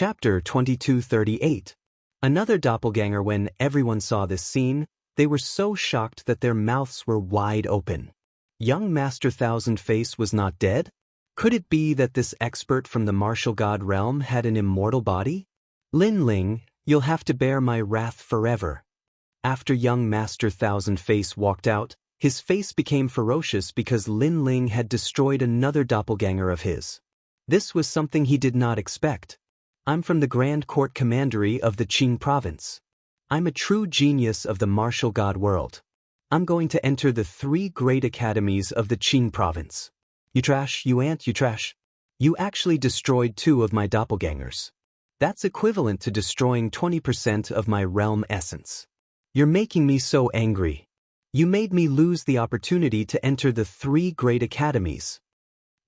Chapter 2238. Another doppelganger. When everyone saw this scene, they were so shocked that their mouths were wide open. Young Master Thousand Face was not dead? Could it be that this expert from the martial god realm had an immortal body? Lin Ling, you'll have to bear my wrath forever. After young Master Thousand Face walked out, his face became ferocious because Lin Ling had destroyed another doppelganger of his. This was something he did not expect. I'm from the Grand Court Commandery of the Qing province. I'm a true genius of the martial god world. I'm going to enter the 3 great academies of the Qing province. You trash, you ant, you trash. You actually destroyed 2 of my doppelgangers. That's equivalent to destroying 20% of my realm essence. You're making me so angry. You made me lose the opportunity to enter the 3 great academies.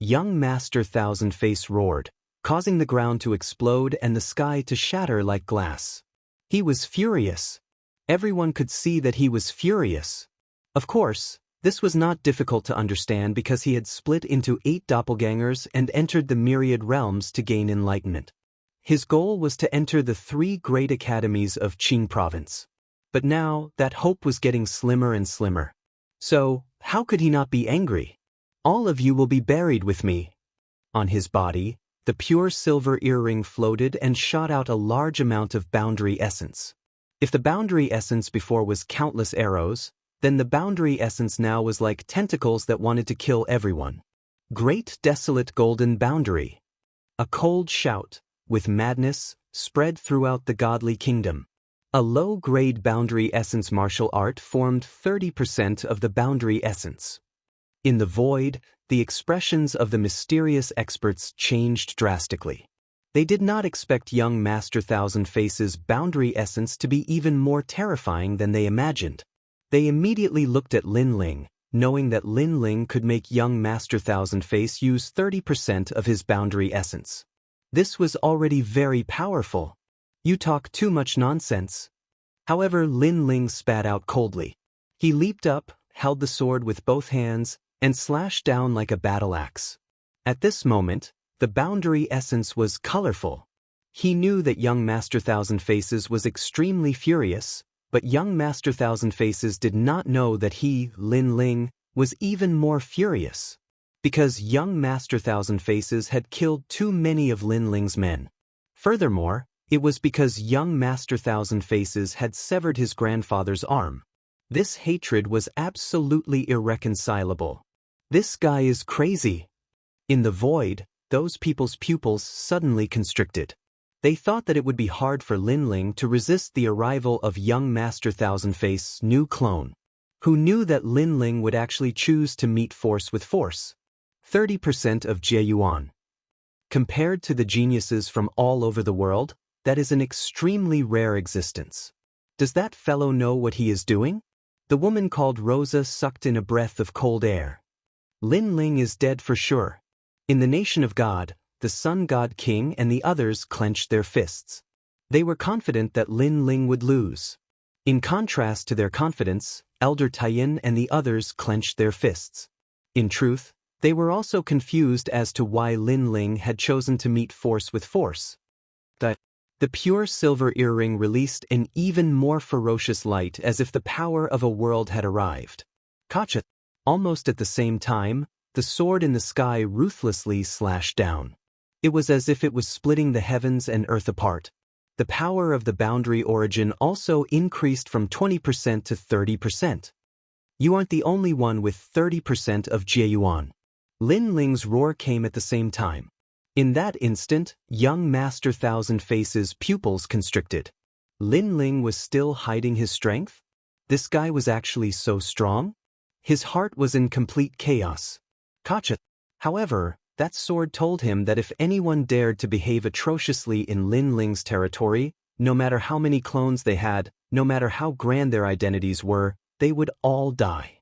Young Master Thousand Face roared, causing the ground to explode and the sky to shatter like glass. He was furious. Everyone could see that he was furious. Of course, this was not difficult to understand because he had split into 8 doppelgangers and entered the myriad realms to gain enlightenment. His goal was to enter the 3 great academies of Qing province. But now, that hope was getting slimmer and slimmer. So, how could he not be angry? All of you will be buried with me. On his body, the pure silver earring floated and shot out a large amount of boundary essence. If the boundary essence before was countless arrows, then the boundary essence now was like tentacles that wanted to kill everyone. Great desolate golden boundary. A cold shout, with madness, spread throughout the godly kingdom. A low-grade boundary essence martial art formed 30% of the boundary essence. In the void, the expressions of the mysterious experts changed drastically. They did not expect young Master Thousand Face's boundary essence to be even more terrifying than they imagined. They immediately looked at Lin Ling, knowing that Lin Ling could make young Master Thousand Face use 30% of his boundary essence. This was already very powerful. You talk too much nonsense. However, Lin Ling spat out coldly. He leaped up, held the sword with both hands, and slashed down like a battle axe. At this moment, the boundary essence was colorful. He knew that young Master Thousand Faces was extremely furious, but young Master Thousand Faces did not know that he, Lin Ling, was even more furious. Because young Master Thousand Faces had killed too many of Lin Ling's men. Furthermore, it was because young Master Thousand Faces had severed his grandfather's arm. This hatred was absolutely irreconcilable. This guy is crazy. In the void, those people's pupils suddenly constricted. They thought that it would be hard for Lin Ling to resist the arrival of young Master Thousand Face's new clone, who knew that Lin Ling would actually choose to meet force with force. 30% of Jie Yuan. Compared to the geniuses from all over the world, that is an extremely rare existence. Does that fellow know what he is doing? The woman called Rosa sucked in a breath of cold air. Lin Ling is dead for sure. In the nation of God, the Sun God King and the others clenched their fists. They were confident that Lin Ling would lose. In contrast to their confidence, Elder Taiyin and the others clenched their fists. In truth, they were also confused as to why Lin Ling had chosen to meet force with force. The pure silver earring released an even more ferocious light as if the power of a world had arrived. Gotcha! Almost at the same time, the sword in the sky ruthlessly slashed down. It was as if it was splitting the heavens and earth apart. The power of the boundary origin also increased from 20% to 30%. You aren't the only one with 30% of Jie Yuan. Lin Ling's roar came at the same time. In that instant, young Master Thousand Face's pupils constricted. Lin Ling was still hiding his strength? This guy was actually so strong? His heart was in complete chaos. Gotcha. However, that sword told him that if anyone dared to behave atrociously in Lin Ling's territory, no matter how many clones they had, no matter how grand their identities were, they would all die.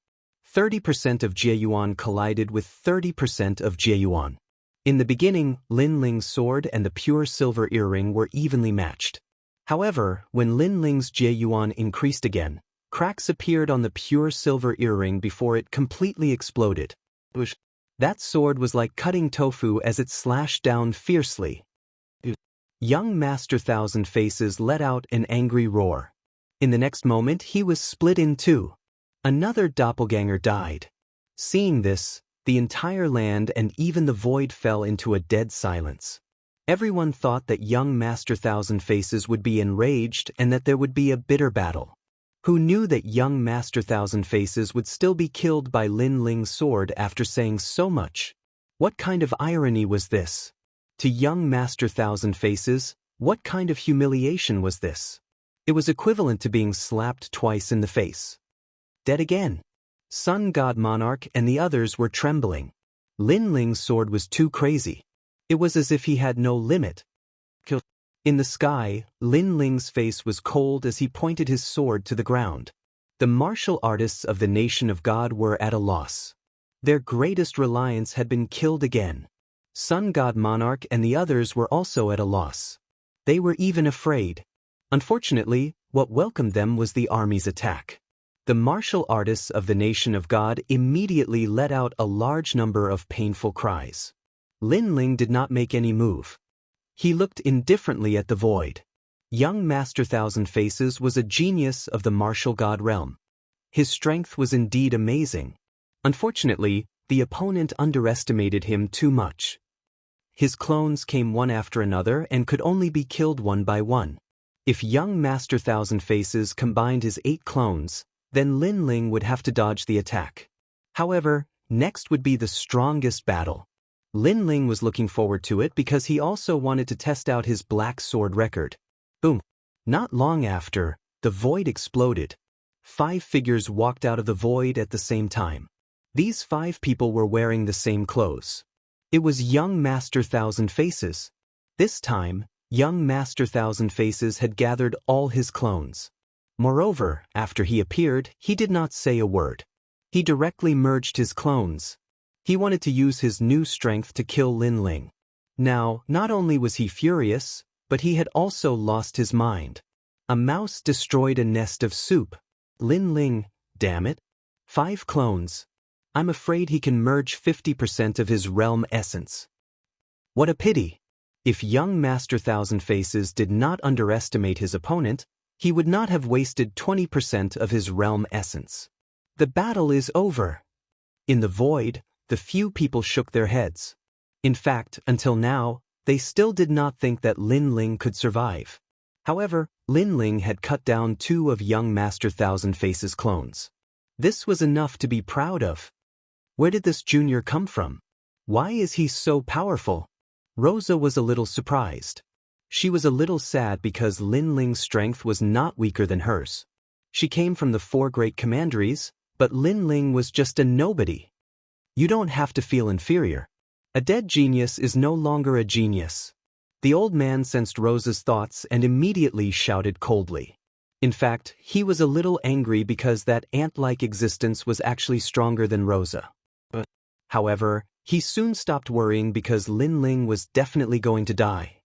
30% of Jie Yuan collided with 30% of Jie Yuan. In the beginning, Lin Ling's sword and the pure silver earring were evenly matched. However, when Lin Ling's Jie Yuan increased again, cracks appeared on the pure silver earring before it completely exploded. That sword was like cutting tofu as it slashed down fiercely. Young Master Thousand Faces let out an angry roar. In the next moment he was split in two. Another doppelganger died. Seeing this, the entire land and even the void fell into a dead silence. Everyone thought that young Master Thousand Faces would be enraged and that there would be a bitter battle. Who knew that young Master Thousand Faces would still be killed by Lin Ling's sword after saying so much? What kind of irony was this? To young Master Thousand Faces, what kind of humiliation was this? It was equivalent to being slapped twice in the face. Dead again. Sun God Monarch and the others were trembling. Lin Ling's sword was too crazy. It was as if he had no limit. In the sky, Lin Ling's face was cold as he pointed his sword to the ground. The martial artists of the nation of God were at a loss. Their greatest reliance had been killed again. Sun God Monarch and the others were also at a loss. They were even afraid. Unfortunately, what welcomed them was the army's attack. The martial artists of the nation of God immediately let out a large number of painful cries. Lin Ling did not make any move. He looked indifferently at the void. Young Master Thousand Faces was a genius of the martial god realm. His strength was indeed amazing. Unfortunately, the opponent underestimated him too much. His clones came one after another and could only be killed one by one. If young Master Thousand Faces combined his 8 clones, then Lin Ling would have to dodge the attack. However, next would be the strongest battle. Lin Ling was looking forward to it because he also wanted to test out his black sword record. Boom! Not long after, the void exploded. 5 figures walked out of the void at the same time. These 5 people were wearing the same clothes. It was young Master Thousand Faces. This time, young Master Thousand Faces had gathered all his clones. Moreover, after he appeared, he did not say a word. He directly merged his clones. He wanted to use his new strength to kill Lin Ling. Now, not only was he furious, but he had also lost his mind. A mouse destroyed a nest of soup. Lin Ling, damn it. 5 clones. I'm afraid he can merge 50% of his realm essence. What a pity. If young Master Thousand Faces did not underestimate his opponent, he would not have wasted 20% of his realm essence. The battle is over. In the void, the few people shook their heads. In fact, until now, they still did not think that Lin Ling could survive. However, Lin Ling had cut down 2 of young Master Thousand Faces' clones. This was enough to be proud of. Where did this junior come from? Why is he so powerful? Rosa was a little surprised. She was a little sad because Lin Ling's strength was not weaker than hers. She came from the 4 great commanderies, but Lin Ling was just a nobody. You don't have to feel inferior. A dead genius is no longer a genius. The old man sensed Rosa's thoughts and immediately shouted coldly. In fact, he was a little angry because that ant-like existence was actually stronger than Rosa. However, he soon stopped worrying because Lin Ling was definitely going to die.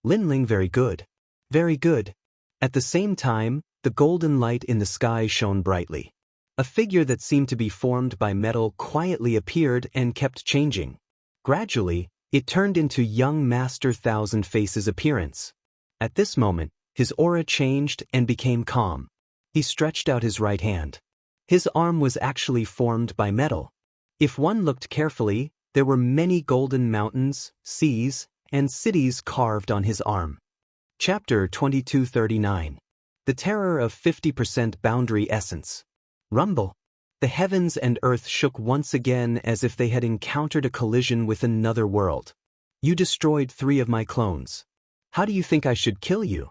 Lin Ling, very good. Very good. At the same time, the golden light in the sky shone brightly. A figure that seemed to be formed by metal quietly appeared and kept changing. Gradually, it turned into young Master Thousand Faces' appearance. At this moment, his aura changed and became calm. He stretched out his right hand. His arm was actually formed by metal. If one looked carefully, there were many golden mountains, seas, and cities carved on his arm. Chapter 2239. The Terror of 50% Boundary Essence. Rumble. The heavens and earth shook once again as if they had encountered a collision with another world. You destroyed 3 of my clones. How do you think I should kill you?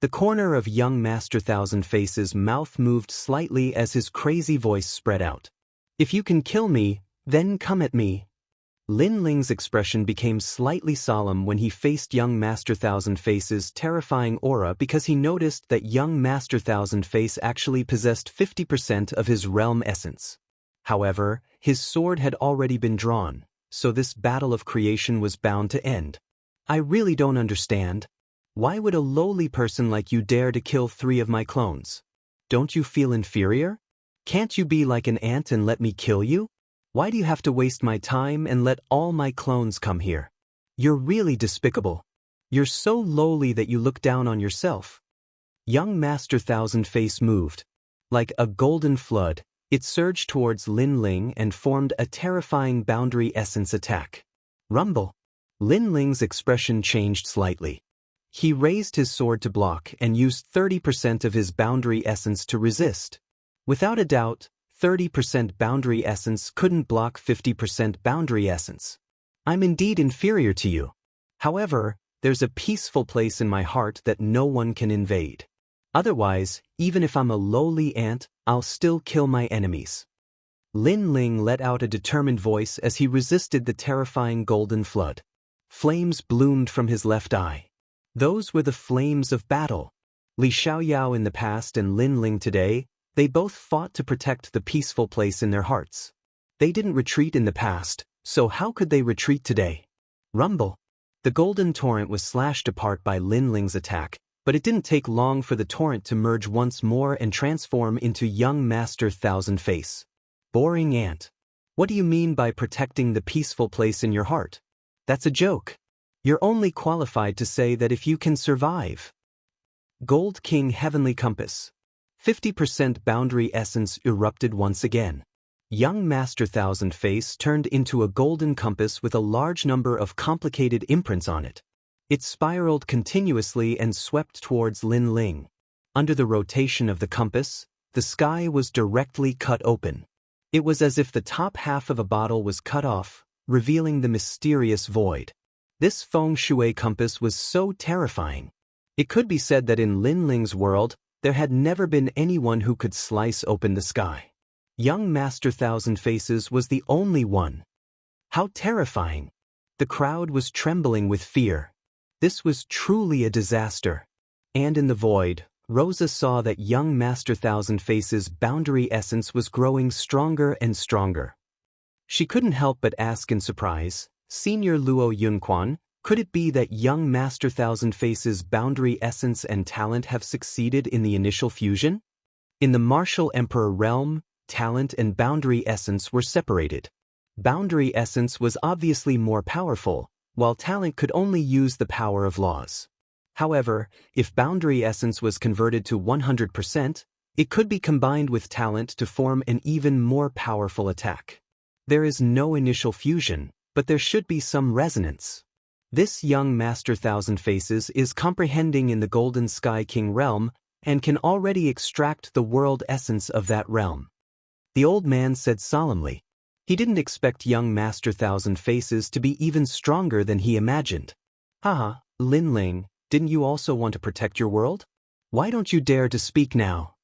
The corner of young Master Thousand Faces' mouth moved slightly as his crazy voice spread out. If you can kill me, then come at me. Lin Ling's expression became slightly solemn when he faced young Master Thousand Face's terrifying aura because he noticed that young Master Thousand Face actually possessed 50% of his realm essence. However, his sword had already been drawn, so this battle of creation was bound to end. I really don't understand. Why would a lowly person like you dare to kill 3 of my clones? Don't you feel inferior? Can't you be like an ant and let me kill you? Why do you have to waste my time and let all my clones come here? You're really despicable. You're so lowly that you look down on yourself. Young Master Thousand Face moved. Like a golden flood, it surged towards Lin Ling and formed a terrifying boundary essence attack. Rumble. Lin Ling's expression changed slightly. He raised his sword to block and used 30% of his boundary essence to resist. Without a doubt, 30% boundary essence couldn't block 50% boundary essence. I'm indeed inferior to you. However, there's a peaceful place in my heart that no one can invade. Otherwise, even if I'm a lowly ant, I'll still kill my enemies. Lin Ling let out a determined voice as he resisted the terrifying golden flood. Flames bloomed from his left eye. Those were the flames of battle. Li Xiaoyao in the past and Lin Ling today, they both fought to protect the peaceful place in their hearts. They didn't retreat in the past, so how could they retreat today? Rumble. The golden torrent was slashed apart by Lin Ling's attack, but it didn't take long for the torrent to merge once more and transform into young Master Thousand Face. Boring ant. What do you mean by protecting the peaceful place in your heart? That's a joke. You're only qualified to say that if you can survive. Gold King Heavenly Compass. 50% boundary essence erupted once again. Young Master Thousand Face turned into a golden compass with a large number of complicated imprints on it. It spiraled continuously and swept towards Lin Ling. Under the rotation of the compass, the sky was directly cut open. It was as if the top half of a bottle was cut off, revealing the mysterious void. This feng shui compass was so terrifying. It could be said that in Lin Ling's world, there had never been anyone who could slice open the sky. Young Master Thousand Faces was the only one. How terrifying! The crowd was trembling with fear. This was truly a disaster. And in the void, Rosa saw that young Master Thousand Faces' boundary essence was growing stronger and stronger. She couldn't help but ask in surprise, Senior Luo Yunquan, could it be that young Master Thousand Faces' boundary essence and talent have succeeded in the initial fusion? In the Martial Emperor realm, talent and boundary essence were separated. Boundary essence was obviously more powerful, while talent could only use the power of laws. However, if boundary essence was converted to 100%, it could be combined with talent to form an even more powerful attack. There is no initial fusion, but there should be some resonance. This young Master Thousand Faces is comprehending in the Golden Sky King realm and can already extract the world essence of that realm. The old man said solemnly. He didn't expect young Master Thousand Faces to be even stronger than he imagined. Haha, Lin Ling, didn't you also want to protect your world? Why don't you dare to speak now?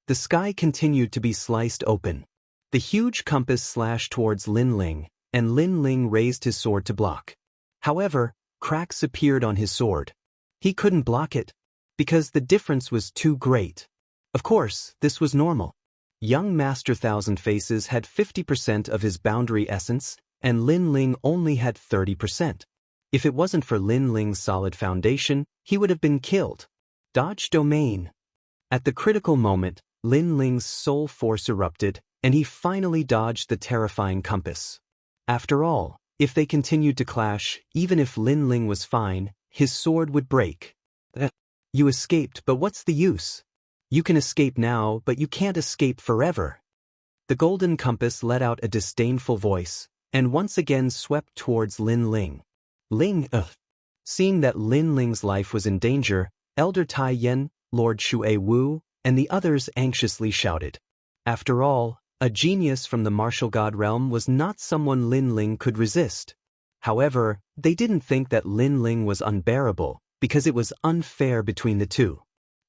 The sky continued to be sliced open. The huge compass slashed towards Lin Ling, and Lin Ling raised his sword to block. However, cracks appeared on his sword. He couldn't block it, because the difference was too great. Of course, this was normal. Young Master Thousand Faces had 50% of his boundary essence, and Lin Ling only had 30%. If it wasn't for Lin Ling's solid foundation, he would have been killed. Dodge domain. At the critical moment, Lin Ling's soul force erupted, and he finally dodged the terrifying compass. After all, if they continued to clash, even if Lin Ling was fine, his sword would break. You escaped, but what's the use? You can escape now, but you can't escape forever. The golden compass let out a disdainful voice, and once again swept towards Lin Ling. Seeing that Lin Ling's life was in danger, Elder Tai Yen, Lord Shui Wu, and the others anxiously shouted. After all, a genius from the martial god realm was not someone Lin Ling could resist. However, they didn't think that Lin Ling was unbearable, because it was unfair between the two.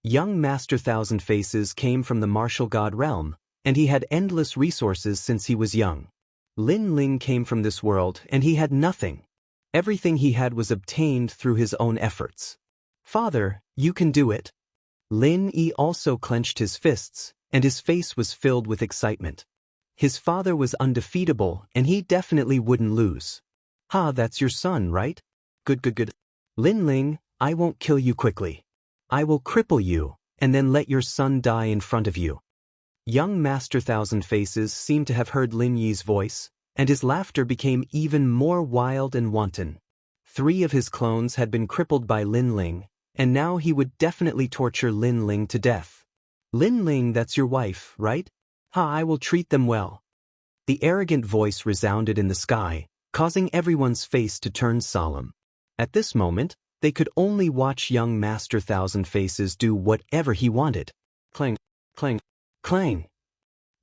Young Master Thousand Faces came from the martial god realm, and he had endless resources since he was young. Lin Ling came from this world, and he had nothing. Everything he had was obtained through his own efforts. Father, you can do it. Lin Yi also clenched his fists, and his face was filled with excitement. His father was undefeatable, and he definitely wouldn't lose. That's your son, right? Good. Lin Ling, I won't kill you quickly. I will cripple you, and then let your son die in front of you. Young Master Thousand Faces seemed to have heard Lin Yi's voice, and his laughter became even more wild and wanton. 3 of his clones had been crippled by Lin Ling, and now he would definitely torture Lin Ling to death. Lin Ling, that's your wife, right? I will treat them well. The arrogant voice resounded in the sky, causing everyone's face to turn solemn. At this moment, they could only watch young Master Thousand Faces do whatever he wanted. Clang, clang, clang.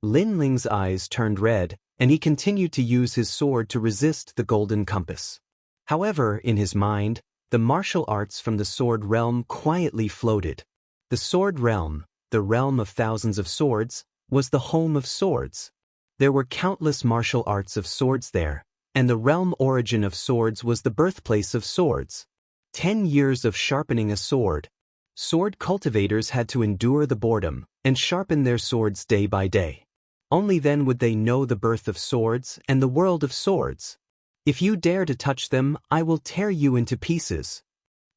Lin Ling's eyes turned red, and he continued to use his sword to resist the golden compass. However, in his mind, the martial arts from the sword realm quietly floated. The sword realm, the realm of thousands of swords, was the home of swords. There were countless martial arts of swords there, and the realm origin of swords was the birthplace of swords. 10 years of sharpening a sword. Sword cultivators had to endure the boredom and sharpen their swords day by day. Only then would they know the birth of swords and the world of swords. If you dare to touch them, I will tear you into pieces.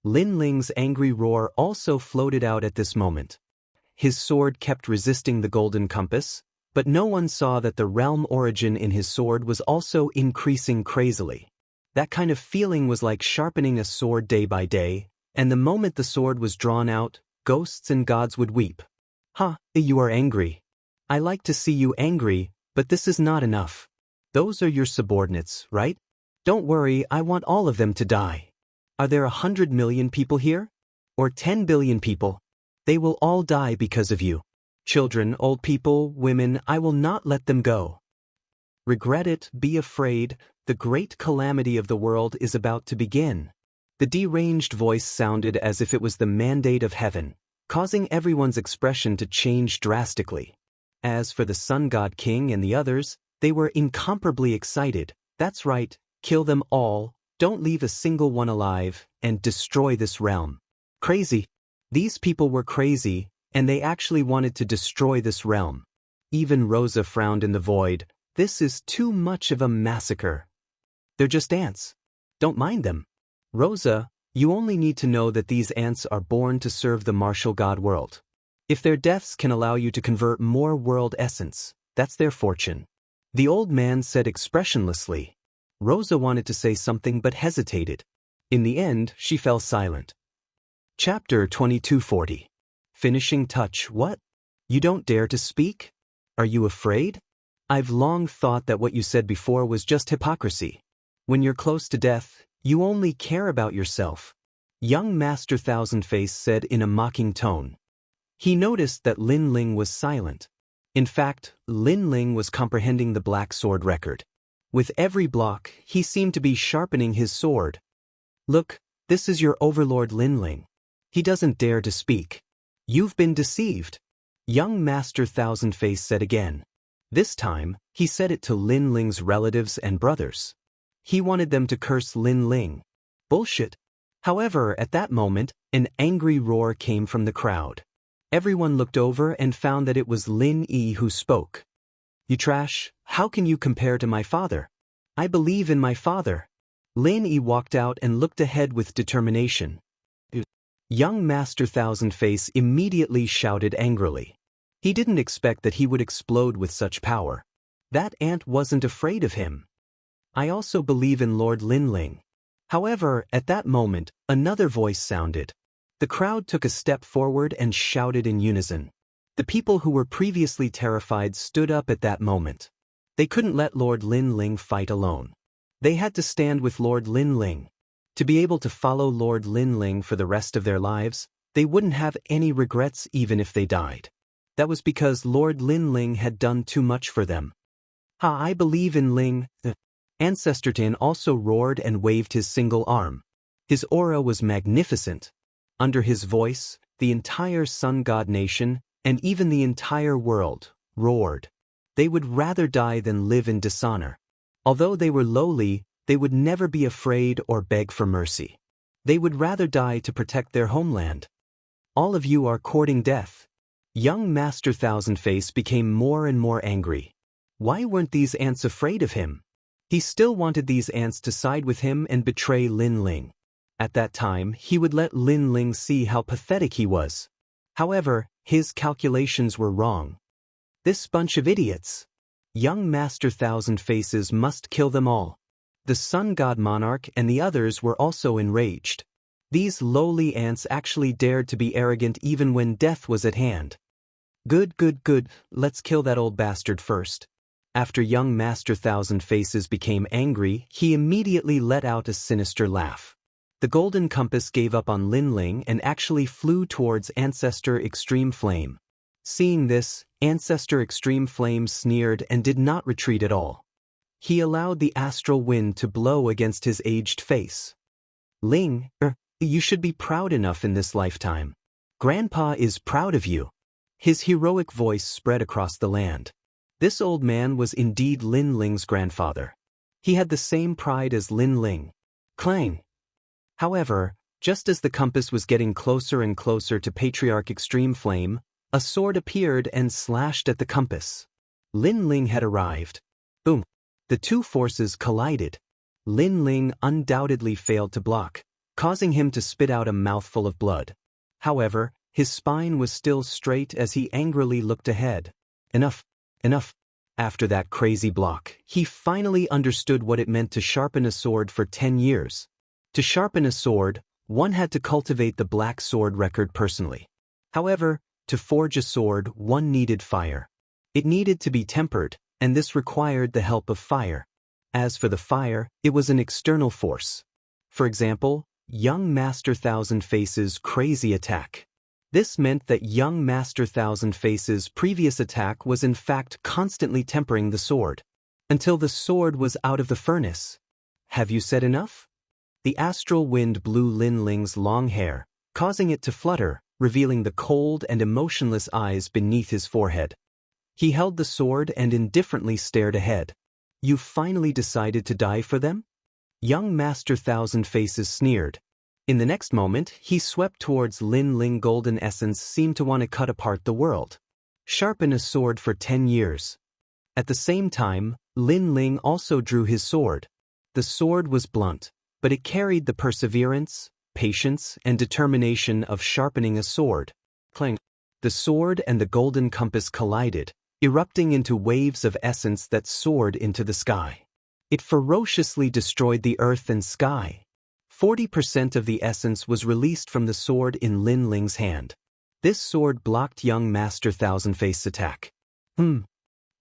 Lin Ling's angry roar also floated out at this moment. His sword kept resisting the golden compass, but no one saw that the realm origin in his sword was also increasing crazily. That kind of feeling was like sharpening a sword day by day, and the moment the sword was drawn out, ghosts and gods would weep. You are angry. I like to see you angry, but this is not enough. Those are your subordinates, right? Don't worry, I want all of them to die. Are there 100 million people here? Or 10 billion people? They will all die because of you. Children, old people, women, I will not let them go. Regret it, be afraid, the great calamity of the world is about to begin. The deranged voice sounded as if it was the mandate of heaven, causing everyone's expression to change drastically. As for the Sun God King and the others, they were incomparably excited. That's right, kill them all, don't leave a single one alive, and destroy this realm. Crazy. These people were crazy, and they actually wanted to destroy this realm. Even Rosa frowned in the void. This is too much of a massacre. They're just ants. Don't mind them. Rosa, you only need to know that these ants are born to serve the martial god world. If their deaths can allow you to convert more world essence, that's their fortune. The old man said expressionlessly. Rosa wanted to say something but hesitated. In the end, she fell silent. Chapter 2240. Finishing touch. What? You don't dare to speak? Are you afraid? I've long thought that what you said before was just hypocrisy. When you're close to death, you only care about yourself. Young Master Thousand Face said in a mocking tone. He noticed that Lin Ling was silent. In fact, Lin Ling was comprehending the black sword record. With every block, he seemed to be sharpening his sword. Look, this is your overlord Lin Ling. He doesn't dare to speak. You've been deceived. Young Master Thousand Face said again. This time, he said it to Lin Ling's relatives and brothers. He wanted them to curse Lin Ling. Bullshit. However, at that moment, an angry roar came from the crowd. Everyone looked over and found that it was Lin Yi who spoke. You trash, how can you compare to my father? I believe in my father. Lin Yi walked out and looked ahead with determination. Young Master Thousand Face immediately shouted angrily. He didn't expect that he would explode with such power. That ant wasn't afraid of him. I also believe in Lord Lin Ling. However, at that moment, another voice sounded. The crowd took a step forward and shouted in unison. The people who were previously terrified stood up at that moment. They couldn't let Lord Lin Ling fight alone. They had to stand with Lord Lin Ling. To be able to follow Lord Lin Ling for the rest of their lives, they wouldn't have any regrets even if they died. That was because Lord Lin Ling had done too much for them. I believe in Ling. Ancestor Tin also roared and waved his single arm. His aura was magnificent. Under his voice, the entire Sun God nation, and even the entire world, roared. They would rather die than live in dishonor. Although they were lowly, they would never be afraid or beg for mercy. They would rather die to protect their homeland. All of you are courting death. Young Master Thousand Face became more and more angry. Why weren't these ants afraid of him? He still wanted these ants to side with him and betray Lin Ling. At that time, he would let Lin Ling see how pathetic he was. However, his calculations were wrong. This bunch of idiots. Young Master Thousand Faces must kill them all. The sun god monarch and the others were also enraged. These lowly ants actually dared to be arrogant even when death was at hand. Good, good, good, let's kill that old bastard first. After young Master Thousand Faces became angry, he immediately let out a sinister laugh. The golden compass gave up on Lin Ling and actually flew towards Ancestor Extreme Flame. Seeing this, Ancestor Extreme Flame sneered and did not retreat at all. He allowed the astral wind to blow against his aged face. Ling, you should be proud enough in this lifetime. Grandpa is proud of you. His heroic voice spread across the land. This old man was indeed Lin Ling's grandfather. He had the same pride as Lin Ling. Clang! However, just as the compass was getting closer and closer to Patriarch Extreme Flame, a sword appeared and slashed at the compass. Lin Ling had arrived. Boom! The two forces collided. Lin Ling undoubtedly failed to block, causing him to spit out a mouthful of blood. However, his spine was still straight as he angrily looked ahead. Enough! Enough! After that crazy block, he finally understood what it meant to sharpen a sword for 10 years. To sharpen a sword, one had to cultivate the black sword record personally. However, to forge a sword, one needed fire. It needed to be tempered, and this required the help of fire. As for the fire, it was an external force. For example, young Master Thousand Faces' crazy attack. This meant that young Master Thousand Faces' previous attack was in fact constantly tempering the sword, until the sword was out of the furnace. Have you said enough? The astral wind blew Lin Ling's long hair, causing it to flutter, revealing the cold and emotionless eyes beneath his forehead. He held the sword and indifferently stared ahead. You finally decided to die for them? Young Master Thousand Faces sneered. In the next moment, he swept towards Lin Ling. Golden essence seemed to want to cut apart the world. Sharpen a sword for 10 years. At the same time, Lin Ling also drew his sword. The sword was blunt, but it carried the perseverance, patience, and determination of sharpening a sword. Clang! The sword and the golden compass collided, erupting into waves of essence that soared into the sky. It ferociously destroyed the earth and sky. 40% of the essence was released from the sword in Lin Ling's hand. This sword blocked young Master Thousand Face's attack.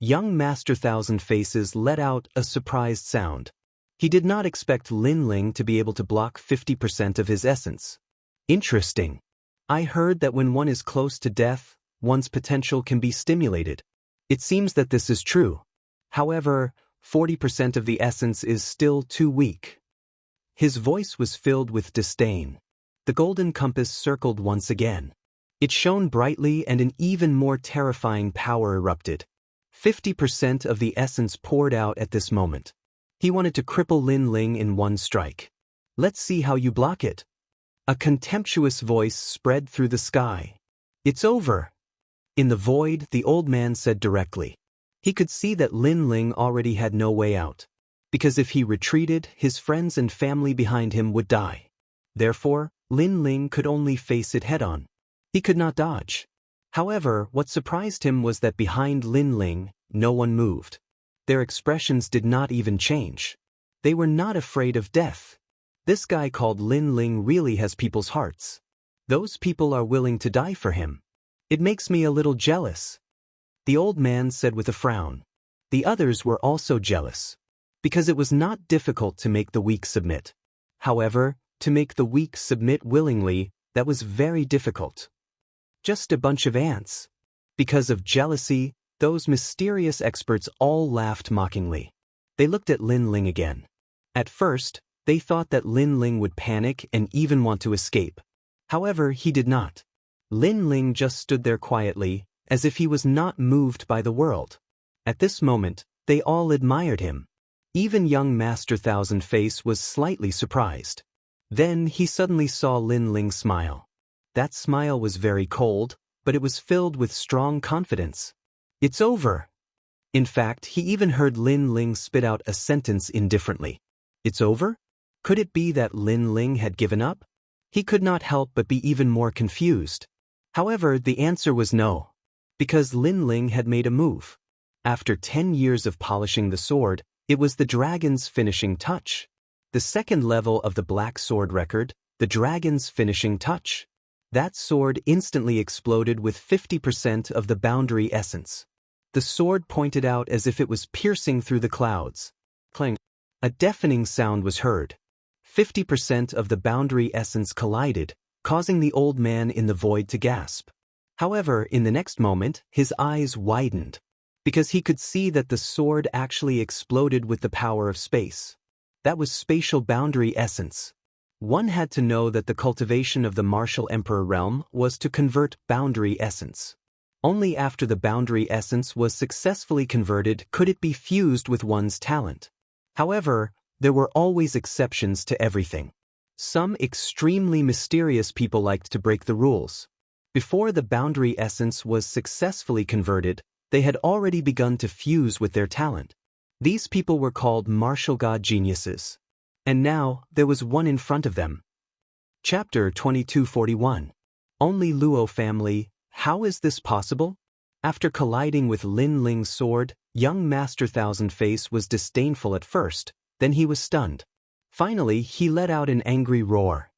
Young Master Thousand Faces let out a surprised sound. He did not expect Lin Ling to be able to block 50% of his essence. Interesting. I heard that when one is close to death, one's potential can be stimulated. It seems that this is true. However, 40% of the essence is still too weak. His voice was filled with disdain. The golden compass circled once again. It shone brightly and an even more terrifying power erupted. 50% of the essence poured out at this moment. He wanted to cripple Lin Ling in one strike. Let's see how you block it. A contemptuous voice spread through the sky. It's over. In the void, the old man said directly. He could see that Lin Ling already had no way out. Because if he retreated, his friends and family behind him would die. Therefore, Lin Ling could only face it head-on. He could not dodge. However, what surprised him was that behind Lin Ling, no one moved. Their expressions did not even change. They were not afraid of death. This guy called Lin Ling really has people's hearts. Those people are willing to die for him. It makes me a little jealous. The old man said with a frown. The others were also jealous. Because it was not difficult to make the weak submit. However, to make the weak submit willingly, that was very difficult. Just a bunch of ants. Because of jealousy, those mysterious experts all laughed mockingly. They looked at Lin Ling again. At first, they thought that Lin Ling would panic and even want to escape. However, he did not. Lin Ling just stood there quietly, as if he was not moved by the world. At this moment, they all admired him. Even young Master Thousand Face was slightly surprised. Then he suddenly saw Lin Ling smile. That smile was very cold, but it was filled with strong confidence. It's over. In fact, he even heard Lin Ling spit out a sentence indifferently. It's over? Could it be that Lin Ling had given up? He could not help but be even more confused. However, the answer was no. Because Lin Ling had made a move. After 10 years of polishing the sword, It was the dragon's finishing touch. The second level of the Black Sword record, the dragon's finishing touch. That sword instantly exploded with 50% of the boundary essence. The sword pointed out as if it was piercing through the clouds. Clang. A deafening sound was heard. 50% of the boundary essence collided, causing the old man in the void to gasp. However, in the next moment, his eyes widened, because he could see that the sword actually exploded with the power of space. That was spatial boundary essence. One had to know that the cultivation of the martial emperor realm was to convert boundary essence. Only after the boundary essence was successfully converted could it be fused with one's talent. However, there were always exceptions to everything. Some extremely mysterious people liked to break the rules. Before the boundary essence was successfully converted, they had already begun to fuse with their talent. These people were called martial god geniuses. And now, there was one in front of them. Chapter 2241. Only Luo family, how is this possible? After colliding with Lin Ling's sword, young Master Thousand Face was disdainful at first, then he was stunned. Finally, he let out an angry roar.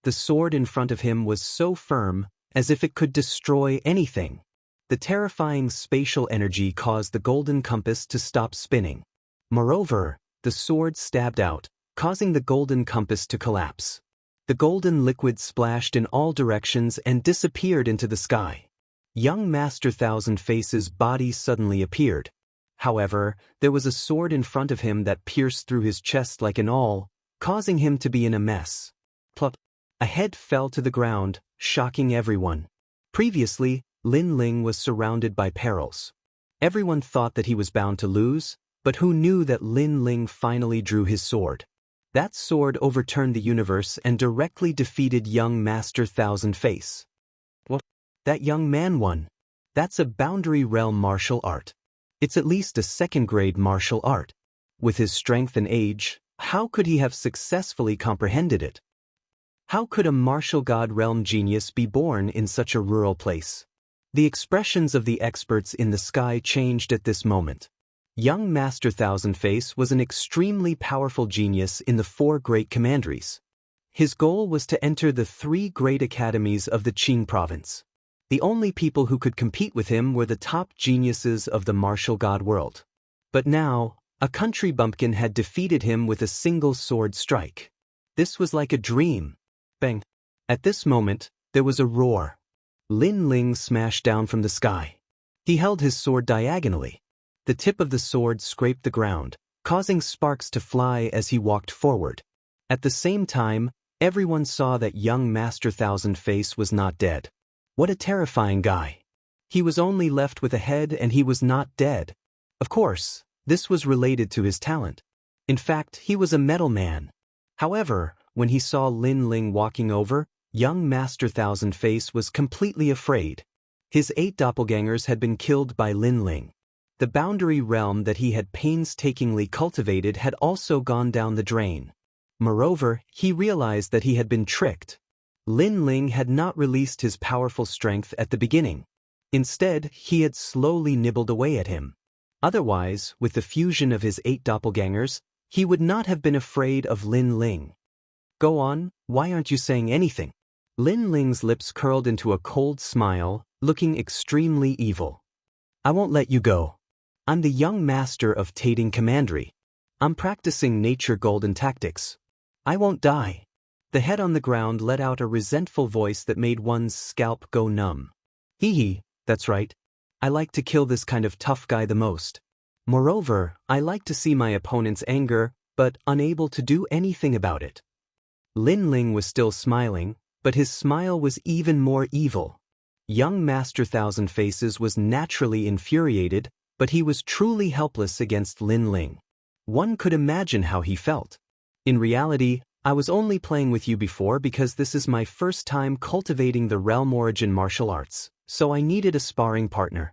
The sword in front of him was so firm, as if it could destroy anything. The terrifying spatial energy caused the golden compass to stop spinning. Moreover, the sword stabbed out, causing the golden compass to collapse. The golden liquid splashed in all directions and disappeared into the sky. Young Master Thousand Face's body suddenly appeared. However, there was a sword in front of him that pierced through his chest like an awl, causing him to be in a mess. Plop! A head fell to the ground, shocking everyone. Previously, Lin Ling was surrounded by perils. Everyone thought that he was bound to lose, but who knew that Lin Ling finally drew his sword? That sword overturned the universe and directly defeated young Master Thousand Face. What? That young man won. That's a boundary realm martial art. It's at least a second-grade martial art. With his strength and age, how could he have successfully comprehended it? How could a martial god realm genius be born in such a rural place? The expressions of the experts in the sky changed at this moment. Young Master Thousand Face was an extremely powerful genius in the 4 great commanderies. His goal was to enter the 3 great academies of the Qing province. The only people who could compete with him were the top geniuses of the martial god world. But now, a country bumpkin had defeated him with a single sword strike. This was like a dream. Bang! At this moment, there was a roar. Lin Ling smashed down from the sky. He held his sword diagonally. The tip of the sword scraped the ground, causing sparks to fly as he walked forward. At the same time, everyone saw that young Master Thousand Face was not dead. What a terrifying guy. He was only left with a head and he was not dead. Of course, this was related to his talent. In fact, he was a metal man. However, when he saw Lin Ling walking over, young Master Thousand Face was completely afraid. His 8 doppelgangers had been killed by Lin Ling. The boundary realm that he had painstakingly cultivated had also gone down the drain. Moreover, he realized that he had been tricked. Lin Ling had not released his powerful strength at the beginning. Instead, he had slowly nibbled away at him. Otherwise, with the fusion of his 8 doppelgangers, he would not have been afraid of Lin Ling. Go on, why aren't you saying anything? Lin Ling's lips curled into a cold smile, looking extremely evil. I won't let you go. I'm the young master of Tating Commandery. I'm practicing nature golden tactics. I won't die. The head on the ground let out a resentful voice that made one's scalp go numb. Hee hee, that's right. I like to kill this kind of tough guy the most. Moreover, I like to see my opponent's anger, but unable to do anything about it. Lin Ling was still smiling, but his smile was even more evil. Young Master Thousand Faces was naturally infuriated, but he was truly helpless against Lin Ling. One could imagine how he felt. In reality, I was only playing with you before because this is my first time cultivating the realm origin martial arts, so I needed a sparring partner.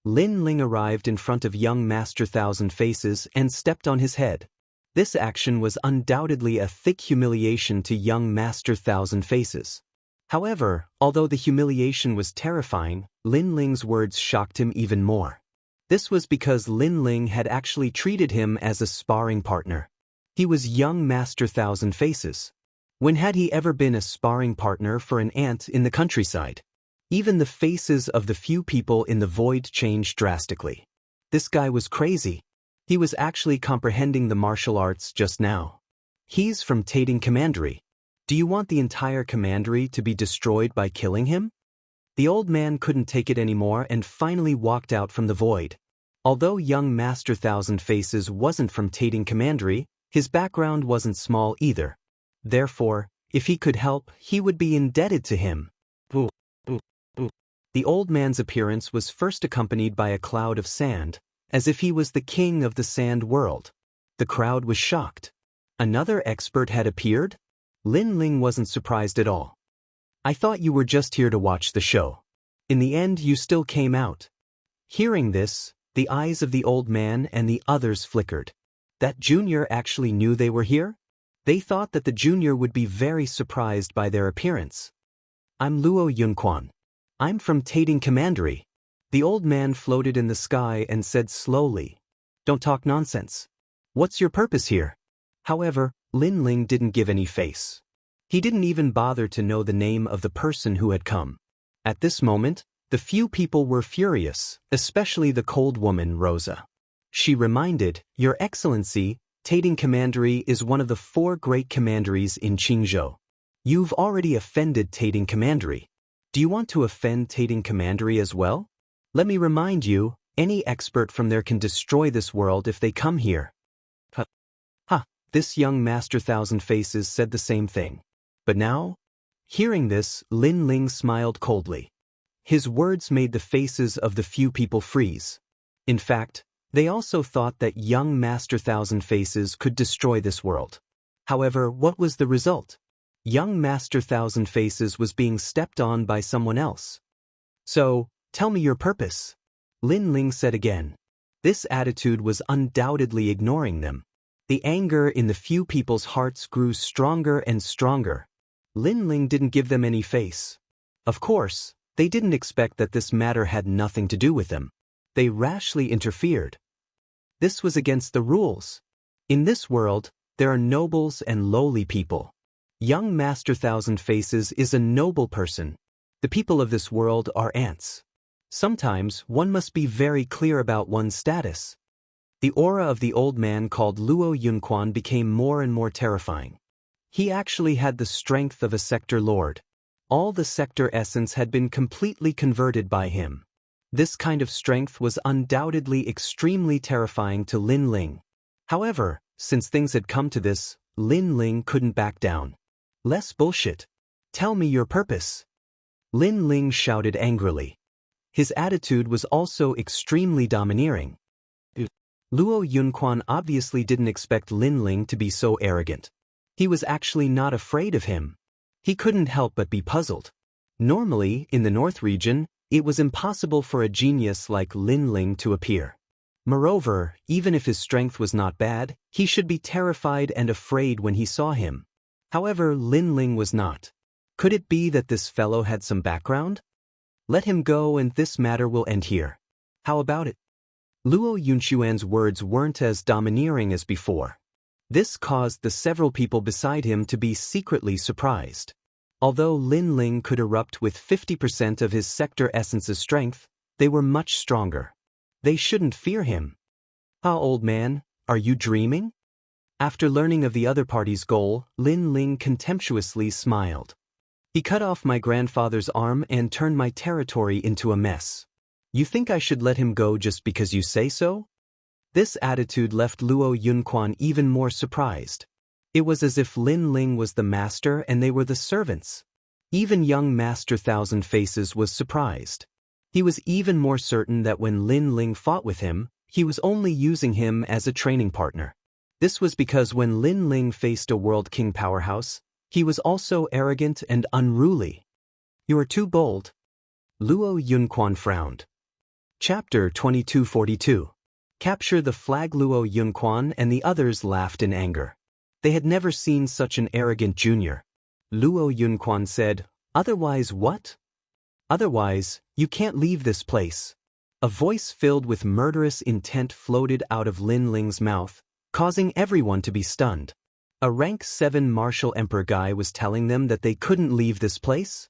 Lin Ling arrived in front of young Master Thousand Faces and stepped on his head. This action was undoubtedly a thick humiliation to young Master Thousand Faces. However, although the humiliation was terrifying, Lin Ling's words shocked him even more. This was because Lin Ling had actually treated him as a sparring partner. He was young Master Thousand Faces. When had he ever been a sparring partner for an ant in the countryside? Even the faces of the few people in the void changed drastically. This guy was crazy. He was actually comprehending the martial arts just now. He's from Tating Commandery. Do you want the entire commandery to be destroyed by killing him? The old man couldn't take it anymore and finally walked out from the void. Although young Master Thousand Faces wasn't from Tating Commandery, his background wasn't small either. Therefore, if he could help, he would be indebted to him. The old man's appearance was first accompanied by a cloud of sand, as if he was the king of the sand world. The crowd was shocked. Another expert had appeared? Lin Ling wasn't surprised at all. I thought you were just here to watch the show. In the end, you still came out. Hearing this, the eyes of the old man and the others flickered. That junior actually knew they were here? They thought that the junior would be very surprised by their appearance. I'm Luo Yunquan. I'm from Tating Commandery. The old man floated in the sky and said slowly, Don't talk nonsense. What's your purpose here? However, Lin Ling didn't give any face. He didn't even bother to know the name of the person who had come. At this moment, the few people were furious, especially the cold woman Rosa. She reminded, Your Excellency, Tating Commandery is one of the 4 great commanderies in Qingzhou. You've already offended Tating Commandery. Do you want to offend Tating Commandery as well? Let me remind you, any expert from there can destroy this world if they come here. This young Master Thousand Faces said the same thing. But now? Hearing this, Lin Ling smiled coldly. His words made the faces of the few people freeze. In fact, they also thought that young Master Thousand Faces could destroy this world. However, what was the result? Young Master Thousand Faces was being stepped on by someone else. So, tell me your purpose. Lin Ling said again. This attitude was undoubtedly ignoring them. The anger in the few people's hearts grew stronger and stronger. Lin Ling didn't give them any face. Of course, they didn't expect that this matter had nothing to do with them. They rashly interfered. This was against the rules. In this world, there are nobles and lowly people. Young Master Thousand Faces is a noble person. The people of this world are ants. Sometimes one must be very clear about one's status. The aura of the old man called Luo Yunquan became more and more terrifying. He actually had the strength of a sector lord. All the sector essence had been completely converted by him. This kind of strength was undoubtedly extremely terrifying to Lin Ling. However, since things had come to this, Lin Ling couldn't back down. Less bullshit. Tell me your purpose. Lin Ling shouted angrily. His attitude was also extremely domineering. Luo Yunquan obviously didn't expect Lin Ling to be so arrogant. He was actually not afraid of him. He couldn't help but be puzzled. Normally, in the North region, it was impossible for a genius like Lin Ling to appear. Moreover, even if his strength was not bad, he should be terrified and afraid when he saw him. However, Lin Ling was not. Could it be that this fellow had some background? Let him go and this matter will end here. How about it? Luo Yunquan's words weren't as domineering as before. This caused the several people beside him to be secretly surprised. Although Lin Ling could erupt with 50% of his sector essence's strength, they were much stronger. They shouldn't fear him. Old man, are you dreaming? After learning of the other party's goal, Lin Ling contemptuously smiled. He cut off my grandfather's arm and turned my territory into a mess. You think I should let him go just because you say so? This attitude left Luo Yunquan even more surprised. It was as if Lin Ling was the master and they were the servants. Even young Master Thousand Faces was surprised. He was even more certain that when Lin Ling fought with him, he was only using him as a training partner. This was because when Lin Ling faced a World King powerhouse, he was also arrogant and unruly. You are too bold. Luo Yunquan frowned. Chapter 2242. Capture the flag. Luo Yunquan and the others laughed in anger. They had never seen such an arrogant junior. Luo Yunquan said, Otherwise what? Otherwise, you can't leave this place. A voice filled with murderous intent floated out of Lin Ling's mouth, causing everyone to be stunned. A rank 7 martial emperor guy was telling them that they couldn't leave this place?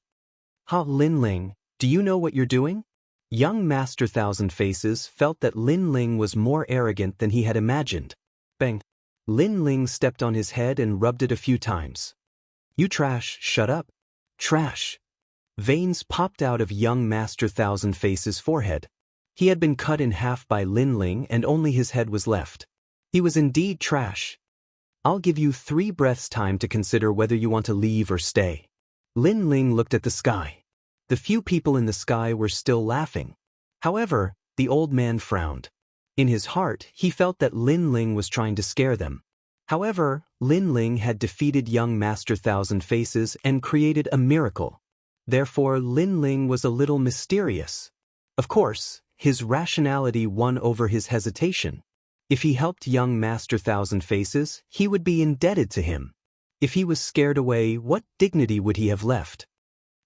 Ha, Lin Ling, do you know what you're doing? Young Master Thousand Faces felt that Lin Ling was more arrogant than he had imagined. Bang! Lin Ling stepped on his head and rubbed it a few times. You trash, shut up. Trash. Veins popped out of young Master Thousand Faces' forehead. He had been cut in half by Lin Ling and only his head was left. He was indeed trash. I'll give you 3 breaths time to consider whether you want to leave or stay. Lin Ling looked at the sky. The few people in the sky were still laughing. However, the old man frowned. In his heart, he felt that Lin Ling was trying to scare them. However, Lin Ling had defeated young Master Thousand Faces and created a miracle. Therefore, Lin Ling was a little mysterious. Of course, his rationality won over his hesitation. If he helped young Master Thousand Faces, he would be indebted to him. If he was scared away, what dignity would he have left?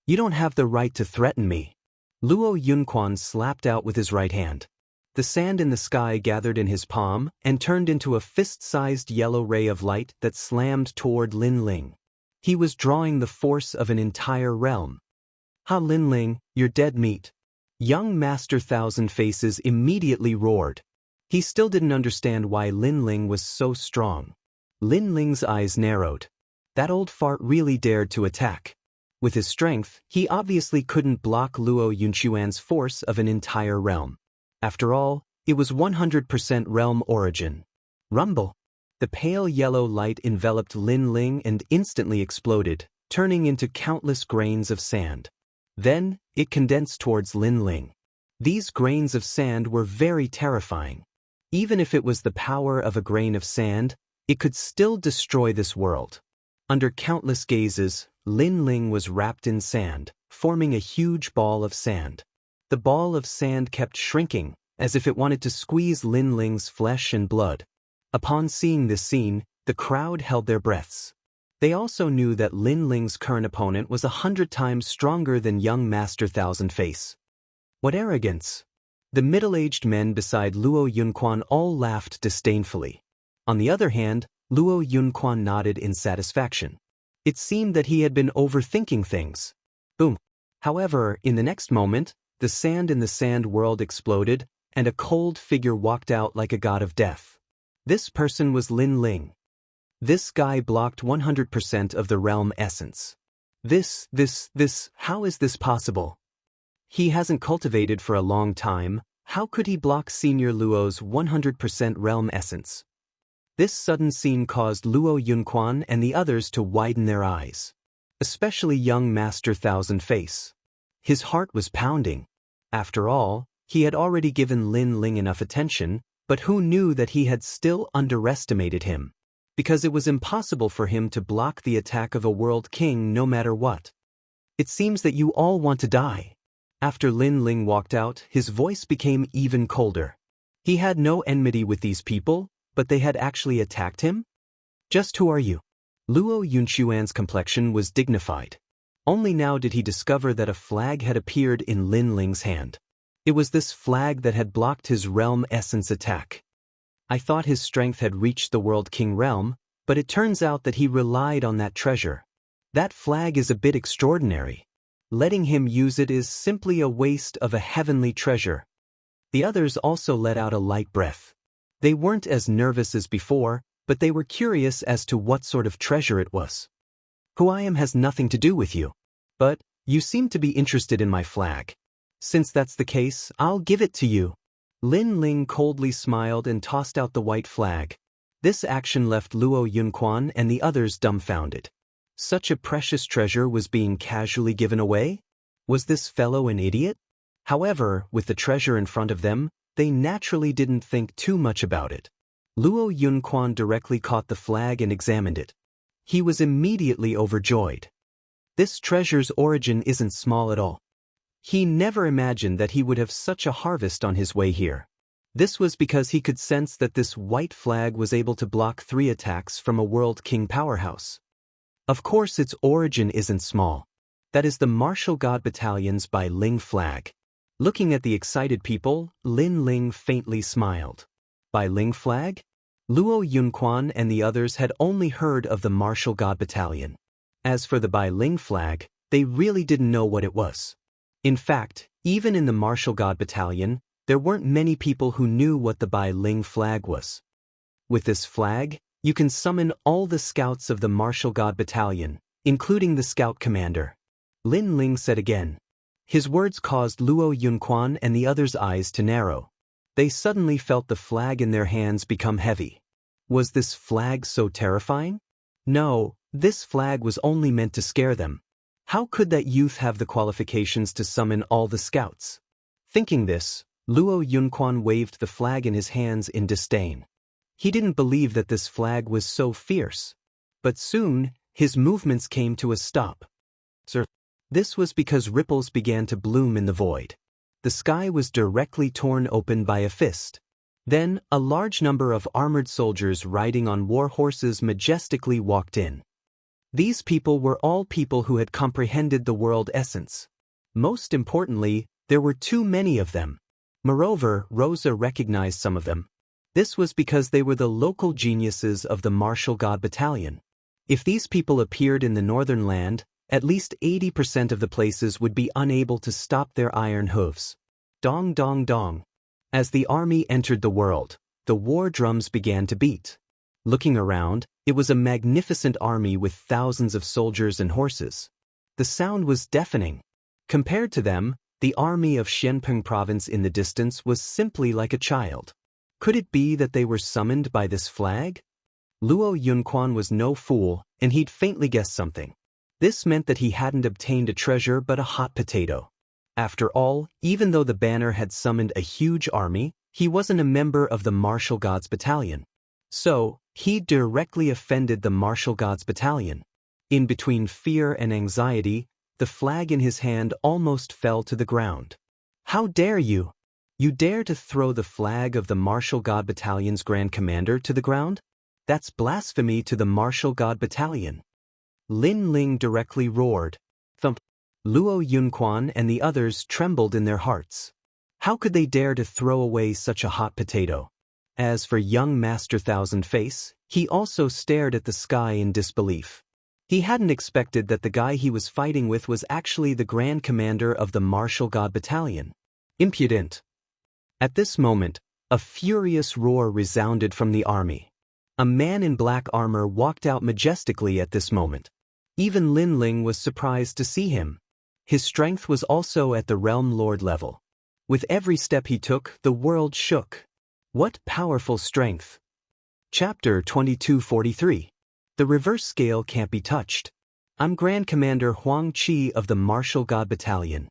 You don't have the right to threaten me. Luo Yunquan slapped out with his right hand. The sand in the sky gathered in his palm and turned into a fist-sized yellow ray of light that slammed toward Lin Ling. He was drawing the force of an entire realm. Ha, Lin Ling, you're dead meat. Young Master Thousand Faces immediately roared. He still didn't understand why Lin Ling was so strong. Lin Ling's eyes narrowed. That old fart really dared to attack. With his strength, he obviously couldn't block Luo Yunquan's force of an entire realm. After all, it was 100% realm origin. Rumble! The pale yellow light enveloped Lin Ling and instantly exploded, turning into countless grains of sand. Then, it condensed towards Lin Ling. These grains of sand were very terrifying. Even if it was the power of a grain of sand, it could still destroy this world. Under countless gazes, Lin Ling was wrapped in sand, forming a huge ball of sand. The ball of sand kept shrinking, as if it wanted to squeeze Lin Ling's flesh and blood. Upon seeing this scene, the crowd held their breaths. They also knew that Lin Ling's current opponent was 100 times stronger than young Master Thousand Face. What arrogance! The middle-aged men beside Luo Yunquan all laughed disdainfully. On the other hand, Luo Yunquan nodded in satisfaction. It seemed that he had been overthinking things. Boom! However, in the next moment, the sand in the sand world exploded, and a cold figure walked out like a god of death. This person was Lin Ling. This guy blocked 100% of the realm essence. How is this possible? He hasn't cultivated for a long time. How could he block Senior Luo's 100% realm essence? This sudden scene caused Luo Yunquan and the others to widen their eyes. Especially young Master Thousand Face. His heart was pounding. After all, he had already given Lin Ling enough attention, but who knew that he had still underestimated him? Because it was impossible for him to block the attack of a world king no matter what. It seems that you all want to die. After Lin Ling walked out, his voice became even colder. He had no enmity with these people, but they had actually attacked him? Just who are you? Luo Yunquan's complexion was dignified. Only now did he discover that a flag had appeared in Lin Ling's hand. It was this flag that had blocked his realm essence attack. I thought his strength had reached the World King realm, but it turns out that he relied on that treasure. That flag is a bit extraordinary. Letting him use it is simply a waste of a heavenly treasure. The others also let out a light breath. They weren't as nervous as before, but they were curious as to what sort of treasure it was. Who I am has nothing to do with you. But, you seem to be interested in my flag. Since that's the case, I'll give it to you. Lin Ling coldly smiled and tossed out the white flag. This action left Luo Yunquan and the others dumbfounded. Such a precious treasure was being casually given away? Was this fellow an idiot? However, with the treasure in front of them, they naturally didn't think too much about it. Luo Yunquan directly caught the flag and examined it. He was immediately overjoyed. This treasure's origin isn't small at all. He never imagined that he would have such a harvest on his way here. This was because he could sense that this white flag was able to block 3 attacks from a World King powerhouse. Of course its origin isn't small. That is the Martial God Battalions by Ling flag. Looking at the excited people, Lin Ling faintly smiled. Bai Ling flag? Luo Yunquan and the others had only heard of the martial god battalion. As for the Bai Ling flag, they really didn't know what it was. In fact, even in the martial god battalion, there weren't many people who knew what the Bai Ling flag was. With this flag, you can summon all the scouts of the martial god battalion, including the scout commander. Lin Ling said again. His words caused Luo Yunquan and the others' eyes to narrow. They suddenly felt the flag in their hands become heavy. Was this flag so terrifying? No, this flag was only meant to scare them. How could that youth have the qualifications to summon all the scouts? Thinking this, Luo Yunquan waved the flag in his hands in disdain. He didn't believe that this flag was so fierce. But soon, his movements came to a stop. Sir, this was because ripples began to bloom in the void. The sky was directly torn open by a fist. Then, a large number of armored soldiers riding on war horses majestically walked in. These people were all people who had comprehended the world essence. Most importantly, there were too many of them. Moreover, Rosa recognized some of them. This was because they were the local geniuses of the martial god battalion. If these people appeared in the northern land, at least 80% of the places would be unable to stop their iron hooves. Dong dong dong. As the army entered the world, the war drums began to beat. Looking around, it was a magnificent army with thousands of soldiers and horses. The sound was deafening. Compared to them, the army of Xianpeng province in the distance was simply like a child. Could it be that they were summoned by this flag? Luo Yunquan was no fool, and he'd faintly guessed something. This meant that he hadn't obtained a treasure but a hot potato. After all, even though the banner had summoned a huge army, he wasn't a member of the martial gods battalion. So, he directly offended the martial gods battalion. In between fear and anxiety, the flag in his hand almost fell to the ground. How dare you? You dare to throw the flag of the martial god battalion's grand commander to the ground? That's blasphemy to the martial god battalion. Lin Ling directly roared. Thump. Luo Yunquan and the others trembled in their hearts. How could they dare to throw away such a hot potato? As for young Master Thousand Face, he also stared at the sky in disbelief. He hadn't expected that the guy he was fighting with was actually the Grand Commander of the Martial God Battalion. Impudent. At this moment, a furious roar resounded from the army. A man in black armor walked out majestically at this moment. Even Lin Ling was surprised to see him. His strength was also at the Realm Lord level. With every step he took, the world shook. What powerful strength! Chapter 2243. The reverse scale can't be touched. I'm Grand Commander Huang Qi of the Martial God Battalion.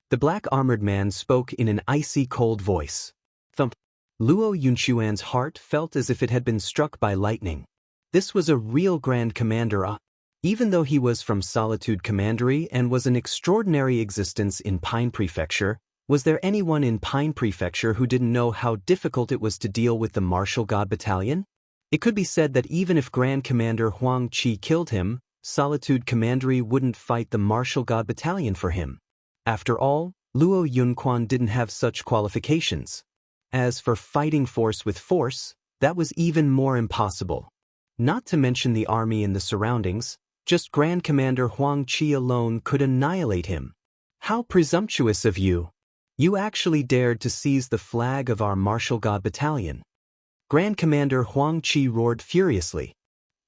The black-armored man spoke in an icy cold voice. Thump. Luo Yunquan's heart felt as if it had been struck by lightning. This was a real Grand Commander. Even though he was from Solitude Commandery and was an extraordinary existence in Pine Prefecture, was there anyone in Pine Prefecture who didn't know how difficult it was to deal with the Martial God Battalion? It could be said that even if Grand Commander Huang Qi killed him, Solitude Commandery wouldn't fight the Martial God Battalion for him. After all, Luo Yunquan didn't have such qualifications. As for fighting force with force, that was even more impossible. Not to mention the army and the surroundings, just Grand Commander Huang Qi alone could annihilate him. How presumptuous of you! You actually dared to seize the flag of our Martial God Battalion. Grand Commander Huang Qi roared furiously.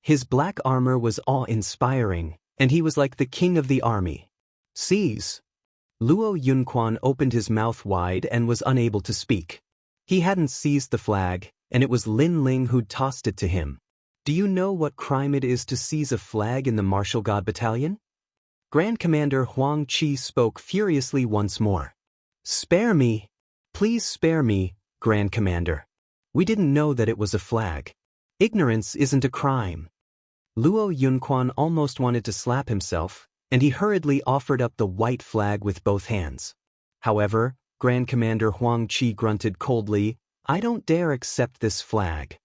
His black armor was awe-inspiring, and he was like the king of the army. Seize! Luo Yunquan opened his mouth wide and was unable to speak. He hadn't seized the flag, and it was Lin Ling who'd tossed it to him. Do you know what crime it is to seize a flag in the Martial God Battalion? Grand Commander Huang Qi spoke furiously once more. Spare me! Please spare me, Grand Commander. We didn't know that it was a flag. Ignorance isn't a crime. Luo Yunquan almost wanted to slap himself, and he hurriedly offered up the white flag with both hands. However, Grand Commander Huang Qi grunted coldly, I don't dare accept this flag.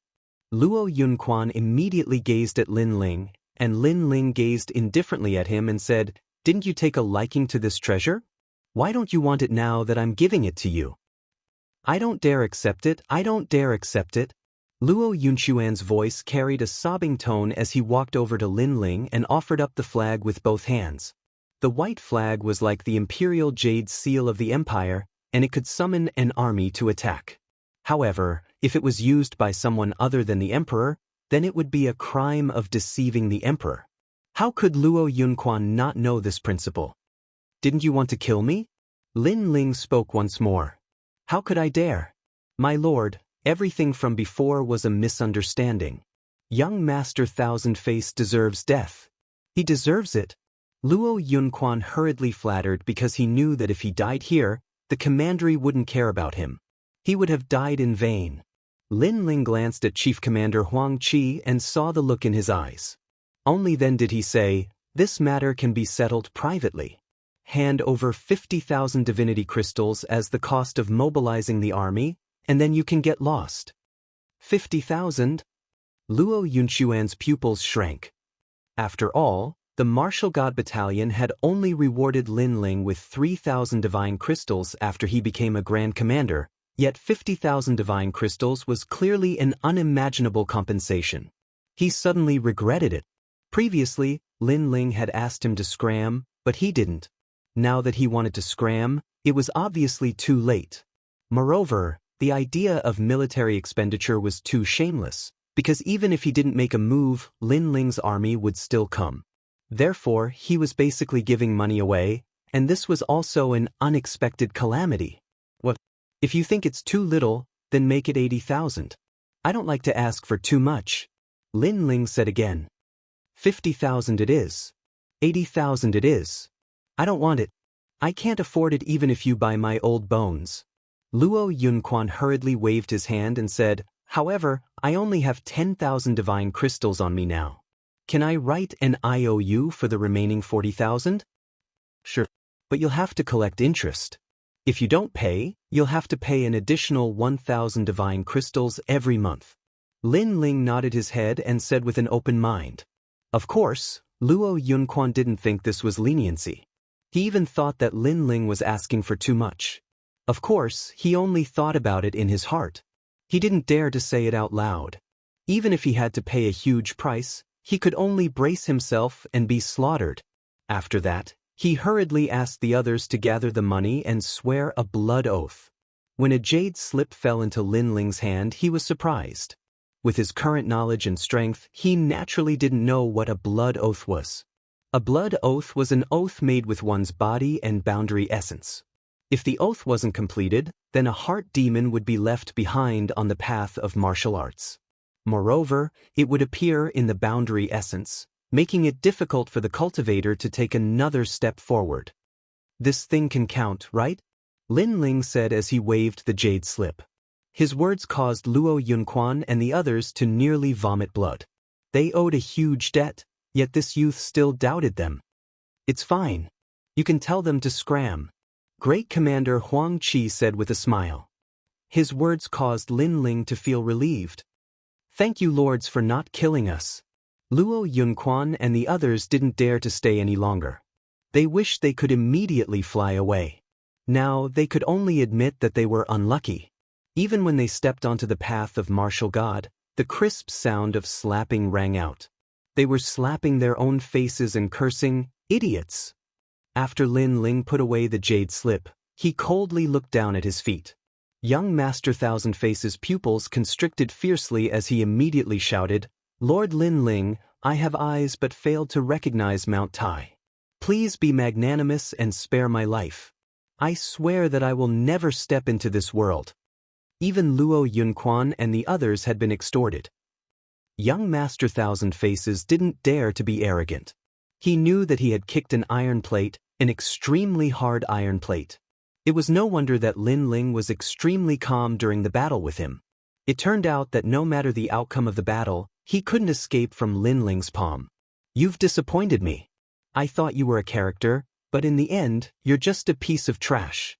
Luo Yunquan immediately gazed at Lin Ling, and Lin Ling gazed indifferently at him and said, Didn't you take a liking to this treasure? Why don't you want it now that I'm giving it to you? I don't dare accept it, I don't dare accept it. Luo Yunxuan's voice carried a sobbing tone as he walked over to Lin Ling and offered up the flag with both hands. The white flag was like the imperial jade seal of the empire, and it could summon an army to attack. However, if it was used by someone other than the emperor, then it would be a crime of deceiving the emperor. How could Luo Yunquan not know this principle? Didn't you want to kill me? Lin Ling spoke once more. How could I dare? My lord, everything from before was a misunderstanding. Young Master Thousand Face deserves death. He deserves it. Luo Yunquan hurriedly flattered because he knew that if he died here, the commandery wouldn't care about him. He would have died in vain. Lin Ling glanced at Chief Commander Huang Qi and saw the look in his eyes. Only then did he say, "This matter can be settled privately. Hand over 50,000 divinity crystals as the cost of mobilizing the army, and then you can get lost." 50,000? Luo Yunxuan's pupils shrank. After all, the Martial God Battalion had only rewarded Lin Ling with 3,000 divine crystals after he became a Grand Commander, yet 50,000 divine crystals was clearly an unimaginable compensation. He suddenly regretted it. Previously, Lin Ling had asked him to scram, but he didn't. Now that he wanted to scram, it was obviously too late. Moreover, the idea of military expenditure was too shameless, because even if he didn't make a move, Lin Ling's army would still come. Therefore, he was basically giving money away, and this was also an unexpected calamity. What? If you think it's too little, then make it 80,000. I don't like to ask for too much. Lin Ling said again. 50,000 it is. 80,000 it is. I don't want it. I can't afford it even if you buy my old bones. Luo Yunquan hurriedly waved his hand and said, "However, I only have 10,000 divine crystals on me now. Can I write an IOU for the remaining 40,000? Sure, but you'll have to collect interest. If you don't pay, you'll have to pay an additional 1,000 divine crystals every month." Lin Ling nodded his head and said with an open mind. Of course, Luo Yunquan didn't think this was leniency. He even thought that Lin Ling was asking for too much. Of course, he only thought about it in his heart. He didn't dare to say it out loud. Even if he had to pay a huge price, he could only brace himself and be slaughtered. After that, he hurriedly asked the others to gather the money and swear a blood oath. When a jade slip fell into Lin Ling's hand, he was surprised. With his current knowledge and strength, he naturally didn't know what a blood oath was. A blood oath was an oath made with one's body and boundary essence. If the oath wasn't completed, then a heart demon would be left behind on the path of martial arts. Moreover, it would appear in the boundary essence, making it difficult for the cultivator to take another step forward. This thing can count, right? Lin Ling said as he waved the jade slip. His words caused Luo Yunquan and the others to nearly vomit blood. They owed a huge debt, yet this youth still doubted them. It's fine. You can tell them to scram. Great Commander Huang Qi said with a smile. His words caused Lin Ling to feel relieved. Thank you, lords, for not killing us. Luo Yunquan and the others didn't dare to stay any longer. They wished they could immediately fly away. Now they could only admit that they were unlucky. Even when they stepped onto the path of martial god, the crisp sound of slapping rang out. They were slapping their own faces and cursing, "Idiots!" After Lin Ling put away the jade slip, he coldly looked down at his feet. Young Master Thousand Face's pupils constricted fiercely as he immediately shouted, "Lord Lin Ling, I have eyes but failed to recognize Mount Tai. Please be magnanimous and spare my life. I swear that I will never step into this world." Even Luo Yunquan and the others had been extorted. Young Master Thousand Faces didn't dare to be arrogant. He knew that he had kicked an iron plate, an extremely hard iron plate. It was no wonder that Lin Ling was extremely calm during the battle with him. It turned out that no matter the outcome of the battle, he couldn't escape from Lin Ling's palm. "You've disappointed me. I thought you were a character, but in the end, you're just a piece of trash."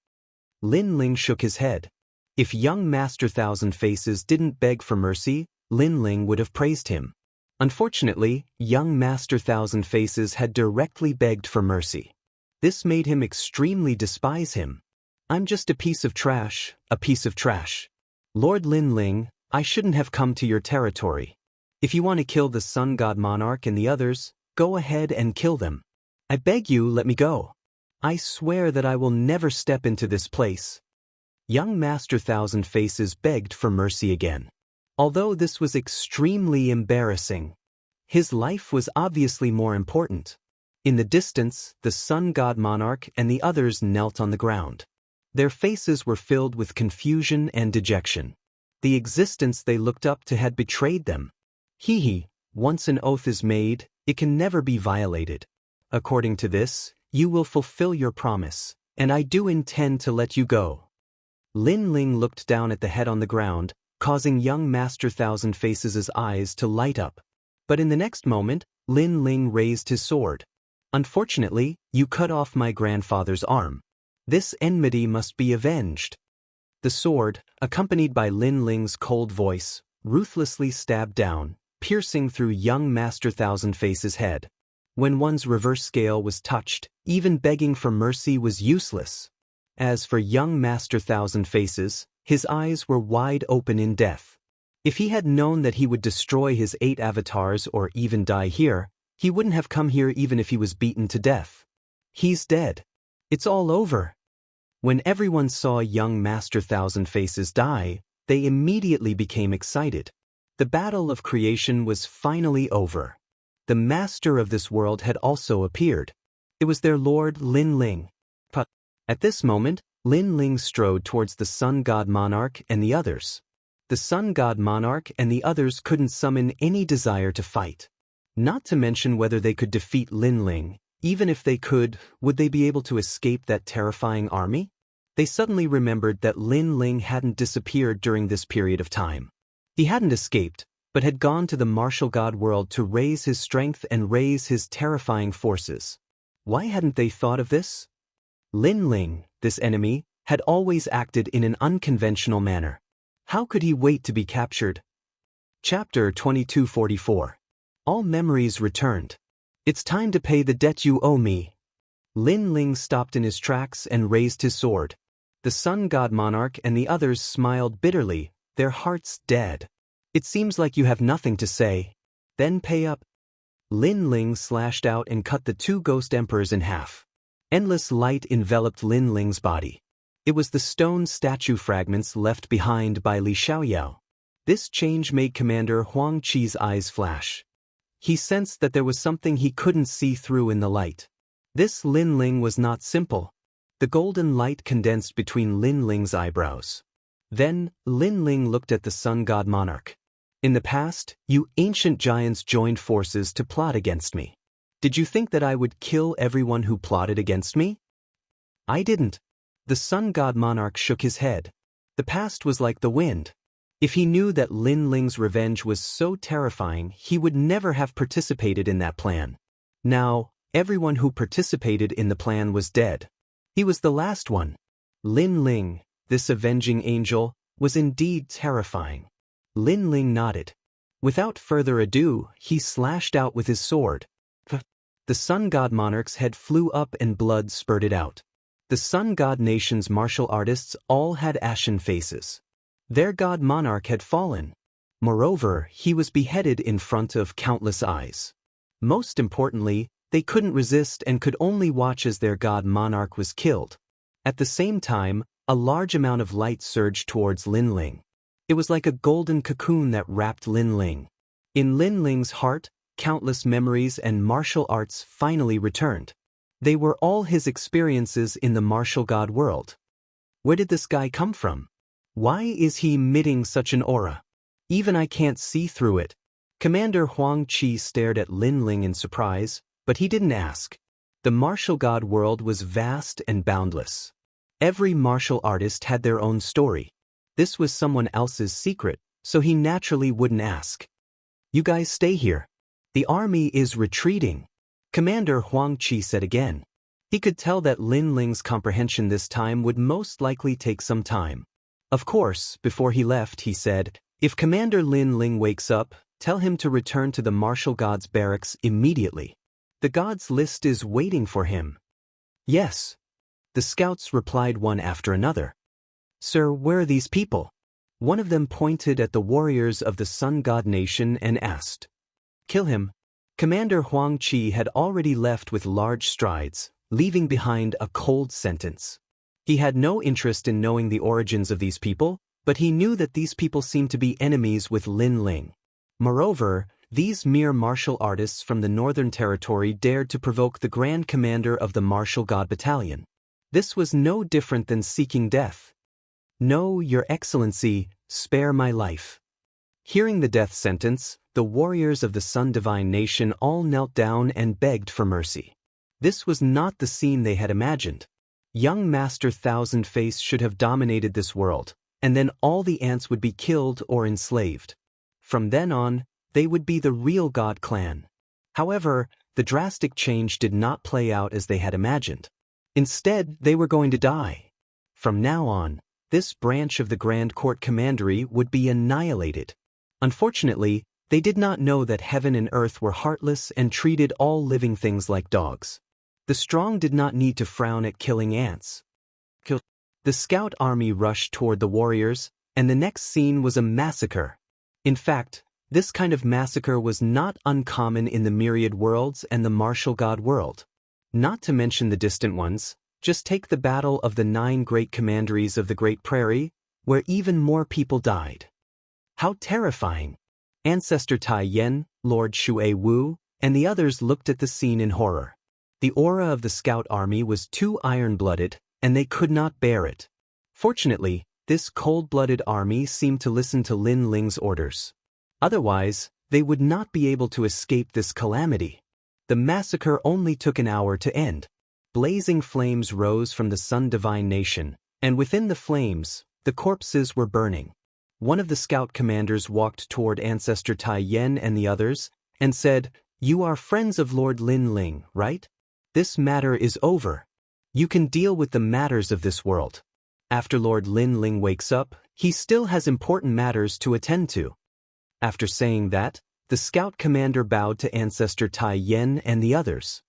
Lin Ling shook his head. If young Master Thousand Faces didn't beg for mercy, Lin Ling would have praised him. Unfortunately, young Master Thousand Faces had directly begged for mercy. This made him extremely despise him. I'm just a piece of trash, a piece of trash. Lord Lin Ling, I shouldn't have come to your territory. If you want to kill the Sun God Monarch and the others, go ahead and kill them. I beg you, let me go. I swear that I will never step into this place. Young Master Thousand Faces begged for mercy again. Although this was extremely embarrassing, his life was obviously more important. In the distance, the Sun God Monarch and the others knelt on the ground. Their faces were filled with confusion and dejection. The existence they looked up to had betrayed them. Once an oath is made, it can never be violated. According to this, you will fulfill your promise, and I do intend to let you go. Lin Ling looked down at the head on the ground, causing young Master Thousand Faces' eyes to light up. But in the next moment, Lin Ling raised his sword. Unfortunately, you cut off my grandfather's arm. This enmity must be avenged. The sword, accompanied by Lin Ling's cold voice, ruthlessly stabbed down, piercing through young Master Thousand Faces' head. When one's reverse scale was touched, even begging for mercy was useless. As for young Master Thousand Faces, his eyes were wide open in death. If he had known that he would destroy his 8 avatars or even die here, he wouldn't have come here even if he was beaten to death. He's dead. It's all over. When everyone saw young Master Thousand Faces die, they immediately became excited. The battle of creation was finally over. The master of this world had also appeared. It was their lord Lin Ling. At this moment, Lin Ling strode towards the Sun God Monarch and the others. The Sun God Monarch and the others couldn't summon any desire to fight. Not to mention whether they could defeat Lin Ling. Even if they could, would they be able to escape that terrifying army? They suddenly remembered that Lin Ling hadn't disappeared during this period of time. He hadn't escaped, but had gone to the martial god world to raise his strength and raise his terrifying forces. Why hadn't they thought of this? Lin Ling, this enemy, had always acted in an unconventional manner. How could he wait to be captured? Chapter 2244. All memories returned. It's time to pay the debt you owe me. Lin Ling stopped in his tracks and raised his sword. The Sun God Monarch and the others smiled bitterly, their hearts dead. It seems like you have nothing to say. Then pay up. Lin Ling slashed out and cut the 2 ghost emperors in half. Endless light enveloped Lin Ling's body. It was the stone statue fragments left behind by Li Xiaoyao. This change made Commander Huang Qi's eyes flash. He sensed that there was something he couldn't see through in the light. This Lin Ling was not simple. The golden light condensed between Lin Ling's eyebrows. Then, Lin Ling looked at the Sun God Monarch. In the past, you ancient giants joined forces to plot against me. Did you think that I would kill everyone who plotted against me? I didn't. The Sun God Monarch shook his head. The past was like the wind. If he knew that Lin Ling's revenge was so terrifying, he would never have participated in that plan. Now, everyone who participated in the plan was dead. He was the last one. Lin Ling, this avenging angel, was indeed terrifying. Lin Ling nodded. Without further ado, he slashed out with his sword. The Sun God Monarch's head flew up and blood spurted out. The Sun God Nation's martial artists all had ashen faces. Their God Monarch had fallen. Moreover, he was beheaded in front of countless eyes. Most importantly, they couldn't resist and could only watch as their God Monarch was killed. At the same time, a large amount of light surged towards Lin Ling. It was like a golden cocoon that wrapped Lin Ling. In Lin Ling's heart, countless memories and martial arts finally returned. They were all his experiences in the martial god world. Where did this guy come from? Why is he emitting such an aura? Even I can't see through it. Commander Huang Qi stared at Lin Ling in surprise, but he didn't ask. The martial god world was vast and boundless. Every martial artist had their own story. This was someone else's secret, so he naturally wouldn't ask. You guys stay here. The army is retreating. Commander Huang Qi said again. He could tell that Lin Ling's comprehension this time would most likely take some time. Of course, before he left, he said, if Commander Lin Ling wakes up, tell him to return to the martial gods' barracks immediately. The gods' list is waiting for him. Yes. The scouts replied one after another. Sir, where are these people? One of them pointed at the warriors of the Sun God Nation and asked. Kill him. Commander Huang Qi had already left with large strides, leaving behind a cold sentence. He had no interest in knowing the origins of these people, but he knew that these people seemed to be enemies with Lin Ling. Moreover, these mere martial artists from the Northern Territory dared to provoke the Grand Commander of the Martial God Battalion. This was no different than seeking death. No, Your Excellency, spare my life. Hearing the death sentence, the warriors of the Sun Divine Nation all knelt down and begged for mercy. This was not the scene they had imagined. Young Master Thousand Face should have dominated this world, and then all the ants would be killed or enslaved. From then on, they would be the real God clan. However, the drastic change did not play out as they had imagined. Instead, they were going to die. From now on, this branch of the Grand Court Commandery would be annihilated. Unfortunately, they did not know that heaven and earth were heartless and treated all living things like dogs. The strong did not need to frown at killing ants. The scout army rushed toward the warriors, and the next scene was a massacre. In fact, this kind of massacre was not uncommon in the myriad worlds and the martial god world. Not to mention the distant ones, just take the battle of the 9 great commanderies of the Great Prairie, where even more people died. How terrifying! Ancestor Tai Yen, Lord Shui Wu, and the others looked at the scene in horror. The aura of the scout army was too iron-blooded, and they could not bear it. Fortunately, this cold-blooded army seemed to listen to Lin Ling's orders. Otherwise, they would not be able to escape this calamity. The massacre only took an hour to end. Blazing flames rose from the Sun Divine Nation, and within the flames, the corpses were burning. One of the scout commanders walked toward Ancestor Tai Yen and the others, and said, "You are friends of Lord Lin Ling, right? This matter is over. You can deal with the matters of this world. After Lord Lin Ling wakes up, he still has important matters to attend to." After saying that, the scout commander bowed to Ancestor Tai Yen and the others.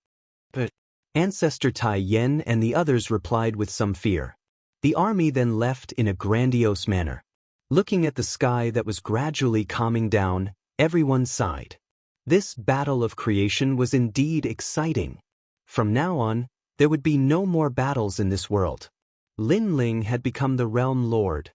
But Ancestor Tai Yen and the others replied with some fear. The army then left in a grandiose manner. Looking at the sky that was gradually calming down, everyone sighed. This battle of creation was indeed exciting. From now on, there would be no more battles in this world. Lin Ling had become the realm lord.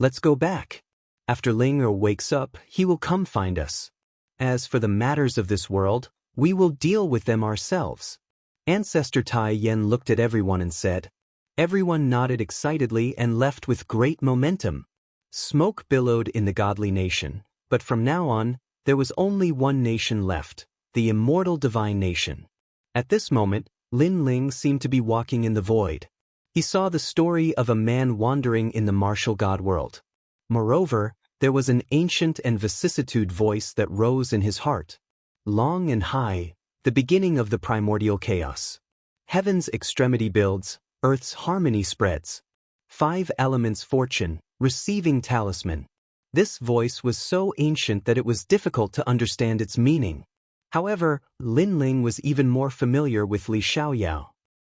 Let's go back. After Ling wakes up, he will come find us. As for the matters of this world, we will deal with them ourselves. Ancestor Tai Yen looked at everyone and said. Everyone nodded excitedly and left with great momentum. Smoke billowed in the godly nation, but from now on, there was only one nation left, the immortal divine nation. At this moment, Lin Ling seemed to be walking in the void. He saw the story of a man wandering in the martial god world. Moreover, there was an ancient and vicissitude voice that rose in his heart. Long and high, the beginning of the primordial chaos. Heaven's extremity builds, earth's harmony spreads. 5 elements fortune, receiving talisman. This voice was so ancient that it was difficult to understand its meaning. However, Lin Ling was even more familiar with Li Xiaoyao.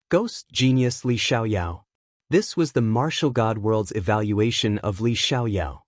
Ghost genius Li Xiaoyao. This was the martial god world's evaluation of Li Xiaoyao.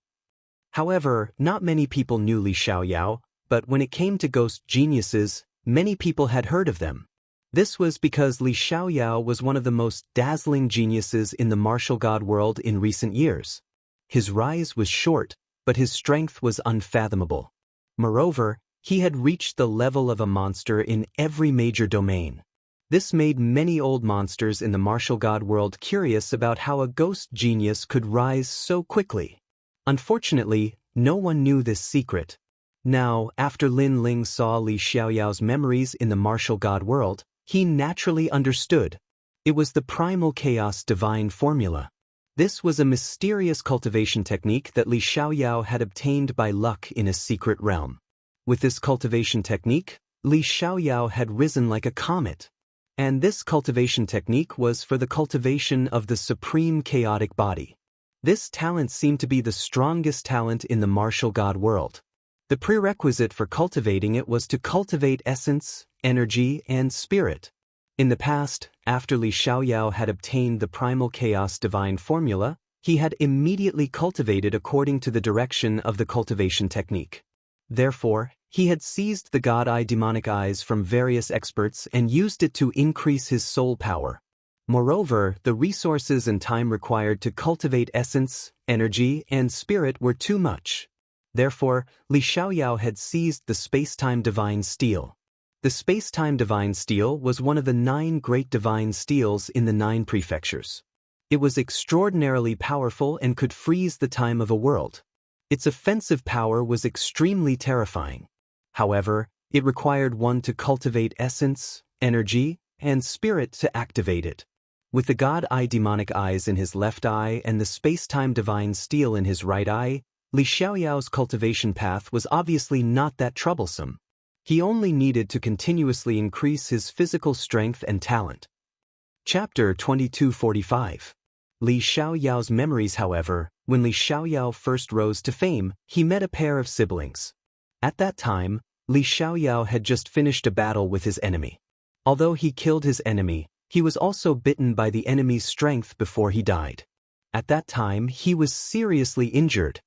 However, not many people knew Li Xiaoyao, but when it came to ghost geniuses, many people had heard of them. This was because Li Xiaoyao was one of the most dazzling geniuses in the martial god world in recent years. His rise was short, but his strength was unfathomable. Moreover, he had reached the level of a monster in every major domain. This made many old monsters in the martial god world curious about how a ghost genius could rise so quickly. Unfortunately, no one knew this secret. Now, after Lin Ling saw Li Xiaoyao's memories in the martial god world, he naturally understood. It was the primal chaos divine formula. This was a mysterious cultivation technique that Li Xiaoyao had obtained by luck in a secret realm. With this cultivation technique, Li Xiaoyao had risen like a comet. And this cultivation technique was for the cultivation of the supreme chaotic body. This talent seemed to be the strongest talent in the martial god world. The prerequisite for cultivating it was to cultivate essence, energy, and spirit. In the past, after Li Xiaoyao had obtained the primal chaos divine formula, he had immediately cultivated according to the direction of the cultivation technique. Therefore, he had seized the god eye demonic eyes from various experts and used it to increase his soul power. Moreover, the resources and time required to cultivate essence, energy, and spirit were too much. Therefore, Li Xiaoyao had seized the space-time divine steel. The space-time divine steel was one of the 9 great divine steels in the 9 prefectures. It was extraordinarily powerful and could freeze the time of a world. Its offensive power was extremely terrifying. However, it required one to cultivate essence, energy, and spirit to activate it. With the god eye demonic eyes in his left eye and the space-time divine steel in his right eye, Li Xiaoyao's cultivation path was obviously not that troublesome. He only needed to continuously increase his physical strength and talent. Chapter 2245. Li Xiaoyao's memories. However, when Li Xiaoyao first rose to fame, he met a pair of siblings. At that time, Li Xiaoyao had just finished a battle with his enemy. Although he killed his enemy, he was also bitten by the enemy's strength before he died. At that time, he was seriously injured.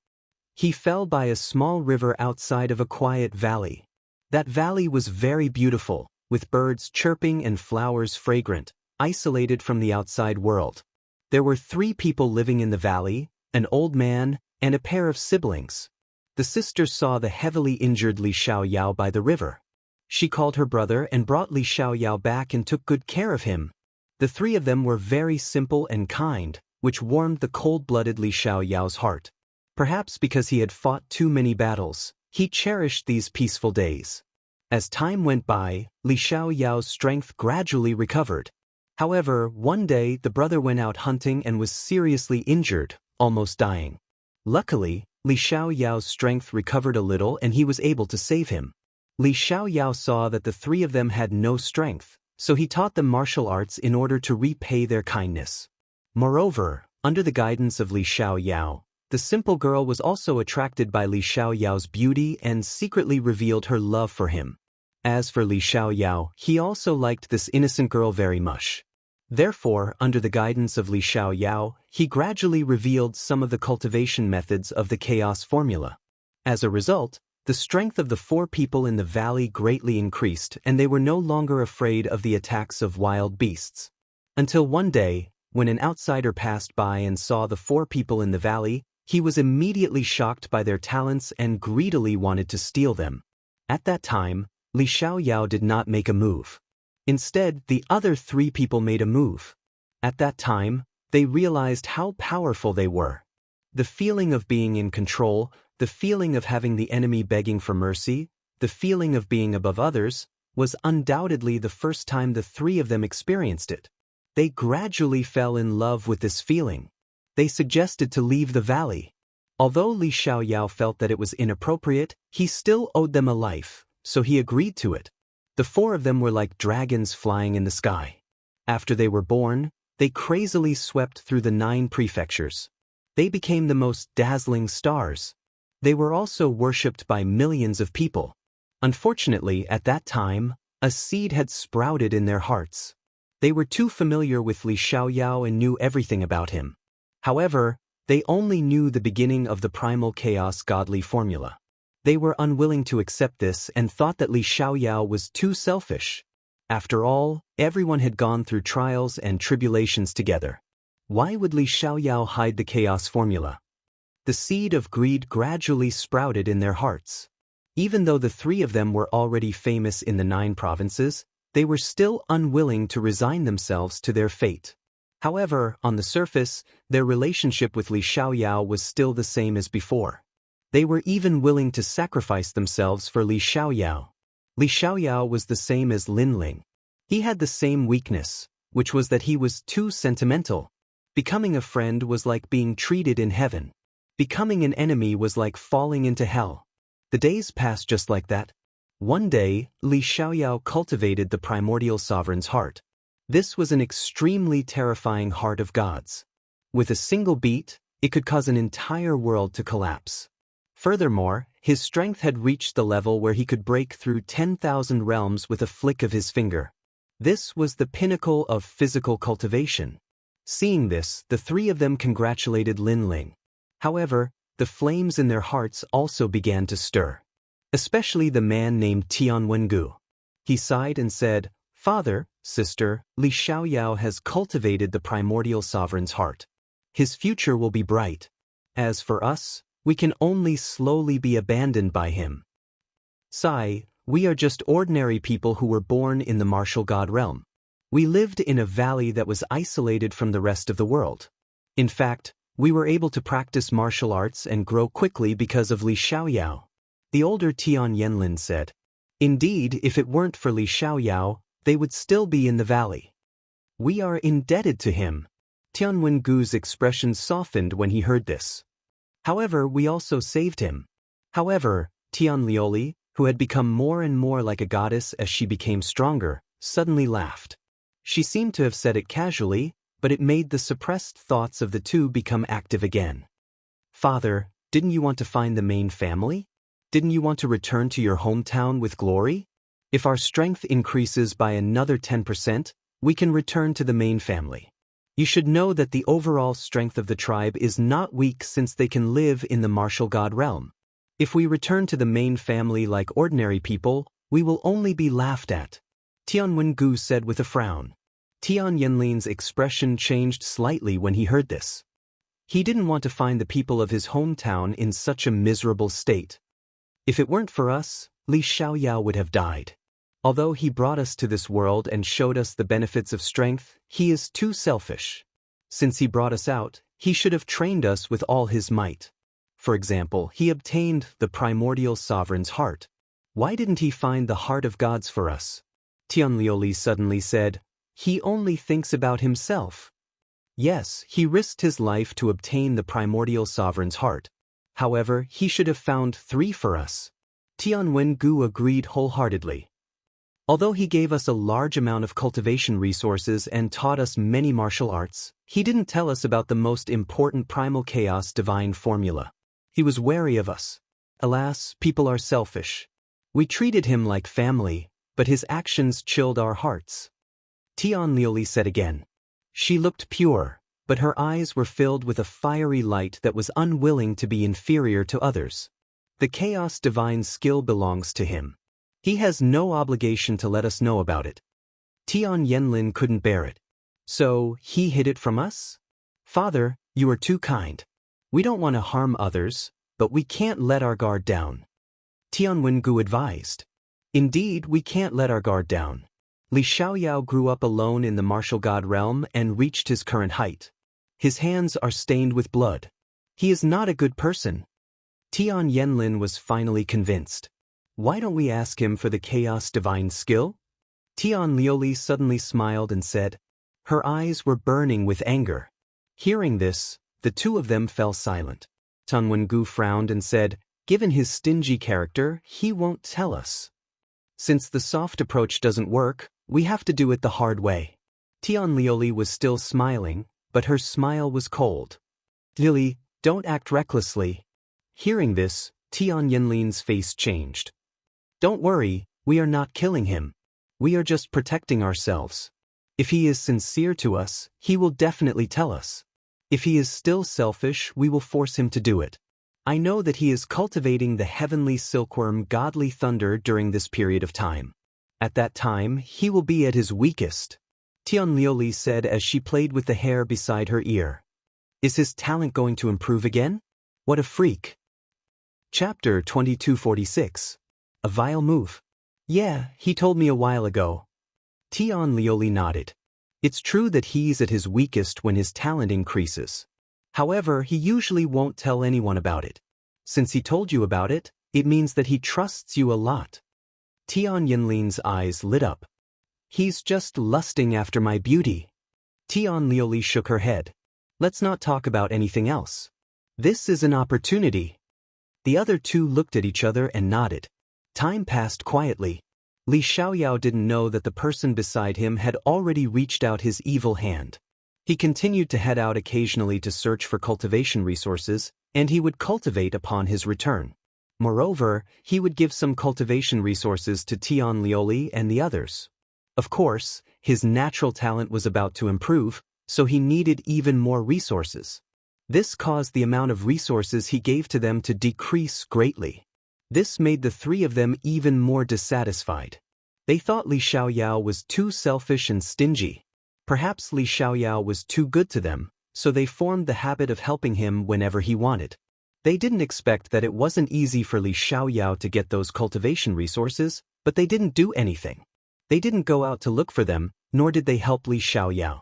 He fell by a small river outside of a quiet valley. That valley was very beautiful, with birds chirping and flowers fragrant, isolated from the outside world. There were 3 people living in the valley, an old man, and a pair of siblings. The sister saw the heavily injured Li Xiaoyao by the river. She called her brother and brought Li Xiaoyao back and took good care of him. The 3 of them were very simple and kind, which warmed the cold-blooded Li Xiaoyao's heart. Perhaps because he had fought too many battles, he cherished these peaceful days. As time went by, Li Xiaoyao's strength gradually recovered. However, one day the brother went out hunting and was seriously injured, almost dying. Luckily, Li Xiaoyao's strength recovered a little and he was able to save him. Li Xiaoyao saw that the 3 of them had no strength, so he taught them martial arts in order to repay their kindness. Moreover, under the guidance of Li Xiaoyao, the simple girl was also attracted by Li Xiaoyao's beauty and secretly revealed her love for him. As for Li Xiaoyao, he also liked this innocent girl very much. Therefore, under the guidance of Li Xiaoyao, he gradually revealed some of the cultivation methods of the chaos formula. As a result, the strength of the 4 people in the valley greatly increased and they were no longer afraid of the attacks of wild beasts. Until one day, when an outsider passed by and saw the 4 people in the valley, he was immediately shocked by their talents and greedily wanted to steal them. At that time, Li Xiaoyao did not make a move. Instead, the other 3 people made a move. At that time, they realized how powerful they were. The feeling of being in control, the feeling of having the enemy begging for mercy, the feeling of being above others, was undoubtedly the first time the 3 of them experienced it. They gradually fell in love with this feeling. They suggested to leave the valley. Although Li Xiaoyao felt that it was inappropriate, he still owed them a life, so he agreed to it. The 4 of them were like dragons flying in the sky. After they were born, they crazily swept through the 9 prefectures. They became the most dazzling stars. They were also worshipped by millions of people. Unfortunately, at that time, a seed had sprouted in their hearts. They were too familiar with Li Xiaoyao and knew everything about him. However, they only knew the beginning of the primal chaos godly formula. They were unwilling to accept this and thought that Li Xiaoyao was too selfish. After all, everyone had gone through trials and tribulations together. Why would Li Xiaoyao hide the chaos formula? The seed of greed gradually sprouted in their hearts. Even though the 3 of them were already famous in the 9 provinces, they were still unwilling to resign themselves to their fate. However, on the surface, their relationship with Li Xiaoyao was still the same as before. They were even willing to sacrifice themselves for Li Xiaoyao. Li Xiaoyao was the same as Lin Ling. He had the same weakness, which was that he was too sentimental. Becoming a friend was like being treated in heaven. Becoming an enemy was like falling into hell. The days passed just like that. One day, Li Xiaoyao cultivated the primordial sovereign's heart. This was an extremely terrifying heart of gods. With a single beat, it could cause an entire world to collapse. Furthermore, his strength had reached the level where he could break through 10,000 realms with a flick of his finger. This was the pinnacle of physical cultivation. Seeing this, the three of them congratulated Lin Ling. However, the flames in their hearts also began to stir. Especially the man named Tian Wengu. He sighed and said, "Father, sister, Li Xiaoyao has cultivated the primordial sovereign's heart. His future will be bright. As for us, we can only slowly be abandoned by him. Sai, we are just ordinary people who were born in the martial god realm. We lived in a valley that was isolated from the rest of the world. In fact, we were able to practice martial arts and grow quickly because of Li Xiaoyao." The older Tian Yenlin said. Indeed, if it weren't for Li Xiaoyao, they would still be in the valley. We are indebted to him. Tian Wengu's expression softened when he heard this. However, we also saved him. However, Tian Lioli, who had become more and more like a goddess as she became stronger, suddenly laughed. She seemed to have said it casually, but it made the suppressed thoughts of the two become active again. "Father, didn't you want to find the main family? Didn't you want to return to your hometown with glory? If our strength increases by another 10%, we can return to the main family. You should know that the overall strength of the tribe is not weak since they can live in the martial god realm. If we return to the main family like ordinary people, we will only be laughed at," Tian Wengu said with a frown. Tian Yenlin's expression changed slightly when he heard this. He didn't want to find the people of his hometown in such a miserable state. If it weren't for us, Li Xiaoyao would have died. Although he brought us to this world and showed us the benefits of strength, he is too selfish. Since he brought us out, he should have trained us with all his might. For example, he obtained the primordial sovereign's heart. Why didn't he find the heart of gods for us? Tian Lioli suddenly said, "He only thinks about himself." Yes, he risked his life to obtain the primordial sovereign's heart. However, he should have found 3 for us. Tian Wengu agreed wholeheartedly. Although he gave us a large amount of cultivation resources and taught us many martial arts, he didn't tell us about the most important primal chaos divine formula. He was wary of us. Alas, people are selfish. We treated him like family, but his actions chilled our hearts. Tian Lioli said again. She looked pure, but her eyes were filled with a fiery light that was unwilling to be inferior to others. The chaos divine skill belongs to him. He has no obligation to let us know about it. Tian Yenlin couldn't bear it. So, he hid it from us? Father, you are too kind. We don't want to harm others, but we can't let our guard down. Tian Wengu advised. Indeed, we can't let our guard down. Li Xiaoyao grew up alone in the martial god realm and reached his current height. His hands are stained with blood. He is not a good person. Tian Yenlin was finally convinced. Why don't we ask him for the chaos divine skill? Tian Lioli suddenly smiled and said. Her eyes were burning with anger. Hearing this, the two of them fell silent. Tian Wengu frowned and said, given his stingy character, he won't tell us. Since the soft approach doesn't work, we have to do it the hard way. Tian Lioli was still smiling, but her smile was cold. Lily, don't act recklessly. Hearing this, Tian Yenlin's face changed. Don't worry, we are not killing him. We are just protecting ourselves. If he is sincere to us, he will definitely tell us. If he is still selfish, we will force him to do it. I know that he is cultivating the heavenly silkworm godly thunder during this period of time. At that time, he will be at his weakest. Tian Lioli said as she played with the hair beside her ear. Is his talent going to improve again? What a freak. Chapter 2246. A vile move. Yeah, he told me a while ago. Tian Lioli nodded. It's true that he's at his weakest when his talent increases. However, he usually won't tell anyone about it. Since he told you about it, it means that he trusts you a lot. Tian Yenlin's eyes lit up. He's just lusting after my beauty. Tian Lioli shook her head. Let's not talk about anything else. This is an opportunity. The other two looked at each other and nodded. Time passed quietly. Li Xiaoyao didn't know that the person beside him had already reached out his evil hand. He continued to head out occasionally to search for cultivation resources, and he would cultivate upon his return. Moreover, he would give some cultivation resources to Tian Lioli and the others. Of course, his natural talent was about to improve, so he needed even more resources. This caused the amount of resources he gave to them to decrease greatly. This made the three of them even more dissatisfied. They thought Li Xiaoyao was too selfish and stingy. Perhaps Li Xiaoyao was too good to them, so they formed the habit of helping him whenever he wanted. They didn't expect that it wasn't easy for Li Xiaoyao to get those cultivation resources, but they didn't do anything. They didn't go out to look for them, nor did they help Li Xiaoyao.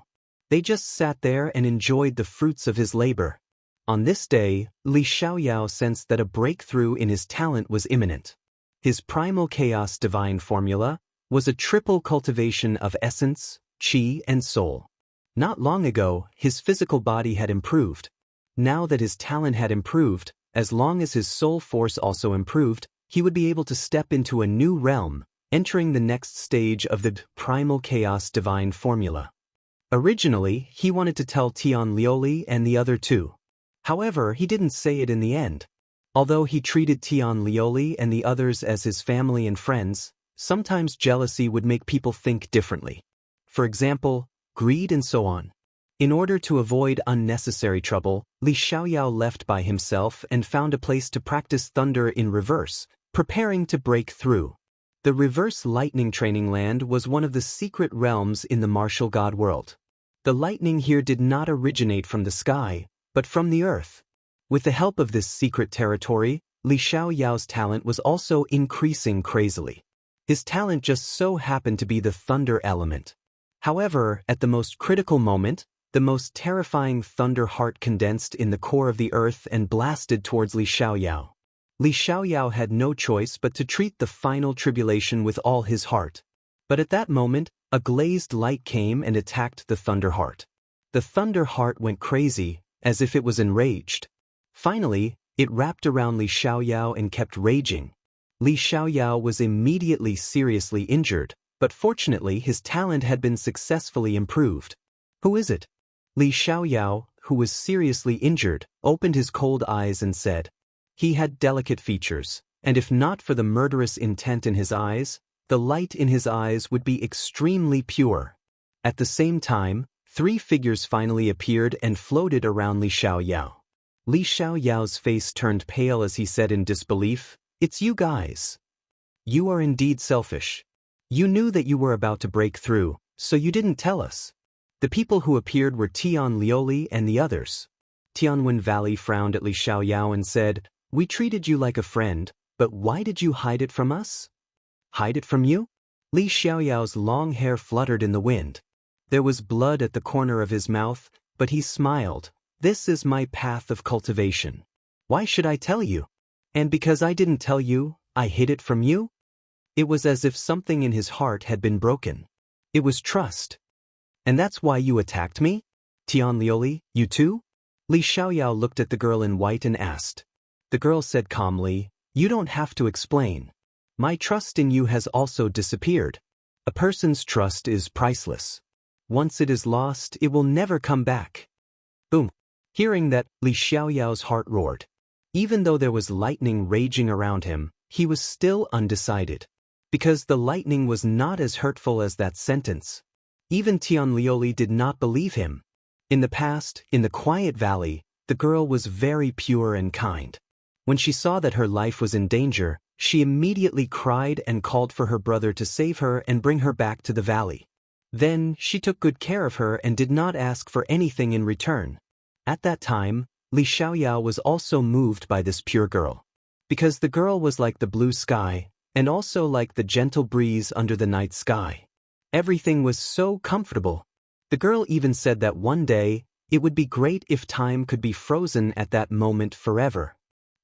They just sat there and enjoyed the fruits of his labor. On this day, Li Xiaoyao sensed that a breakthrough in his talent was imminent. His primal chaos divine formula was a triple cultivation of essence, qi, and soul. Not long ago, his physical body had improved. Now that his talent had improved, as long as his soul force also improved, he would be able to step into a new realm, entering the next stage of the primal chaos divine formula. Originally, he wanted to tell Tian Lioli and the other two. However, he didn't say it in the end. Although he treated Tian Lioli and the others as his family and friends, sometimes jealousy would make people think differently. For example, greed and so on. In order to avoid unnecessary trouble, Li Xiaoyao left by himself and found a place to practice thunder in reverse, preparing to break through. The reverse lightning training land was one of the secret realms in the martial god world. The lightning here did not originate from the sky, but from the earth. With the help of this secret territory, Li Xiaoyao's talent was also increasing crazily. His talent just so happened to be the thunder element. However, at the most critical moment, the most terrifying thunder heart condensed in the core of the earth and blasted towards Li Xiaoyao. Li Xiaoyao had no choice but to treat the final tribulation with all his heart. But at that moment, a glazed light came and attacked the thunder heart. The thunder heart went crazy, as if it was enraged. Finally, it wrapped around Li Xiaoyao and kept raging. Li Xiaoyao was immediately seriously injured, but fortunately his talent had been successfully improved. Who is it? Li Xiaoyao, who was seriously injured, opened his cold eyes and said. He had delicate features, and if not for the murderous intent in his eyes, the light in his eyes would be extremely pure. At the same time, three figures finally appeared and floated around Li Xiaoyao. Li Xiaoyao's face turned pale as he said in disbelief, "It's you guys. You are indeed selfish. You knew that you were about to break through, so you didn't tell us." The people who appeared were Tian Lioli and the others. Tianwen Valley frowned at Li Xiaoyao and said, "We treated you like a friend, but why did you hide it from us?" "Hide it from you?" Li Xiaoyao's long hair fluttered in the wind. There was blood at the corner of his mouth, but he smiled. "This is my path of cultivation. Why should I tell you? And because I didn't tell you, I hid it from you?" It was as if something in his heart had been broken. It was trust. "And that's why you attacked me? Tian Lioli, you too?" Li Xiaoyao looked at the girl in white and asked. The girl said calmly, "You don't have to explain. My trust in you has also disappeared. A person's trust is priceless. Once it is lost, it will never come back." Boom. Hearing that, Li Xiaoyao's heart roared. Even though there was lightning raging around him, he was still undecided. Because the lightning was not as hurtful as that sentence. Even Tian Lioli did not believe him. In the past, in the quiet valley, the girl was very pure and kind. When she saw that her life was in danger, she immediately cried and called for her brother to save her and bring her back to the valley. Then, she took good care of her and did not ask for anything in return. At that time, Li Xiaoyao was also moved by this pure girl. Because the girl was like the blue sky, and also like the gentle breeze under the night sky. Everything was so comfortable. The girl even said that one day, it would be great if time could be frozen at that moment forever.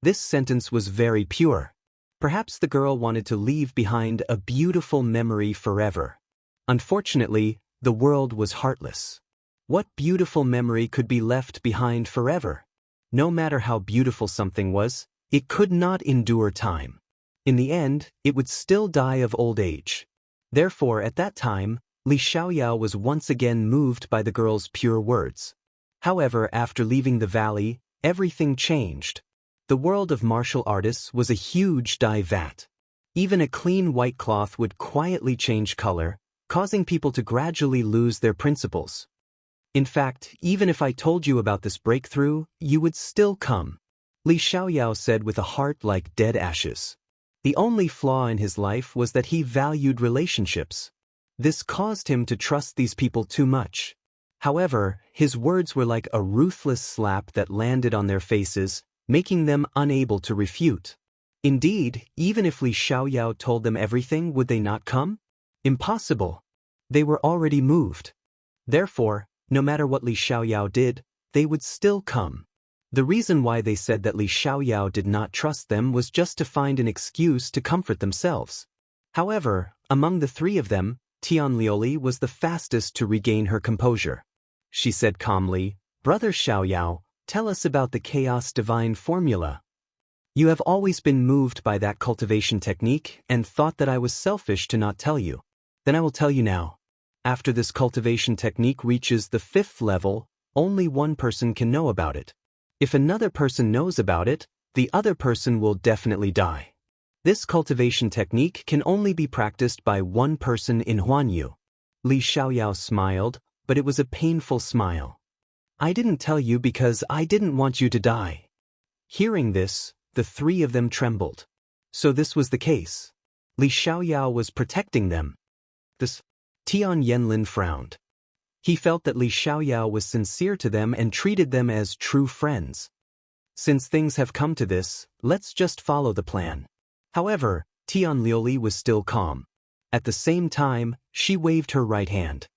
This sentence was very pure. Perhaps the girl wanted to leave behind a beautiful memory forever. Unfortunately, the world was heartless. What beautiful memory could be left behind forever? No matter how beautiful something was, it could not endure time. In the end, it would still die of old age. Therefore, at that time, Li Xiaoyao was once again moved by the girl's pure words. However, after leaving the valley, everything changed. The world of martial artists was a huge dye vat. Even a clean white cloth would quietly change color, causing people to gradually lose their principles. In fact, even if I told you about this breakthrough, you would still come, Li Xiaoyao said with a heart like dead ashes. The only flaw in his life was that he valued relationships. This caused him to trust these people too much. However, his words were like a ruthless slap that landed on their faces, making them unable to refute. Indeed, even if Li Xiaoyao told them everything, would they not come? Impossible. They were already moved. Therefore, no matter what Li Xiaoyao did, they would still come. The reason why they said that Li Xiaoyao did not trust them was just to find an excuse to comfort themselves. However, among the three of them, Tianlioli was the fastest to regain her composure. She said calmly, "Brother Xiaoyao, tell us about the chaos divine formula. You have always been moved by that cultivation technique and thought that I was selfish to not tell you. Then I will tell you now. After this cultivation technique reaches the 5th level, only one person can know about it. If another person knows about it, the other person will definitely die. This cultivation technique can only be practiced by one person in Huanyu." Li Xiaoyao smiled, but it was a painful smile. "I didn't tell you because I didn't want you to die." Hearing this, the three of them trembled. So this was the case. Li Xiaoyao was protecting them. Wang Lin frowned. He felt that Li Xiaoyao was sincere to them and treated them as true friends. Since things have come to this, let's just follow the plan. However, Tianlioli was still calm. At the same time, she waved her right hand.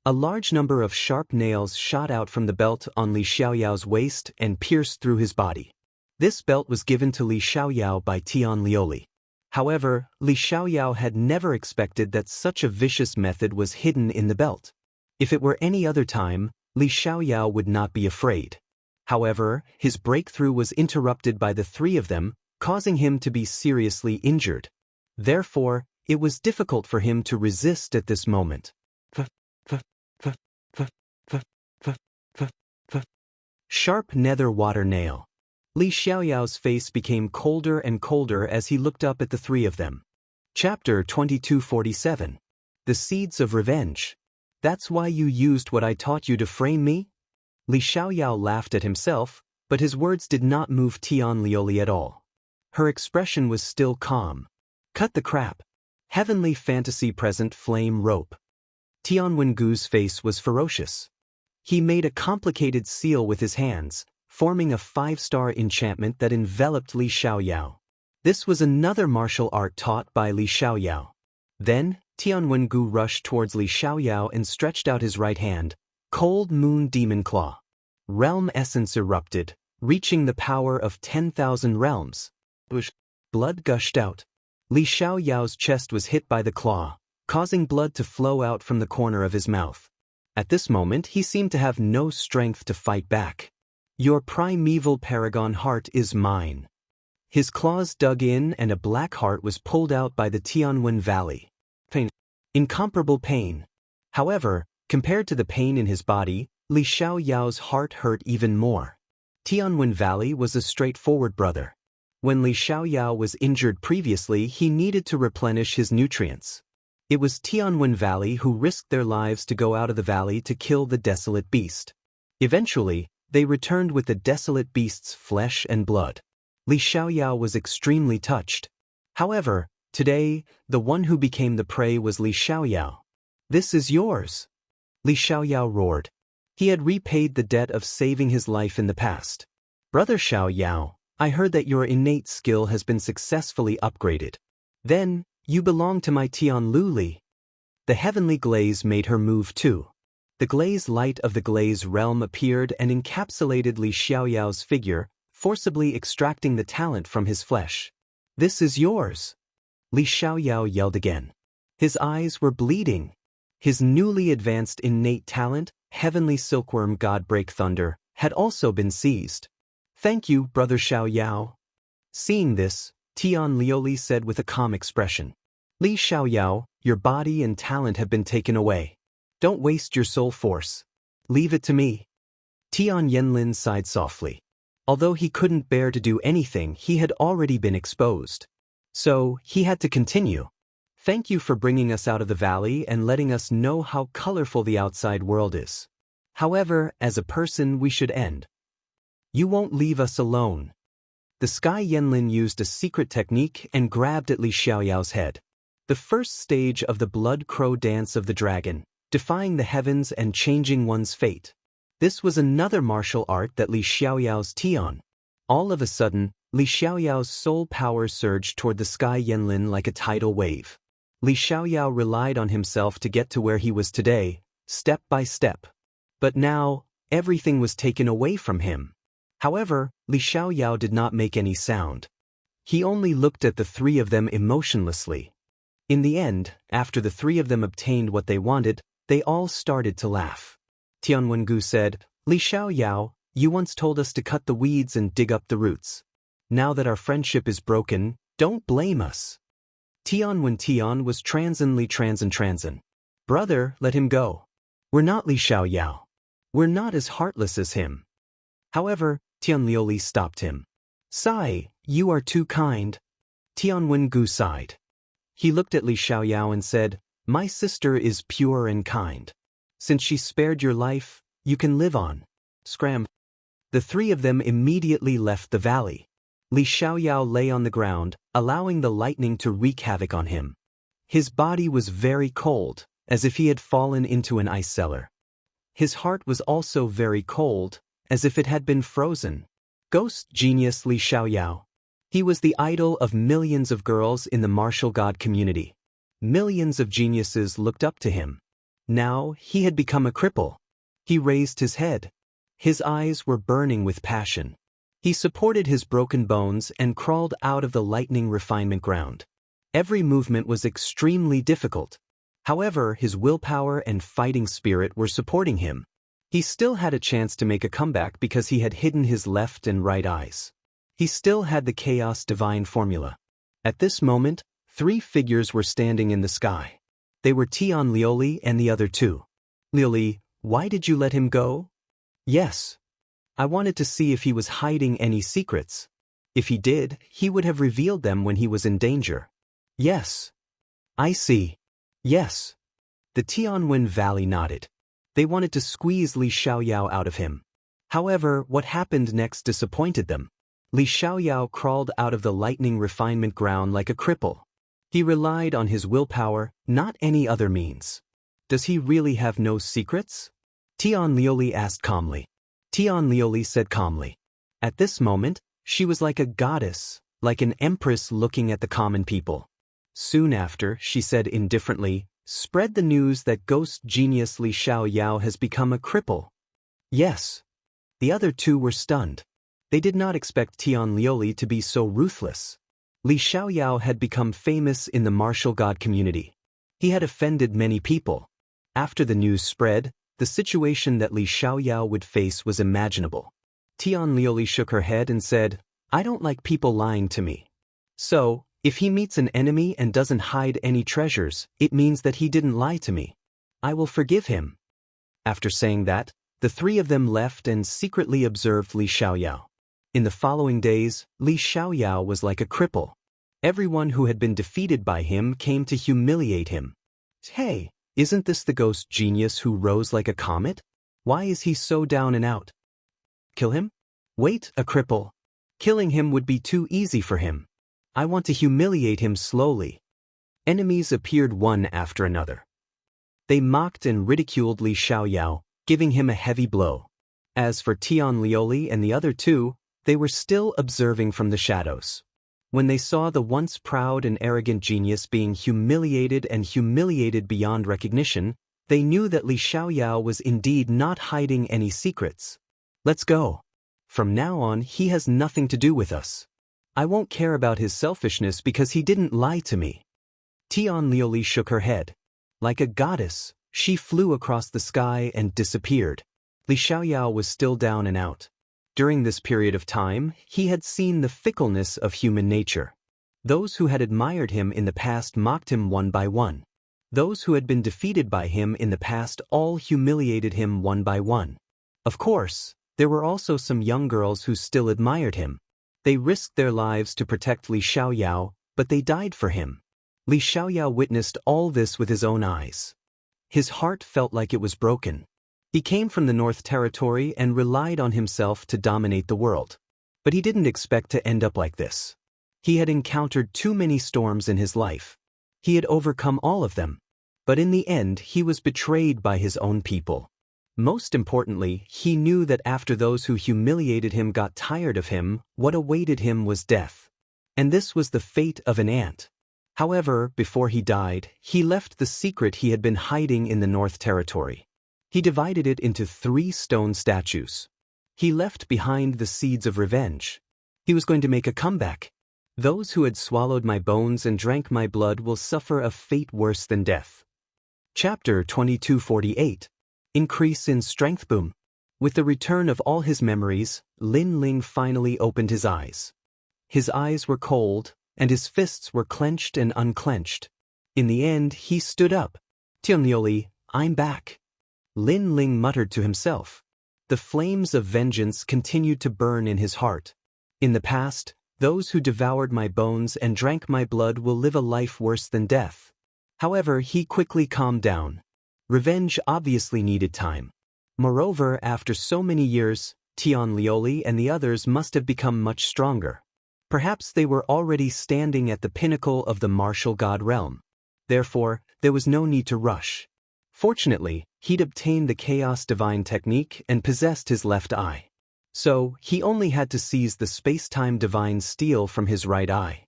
A large number of sharp nails shot out from the belt on Li Xiaoyao's waist and pierced through his body. This belt was given to Li Xiaoyao by Tianlioli. However, Li Xiaoyao had never expected that such a vicious method was hidden in the belt. If it were any other time, Li Xiaoyao would not be afraid. However, his breakthrough was interrupted by the three of them, causing him to be seriously injured. Therefore, it was difficult for him to resist at this moment. Sharp nether water nail. Li Xiaoyao's face became colder and colder as he looked up at the three of them. Chapter 2247. The Seeds of Revenge. That's why you used what I taught you to frame me? Li Xiaoyao laughed at himself, but his words did not move Tianlioli at all. Her expression was still calm. Cut the crap. Heavenly fantasy present flame rope. Tianwengu's face was ferocious. He made a complicated seal with his hands, forming a 5-star enchantment that enveloped Li Xiaoyao. This was another martial art taught by Li Xiaoyao. Then, Tianwengu rushed towards Li Xiaoyao and stretched out his right hand, Cold Moon Demon Claw. Realm essence erupted, reaching the power of 10,000 realms. Blood gushed out. Li Xiaoyao's chest was hit by the claw, causing blood to flow out from the corner of his mouth. At this moment, he seemed to have no strength to fight back. Your primeval paragon heart is mine. His claws dug in and a black heart was pulled out by the Tianwen Valley. Pain. Incomparable pain. However, compared to the pain in his body, Li Xiaoyao's heart hurt even more. Tianwen Valley was a straightforward brother. When Li Xiaoyao was injured previously, he needed to replenish his nutrients. It was Tianwen Valley who risked their lives to go out of the valley to kill the desolate beast. Eventually, they returned with the desolate beast's flesh and blood. Li Xiaoyao was extremely touched. However, today, the one who became the prey was Li Xiaoyao. This is yours. Li Xiaoyao roared. He had repaid the debt of saving his life in the past. Brother Xiaoyao, I heard that your innate skill has been successfully upgraded. Then, you belong to my Tianluli. The heavenly glaze made her move too. The glaze light of the glaze realm appeared and encapsulated Li Xiaoyao's figure, forcibly extracting the talent from his flesh. This is yours. Li Xiaoyao yelled again. His eyes were bleeding. His newly advanced innate talent, Heavenly Silkworm God Break Thunder, had also been seized. Thank you, Brother Xiaoyao. Seeing this, Tianlioli said with a calm expression. Li Xiaoyao, your body and talent have been taken away. Don't waste your soul force. Leave it to me. Tianlin sighed softly. Although he couldn't bear to do anything, he had already been exposed. So, he had to continue. Thank you for bringing us out of the valley and letting us know how colorful the outside world is. However, as a person we should end. You won't leave us alone. The Sky Yanlin used a secret technique and grabbed at Li Xiaoyao's head. The first stage of the blood crow dance of the dragon, defying the heavens and changing one's fate. This was another martial art that Li Xiaoyao's Tian. All of a sudden, Li Xiaoyao's soul power surged toward the Sky Yanlin like a tidal wave. Li Xiaoyao relied on himself to get to where he was today, step by step. But now, everything was taken away from him. However, Li Xiaoyao did not make any sound. He only looked at the three of them emotionlessly. In the end, after the three of them obtained what they wanted, they all started to laugh. Tian Wengu said, Li Xiaoyao, you once told us to cut the weeds and dig up the roots. Now that our friendship is broken, don't blame us. Tian was Transen. Brother, let him go. We're not Li Xiaoyao. We're not as heartless as him. However, Tian Liuli stopped him. Sai, you are too kind. Tian Wengu sighed. He looked at Li Xiaoyao and said, my sister is pure and kind. Since she spared your life, you can live on. Scram. The three of them immediately left the valley. Li Xiaoyao lay on the ground, allowing the lightning to wreak havoc on him. His body was very cold, as if he had fallen into an ice cellar. His heart was also very cold, as if it had been frozen. Ghost genius Li Xiaoyao. He was the idol of millions of girls in the martial god community. Millions of geniuses looked up to him. Now, he had become a cripple. He raised his head. His eyes were burning with passion. He supported his broken bones and crawled out of the lightning refinement ground. Every movement was extremely difficult. However, his willpower and fighting spirit were supporting him. He still had a chance to make a comeback because he had hidden his left and right eyes. He still had the Chaos Divine formula. At this moment, three figures were standing in the sky. They were Tian Liuli and the other two. Liuli, why did you let him go? Yes. I wanted to see if he was hiding any secrets. If he did, he would have revealed them when he was in danger. Yes. I see. Yes. The Tianwen Valley nodded. They wanted to squeeze Li Xiaoyao out of him. However, what happened next disappointed them. Li Xiaoyao crawled out of the lightning refinement ground like a cripple. He relied on his willpower, not any other means. Does he really have no secrets? Tian Liuli asked calmly. Tian Liuli said calmly. At this moment, she was like a goddess, like an empress looking at the common people. Soon after, she said indifferently, spread the news that ghost genius Li Xiaoyao has become a cripple. Yes. The other two were stunned. They did not expect Tian Liuli to be so ruthless. Li Xiaoyao had become famous in the martial god community. He had offended many people. After the news spread, the situation that Li Xiaoyao would face was imaginable. Tian Liuli shook her head and said, I don't like people lying to me. So, if he meets an enemy and doesn't hide any treasures, it means that he didn't lie to me. I will forgive him. After saying that, the three of them left and secretly observed Li Xiaoyao. In the following days, Li Xiaoyao was like a cripple. Everyone who had been defeated by him came to humiliate him. Hey, isn't this the ghost genius who rose like a comet? Why is he so down and out? Kill him? Wait, a cripple. Killing him would be too easy for him. I want to humiliate him slowly. Enemies appeared one after another. They mocked and ridiculed Li Xiaoyao, giving him a heavy blow. As for Tian Liuli and the other two, they were still observing from the shadows. When they saw the once proud and arrogant genius being humiliated beyond recognition, they knew that Li Xiaoyao was indeed not hiding any secrets. Let's go. From now on, he has nothing to do with us. I won't care about his selfishness because he didn't lie to me. Tian Liuli shook her head. Like a goddess, she flew across the sky and disappeared. Li Xiaoyao was still down and out. During this period of time, he had seen the fickleness of human nature. Those who had admired him in the past mocked him one by one. Those who had been defeated by him in the past all humiliated him one by one. Of course, there were also some young girls who still admired him. They risked their lives to protect Li Xiaoyao, but they died for him. Li Xiaoyao witnessed all this with his own eyes. His heart felt like it was broken. He came from the North Territory and relied on himself to dominate the world. But he didn't expect to end up like this. He had encountered too many storms in his life. He had overcome all of them. But in the end, he was betrayed by his own people. Most importantly, he knew that after those who humiliated him got tired of him, what awaited him was death. And this was the fate of an ant. However, before he died, he left the secret he had been hiding in the North Territory. He divided it into 3 stone statues. He left behind the seeds of revenge. He was going to make a comeback. Those who had swallowed my bones and drank my blood will suffer a fate worse than death. Chapter 2248. Increase in Strength Boom. With the return of all his memories, Lin Ling finally opened his eyes. His eyes were cold, and his fists were clenched and unclenched. In the end, he stood up. "Tianlioli, I'm back." Lin Ling muttered to himself. The flames of vengeance continued to burn in his heart. In the past, those who devoured my bones and drank my blood will live a life worse than death. However, he quickly calmed down. Revenge obviously needed time. Moreover, after so many years, Tianlioli and the others must have become much stronger. Perhaps they were already standing at the pinnacle of the martial god realm. Therefore, there was no need to rush. Fortunately, he'd obtained the Chaos Divine technique and possessed his left eye. So, he only had to seize the space-time divine steel from his right eye.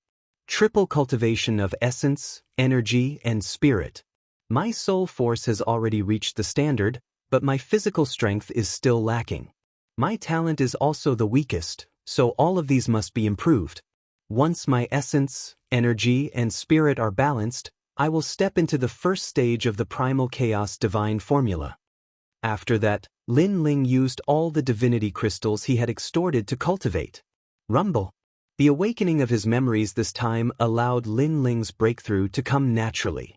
Triple cultivation of essence, energy, and spirit. My soul force has already reached the standard, but my physical strength is still lacking. My talent is also the weakest, so all of these must be improved. Once my essence, energy, and spirit are balanced, I will step into the first stage of the primal chaos divine formula. After that, Lin Ling used all the divinity crystals he had extorted to cultivate. Rumble. The awakening of his memories this time allowed Lin Ling's breakthrough to come naturally.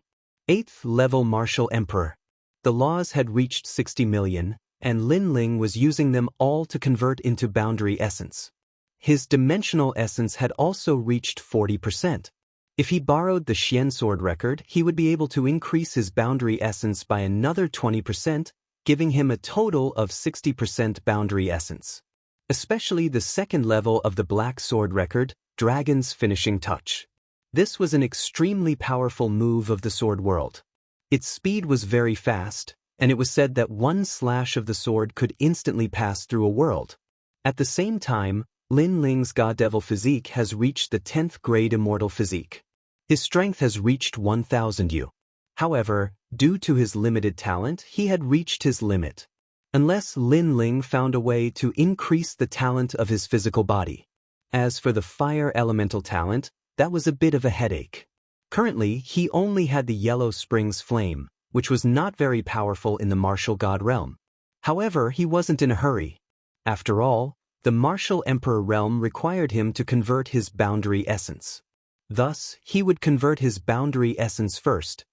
8th level Martial Emperor. The laws had reached 60 million, and Lin Ling was using them all to convert into boundary essence. His dimensional essence had also reached 40%. If he borrowed the Xian sword record, he would be able to increase his boundary essence by another 20%, giving him a total of 60% boundary essence. Especially the 2nd level of the Black Sword record, Dragon's Finishing Touch. This was an extremely powerful move of the sword world. Its speed was very fast, and it was said that one slash of the sword could instantly pass through a world. At the same time, Lin Ling's God Devil physique has reached the 10th grade Immortal physique. His strength has reached 1000 U. However, due to his limited talent, he had reached his limit. Unless Lin Ling found a way to increase the talent of his physical body. As for the fire elemental talent, that was a bit of a headache. Currently, he only had the Yellow Springs Flame, which was not very powerful in the martial god realm. However, he wasn't in a hurry. After all, the martial emperor realm required him to convert his boundary essence. Thus, he would convert his boundary essence first.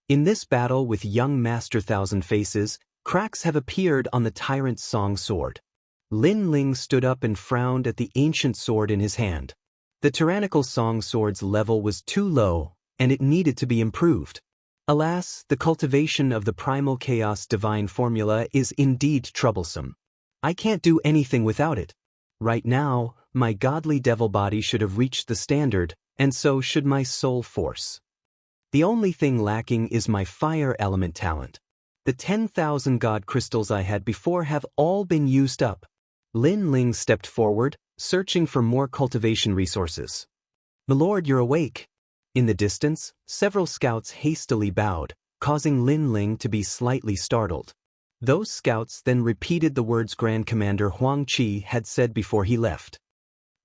In this battle with young Master Thousand Faces, cracks have appeared on the tyrant's song sword. Lin Ling stood up and frowned at the ancient sword in his hand. The tyrannical song sword's level was too low, and it needed to be improved. Alas, the cultivation of the primal chaos divine formula is indeed troublesome. I can't do anything without it. Right now, my godly devil body should have reached the standard, and so should my soul force. The only thing lacking is my fire element talent. The 10,000 god crystals I had before have all been used up. Lin Ling stepped forward, searching for more cultivation resources. "Milord, you're awake." In the distance, several scouts hastily bowed, causing Lin Ling to be slightly startled. Those scouts then repeated the words Grand Commander Huang Qi had said before he left.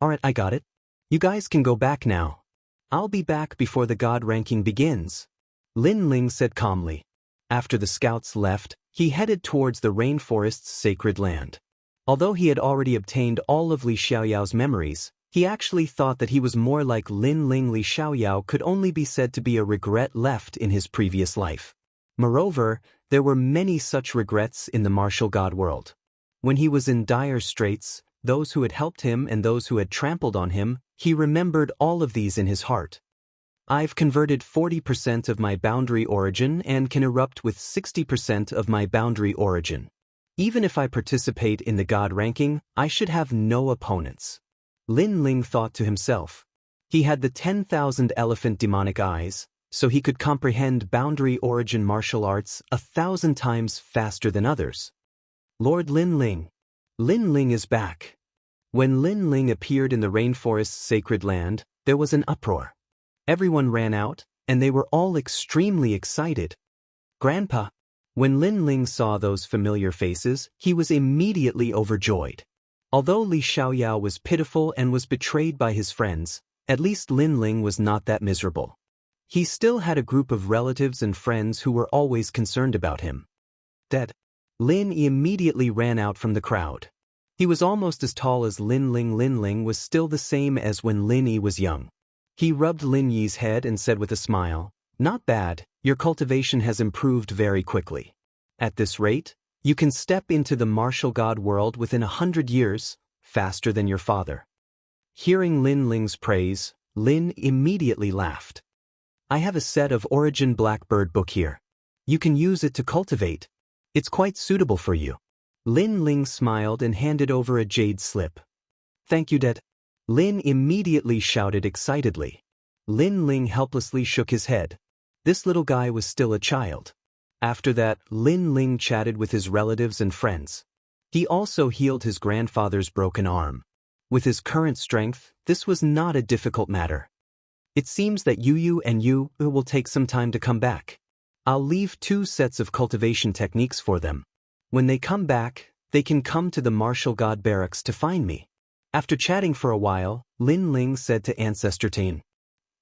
"Alright, I got it. You guys can go back now. I'll be back before the god ranking begins," Lin Ling said calmly. After the scouts left, he headed towards the rainforest's sacred land. Although he had already obtained all of Li Xiaoyao's memories, he actually thought that he was more like Lin Ling. Li Xiaoyao could only be said to be a regret left in his previous life. Moreover, there were many such regrets in the martial god world. When he was in dire straits, those who had helped him and those who had trampled on him, he remembered all of these in his heart. I've converted 40% of my boundary origin and can erupt with 60% of my boundary origin. Even if I participate in the god ranking, I should have no opponents. Lin Ling thought to himself. He had the 10,000 elephant demonic eyes, so he could comprehend boundary origin martial arts 1,000 times faster than others. Lord Lin Ling. Lin Ling is back. When Lin Ling appeared in the rainforest's sacred land, there was an uproar. Everyone ran out, and they were all extremely excited. Grandpa. When Lin Ling saw those familiar faces, he was immediately overjoyed. Although Li Xiaoyao was pitiful and was betrayed by his friends, at least Lin Ling was not that miserable. He still had a group of relatives and friends who were always concerned about him. Dad. Lin Yi immediately ran out from the crowd. He was almost as tall as Lin Ling. Lin Ling was still the same as when Lin Yi was young. He rubbed Lin Yi's head and said with a smile, "Not bad, your cultivation has improved very quickly. At this rate, you can step into the martial god world within 100 years, faster than your father." Hearing Lin Ling's praise, Lin immediately laughed. "I have a set of Origin Blackbird book here. You can use it to cultivate. It's quite suitable for you." Lin Ling smiled and handed over a jade slip. "Thank you, Dad." Lin immediately shouted excitedly. Lin Ling helplessly shook his head. This little guy was still a child. After that, Lin Ling chatted with his relatives and friends. He also healed his grandfather's broken arm. With his current strength, this was not a difficult matter. It seems that Yu and Yu will take some time to come back. I'll leave 2 sets of cultivation techniques for them. When they come back, they can come to the martial god barracks to find me. After chatting for a while, Lin Ling said to Ancestor Tain.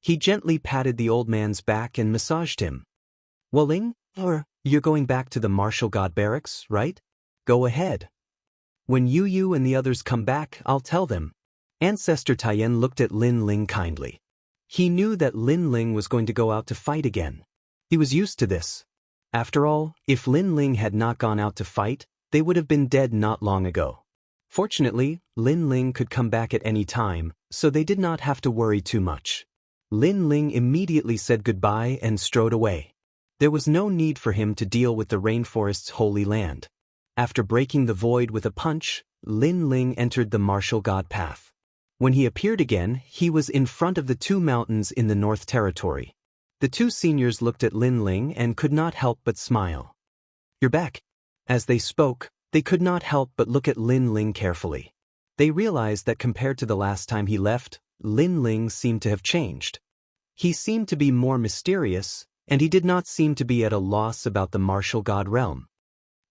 He gently patted the old man's back and massaged him. "Well, Ling, you're going back to the martial god barracks, right? Go ahead. When Yu and the others come back, I'll tell them." Ancestor Taiyan looked at Lin Ling kindly. He knew that Lin Ling was going to go out to fight again. He was used to this. After all, if Lin Ling had not gone out to fight, they would have been dead not long ago. Fortunately, Lin Ling could come back at any time, so they did not have to worry too much. Lin Ling immediately said goodbye and strode away. There was no need for him to deal with the rainforest's holy land. After breaking the void with a punch, Lin Ling entered the martial god path. When he appeared again, he was in front of the 2 mountains in the North Territory. The 2 seniors looked at Lin Ling and could not help but smile. "You're back." As they spoke, they could not help but look at Lin Ling carefully. They realized that compared to the last time he left, Lin Ling seemed to have changed. He seemed to be more mysterious, and he did not seem to be at a loss about the martial god realm.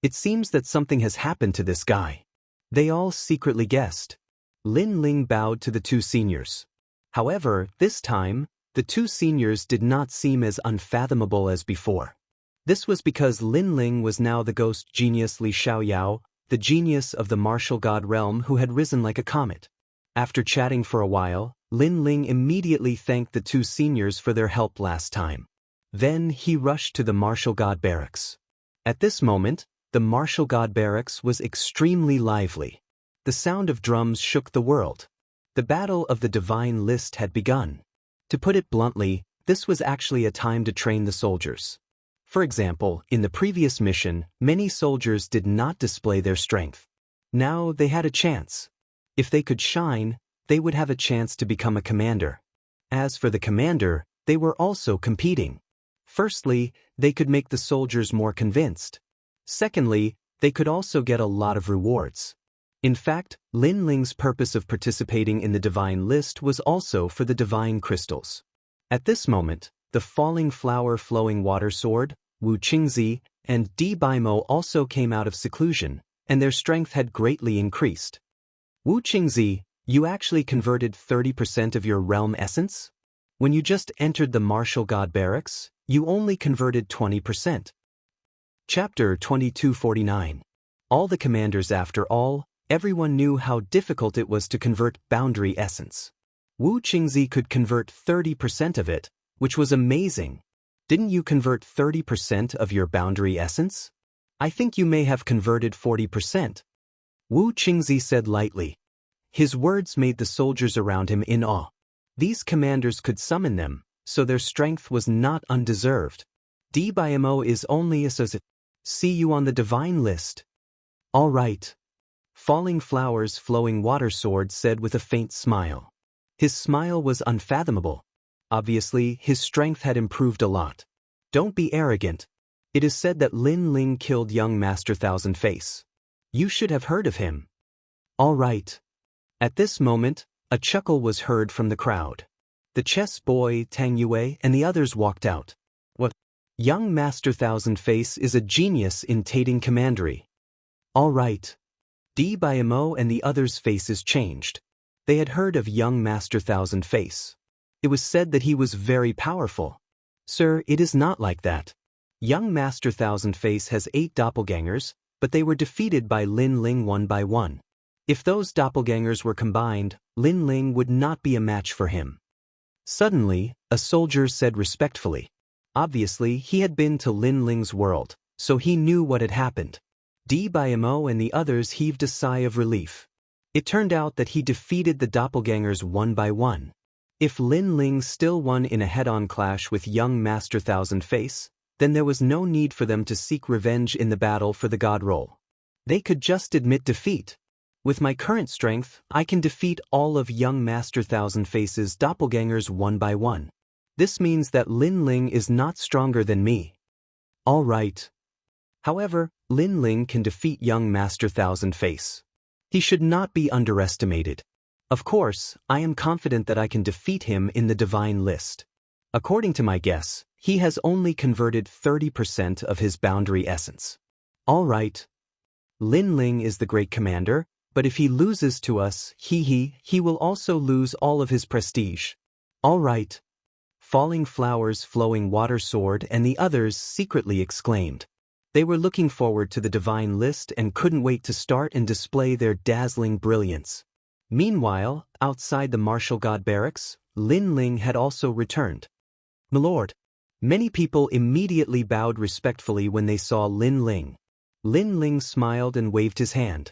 It seems that something has happened to this guy. They all secretly guessed. Lin Ling bowed to the 2 seniors. However, this time, the 2 seniors did not seem as unfathomable as before. This was because Lin Ling was now the ghost genius Li Xiaoyao, the genius of the martial god realm who had risen like a comet. After chatting for a while, Lin Ling immediately thanked the 2 seniors for their help last time. Then he rushed to the martial god barracks. At this moment, the martial god barracks was extremely lively. The sound of drums shook the world. The battle of the divine list had begun. To put it bluntly, this was actually a time to train the soldiers. For example, in the previous mission, many soldiers did not display their strength. Now they had a chance. If they could shine, they would have a chance to become a commander. As for the commander, they were also competing. Firstly, they could make the soldiers more convinced. Secondly, they could also get a lot of rewards. In fact, Lin Ling's purpose of participating in the divine list was also for the divine crystals. At this moment, the falling flower flowing water sword, Wu Qingzi, and Di Baimo also came out of seclusion, and their strength had greatly increased. Wu Qingzi, you actually converted 30% of your realm essence? When you just entered the martial god barracks, you only converted 20%. Chapter 2249. All the commanders. After all, everyone knew how difficult it was to convert boundary essence. Wu Qingzi could convert 30% of it, which was amazing. Didn't you convert 30% of your boundary essence? I think you may have converted 40%. Wu Qingzi said lightly. His words made the soldiers around him in awe. These commanders could summon them, so their strength was not undeserved. DBIMO is only associate. See you on the divine list. All right. Falling Flowers Flowing Water Sword said with a faint smile. His smile was unfathomable. Obviously, his strength had improved a lot. Don't be arrogant. It is said that Lin Ling killed young Master Thousand Face. You should have heard of him. All right. At this moment, a chuckle was heard from the crowd. The chess boy, Tang Yue, and the others walked out. What? Young Master Thousand Face is a genius in tating commandery. All right. DBIMO and the others' faces changed. They had heard of young Master Thousand Face. It was said that he was very powerful. Sir, it is not like that. Young Master Thousand Face has 8 doppelgangers, but they were defeated by Lin Ling one by one. If those doppelgangers were combined, Lin Ling would not be a match for him. Suddenly, a soldier said respectfully. Obviously, he had been to Lin Ling's world, so he knew what had happened. DBIMO and the others heaved a sigh of relief. It turned out that he defeated the doppelgangers one by one. If Lin Ling still won in a head-on clash with young Master Thousand Face, then there was no need for them to seek revenge in the battle for the god role. They could just admit defeat. With my current strength, I can defeat all of young Master Thousand Face's doppelgangers one by one. This means that Lin Ling is not stronger than me. All right. However, Lin Ling can defeat young Master Thousand Face. He should not be underestimated. Of course, I am confident that I can defeat him in the divine list. According to my guess, he has only converted 30% of his boundary essence. All right. Lin Ling is the great commander, but if he loses to us, he will also lose all of his prestige. All right. Falling Flowers Flowing Water Sword and the others secretly exclaimed. They were looking forward to the divine list and couldn't wait to start and display their dazzling brilliance. Meanwhile, outside the martial god barracks, Lin Ling had also returned. "Milord." Many people immediately bowed respectfully when they saw Lin Ling. Lin Ling smiled and waved his hand.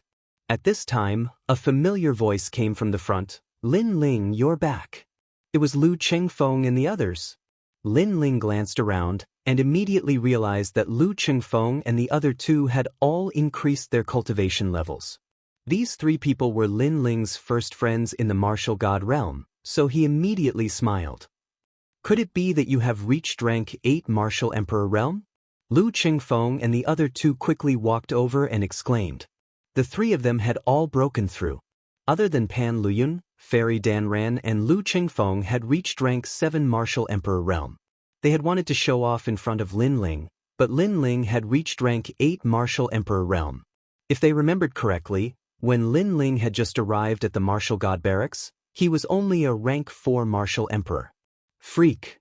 At this time, a familiar voice came from the front. "Lin Ling, you're back." It was Lu Chengfeng and the others. Lin Ling glanced around and immediately realized that Lu Chengfeng and the other two had all increased their cultivation levels. These 3 people were Lin Ling's first friends in the martial god realm, so he immediately smiled. "Could it be that you have reached rank 8 martial emperor realm?" Lu Chengfeng and the other 2 quickly walked over and exclaimed. The 3 of them had all broken through. Other than Pan Luyun, Fairy Danran and Lu Chengfeng had reached rank 7 martial emperor realm. They had wanted to show off in front of Lin Ling, but Lin Ling had reached rank 8 martial emperor realm. If they remembered correctly, when Lin Ling had just arrived at the martial god barracks, he was only a rank 4 martial emperor. Freak.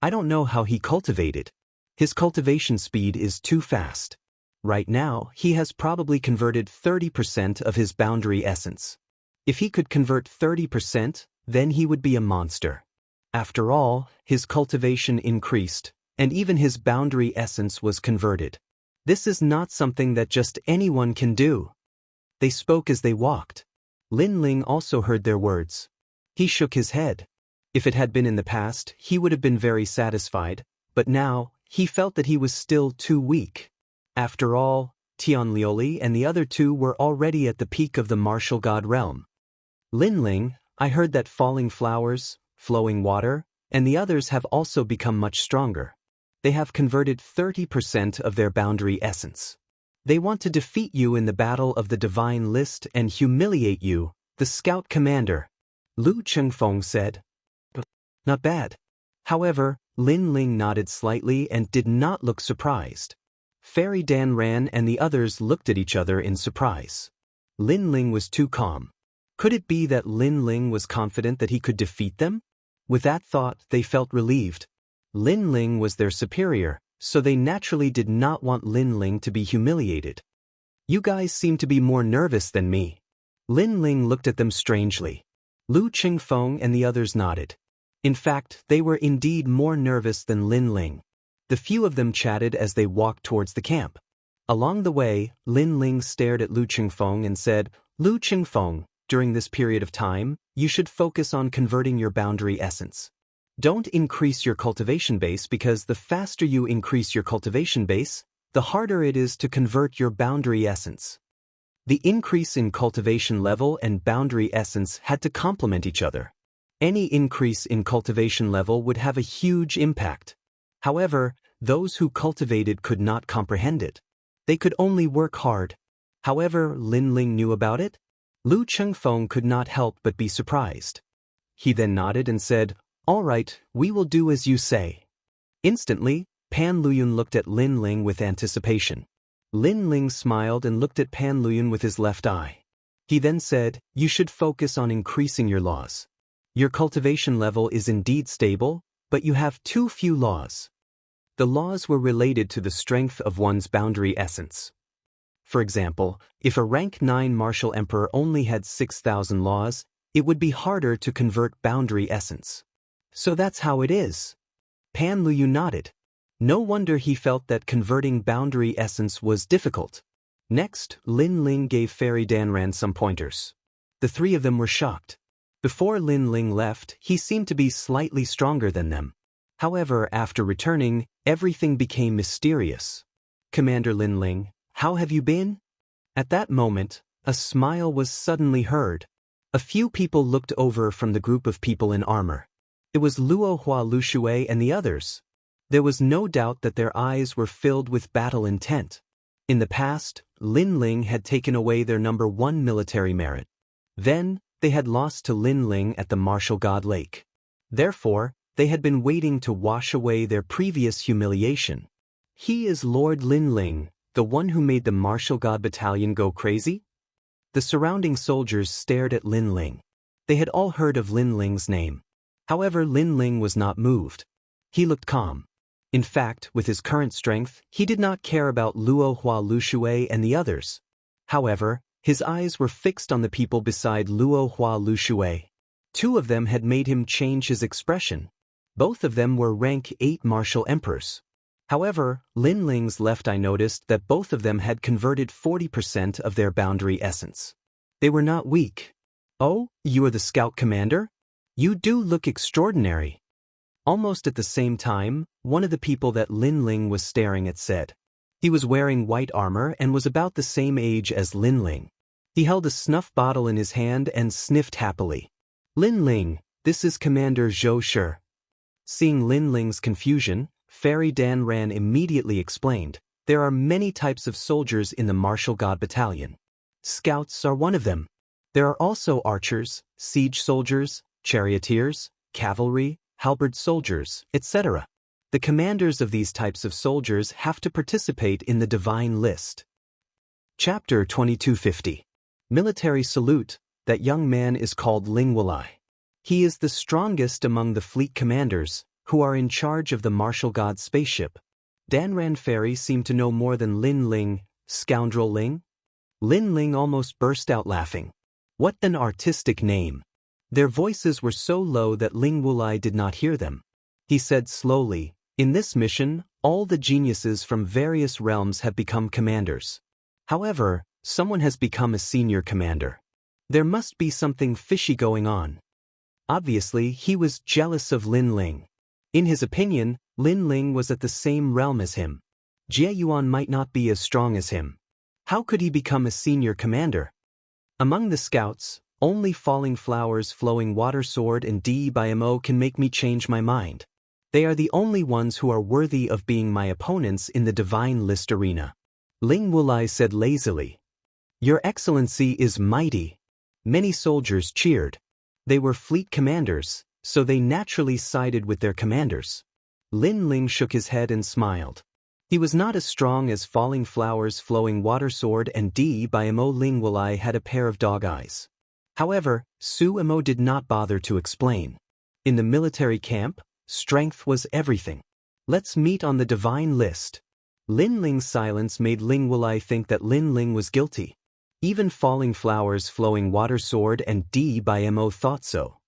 I don't know how he cultivated. His cultivation speed is too fast. Right now, he has probably converted 30% of his boundary essence. If he could convert 30%, then he would be a monster. After all, his cultivation increased, and even his boundary essence was converted. This is not something that just anyone can do. They spoke as they walked. Lin Ling also heard their words. He shook his head. If it had been in the past, he would have been very satisfied, but now, he felt that he was still too weak. After all, Tianlioli and the other 2 were already at the peak of the martial god realm. "Lin Ling, I heard that Falling Flowers, Flowing Water, and the others have also become much stronger. They have converted 30% of their boundary essence. They want to defeat you in the battle of the divine list and humiliate you, the scout commander," Lu Chengfeng said. Not bad. However, Lin Ling nodded slightly and did not look surprised. Fairy Danran and the others looked at each other in surprise. Lin Ling was too calm. Could it be that Lin Ling was confident that he could defeat them? With that thought, they felt relieved. Lin Ling was their superior, so they naturally did not want Lin Ling to be humiliated. "You guys seem to be more nervous than me." Lin Ling looked at them strangely. Lu Chengfeng and the others nodded. In fact, they were indeed more nervous than Lin Ling. The few of them chatted as they walked towards the camp. Along the way, Lin Ling stared at Lu Chengfeng and said, "Lu Chengfeng, during this period of time, you should focus on converting your boundary essence. Don't increase your cultivation base because the faster you increase your cultivation base, the harder it is to convert your boundary essence. The increase in cultivation level and boundary essence had to complement each other. Any increase in cultivation level would have a huge impact. However, those who cultivated could not comprehend it. They could only work hard. However, Lin Ling knew about it. Lu Chengfeng could not help but be surprised. He then nodded and said, "All right, we will do as you say." Instantly, Pan Luyun looked at Lin Ling with anticipation. Lin Ling smiled and looked at Pan Luyun with his left eye. He then said, "You should focus on increasing your laws. Your cultivation level is indeed stable, but you have too few laws." The laws were related to the strength of one's boundary essence. For example, if a rank 9 martial emperor only had 6,000 laws, it would be harder to convert boundary essence. So that's how it is. Pan Luyun nodded. No wonder he felt that converting boundary essence was difficult. Next, Lin Ling gave Fairy Danran some pointers. The three of them were shocked. Before Lin Ling left, he seemed to be slightly stronger than them. However, after returning, everything became mysterious. "Commander Lin Ling, how have you been?" At that moment, a smile was suddenly heard. A few people looked over from the group of people in armor. It was Luo Hua Lushui and the others. There was no doubt that their eyes were filled with battle intent. In the past, Lin Ling had taken away their number 1 military merit. Then, they had lost to Lin Ling at the Martial God Lake. Therefore, they had been waiting to wash away their previous humiliation. He is Lord Lin Ling, the one who made the Martial God Battalion go crazy? The surrounding soldiers stared at Lin Ling. They had all heard of Lin Ling's name. However, Lin Ling was not moved. He looked calm. In fact, with his current strength, he did not care about Luo Hua Lushui and the others. However, his eyes were fixed on the people beside Luo Hua Lushui. Two of them had made him change his expression. Both of them were rank 8 martial emperors. However, Lin Ling's left eye noticed that both of them had converted 40% of their boundary essence. They were not weak. "Oh, you are the scout commander? You do look extraordinary." Almost at the same time, one of the people that Lin Ling was staring at said. He was wearing white armor and was about the same age as Lin Ling. He held a snuff bottle in his hand and sniffed happily. "Lin Ling, this is Commander Zhou Shi." Seeing Lin Ling's confusion, Fairy Danran immediately explained, "There are many types of soldiers in the Martial God Battalion. Scouts are one of them. There are also archers, siege soldiers, charioteers, cavalry, halberd soldiers, etc. The commanders of these types of soldiers have to participate in the divine list." Chapter 2250. Military Salute. That young man is called Ling Wulai. He is the strongest among the fleet commanders, who are in charge of the martial god spaceship. Danran Fairy seemed to know more than Lin Ling. Scoundrel Ling? Lin Ling almost burst out laughing. What an artistic name. Their voices were so low that Ling Wulai did not hear them. He said slowly, "In this mission, all the geniuses from various realms have become commanders. However, someone has become a senior commander. There must be something fishy going on." Obviously, he was jealous of Lin Ling. In his opinion, Lin Ling was at the same realm as him. Jie Yuan might not be as strong as him. How could he become a senior commander? Among the scouts, only Falling Flowers, Flowing Water Sword and Dimo can make me change my mind. They are the only ones who are worthy of being my opponents in the divine list arena. Ling Wulai said lazily. "Your Excellency is mighty." Many soldiers cheered. They were fleet commanders, so they naturally sided with their commanders. Lin Ling shook his head and smiled. He was not as strong as Falling Flowers, Flowing Water Sword and Dimo. Ling Wulai had a pair of dog eyes. However, Su Imo did not bother to explain. In the military camp, strength was everything. "Let's meet on the divine list." Lin Ling's silence made Ling Wulai think that Lin Ling was guilty. Even Falling Flowers, Flowing Water Sword and Dimo thought so.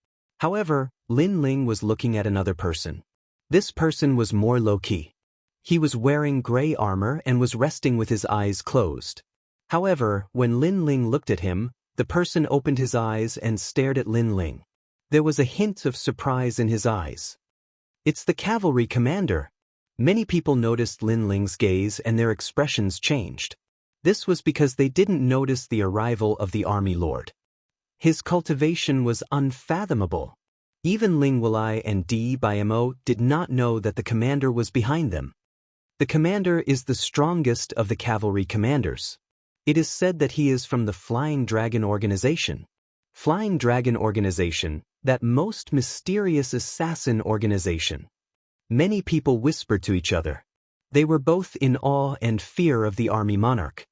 However, Lin Ling was looking at another person. This person was more low-key. He was wearing gray armor and was resting with his eyes closed. However, when Lin Ling looked at him, the person opened his eyes and stared at Lin Ling. There was a hint of surprise in his eyes. It's the cavalry commander. Many people noticed Lin Ling's gaze and their expressions changed. This was because they didn't notice the arrival of the army lord. His cultivation was unfathomable. Even Ling Wulai and Daoist did not know that the commander was behind them. The commander is the strongest of the cavalry commanders. It is said that he is from the Flying Dragon Organization. Flying Dragon Organization, that most mysterious assassin organization. Many people whispered to each other. They were both in awe and fear of the army monarch.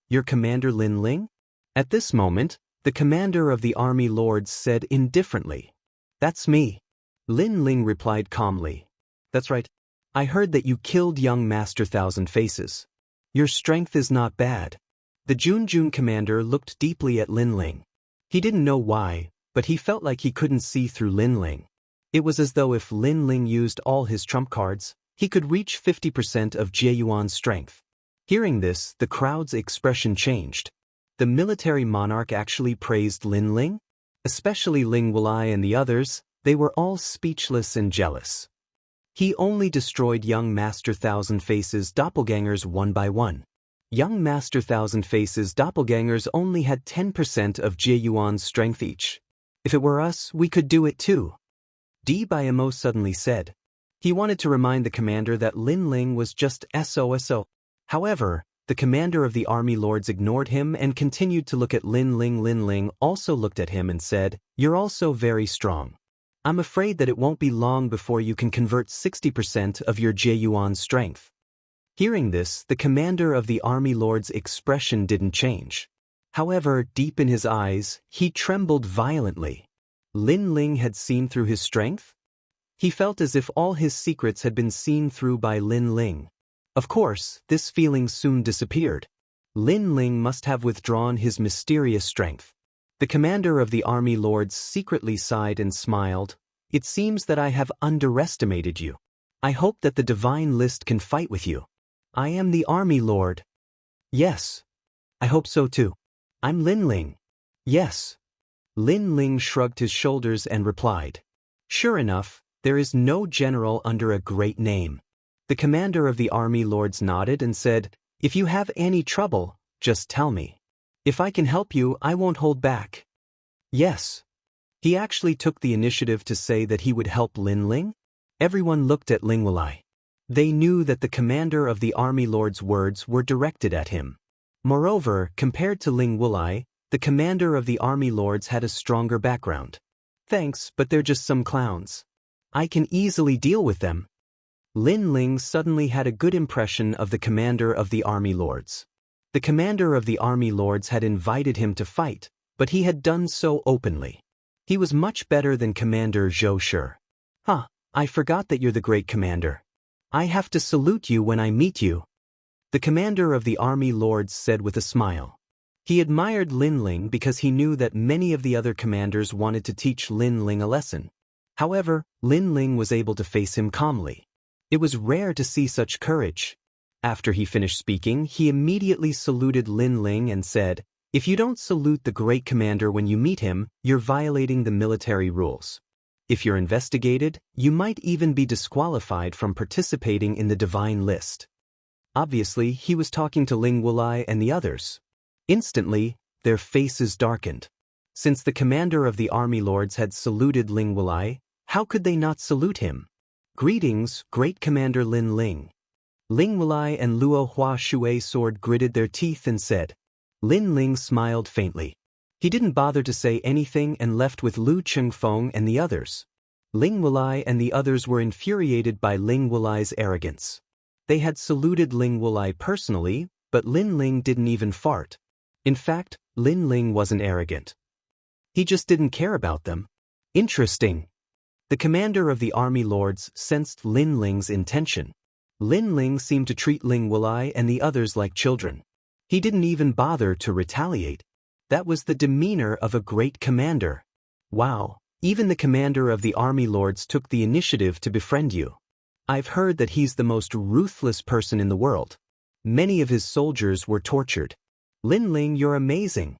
Your commander Lin Ling? At this moment, the commander of the army lords said indifferently. That's me. Lin Ling replied calmly. That's right. I heard that you killed young Master Thousand Faces. Your strength is not bad. The Junjun commander looked deeply at Lin Ling. He didn't know why, but he felt like he couldn't see through Lin Ling. It was as though if Lin Ling used all his trump cards, he could reach 50% of Jieyuan's strength. Hearing this, the crowd's expression changed. The military monarch actually praised Lin Ling? Especially Ling Wulai and the others, they were all speechless and jealous. He only destroyed young Master Thousand Faces' doppelgangers one by one. Young Master Thousand Faces' doppelgangers only had 10% of Jieyuan's strength each. If it were us, we could do it too. Daoist suddenly said. He wanted to remind the commander that Lin Ling was just SOSO. However, the commander of the army lords ignored him and continued to look at Lin Ling. Lin Ling also looked at him and said, You're also very strong. I'm afraid that it won't be long before you can convert 60% of your Jieyuan strength. Hearing this, the commander of the army lord's expression didn't change. However, deep in his eyes, he trembled violently. Lin Ling had seen through his strength? He felt as if all his secrets had been seen through by Lin Ling. Of course, this feeling soon disappeared. Lin Ling must have withdrawn his mysterious strength. The commander of the army lords secretly sighed and smiled. It seems that I have underestimated you. I hope that the divine list can fight with you. I am the army lord. Yes. I hope so too. I'm Lin Ling. Yes. Lin Ling shrugged his shoulders and replied. Sure enough, there is no general under a great name. The commander of the army lords nodded and said, If you have any trouble, just tell me. If I can help you, I won't hold back. Yes. He actually took the initiative to say that he would help Lin Ling. Everyone looked at Ling Wulai. They knew that the commander of the army lord's words were directed at him. Moreover, compared to Ling Wulai, the commander of the army lords had a stronger background. Thanks, but they're just some clowns. I can easily deal with them. Lin Ling suddenly had a good impression of the commander of the army lords. The commander of the army lords had invited him to fight, but he had done so openly. He was much better than Commander Zhou Shi. I forgot that you're the great commander. I have to salute you when I meet you. The commander of the army lords said with a smile. He admired Lin Ling because he knew that many of the other commanders wanted to teach Lin Ling a lesson. However, Lin Ling was able to face him calmly. It was rare to see such courage. After he finished speaking, he immediately saluted Lin Ling and said, If you don't salute the great commander when you meet him, you're violating the military rules. If you're investigated, you might even be disqualified from participating in the divine list. Obviously, he was talking to Ling Wulai and the others. Instantly, their faces darkened. Since the commander of the army lords had saluted Ling Wulai, how could they not salute him? Greetings, great commander Lin Ling. Ling Wulai and Luo Hua Shui sword gritted their teeth and said. Lin Ling smiled faintly. He didn't bother to say anything and left with Lu Chengfeng and the others. Ling Wulai and the others were infuriated by Ling Wulai's arrogance. They had saluted Ling Wulai personally, but Lin Ling didn't even fart. In fact, Lin Ling wasn't arrogant. He just didn't care about them. Interesting. The commander of the army lords sensed Lin Ling's intention. Lin Ling seemed to treat Ling Wulai and the others like children. He didn't even bother to retaliate. That was the demeanor of a great commander. Wow, even the commander of the army lords took the initiative to befriend you. I've heard that he's the most ruthless person in the world. Many of his soldiers were tortured. Lin Ling, you're amazing.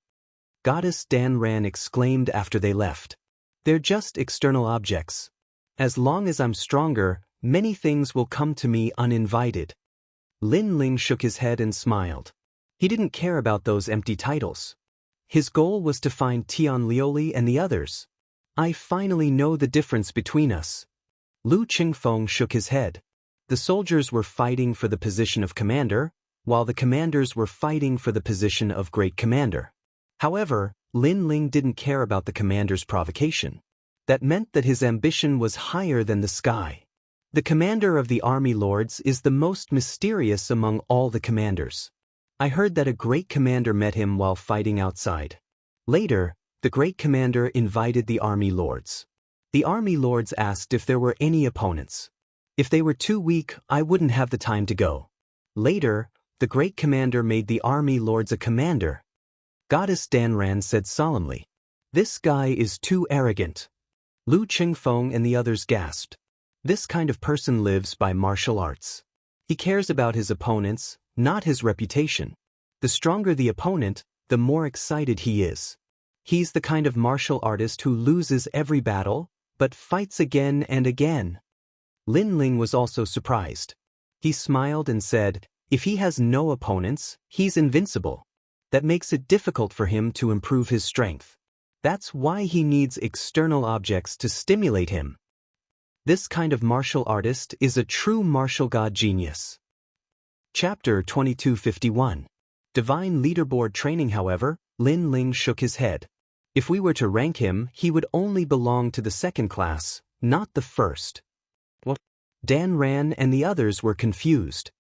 Goddess Dan Ran exclaimed after they left. They're just external objects. As long as I'm stronger, many things will come to me uninvited. Lin Ling shook his head and smiled. He didn't care about those empty titles. His goal was to find Tian Lioli and the others. I finally know the difference between us. Lu Qingfeng shook his head. The soldiers were fighting for the position of commander, while the commanders were fighting for the position of great commander. However, Lin Ling didn't care about the commander's provocation. That meant that his ambition was higher than the sky. The commander of the army lords is the most mysterious among all the commanders. I heard that a great commander met him while fighting outside. Later, the great commander invited the army lords. The army lords asked if there were any opponents. If they were too weak, I wouldn't have the time to go. Later, the great commander made the army lords a commander. Goddess Danran said solemnly, "This guy is too arrogant." Lu Qingfeng and the others gasped. This kind of person lives by martial arts. He cares about his opponents, not his reputation. The stronger the opponent, the more excited he is. He's the kind of martial artist who loses every battle, but fights again and again. Lin Ling was also surprised. He smiled and said, if he has no opponents, he's invincible. That makes it difficult for him to improve his strength. That's why he needs external objects to stimulate him. This kind of martial artist is a true martial god genius. Chapter 2251. Divine Leaderboard Training. However, Lin Ling shook his head. If we were to rank him, he would only belong to the second class, not the first. What? Dan Ran and the others were confused.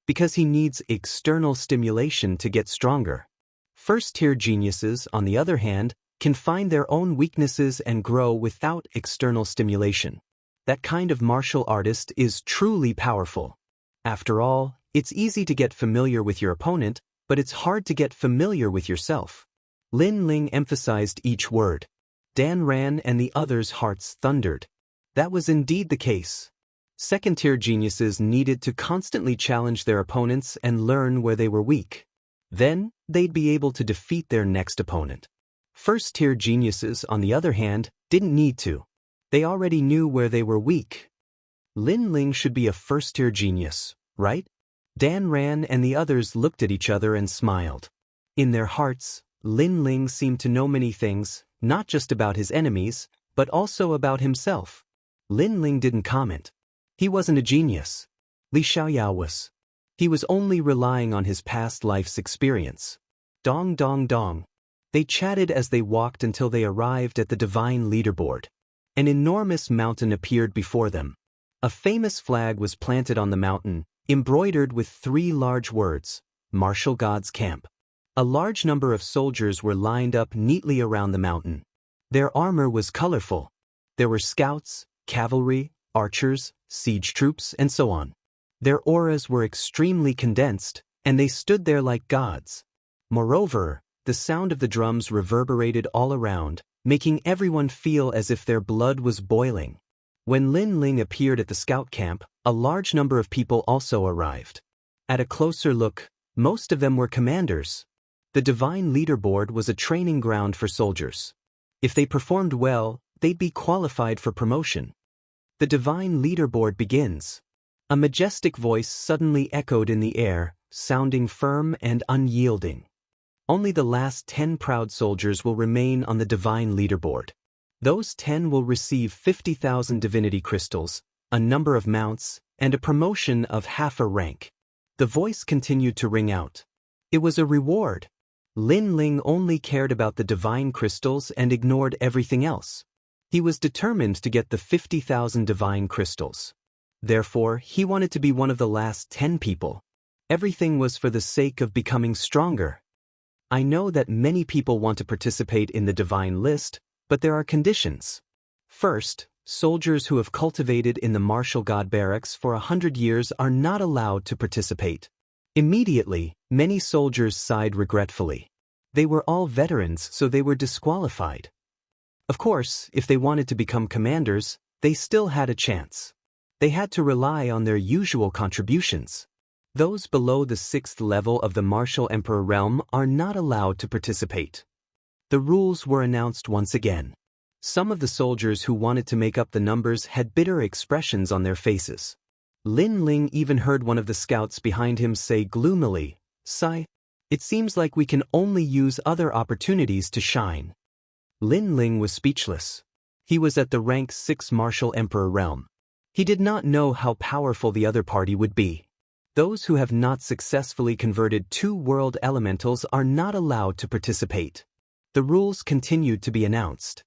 Because he needs external stimulation to get stronger. First-tier geniuses, on the other hand, can find their own weaknesses and grow without external stimulation. That kind of martial artist is truly powerful. After all, it's easy to get familiar with your opponent, but it's hard to get familiar with yourself. Lin Ling emphasized each word. Dan Ran and the others' hearts thundered. That was indeed the case. Second-tier geniuses needed to constantly challenge their opponents and learn where they were weak. Then, they'd be able to defeat their next opponent. First-tier geniuses, on the other hand, didn't need to. They already knew where they were weak. Lin Ling should be a first-tier genius, right? Dan Ran and the others looked at each other and smiled. In their hearts, Lin Ling seemed to know many things, not just about his enemies, but also about himself. Lin Ling didn't comment. He wasn't a genius. Li Xiaoyao was. He was only relying on his past life's experience. Dong dong dong. They chatted as they walked until they arrived at the divine leaderboard. An enormous mountain appeared before them. A famous flag was planted on the mountain, embroidered with 3 large words, Martial God's Camp. A large number of soldiers were lined up neatly around the mountain. Their armor was colorful. There were scouts, cavalry, archers, siege troops, and so on. Their auras were extremely condensed, and they stood there like gods. Moreover, the sound of the drums reverberated all around, making everyone feel as if their blood was boiling. When Lin Ling appeared at the scout camp, a large number of people also arrived. At a closer look, most of them were commanders. The divine leaderboard was a training ground for soldiers. If they performed well, they'd be qualified for promotion. The divine leaderboard begins. A majestic voice suddenly echoed in the air, sounding firm and unyielding. Only the last 10 proud soldiers will remain on the divine leaderboard. Those 10 will receive 50,000 divinity crystals, a number of mounts, and a promotion of half a rank. The voice continued to ring out. It was a reward. Lin Ling only cared about the divine crystals and ignored everything else. He was determined to get the 50,000 divine crystals. Therefore, he wanted to be one of the last 10 people. Everything was for the sake of becoming stronger. I know that many people want to participate in the divine list, but there are conditions. First, soldiers who have cultivated in the martial god barracks for 100 years are not allowed to participate. Immediately, many soldiers sighed regretfully. They were all veterans, so they were disqualified. Of course, if they wanted to become commanders, they still had a chance. They had to rely on their usual contributions. Those below the 6th level of the martial emperor realm are not allowed to participate. The rules were announced once again. Some of the soldiers who wanted to make up the numbers had bitter expressions on their faces. Lin Ling even heard one of the scouts behind him say gloomily, "Sigh, it seems like we can only use other opportunities to shine." Lin Ling was speechless. He was at the rank 6 martial emperor realm. He did not know how powerful the other party would be. Those who have not successfully converted 2 world elementals are not allowed to participate. The rules continued to be announced.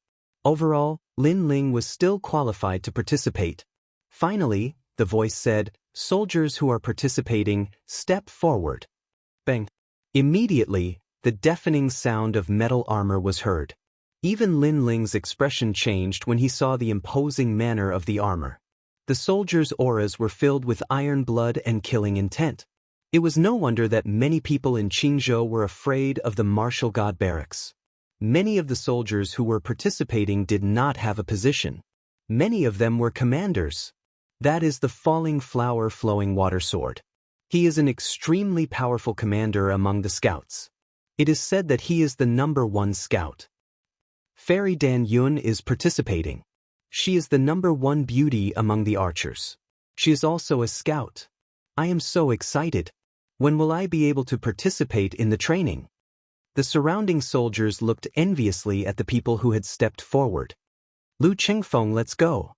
Overall, Lin Ling was still qualified to participate. Finally, the voice said, "Soldiers who are participating, step forward." Bang! Immediately, the deafening sound of metal armor was heard. Even Lin Ling's expression changed when he saw the imposing manner of the armor. The soldiers' auras were filled with iron blood and killing intent. It was no wonder that many people in Qingzhou were afraid of the martial god barracks. Many of the soldiers who were participating did not have a position. Many of them were commanders. That is the falling flower flowing water sword. He is an extremely powerful commander among the scouts. It is said that he is the number 1 scout. Fairy Dan Yun is participating. She is the number 1 beauty among the archers. She is also a scout. I am so excited. When will I be able to participate in the training? The surrounding soldiers looked enviously at the people who had stepped forward. Lu Qingfeng, let's go.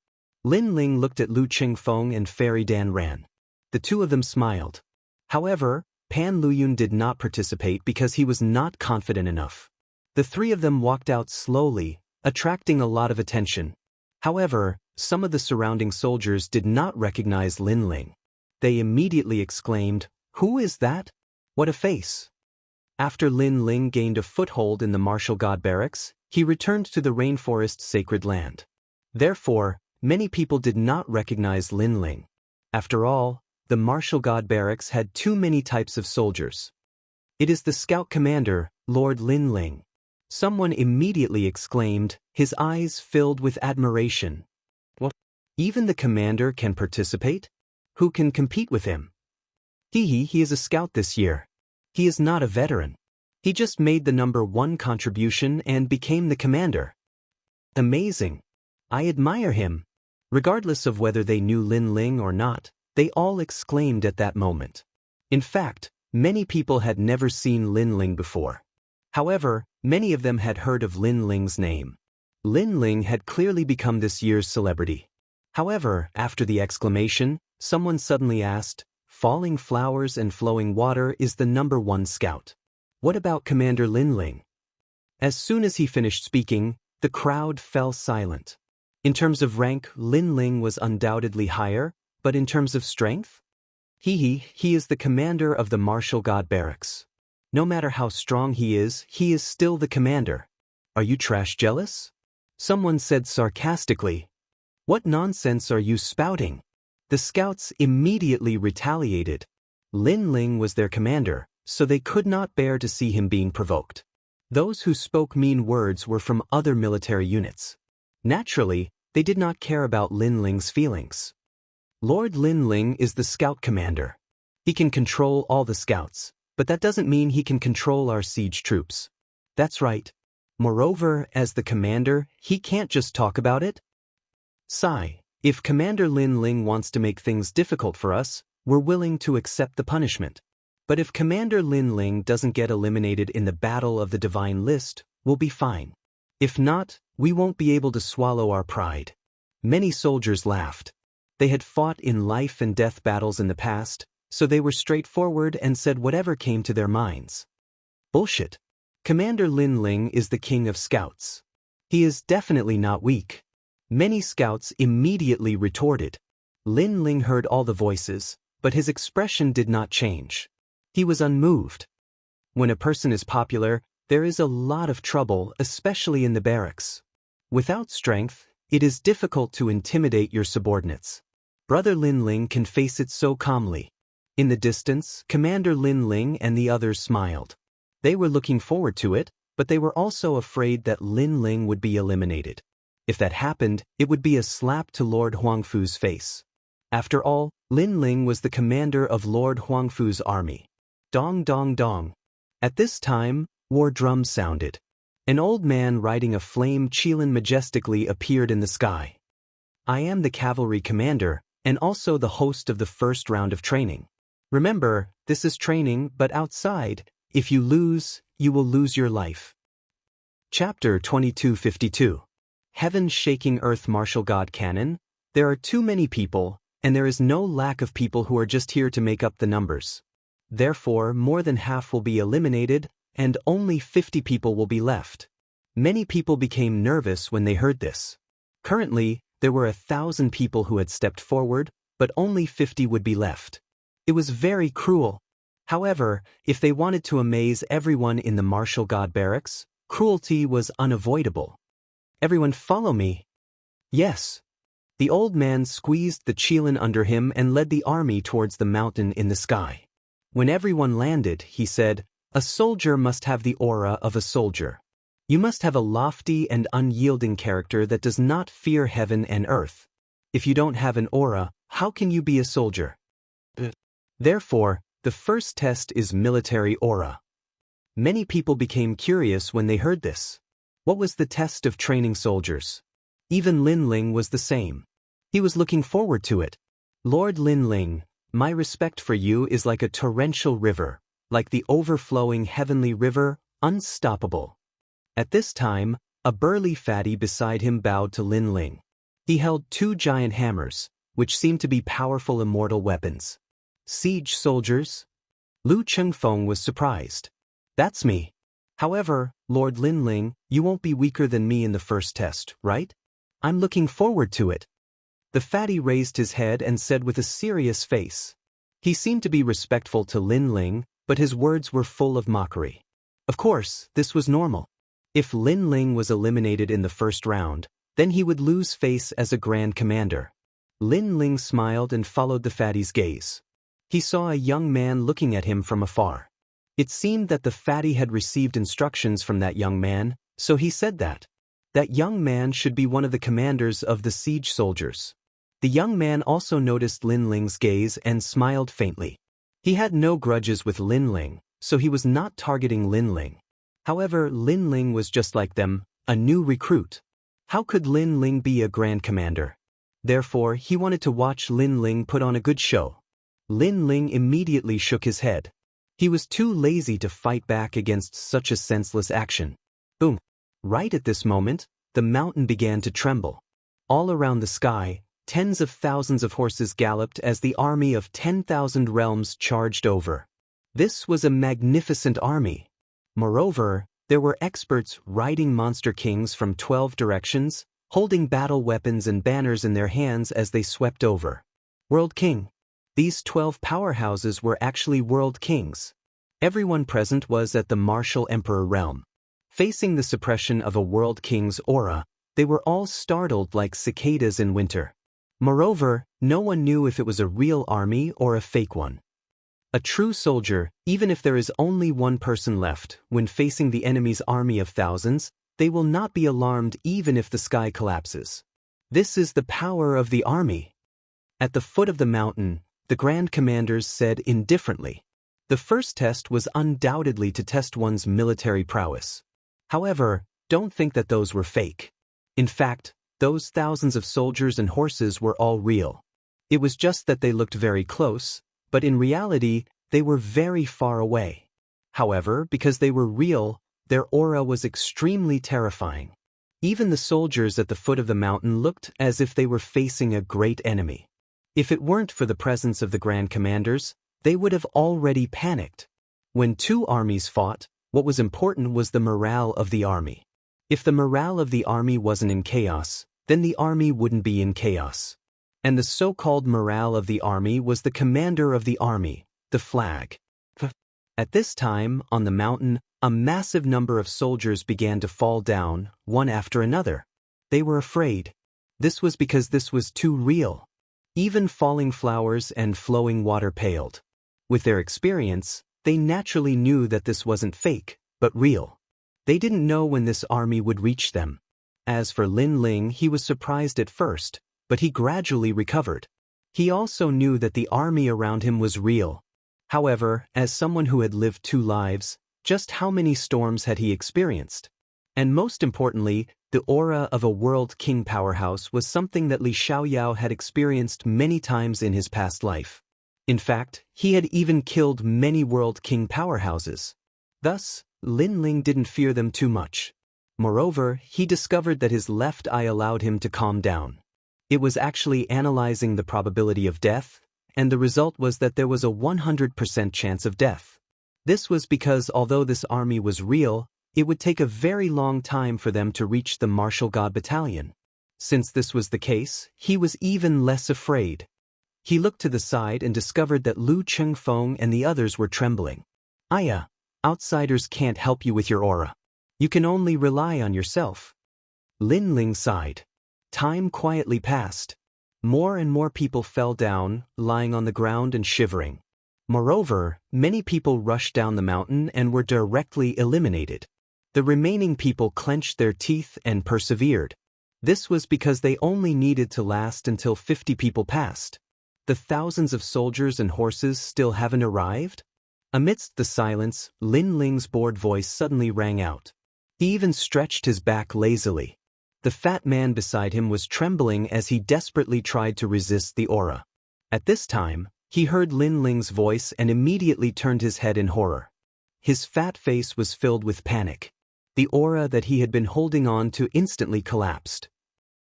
Lin Ling looked at Lu Qingfeng and Fairy Dan ran. The two of them smiled. However, Pan Luyun did not participate because he was not confident enough. The 3 of them walked out slowly, attracting a lot of attention. However, some of the surrounding soldiers did not recognize Lin Ling. They immediately exclaimed, "Who is that? What a face!" After Lin Ling gained a foothold in the martial god barracks, he returned to the rainforest sacred land. Therefore, many people did not recognize Lin Ling. After all, the martial god barracks had too many types of soldiers. "It is the scout commander, Lord Lin Ling." Someone immediately exclaimed, his eyes filled with admiration. "What? Even the commander can participate? Who can compete with him?" He is a scout this year. He is not a veteran. He just made the number 1 contribution and became the commander. Amazing. I admire him." Regardless of whether they knew Lin Ling or not, they all exclaimed at that moment. In fact, many people had never seen Lin Ling before. However, many of them had heard of Lin Ling's name. Lin Ling had clearly become this year's celebrity. However, after the exclamation, someone suddenly asked, "Falling flowers and flowing water is the number 1 scout. What about Commander Lin Ling?" As soon as he finished speaking, the crowd fell silent. In terms of rank, Lin Ling was undoubtedly higher, but in terms of strength? He is the commander of the martial god barracks. No matter how strong he is still the commander. Are you trash jealous? Someone said sarcastically. What nonsense are you spouting? The scouts immediately retaliated. Lin Ling was their commander, so they could not bear to see him being provoked. Those who spoke mean words were from other military units. Naturally, they did not care about Lin Ling's feelings. Lord Lin Ling is the scout commander. He can control all the scouts, but that doesn't mean he can control our siege troops. That's right. Moreover, as the commander, he can't just talk about it. Sigh. If Commander Lin Ling wants to make things difficult for us, we're willing to accept the punishment. But if Commander Lin Ling doesn't get eliminated in the Battle of the Divine List, we'll be fine. If not, we won't be able to swallow our pride. Many soldiers laughed. They had fought in life and death battles in the past, so they were straightforward and said whatever came to their minds. Bullshit. Commander Lin Ling is the king of scouts. He is definitely not weak. Many scouts immediately retorted. Lin Ling heard all the voices, but his expression did not change. He was unmoved. When a person is popular, there is a lot of trouble, especially in the barracks. Without strength, it is difficult to intimidate your subordinates. Brother Lin Ling can face it so calmly. In the distance, Commander Lin Ling and the others smiled. They were looking forward to it, but they were also afraid that Lin Ling would be eliminated. If that happened, it would be a slap to Lord Huangfu's face. After all, Lin Ling was the commander of Lord Huangfu's army. Dong dong dong. At this time, war drums sounded. An old man riding a flame chelan majestically appeared in the sky. I am the cavalry commander, and also the host of the first round of training. Remember, this is training, but outside, if you lose, you will lose your life. Chapter 2252. Heaven Shaking Earth Martial God Canon. There are too many people, and there is no lack of people who are just here to make up the numbers. Therefore, more than half will be eliminated, and only 50 people will be left. Many people became nervous when they heard this. Currently, there were 1,000 people who had stepped forward, but only 50 would be left. It was very cruel. However, if they wanted to amaze everyone in the martial god barracks, cruelty was unavoidable. Everyone follow me. Yes. The old man squeezed the chelan under him and led the army towards the mountain in the sky. When everyone landed, he said, "A soldier must have the aura of a soldier. You must have a lofty and unyielding character that does not fear heaven and earth. If you don't have an aura, how can you be a soldier?" Therefore, the first test is military aura. Many people became curious when they heard this. What was the test of training soldiers? Even Lin Ling was the same. He was looking forward to it. Lord Lin Ling, my respect for you is like a torrential river, like the overflowing heavenly river, unstoppable. At this time, a burly fatty beside him bowed to Lin Ling. He held 2 giant hammers, which seemed to be powerful immortal weapons. Siege soldiers? Lu Chengfeng was surprised. That's me. However, Lord Lin Ling, you won't be weaker than me in the first test, right? I'm looking forward to it. The fatty raised his head and said with a serious face. He seemed to be respectful to Lin Ling, but his words were full of mockery. Of course, this was normal. If Lin Ling was eliminated in the first round, then he would lose face as a grand commander. Lin Ling smiled and followed the fatty's gaze. He saw a young man looking at him from afar. It seemed that the fatty had received instructions from that young man, so he said that young man should be one of the commanders of the siege soldiers. The young man also noticed Lin Ling's gaze and smiled faintly. He had no grudges with Lin Ling, so he was not targeting Lin Ling. However, Lin Ling was just like them, a new recruit. How could Lin Ling be a grand commander? Therefore, he wanted to watch Lin Ling put on a good show. Lin Ling immediately shook his head. He was too lazy to fight back against such a senseless action. Boom! Right at this moment, the mountain began to tremble. All around the sky, tens of thousands of horses galloped as the army of 10,000 realms charged over. This was a magnificent army. Moreover, there were experts riding monster kings from 12 directions, holding battle weapons and banners in their hands as they swept over. World King. These 12 powerhouses were actually world kings. Everyone present was at the martial emperor realm. Facing the suppression of a world king's aura, they were all startled like cicadas in winter. Moreover, no one knew if it was a real army or a fake one. A true soldier, even if there is only one person left, when facing the enemy's army of thousands, they will not be alarmed even if the sky collapses. This is the power of the army. At the foot of the mountain, the grand commanders said indifferently. The first test was undoubtedly to test one's military prowess. However, don't think that those were fake. In fact, those thousands of soldiers and horses were all real. It was just that they looked very close, but in reality, they were very far away. However, because they were real, their aura was extremely terrifying. Even the soldiers at the foot of the mountain looked as if they were facing a great enemy. If it weren't for the presence of the grand commanders, they would have already panicked. When 2 armies fought, what was important was the morale of the army. If the morale of the army wasn't in chaos, then the army wouldn't be in chaos. And the so-called morale of the army was the commander of the army, the flag. At this time, on the mountain, a massive number of soldiers began to fall down, one after another. They were afraid. This was because this was too real. Even falling flowers and flowing water paled. With their experience, they naturally knew that this wasn't fake, but real. They didn't know when this army would reach them. As for Lin Ling, he was surprised at first, but he gradually recovered. He also knew that the army around him was real. However, as someone who had lived 2 lives, just how many storms had he experienced? And most importantly, the aura of a world king powerhouse was something that Li Xiaoyao had experienced many times in his past life. In fact, he had even killed many world king powerhouses. Thus, Lin Ling didn't fear them too much. Moreover, he discovered that his left eye allowed him to calm down. It was actually analyzing the probability of death, and the result was that there was a 100% chance of death. This was because although this army was real, it would take a very long time for them to reach the martial god battalion. Since this was the case, he was even less afraid. He looked to the side and discovered that Lu Chengfeng and the others were trembling. "Aya, outsiders can't help you with your aura. You can only rely on yourself." Lin Ling sighed. Time quietly passed. More and more people fell down, lying on the ground and shivering. Moreover, many people rushed down the mountain and were directly eliminated. The remaining people clenched their teeth and persevered. This was because they only needed to last until 50 people passed. The thousands of soldiers and horses still haven't arrived? Amidst the silence, Lin Ling's bored voice suddenly rang out. He even stretched his back lazily. The fat man beside him was trembling as he desperately tried to resist the aura. At this time, he heard Lin Ling's voice and immediately turned his head in horror. His fat face was filled with panic. The aura that he had been holding on to instantly collapsed.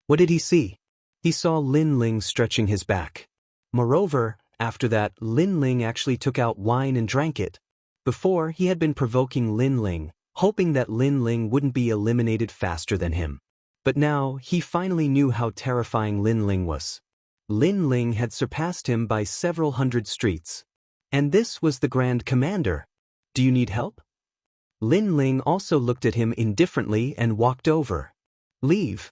What did he see? He saw Lin Ling stretching his back. Moreover, after that, Lin Ling actually took out wine and drank it. Before, he had been provoking Lin Ling, hoping that Lin Ling wouldn't be eliminated faster than him. But now, he finally knew how terrifying Lin Ling was. Lin Ling had surpassed him by several hundred streets. And this was the Grand Commander. "Do you need help?" Lin Ling also looked at him indifferently and walked over. "Leave."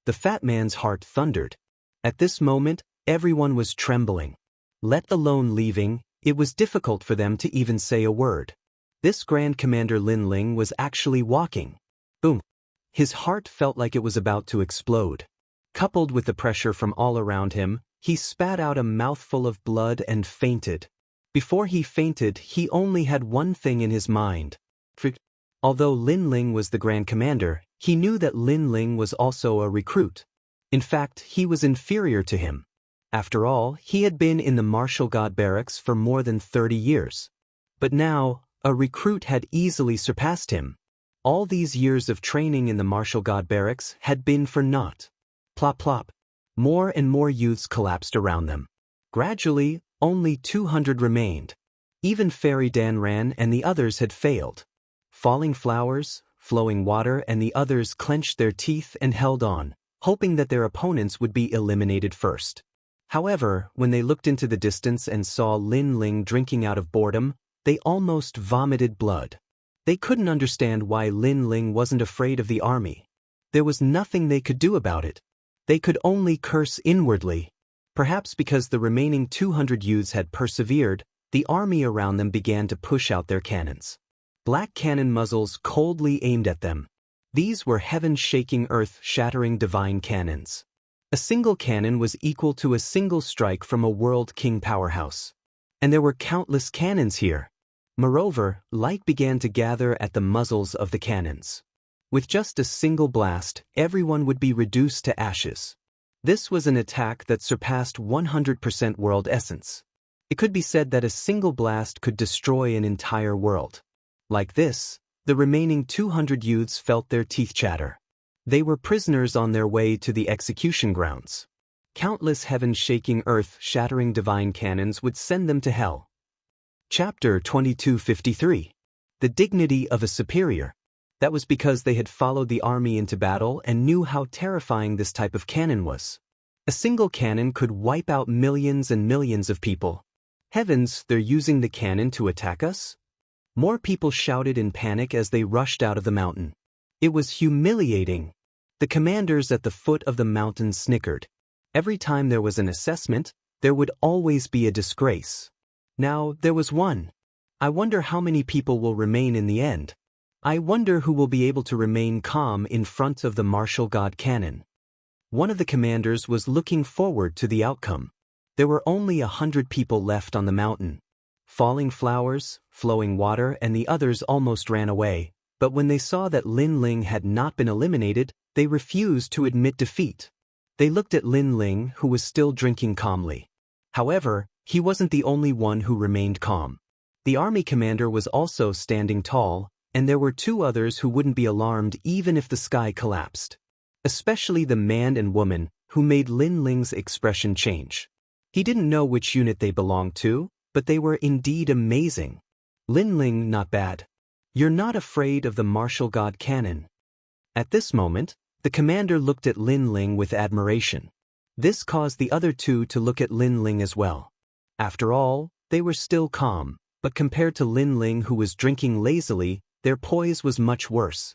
The fat man's heart thundered. At this moment, everyone was trembling. Let alone leaving, it was difficult for them to even say a word. This Grand Commander Lin Ling was actually walking. Boom. His heart felt like it was about to explode. Coupled with the pressure from all around him, he spat out a mouthful of blood and fainted. Before he fainted, he only had one thing in his mind. Although Lin Ling was the Grand Commander, he knew that Lin Ling was also a recruit. In fact, he was inferior to him. After all, he had been in the martial god barracks for more than 30 years. But now, a recruit had easily surpassed him. All these years of training in the martial god barracks had been for naught. Plop plop. More and more youths collapsed around them. Gradually, only 200 remained. Even Fairy Dan ran and the others had failed. Falling flowers, flowing water and the others clenched their teeth and held on, hoping that their opponents would be eliminated first. However, when they looked into the distance and saw Lin Ling drinking out of boredom, they almost vomited blood. They couldn't understand why Lin Ling wasn't afraid of the army. There was nothing they could do about it. They could only curse inwardly. Perhaps because the remaining 200 youths had persevered, the army around them began to push out their cannons. Black cannon muzzles coldly aimed at them. These were heaven-shaking, earth-shattering divine cannons. A single cannon was equal to a single strike from a world king powerhouse. And there were countless cannons here. Moreover, light began to gather at the muzzles of the cannons. With just a single blast, everyone would be reduced to ashes. This was an attack that surpassed 100% world essence. It could be said that a single blast could destroy an entire world. Like this, the remaining 200 youths felt their teeth chatter. They were prisoners on their way to the execution grounds. Countless heaven-shaking, earth-shattering divine cannons would send them to hell. Chapter 2253. The Dignity of a Superior. That was because they had followed the army into battle and knew how terrifying this type of cannon was. A single cannon could wipe out millions and millions of people. Heavens, they're using the cannon to attack us? More people shouted in panic as they rushed out of the mountain. It was humiliating. The commanders at the foot of the mountain snickered. Every time there was an assessment, there would always be a disgrace. Now, there was one. I wonder how many people will remain in the end. I wonder who will be able to remain calm in front of the martial god cannon. One of the commanders was looking forward to the outcome. There were only 100 people left on the mountain. Falling flowers, flowing water, and the others almost ran away. But when they saw that Lin Ling had not been eliminated, they refused to admit defeat. They looked at Lin Ling, who was still drinking calmly. However, he wasn't the only one who remained calm. The army commander was also standing tall, and there were two others who wouldn't be alarmed even if the sky collapsed. Especially the man and woman, who made Lin Ling's expression change. He didn't know which unit they belonged to, but they were indeed amazing. Lin Ling, not bad. You're not afraid of the martial god cannon. At this moment, the commander looked at Lin Ling with admiration. This caused the other two to look at Lin Ling as well. After all, they were still calm, but compared to Lin Ling, who was drinking lazily, their poise was much worse.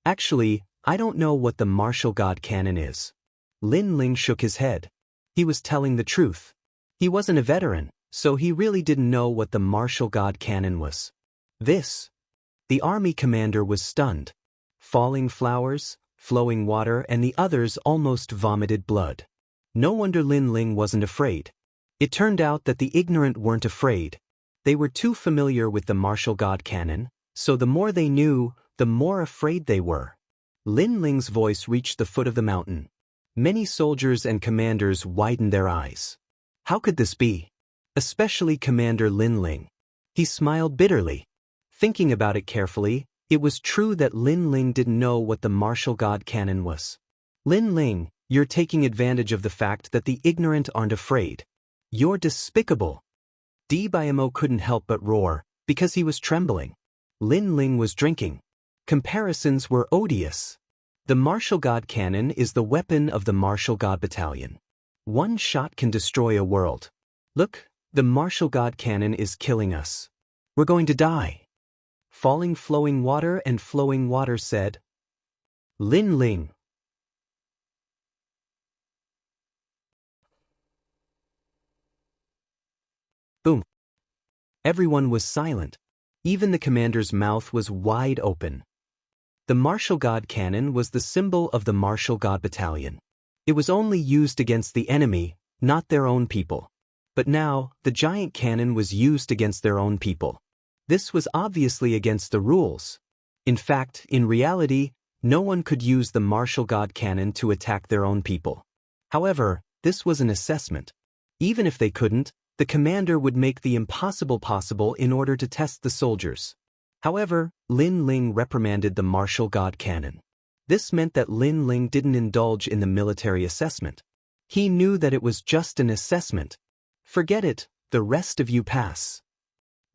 Actually, I don't know what the martial god cannon is. Lin Ling shook his head. He was telling the truth. He wasn't a veteran, so he really didn't know what the martial god cannon was. The army commander was stunned. Falling flowers, flowing water, and the others almost vomited blood. No wonder Lin Ling wasn't afraid. It turned out that the ignorant weren't afraid. They were too familiar with the martial god cannon, so the more they knew, the more afraid they were. Lin Ling's voice reached the foot of the mountain. Many soldiers and commanders widened their eyes. How could this be? Especially Commander Lin Ling. He smiled bitterly. Thinking about it carefully, it was true that Lin Ling didn't know what the martial god cannon was. Lin Ling, you're taking advantage of the fact that the ignorant aren't afraid. You're despicable. Dbimo couldn't help but roar, because he was trembling. Lin Ling was drinking. Comparisons were odious. The martial god cannon is the weapon of the martial god battalion. One shot can destroy a world. Look, the martial god cannon is killing us. We're going to die. Falling flowing water and flowing water said. Lin Ling. Boom. Everyone was silent. Even the commander's mouth was wide open. The martial god cannon was the symbol of the martial god battalion. It was only used against the enemy, not their own people. But now, the giant cannon was used against their own people. This was obviously against the rules. In fact, in reality, no one could use the martial god cannon to attack their own people. However, this was an assessment. Even if they couldn't, the commander would make the impossible possible in order to test the soldiers. However, Lin Ling reprimanded the martial god cannon. This meant that Lin Ling didn't indulge in the military assessment. He knew that it was just an assessment. Forget it, the rest of you pass.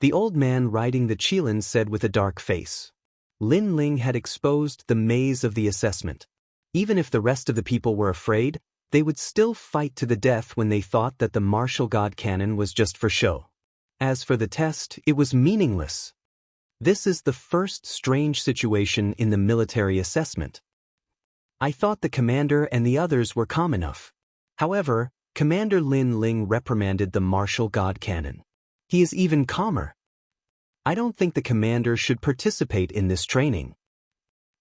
The old man riding the Qilin said with a dark face. Lin Ling had exposed the maze of the assessment. Even if the rest of the people were afraid, they would still fight to the death when they thought that the martial god cannon was just for show. As for the test, it was meaningless. This is the first strange situation in the military assessment. I thought the commander and the others were calm enough. However, Commander Lin Ling reprimanded the martial god cannon. He is even calmer. I don't think the commander should participate in this training.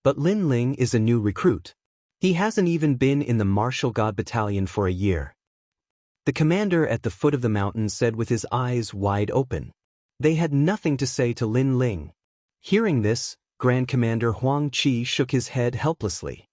But Lin Ling is a new recruit. He hasn't even been in the martial god battalion for a year. The commander at the foot of the mountain said with his eyes wide open. They had nothing to say to Lin Ling. Hearing this, Grand Commander Huang Qi shook his head helplessly.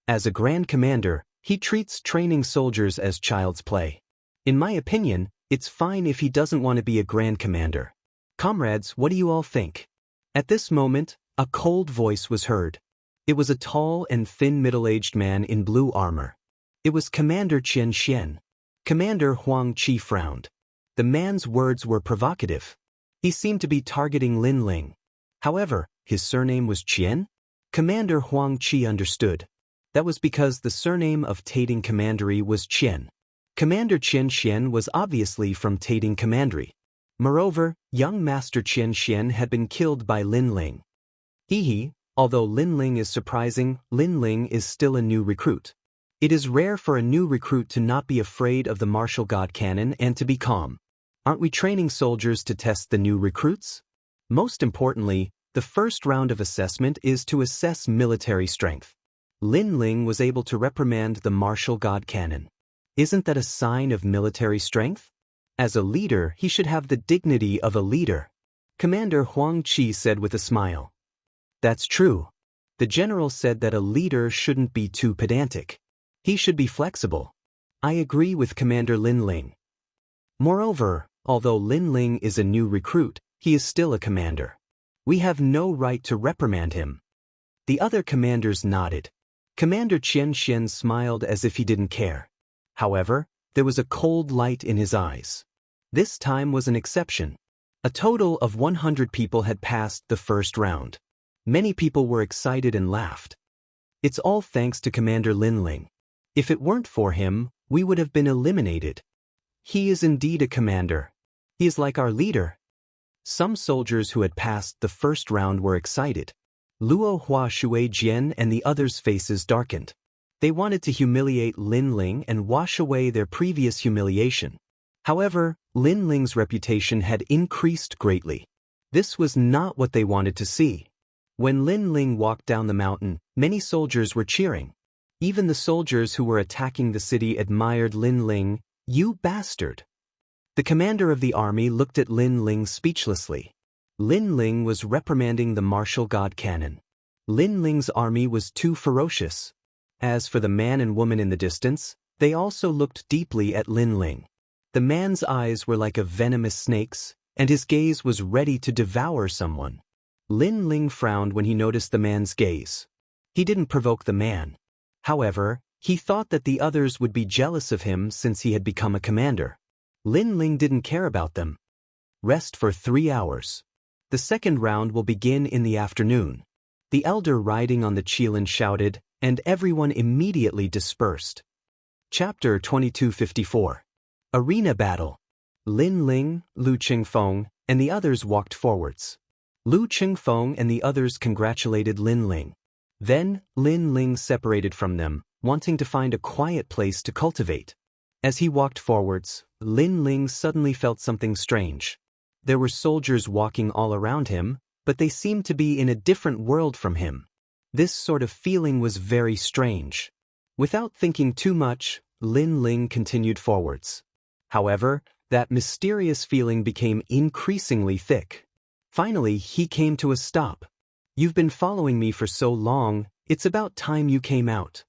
As a Grand Commander, he treats training soldiers as child's play. In my opinion, it's fine if he doesn't want to be a Grand Commander. Comrades, what do you all think? At this moment, a cold voice was heard. It was a tall and thin middle-aged man in blue armor. It was Commander Xianxia. Commander Huang Qi frowned. The man's words were provocative. He seemed to be targeting Lin Ling. However, his surname was Qian? Commander Huang Qi understood. That was because the surname of Tating Commandery was Qian. Commander Xianxia was obviously from Tating Commandery. Moreover, young Master Xianxia had been killed by Lin Ling. Although Lin Ling is surprising, Lin Ling is still a new recruit. It is rare for a new recruit to not be afraid of the martial god cannon and to be calm. Aren't we training soldiers to test the new recruits? Most importantly, the first round of assessment is to assess military strength. Lin Ling was able to reprimand the martial god cannon. Isn't that a sign of military strength? As a leader, he should have the dignity of a leader. Commander Huang Qi said with a smile. That's true. The general said that a leader shouldn't be too pedantic. He should be flexible. I agree with Commander Lin Ling. Moreover, although Lin Ling is a new recruit, he is still a commander. We have no right to reprimand him. The other commanders nodded. Commander Xianxia smiled as if he didn't care. However, there was a cold light in his eyes. This time was an exception. A total of 100 people had passed the first round. Many people were excited and laughed. It's all thanks to Commander Lin Ling. If it weren't for him, we would have been eliminated. He is indeed a commander. He is like our leader. Some soldiers who had passed the first round were excited. Luo Hua Shui Jian and the others' faces darkened. They wanted to humiliate Lin Ling and wash away their previous humiliation. However, Lin Ling's reputation had increased greatly. This was not what they wanted to see. When Lin Ling walked down the mountain, many soldiers were cheering. Even the soldiers who were attacking the city admired Lin Ling. You bastard! The commander of the army looked at Lin Ling speechlessly. Lin Ling was reprimanding the martial god cannon. Lin Ling's army was too ferocious. As for the man and woman in the distance, they also looked deeply at Lin Ling. The man's eyes were like a venomous snake's, and his gaze was ready to devour someone. Lin Ling frowned when he noticed the man's gaze. He didn't provoke the man. However, he thought that the others would be jealous of him since he had become a commander. Lin Ling didn't care about them. Rest for 3 hours. The second round will begin in the afternoon. The elder riding on the qilin shouted, and everyone immediately dispersed. Chapter 2254. Arena Battle. Lin Ling, Lu Qingfeng, and the others walked forwards. Lu Qingfeng and the others congratulated Lin Ling. Then, Lin Ling separated from them, wanting to find a quiet place to cultivate. As he walked forwards, Lin Ling suddenly felt something strange. There were soldiers walking all around him, but they seemed to be in a different world from him. This sort of feeling was very strange. Without thinking too much, Lin Ling continued forwards. However, that mysterious feeling became increasingly thick. Finally, he came to a stop. You've been following me for so long, it's about time you came out.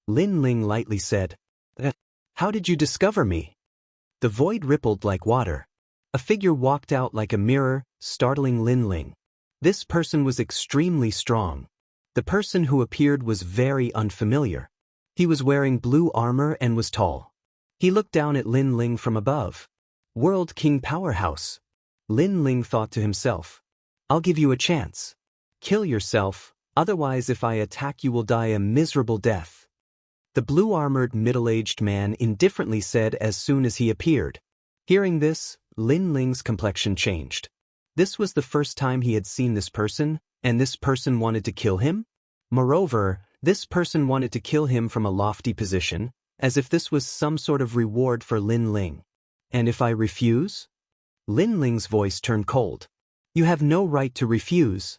Lin Ling lightly said. How did you discover me? The void rippled like water. A figure walked out like a mirror, startling Lin Ling. This person was extremely strong. The person who appeared was very unfamiliar. He was wearing blue armor and was tall. He looked down at Lin Ling from above. World King Powerhouse. Lin Ling thought to himself. I'll give you a chance. Kill yourself, otherwise if I attack you will die a miserable death. The blue-armored middle-aged man indifferently said as soon as he appeared. Hearing this, Lin Ling's complexion changed. This was the first time he had seen this person, and this person wanted to kill him? Moreover, this person wanted to kill him from a lofty position, as if this was some sort of reward for Lin Ling. And if I refuse? Lin Ling's voice turned cold. You have no right to refuse.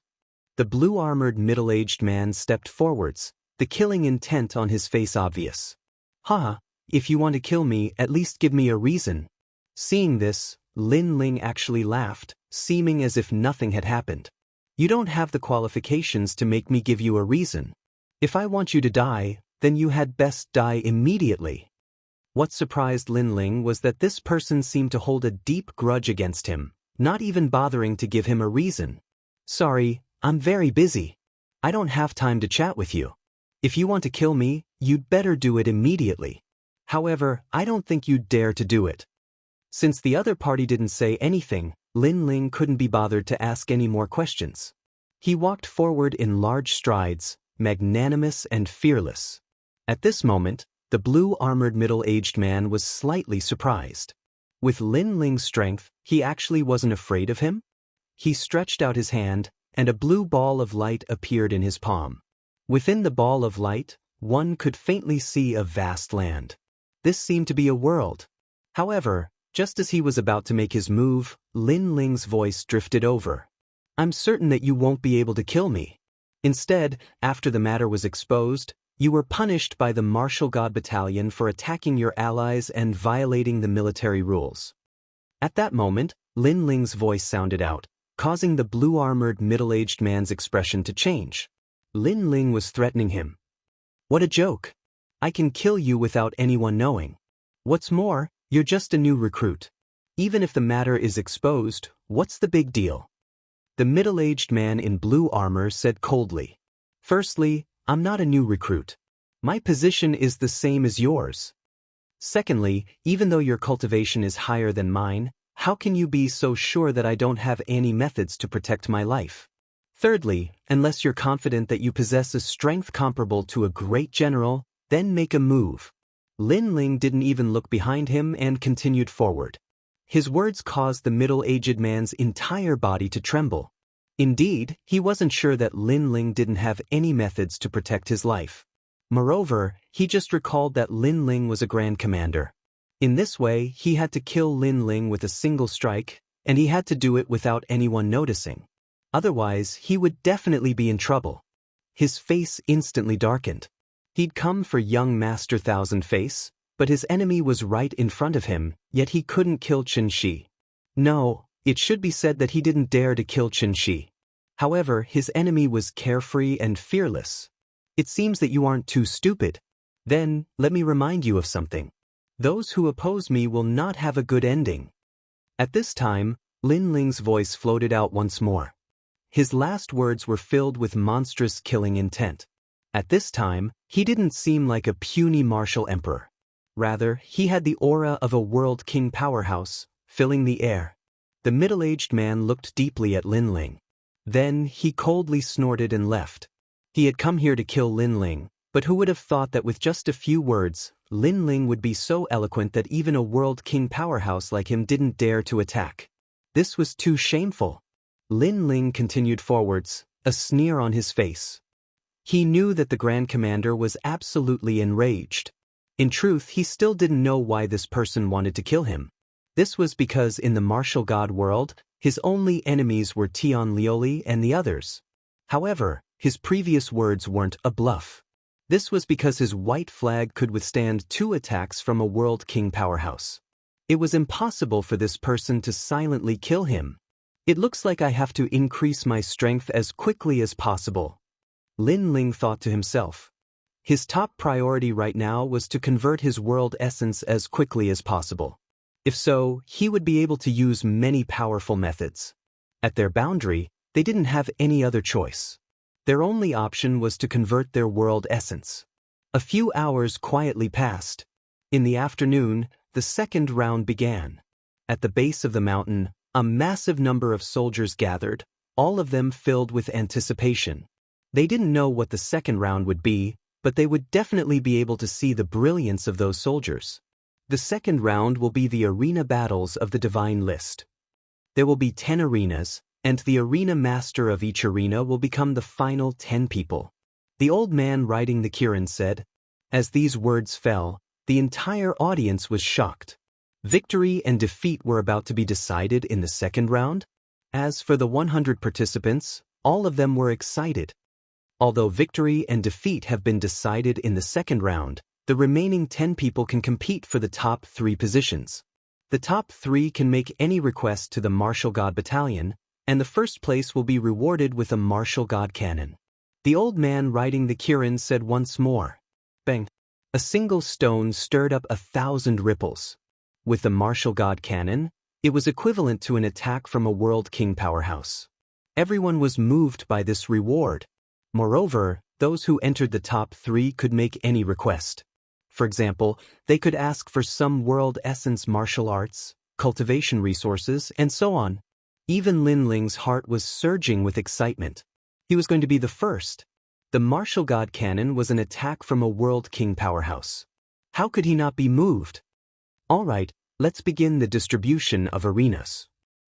The blue-armored middle-aged man stepped forwards, the killing intent on his face obvious. Ha, if you want to kill me, at least give me a reason. Seeing this, Lin Ling actually laughed, seeming as if nothing had happened. You don't have the qualifications to make me give you a reason. If I want you to die, then you had best die immediately. What surprised Lin Ling was that this person seemed to hold a deep grudge against him, not even bothering to give him a reason. Sorry, I'm very busy. I don't have time to chat with you. If you want to kill me, you'd better do it immediately. However, I don't think you'd dare to do it. Since the other party didn't say anything, Lin Ling couldn't be bothered to ask any more questions. He walked forward in large strides, magnanimous and fearless. At this moment, the blue-armored middle-aged man was slightly surprised. With Lin Ling's strength, he actually wasn't afraid of him? He stretched out his hand, and a blue ball of light appeared in his palm. Within the ball of light, one could faintly see a vast land. This seemed to be a world. However, just as he was about to make his move, Lin Ling's voice drifted over. I'm certain that you won't be able to kill me. Instead, after the matter was exposed, you were punished by the Martial God Battalion for attacking your allies and violating the military rules. At that moment, Lin Ling's voice sounded out. causing the blue-armored middle-aged man's expression to change. Lin Ling was threatening him. What a joke. I can kill you without anyone knowing. What's more, you're just a new recruit. Even if the matter is exposed, what's the big deal? The middle-aged man in blue armor said coldly. Firstly, I'm not a new recruit. My position is the same as yours. Secondly, even though your cultivation is higher than mine, how can you be so sure that I don't have any methods to protect my life? Thirdly, unless you're confident that you possess a strength comparable to a great general, then make a move. Lin Ling didn't even look behind him and continued forward. His words caused the middle-aged man's entire body to tremble. Indeed, he wasn't sure that Lin Ling didn't have any methods to protect his life. Moreover, he just recalled that Lin Ling was a grand commander. In this way, he had to kill Lin Ling with a single strike, and he had to do it without anyone noticing. Otherwise, he would definitely be in trouble. His face instantly darkened. He'd come for young Master Thousand Face, but his enemy was right in front of him, yet he couldn't kill Xianxia. No, it should be said that he didn't dare to kill Xianxia. However, his enemy was carefree and fearless. It seems that you aren't too stupid. Then, let me remind you of something. Those who oppose me will not have a good ending. At this time, Lin Ling's voice floated out once more. His last words were filled with monstrous killing intent. At this time, he didn't seem like a puny martial emperor. Rather, he had the aura of a world king powerhouse, filling the air. The middle-aged man looked deeply at Lin Ling. Then, he coldly snorted and left. He had come here to kill Lin Ling, but who would have thought that with just a few words, Lin Ling would be so eloquent that even a world king powerhouse like him didn't dare to attack. This was too shameful. Lin Ling continued forwards, a sneer on his face. He knew that the Grand Commander was absolutely enraged. In truth, he still didn't know why this person wanted to kill him. This was because in the martial god world, his only enemies were Tian Lioli and the others. However, his previous words weren't a bluff. This was because his white flag could withstand 2 attacks from a world king powerhouse. It was impossible for this person to silently kill him. It looks like I have to increase my strength as quickly as possible. Lin Ling thought to himself. His top priority right now was to convert his world essence as quickly as possible. If so, he would be able to use many powerful methods. At their boundary, they didn't have any other choice. Their only option was to convert their world essence. A few hours quietly passed. In the afternoon, the second round began. At the base of the mountain, a massive number of soldiers gathered, all of them filled with anticipation. They didn't know what the second round would be, but they would definitely be able to see the brilliance of those soldiers. The second round will be the arena battles of the divine list. There will be 10 arenas, and the arena master of each arena will become the final 10 people. The old man riding the Kirin said. As these words fell, the entire audience was shocked. Victory and defeat were about to be decided in the second round. As for the 100 participants, all of them were excited. Although victory and defeat have been decided in the second round, the remaining 10 people can compete for the top 3 positions. The top 3 can make any request to the Martial God Battalion, and the first place will be rewarded with a Martial God Cannon. The old man riding the Kirin said once more. Bang! A single stone stirred up 1,000 ripples. With the Martial God Cannon, it was equivalent to an attack from a World King powerhouse. Everyone was moved by this reward. Moreover, those who entered the top 3 could make any request. For example, they could ask for some world essence martial arts, cultivation resources, and so on. Even Lin Ling's heart was surging with excitement. He was going to be the first. The Martial God Cannon was an attack from a World King powerhouse. How could he not be moved? All right, let's begin the distribution of arenas.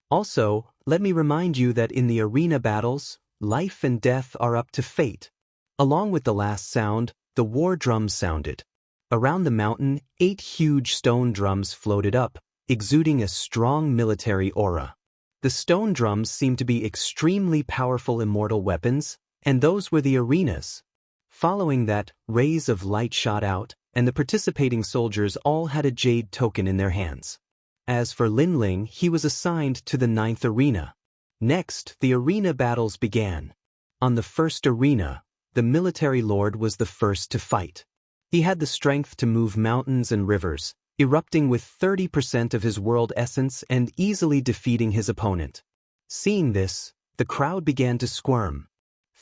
Also, let me remind you that in the arena battles, life and death are up to fate. Along with the last sound, the war drums sounded. Around the mountain, 8 huge stone drums floated up, exuding a strong military aura. The stone drums seemed to be extremely powerful immortal weapons, and those were the arenas. Following that, rays of light shot out, and the participating soldiers all had a jade token in their hands. As for Lin Ling, he was assigned to the 9th arena. Next, the arena battles began. On the first arena, the military lord was the first to fight. He had the strength to move mountains and rivers, erupting with 30% of his world essence and easily defeating his opponent. Seeing this, the crowd began to squirm.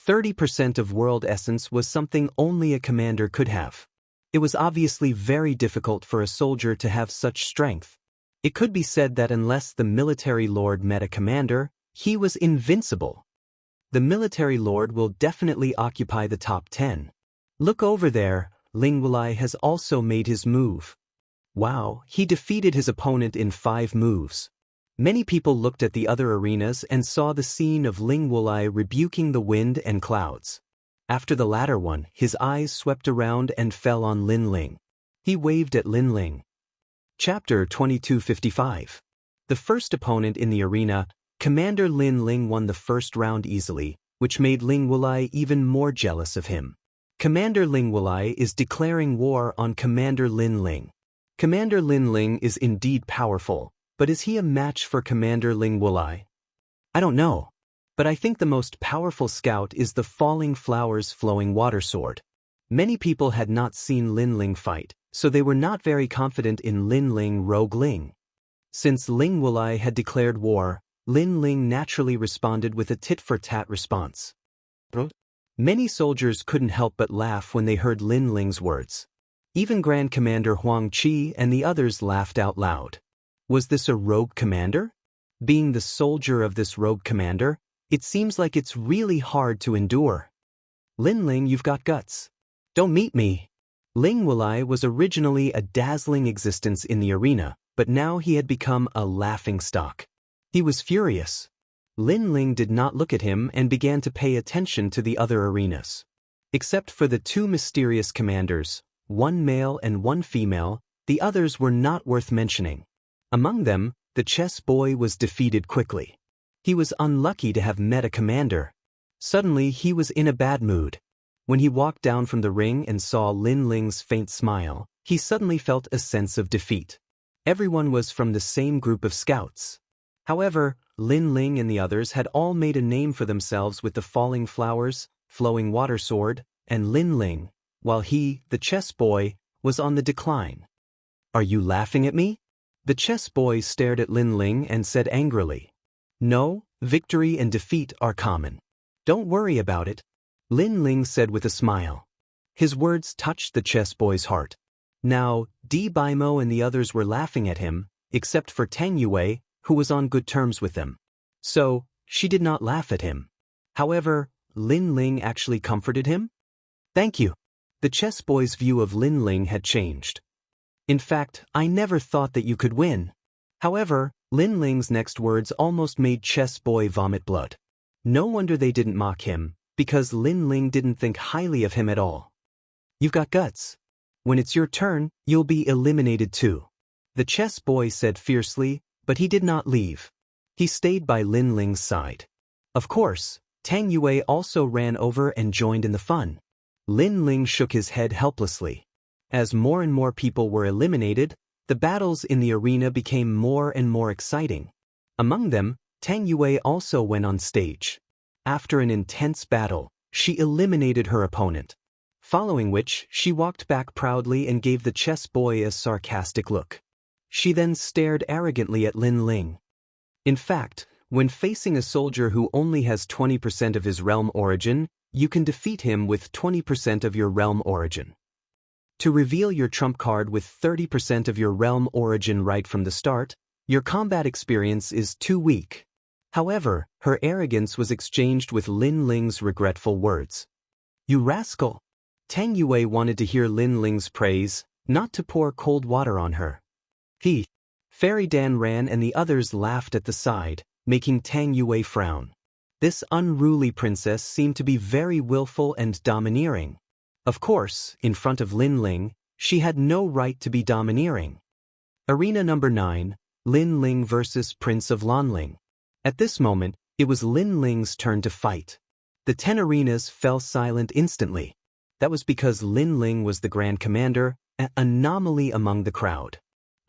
30% of world essence was something only a commander could have. It was obviously very difficult for a soldier to have such strength. It could be said that unless the military lord met a commander, he was invincible. The military lord will definitely occupy the top 10. Look over there, Ling Wulai has also made his move. Wow, he defeated his opponent in 5 moves. Many people looked at the other arenas and saw the scene of Ling Wulai rebuking the wind and clouds. After the latter one, his eyes swept around and fell on Lin Ling. He waved at Lin Ling. Chapter 2255. The first opponent in the arena, Commander Lin Ling, won the first round easily, which made Ling Wulai even more jealous of him. Commander Ling Wulai is declaring war on Commander Lin Ling. Commander Lin Ling is indeed powerful, but is he a match for Commander Ling Wulai? I don't know, but I think the most powerful scout is the Falling Flowers Flowing Water Sword. Many people had not seen Lin Ling fight, so they were not very confident in Lin Ling Rogue Ling. Since Ling Wulai had declared war, Lin Ling naturally responded with a tit-for-tat response. Many soldiers couldn't help but laugh when they heard Lin Ling's words. Even Grand Commander Huang Qi and the others laughed out loud. Was this a rogue commander? Being the soldier of this rogue commander, it seems like it's really hard to endure. Lin Ling, you've got guts. Don't meet me. Ling Wulai was originally a dazzling existence in the arena, but now he had become a laughingstock. He was furious. Lin Ling did not look at him and began to pay attention to the other arenas. Except for the 2 mysterious commanders, 1 male and 1 female, the others were not worth mentioning. Among them, the chess boy was defeated quickly. He was unlucky to have met a commander. Suddenly, he was in a bad mood. When he walked down from the ring and saw Lin Ling's faint smile, he suddenly felt a sense of defeat. Everyone was from the same group of scouts. However, Lin Ling and the others had all made a name for themselves with the Falling Flowers, Flowing Water Sword, and Lin Ling, while he, the chess boy, was on the decline. Are you laughing at me? The chess boy stared at Lin Ling and said angrily. No, victory and defeat are common. Don't worry about it, Lin Ling said with a smile. His words touched the chess boy's heart. Now, Di Baimo and the others were laughing at him, except for Tang Yue, who was on good terms with them. So, she did not laugh at him. However, Lin Ling actually comforted him? Thank you. The chess boy's view of Lin Ling had changed. In fact, I never thought that you could win. However, Lin Ling's next words almost made chess boy vomit blood. No wonder they didn't mock him, because Lin Ling didn't think highly of him at all. You've got guts. When it's your turn, you'll be eliminated too. The chess boy said fiercely, but he did not leave. He stayed by Lin Ling's side. Of course, Tang Yue also ran over and joined in the fun. Lin Ling shook his head helplessly. As more and more people were eliminated, the battles in the arena became more and more exciting. Among them, Tang Yue also went on stage. After an intense battle, she eliminated her opponent. Following which, she walked back proudly and gave the chess boy a sarcastic look. She then stared arrogantly at Lin Ling. In fact, when facing a soldier who only has 20% of his realm origin, you can defeat him with 20% of your realm origin. To reveal your trump card with 30% of your realm origin right from the start, your combat experience is too weak. However, her arrogance was exchanged with Lin Ling's regretful words. You rascal! Tang Yue wanted to hear Lin Ling's praise, not to pour cold water on her. Fairy Dan ran and the others laughed at the side, making Tang Yue frown. This unruly princess seemed to be very willful and domineering. Of course, in front of Lin Ling, she had no right to be domineering. Arena number 9, Lin Ling versus Prince of Lanling. At this moment, it was Lin Ling's turn to fight. The 10 arenas fell silent instantly. That was because Lin Ling was the Grand Commander, an anomaly among the crowd.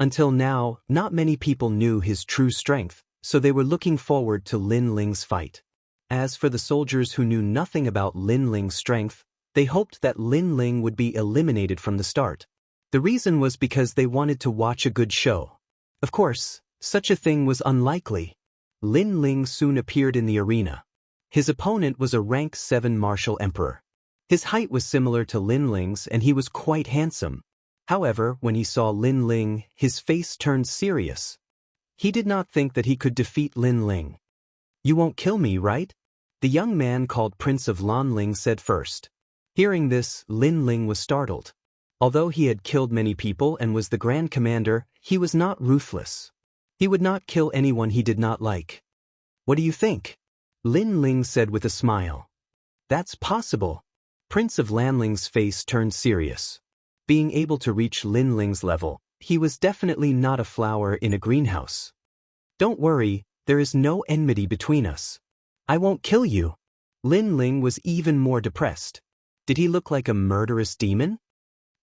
Until now, not many people knew his true strength, so they were looking forward to Lin Ling's fight. As for the soldiers who knew nothing about Lin Ling's strength, they hoped that Lin Ling would be eliminated from the start. The reason was because they wanted to watch a good show. Of course, such a thing was unlikely. Lin Ling soon appeared in the arena. His opponent was a rank 7 martial emperor. His height was similar to Lin Ling's and he was quite handsome. However, when he saw Lin Ling, his face turned serious. He did not think that he could defeat Lin Ling. "You won't kill me, right?" the young man called Prince of Lanling said first. Hearing this, Lin Ling was startled. Although he had killed many people and was the Grand Commander, he was not ruthless. He would not kill anyone he did not like. "What do you think?" Lin Ling said with a smile. "That's possible." Prince of Lanling's face turned serious. Being able to reach Lin Ling's level, he was definitely not a flower in a greenhouse. "Don't worry, there is no enmity between us. I won't kill you." Lin Ling was even more depressed. Did he look like a murderous demon?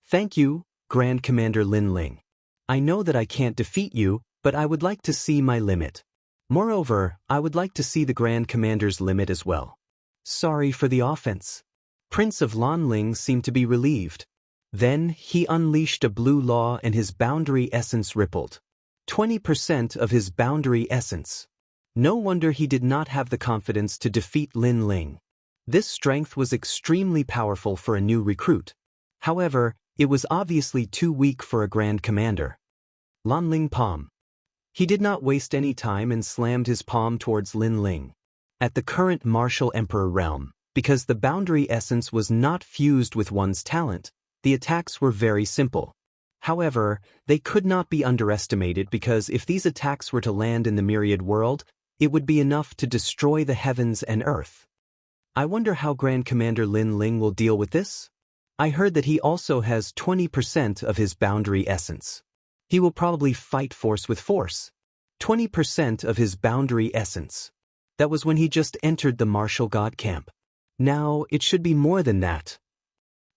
"Thank you, Grand Commander Lin Ling. I know that I can't defeat you, but I would like to see my limit. Moreover, I would like to see the Grand Commander's limit as well." "Sorry for the offense." Prince of Lanling seemed to be relieved. Then he unleashed a blue law and his boundary essence rippled. 20% of his boundary essence. No wonder he did not have the confidence to defeat Lin Ling. This strength was extremely powerful for a new recruit. However, it was obviously too weak for a Grand Commander. Lanling palm. He did not waste any time and slammed his palm towards Lin Ling. At the current martial emperor realm, because the boundary essence was not fused with one's talent, the attacks were very simple. However, they could not be underestimated because if these attacks were to land in the myriad world, it would be enough to destroy the heavens and earth. I wonder how Grand Commander Lin Ling will deal with this? I heard that he also has 20% of his boundary essence. He will probably fight force with force. 20% of his boundary essence. That was when he just entered the martial god camp. Now, it should be more than that.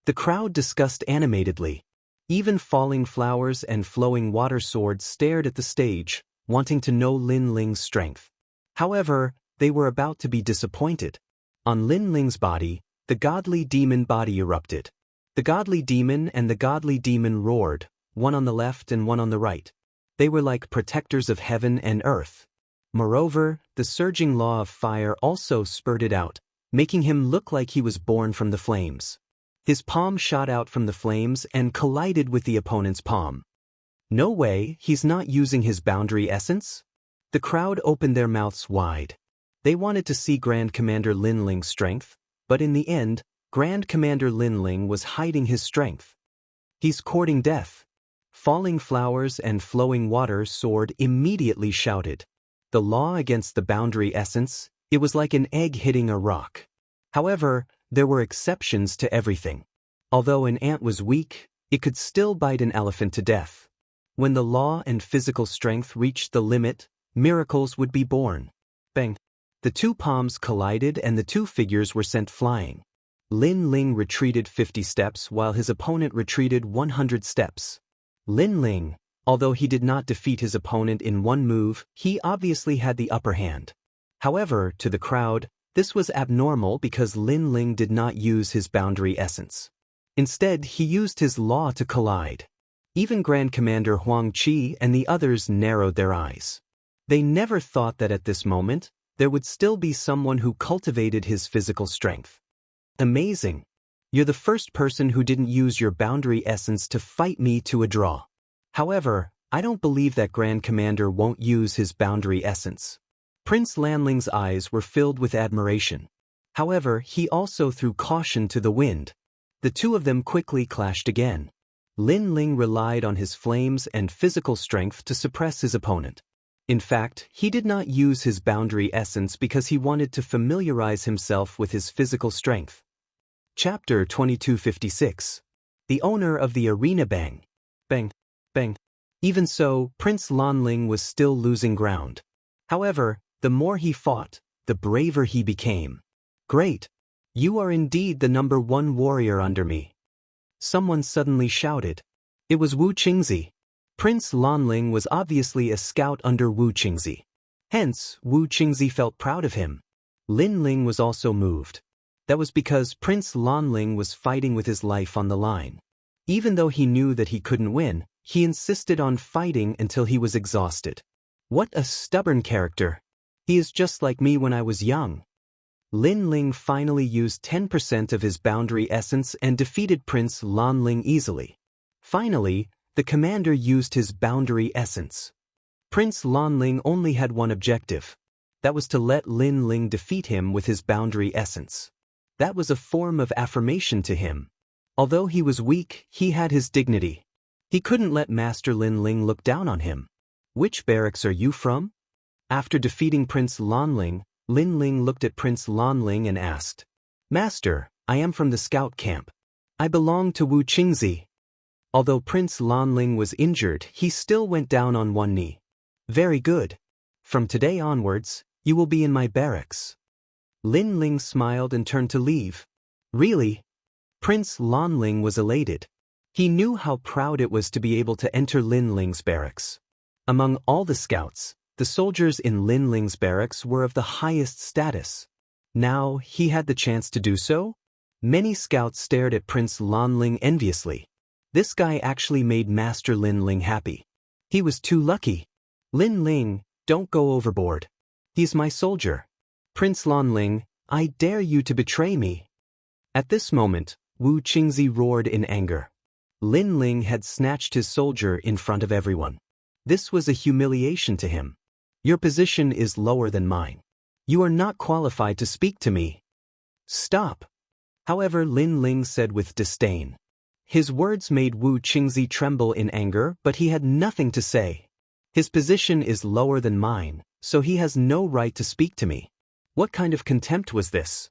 The crowd discussed animatedly. Even falling flowers and flowing water swords stared at the stage, wanting to know Lin Ling's strength. However, they were about to be disappointed. On Lin Ling's body, the godly demon body erupted. The godly demon and the godly demon roared, one on the left and one on the right. They were like protectors of heaven and earth. Moreover, the surging law of fire also spurted out, making him look like he was born from the flames. His palm shot out from the flames and collided with the opponent's palm. No way, he's not using his boundary essence? The crowd opened their mouths wide. They wanted to see Grand Commander Lin Ling's strength, but in the end, Grand Commander Lin Ling was hiding his strength. He's courting death. Falling flowers and flowing water sword immediately shouted. The law against the boundary essence, it was like an egg hitting a rock. However, there were exceptions to everything. Although an ant was weak, it could still bite an elephant to death. When the law and physical strength reached the limit, miracles would be born. Bang! The two palms collided and the two figures were sent flying. Lin Ling retreated 50 steps while his opponent retreated 100 steps. Lin Ling, although he did not defeat his opponent in one move, he obviously had the upper hand. However, to the crowd, this was abnormal because Lin Ling did not use his boundary essence. Instead, he used his law to collide. Even Grand Commander Huang Qi and the others narrowed their eyes. They never thought that at this moment, there would still be someone who cultivated his physical strength. Amazing. You're the first person who didn't use your boundary essence to fight me to a draw. However, I don't believe that Grand Commander won't use his boundary essence. Prince Lanling's eyes were filled with admiration. However, he also threw caution to the wind. The two of them quickly clashed again. Lin Ling relied on his flames and physical strength to suppress his opponent. In fact, he did not use his boundary essence because he wanted to familiarize himself with his physical strength. Chapter 2256. The owner of the arena bang. Bang. Bang. Even so, Prince Lanling was still losing ground. However, the more he fought, the braver he became. Great! You are indeed the #1 warrior under me. Someone suddenly shouted. It was Wu Qingzi. Prince Lanling was obviously a scout under Wu Qingzi. Hence, Wu Qingzi felt proud of him. Lin Ling was also moved. That was because Prince Lan Ling was fighting with his life on the line. Even though he knew that he couldn't win, he insisted on fighting until he was exhausted. What a stubborn character. He is just like me when I was young. Lin Ling finally used 10% of his boundary essence and defeated Prince Lan Ling easily. Finally, the commander used his boundary essence. Prince Lan Ling only had one objective. That was to let Lin Ling defeat him with his boundary essence. That was a form of affirmation to him. Although he was weak, he had his dignity. He couldn't let Master Lin Ling look down on him. Which barracks are you from? After defeating Prince Lan Ling, Lin Ling looked at Prince Lan Ling and asked, Master, I am from the scout camp. I belong to Wu Qingzi. Although Prince Lan Ling was injured, he still went down on one knee. Very good. From today onwards, you will be in my barracks. Lin Ling smiled and turned to leave. Really? Prince Lan Ling was elated. He knew how proud it was to be able to enter Lin Ling's barracks. Among all the scouts, the soldiers in Lin Ling's barracks were of the highest status. Now he had the chance to do so? Many scouts stared at Prince Lan Ling enviously. This guy actually made Master Lin Ling happy. He was too lucky. Lin Ling, don't go overboard. He's my soldier. Prince Lan Ling, I dare you to betray me. At this moment, Wu Qingzi roared in anger. Lin Ling had snatched his soldier in front of everyone. This was a humiliation to him. Your position is lower than mine. You are not qualified to speak to me. Stop. However, Lin Ling said with disdain. His words made Wu Qingzi tremble in anger, but he had nothing to say. His position is lower than mine, so he has no right to speak to me. What kind of contempt was this?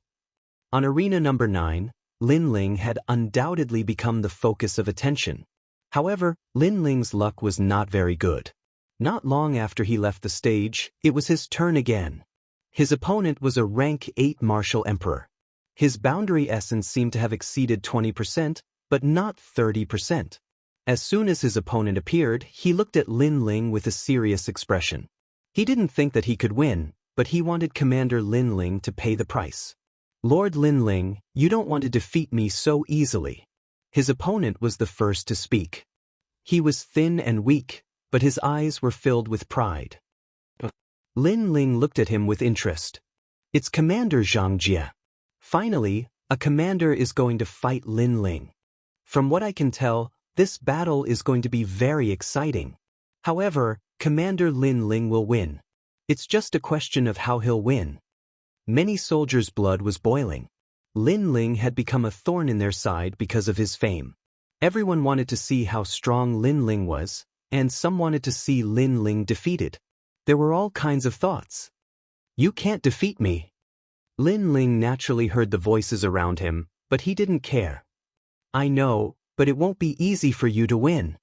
On arena number 9, Lin Ling had undoubtedly become the focus of attention. However, Lin Ling's luck was not very good. Not long after he left the stage, it was his turn again. His opponent was a rank 8 martial emperor. His boundary essence seemed to have exceeded 20%, but not 30%. As soon as his opponent appeared, he looked at Lin Ling with a serious expression. He didn't think that he could win, but he wanted Commander Lin Ling to pay the price. Lord Lin Ling, you don't want to defeat me so easily. His opponent was the first to speak. He was thin and weak, but his eyes were filled with pride. Lin Ling looked at him with interest. It's Commander Xianxia. Finally, a commander is going to fight Lin Ling. From what I can tell, this battle is going to be very exciting. However, Commander Lin Ling will win. It's just a question of how he'll win. Many soldiers' blood was boiling. Lin Ling had become a thorn in their side because of his fame. Everyone wanted to see how strong Lin Ling was, and some wanted to see Lin Ling defeated. There were all kinds of thoughts. You can't defeat me. Lin Ling naturally heard the voices around him, but he didn't care. I know, but it won't be easy for you to win.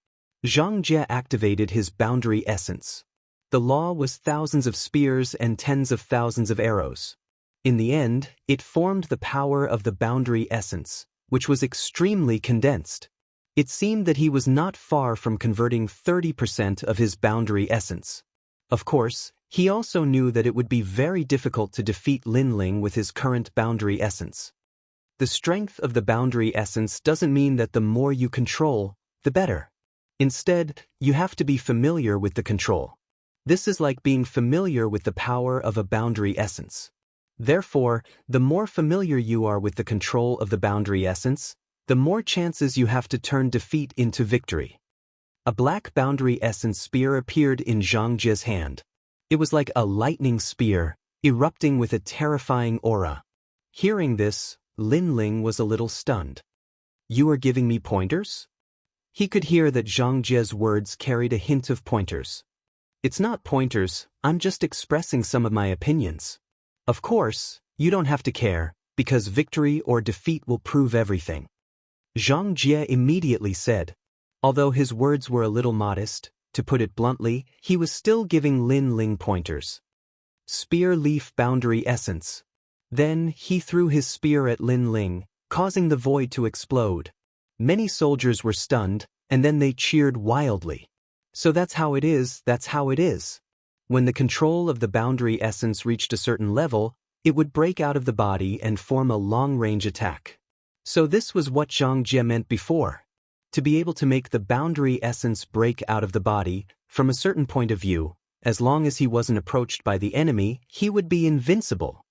Xianxia activated his boundary essence. The law was thousands of spears and tens of thousands of arrows. In the end, it formed the power of the boundary essence, which was extremely condensed. It seemed that he was not far from converting 30% of his boundary essence. Of course, he also knew that it would be very difficult to defeat Lin Ling with his current boundary essence. The strength of the boundary essence doesn't mean that the more you control, the better. Instead, you have to be familiar with the control. This is like being familiar with the power of a boundary essence. Therefore, the more familiar you are with the control of the boundary essence, the more chances you have to turn defeat into victory. A black boundary essence spear appeared in Xiangjia's hand. It was like a lightning spear, erupting with a terrifying aura. Hearing this, Lin Ling was a little stunned. You are giving me pointers? He could hear that Xiangjia's words carried a hint of pointers. It's not pointers, I'm just expressing some of my opinions. Of course, you don't have to care, because victory or defeat will prove everything. Xianxia immediately said. Although his words were a little modest, to put it bluntly, he was still giving Lin Ling pointers. Spear leaf boundary essence. Then he threw his spear at Lin Ling, causing the void to explode. Many soldiers were stunned, and then they cheered wildly. So that's how it is, that's how it is. When the control of the boundary essence reached a certain level, it would break out of the body and form a long-range attack. So this was what Xianxia meant before. To be able to make the boundary essence break out of the body, from a certain point of view, as long as he wasn't approached by the enemy, he would be invincible.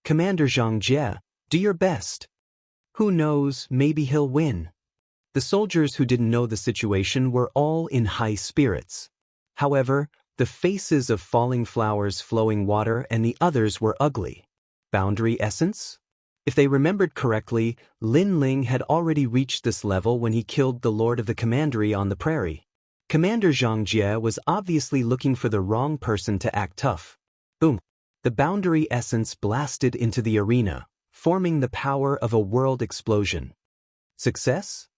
Commander Xianxia, do your best. Who knows, maybe he'll win. The soldiers who didn't know the situation were all in high spirits. However, the faces of falling flowers, flowing water, and the others were ugly. Boundary essence? If they remembered correctly, Lin Ling had already reached this level when he killed the Lord of the Commandery on the prairie. Commander Xianxia was obviously looking for the wrong person to act tough. Boom! The boundary essence blasted into the arena, forming the power of a world explosion. Success?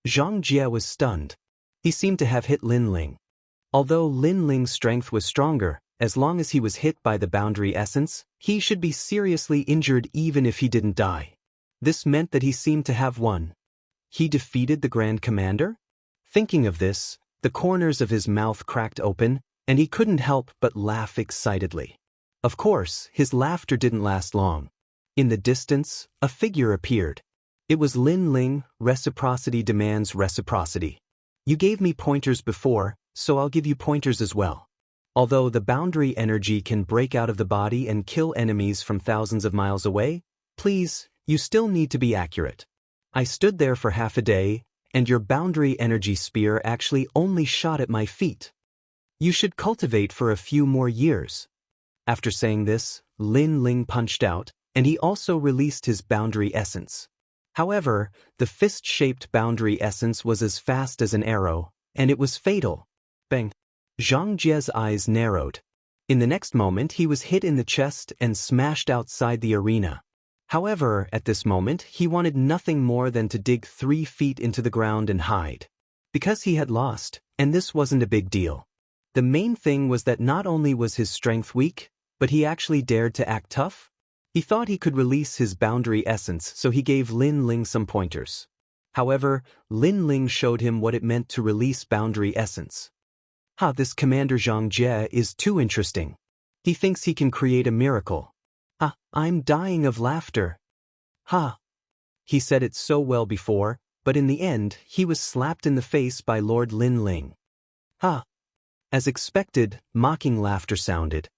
Xianxia was stunned. He seemed to have hit Lin Ling. Although Lin Ling's strength was stronger, as long as he was hit by the boundary essence, he should be seriously injured even if he didn't die. This meant that he seemed to have won. He defeated the Grand Commander? Thinking of this, the corners of his mouth cracked open, and he couldn't help but laugh excitedly. Of course, his laughter didn't last long. In the distance, a figure appeared. It was Lin Ling. Reciprocity demands reciprocity. You gave me pointers before, so I'll give you pointers as well. Although the boundary energy can break out of the body and kill enemies from thousands of miles away, please, you still need to be accurate. I stood there for half a day, and your boundary energy spear actually only shot at my feet. You should cultivate for a few more years. After saying this, Lin Ling punched out, and he also released his boundary essence. However, the fist-shaped boundary essence was as fast as an arrow, and it was fatal. Bang! Xianxia's eyes narrowed. In the next moment, he was hit in the chest and smashed outside the arena. However, at this moment, he wanted nothing more than to dig 3 feet into the ground and hide. Because he had lost, and this wasn't a big deal. The main thing was that not only was his strength weak, but he actually dared to act tough. He thought he could release his boundary essence, so he gave Lin Ling some pointers. However, Lin Ling showed him what it meant to release boundary essence. This Commander Xianxia is too interesting. He thinks he can create a miracle. I'm dying of laughter. He said it so well before, but in the end, he was slapped in the face by Lord Lin Ling. As expected, mocking laughter sounded.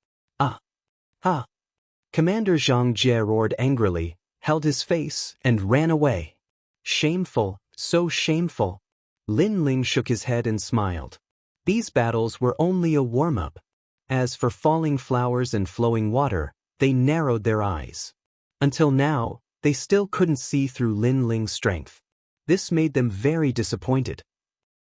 Commander Xianxia roared angrily, held his face, and ran away. Shameful, so shameful. Lin Ling shook his head and smiled. These battles were only a warm-up. As for falling flowers and flowing water, they narrowed their eyes. Until now, they still couldn't see through Lin Ling's strength. This made them very disappointed.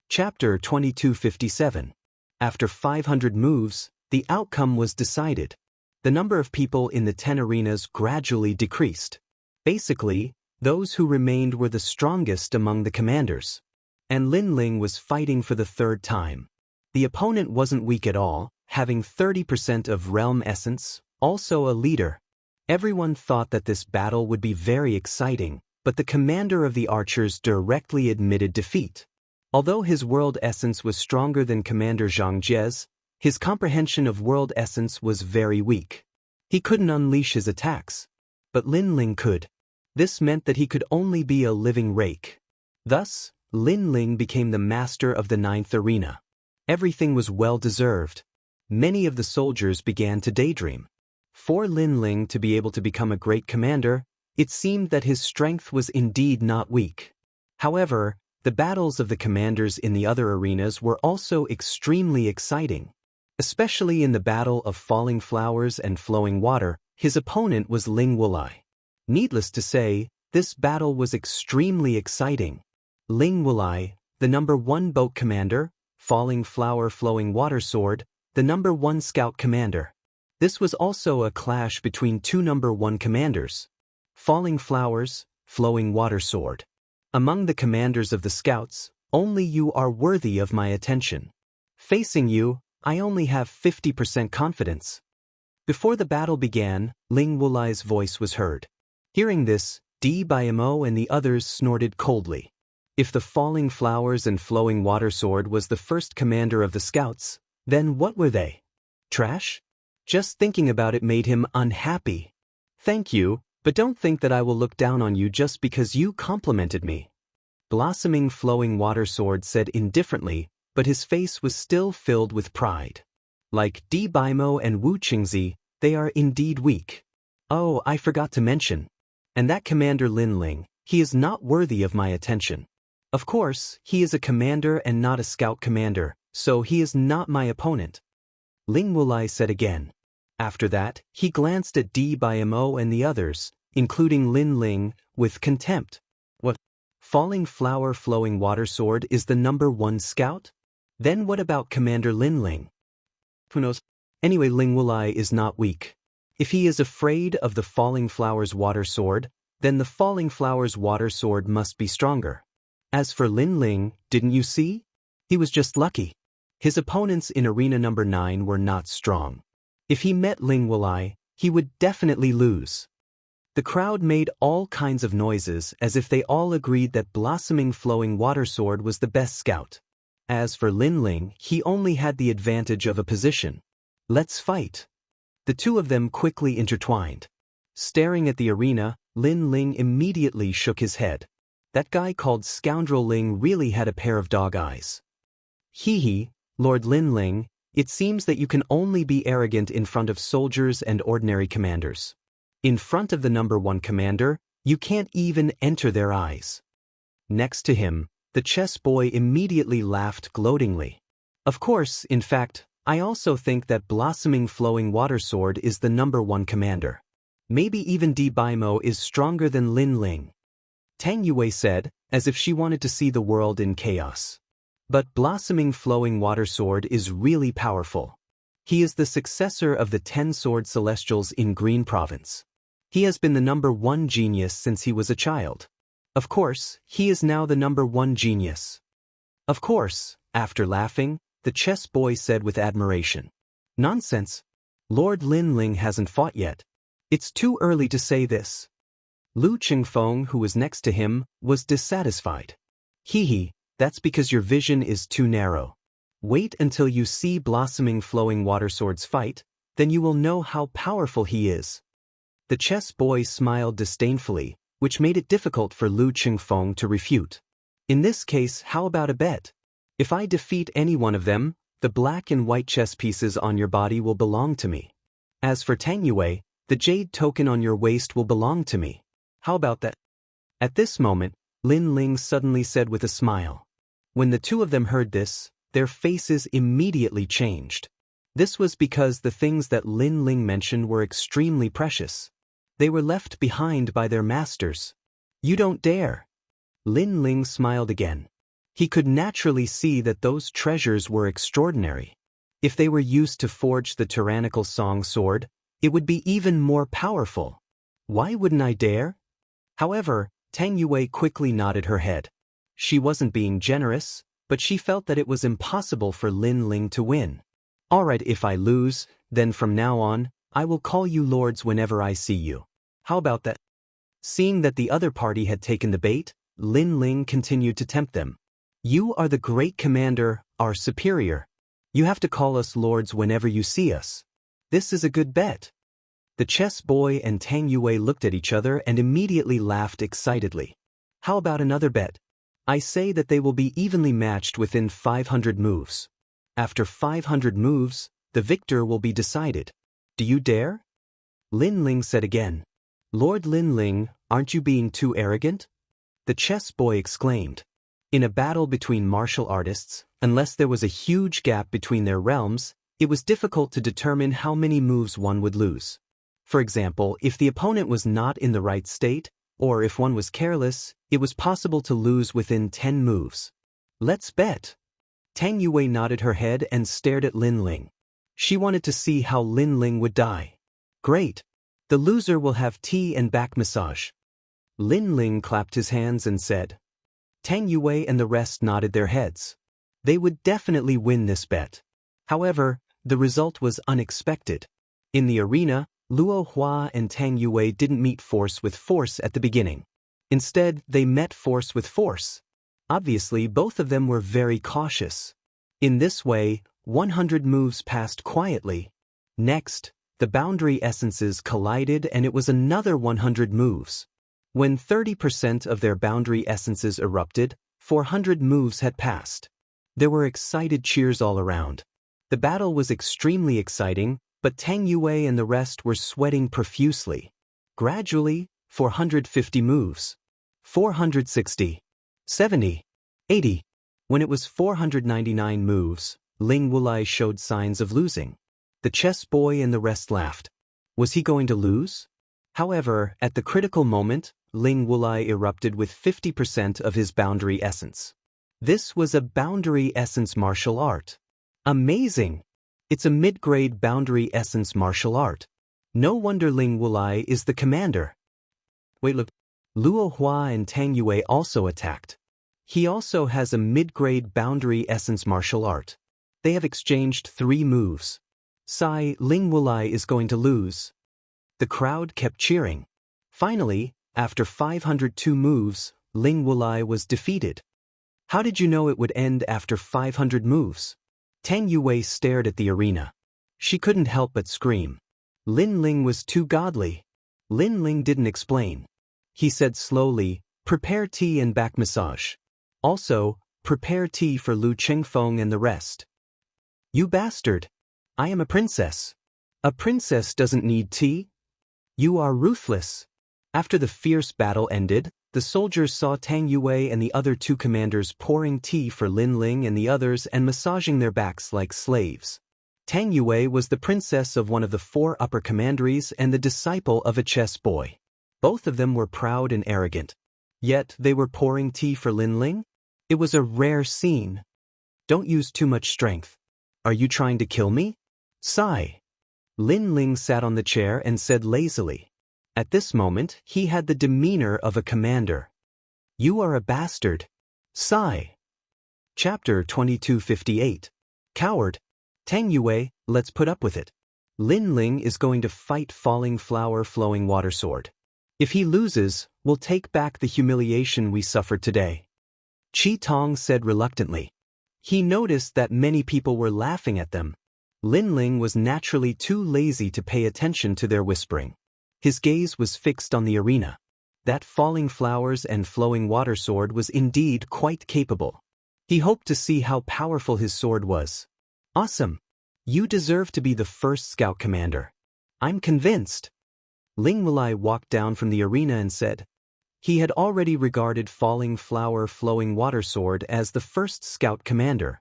Chapter 2257. After 500 moves, the outcome was decided. The number of people in the 10 arenas gradually decreased. Basically, those who remained were the strongest among the commanders. And Lin Ling was fighting for the 3rd time. The opponent wasn't weak at all, having 30% of realm essence, also a leader. Everyone thought that this battle would be very exciting, but the commander of the archers directly admitted defeat. Although his world essence was stronger than Commander Xianxia's, his comprehension of world essence was very weak. He couldn't unleash his attacks. But Lin Ling could. This meant that he could only be a living rake. Thus, Lin Ling became the master of the 9th arena. Everything was well-deserved. Many of the soldiers began to daydream. For Lin Ling to be able to become a great commander, it seemed that his strength was indeed not weak. However, the battles of the commanders in the other arenas were also extremely exciting. Especially in the battle of falling flowers and flowing water, his opponent was Ling Wulai. Needless to say, this battle was extremely exciting. Ling Wulai, the number 1 boat commander, falling flower flowing water sword, the number 1 scout commander. This was also a clash between 2 number 1 commanders. Falling flowers, flowing water sword. Among the commanders of the scouts, only you are worthy of my attention. Facing you, I only have 50% confidence. Before the battle began, Ling Wulai's voice was heard. Hearing this, Bimo and the others snorted coldly. If the falling flowers and flowing water sword was the first commander of the scouts, then what were they? Trash? Just thinking about it made him unhappy. Thank you, but don't think that I will look down on you just because you complimented me. Blossoming Flowing Water Sword said indifferently, but his face was still filled with pride. Like Di Baimo and Wu Qingzi, they are indeed weak. Oh, I forgot to mention. And that Commander Lin Ling, he is not worthy of my attention. Of course, he is a commander and not a scout commander, so he is not my opponent. Ling Wulai said again. After that, he glanced at Di Baimo and the others, including Lin Ling, with contempt. What? Falling Flower Flowing Water Sword is the #1 scout? Then what about Commander Lin Ling? Who knows? Anyway, Ling Wulai is not weak. If he is afraid of the Falling Flowers Water Sword, then the Falling Flowers Water Sword must be stronger. As for Lin Ling, didn't you see? He was just lucky. His opponents in Arena number 9 were not strong. If he met Ling Wulai, he would definitely lose. The crowd made all kinds of noises as if they all agreed that Blossoming Flowing Water Sword was the best scout. As for Lin Ling, he only had the advantage of a position. Let's fight. The two of them quickly intertwined. Staring at the arena, Lin Ling immediately shook his head. That guy called Scoundrel Ling really had a pair of dog eyes. Hee, Lord Lin Ling, it seems that you can only be arrogant in front of soldiers and ordinary commanders. In front of the #1 commander, you can't even enter their eyes. Next to him, the chess boy immediately laughed gloatingly. Of course, in fact, I also think that Blossoming Flowing Water Sword is the #1 commander. Maybe even Di Baimo is stronger than Lin Ling. Tang Yue said, as if she wanted to see the world in chaos. But Blossoming Flowing Water Sword is really powerful. He is the successor of the 10 Sword Celestials in Green Province. He has been the #1 genius since he was a child. Of course, he is now the #1 genius. Of course, after laughing, the chess boy said with admiration. Nonsense. Lord Lin Ling hasn't fought yet. It's too early to say this. Lu Qingfeng, who was next to him, was dissatisfied. Hee, that's because your vision is too narrow. Wait until you see Blossoming Flowing Water Swords fight, then you will know how powerful he is. The chess boy smiled disdainfully, which made it difficult for Lu Qingfeng to refute. In this case, how about a bet? If I defeat any one of them, the black and white chess pieces on your body will belong to me. As for Tang Yue, the jade token on your waist will belong to me. How about that? At this moment, Lin Ling suddenly said with a smile. When the two of them heard this, their faces immediately changed. This was because the things that Lin Ling mentioned were extremely precious. They were left behind by their masters. You don't dare. Lin Ling smiled again. He could naturally see that those treasures were extraordinary. If they were used to forge the tyrannical song sword, it would be even more powerful. Why wouldn't I dare? However, Tang Yue quickly nodded her head. She wasn't being generous, but she felt that it was impossible for Lin Ling to win. Alright, if I lose, then from now on, I will call you lords whenever I see you. How about that? Seeing that the other party had taken the bait, Lin Ling continued to tempt them. You are the great commander, our superior. You have to call us lords whenever you see us. This is a good bet. The chess boy and Tang Yue looked at each other and immediately laughed excitedly. How about another bet? I say that they will be evenly matched within 500 moves. After 500 moves, the victor will be decided. Do you dare? Lin Ling said again. Lord Lin Ling, aren't you being too arrogant? The chess boy exclaimed. In a battle between martial artists, unless there was a huge gap between their realms, it was difficult to determine how many moves one would lose. For example, if the opponent was not in the right state, or if one was careless, it was possible to lose within 10 moves. Let's bet. Tang Yue nodded her head and stared at Lin Ling. She wanted to see how Lin Ling would die. Great. The loser will have tea and back massage. Lin Ling clapped his hands and said. Tang Yue and the rest nodded their heads. They would definitely win this bet. However, the result was unexpected. In the arena, Luo Hua and Tang Yue didn't meet force with force at the beginning. Instead, they met force with force. Obviously, both of them were very cautious. In this way, 100 moves passed quietly, Next, the boundary essences collided and it was another 100 moves. When 30% of their boundary essences erupted, 400 moves had passed. There were excited cheers all around. The battle was extremely exciting, but Tang Yue and the rest were sweating profusely. Gradually, 450 moves. 460. 70. 80. When it was 499 moves, Ling Wulai showed signs of losing. The chess boy and the rest laughed. Was he going to lose? However, at the critical moment, Ling Wulai erupted with 50% of his boundary essence. This was a boundary essence martial art. Amazing! It's a mid-grade boundary essence martial art. No wonder Ling Wulai is the commander. Wait, look. Luo Hua and Tang Yue also attacked. He also has a mid-grade boundary essence martial art. They have exchanged 3 moves. Sigh, Ling Wulai is going to lose. The crowd kept cheering. Finally, after 502 moves, Ling Wulai was defeated. How did you know it would end after 500 moves? Tang Yue stared at the arena. She couldn't help but scream. Lin Ling was too godly. Lin Ling didn't explain. He said slowly, prepare tea and back massage. Also, prepare tea for Lu Chengfeng and the rest. You bastard! I am a princess. A princess doesn't need tea. You are ruthless. After the fierce battle ended, the soldiers saw Tang Yue and the other 2 commanders pouring tea for Lin Ling and the others and massaging their backs like slaves. Tang Yue was the princess of one of the 4 upper commanderies and the disciple of a chess boy. Both of them were proud and arrogant. Yet they were pouring tea for Lin Ling? It was a rare scene. Don't use too much strength. Are you trying to kill me? Sigh. Lin Ling sat on the chair and said lazily. At this moment, he had the demeanor of a commander. You are a bastard. Sigh. Chapter 2258. Coward. Tang Yue, let's put up with it. Lin Ling is going to fight Falling Flower Flowing Water Sword. If he loses, we'll take back the humiliation we suffered today. Qi Tong said reluctantly. He noticed that many people were laughing at them. Lin Ling was naturally too lazy to pay attention to their whispering. His gaze was fixed on the arena. That Falling Flowers and Flowing Water Sword was indeed quite capable. He hoped to see how powerful his sword was. Awesome! You deserve to be the first scout commander. I'm convinced. Ling Wulai walked down from the arena and said. He had already regarded Falling Flower Flowing Water Sword as the first scout commander.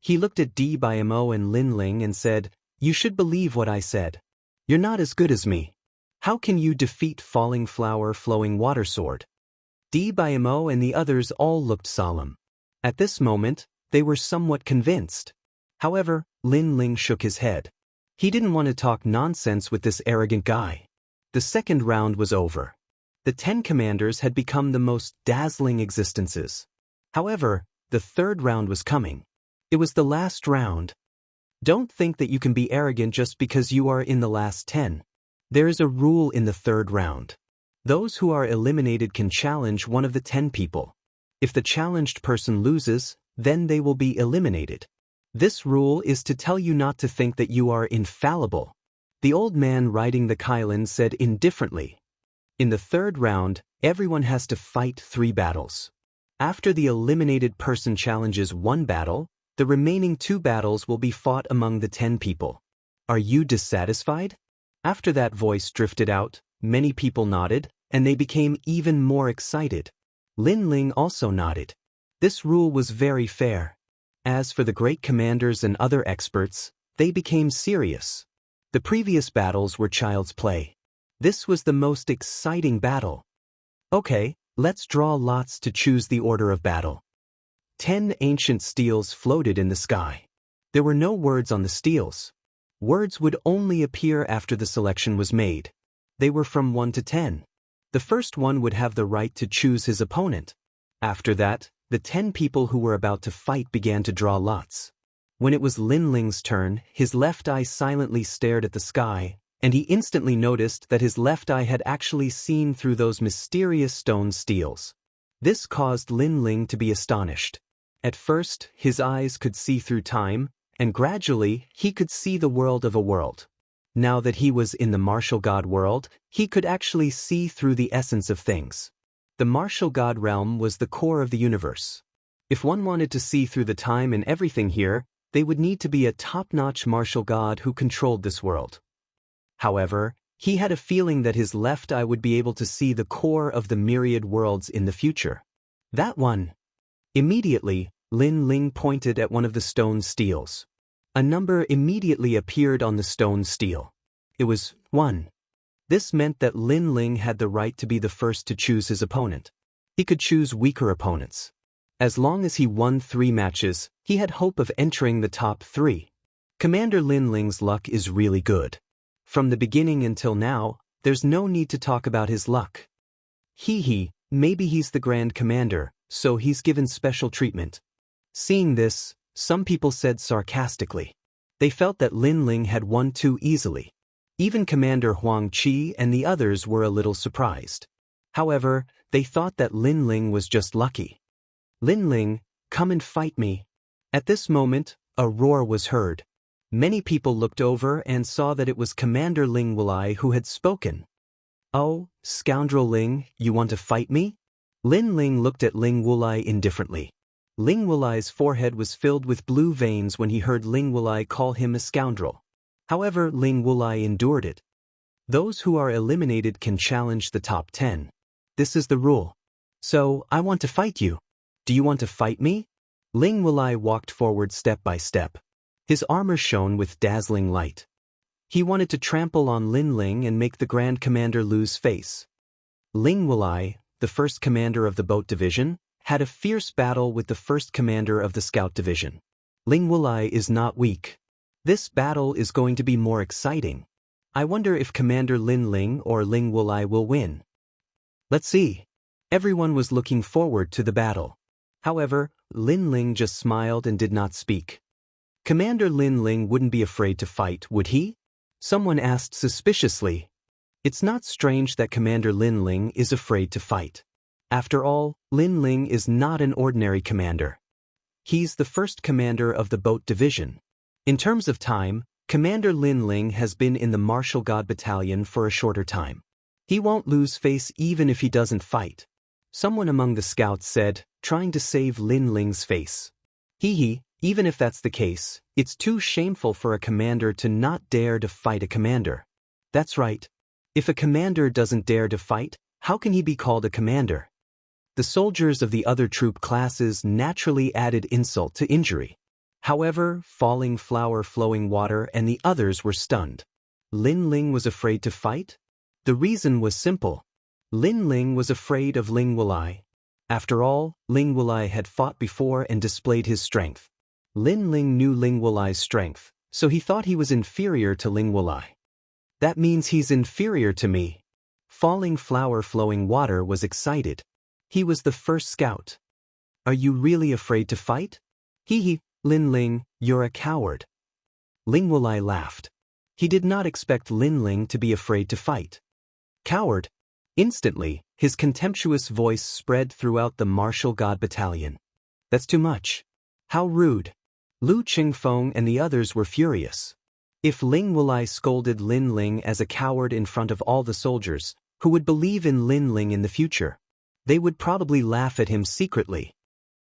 He looked at Di Bimo and Lin Ling and said, you should believe what I said. You're not as good as me. How can you defeat Falling Flower Flowing Water Sword? Di Bimo and the others all looked solemn. At this moment, they were somewhat convinced. However, Lin Ling shook his head. He didn't want to talk nonsense with this arrogant guy. The second round was over. The 10 commanders had become the most dazzling existences. However, the third round was coming. It was the last round. Don't think that you can be arrogant just because you are in the last 10. There is a rule in the third round. Those who are eliminated can challenge one of the 10 people. If the challenged person loses, then they will be eliminated. This rule is to tell you not to think that you are infallible. The old man riding the Kylin said indifferently. In the third round, everyone has to fight 3 battles. After the eliminated person challenges 1 battle, the remaining 2 battles will be fought among the 10 people. Are you dissatisfied? After that voice drifted out, many people nodded, and they became even more excited. Lin Ling also nodded. This rule was very fair. As for the great commanders and other experts, they became serious. The previous battles were child's play. This was the most exciting battle. Okay, let's draw lots to choose the order of battle. 10 ancient steels floated in the sky. There were no words on the steels. Words would only appear after the selection was made. They were from 1 to 10. The first one would have the right to choose his opponent. After that, the 10 people who were about to fight began to draw lots. When it was Lin Ling's turn, his left eye silently stared at the sky, and he instantly noticed that his left eye had actually seen through those mysterious stone steels. This caused Lin Ling to be astonished. At first, his eyes could see through time, and gradually, he could see the world of a world. Now that he was in the martial god world, he could actually see through the essence of things. The martial god realm was the core of the universe. If one wanted to see through the time and everything here, they would need to be a top-notch martial god who controlled this world. However, he had a feeling that his left eye would be able to see the core of the myriad worlds in the future. That one. Immediately, Lin Ling pointed at one of the stone steels. A number immediately appeared on the stone steel. It was 1. This meant that Lin Ling had the right to be the first to choose his opponent. He could choose weaker opponents. As long as he won 3 matches, he had hope of entering the top 3. Commander Lin Ling's luck is really good. From the beginning until now, there's no need to talk about his luck. Maybe he's the Grand Commander, so he's given special treatment. Seeing this, some people said sarcastically. They felt that Lin Ling had won too easily. Even Commander Huang Qi and the others were a little surprised. However, they thought that Lin Ling was just lucky. Lin Ling, come and fight me. At this moment, a roar was heard. Many people looked over and saw that it was Commander Ling Wulai who had spoken. Oh, scoundrel Ling, you want to fight me? Lin Ling looked at Ling Wulai indifferently. Ling Wulai's forehead was filled with blue veins when he heard Ling Wulai call him a scoundrel. However, Ling Wulai endured it. Those who are eliminated can challenge the top 10. This is the rule. So, I want to fight you. Do you want to fight me? Ling Wulai walked forward step by step. His armor shone with dazzling light. He wanted to trample on Lin Ling and make the Grand Commander lose face. Ling Wulai, the first commander of the boat division, had a fierce battle with the first commander of the scout division. Ling Wulai is not weak. This battle is going to be more exciting. I wonder if Commander Lin Ling or Ling Wulai will win. Let's see. Everyone was looking forward to the battle. However, Lin Ling just smiled and did not speak. Commander Lin Ling wouldn't be afraid to fight, would he? Someone asked suspiciously. It's not strange that Commander Lin Ling is afraid to fight. After all, Lin Ling is not an ordinary commander. He's the first commander of the boat division. In terms of time, Commander Lin Ling has been in the Martial God Battalion for a shorter time. He won't lose face even if he doesn't fight. Someone among the scouts said, trying to save Lin Ling's face. Even if that's the case, it's too shameful for a commander to not dare to fight a commander. That's right. If a commander doesn't dare to fight, how can he be called a commander? The soldiers of the other troop classes naturally added insult to injury. However, Falling Flower, Flowing Water, and the others were stunned. Lin Ling was afraid to fight? The reason was simple. Lin Ling was afraid of Ling Wulai. After all, Ling Wulai had fought before and displayed his strength. Lin Ling knew Ling Wulai's strength, so he thought he was inferior to Ling Wulai. That means he's inferior to me. Falling Flower, Flowing Water was excited. He was the first scout. Are you really afraid to fight? Lin Ling, you're a coward. Ling Wulai laughed. He did not expect Lin Ling to be afraid to fight. Coward? Instantly, his contemptuous voice spread throughout the Martial God Battalion. That's too much. How rude. Lu Qingfeng and the others were furious. If Ling Wulai scolded Lin Ling as a coward in front of all the soldiers, who would believe in Lin Ling in the future, they would probably laugh at him secretly.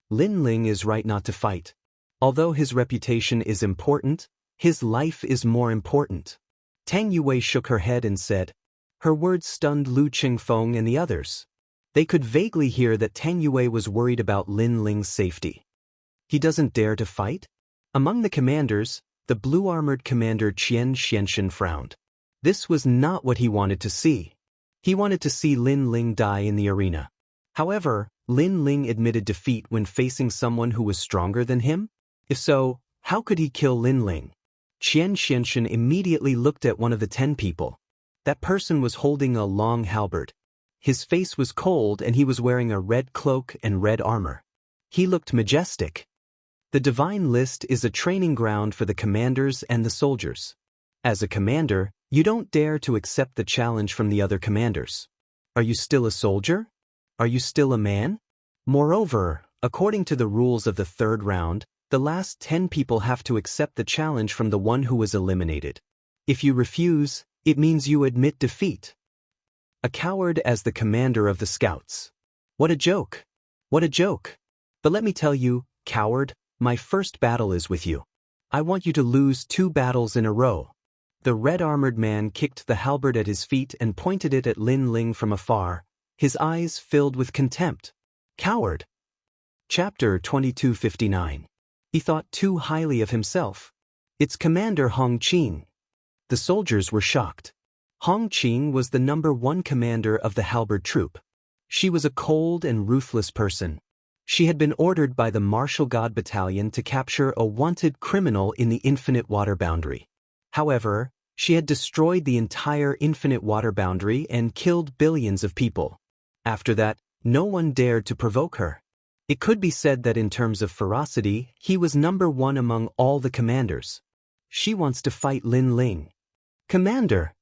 Lin Ling is right not to fight. Although his reputation is important, his life is more important. Tang Yue shook her head and said. Her words stunned Lu Qingfeng and the others. They could vaguely hear that Tang Yue was worried about Lin Ling's safety. He doesn't dare to fight? Among the commanders, the blue-armored commander Qian Xianxian frowned. This was not what he wanted to see. He wanted to see Lin Ling die in the arena. However, Lin Ling admitted defeat when facing someone who was stronger than him? If so, how could he kill Lin Ling? Qian Xianxian immediately looked at one of the 10 people. That person was holding a long halberd. His face was cold and he was wearing a red cloak and red armor. He looked majestic. The Divine List is a training ground for the commanders and the soldiers. As a commander, you don't dare to accept the challenge from the other commanders. Are you still a soldier? Are you still a man? Moreover, according to the rules of the 3rd round, the last 10 people have to accept the challenge from the one who was eliminated. If you refuse, it means you admit defeat. A coward as the commander of the scouts. What a joke! What a joke! But let me tell you, coward, my first battle is with you. I want you to lose 2 battles in a row. The red-armored man kicked the halberd at his feet and pointed it at Lin Ling from afar, his eyes filled with contempt. Coward! Chapter 2259. He thought too highly of himself. It's Commander Hong Qing. The soldiers were shocked. Hong Qing was the #1 commander of the halberd troop. She was a cold and ruthless person. She had been ordered by the Martial God Battalion to capture a wanted criminal in the Infinite Water Boundary. However, she had destroyed the entire Infinite Water Boundary and killed billions of people. After that, no one dared to provoke her. It could be said that in terms of ferocity, he was #1 among all the commanders. She wants to fight Lin Ling. Commander!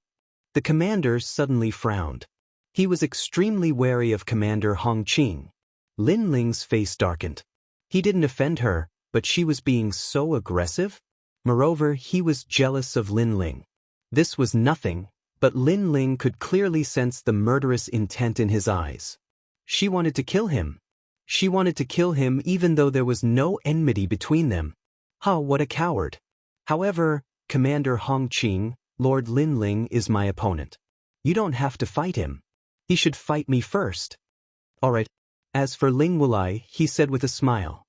The commander suddenly frowned. He was extremely wary of Commander Hong Qing. Lin Ling's face darkened. He didn't offend her, but she was being so aggressive. Moreover, he was jealous of Lin Ling. This was nothing, but Lin Ling could clearly sense the murderous intent in his eyes. She wanted to kill him. She wanted to kill him even though there was no enmity between them. What a coward! However, Commander Hong Qing, Lord Lin Ling is my opponent. You don't have to fight him. He should fight me first. All right. As for Ling Wulai, he said with a smile.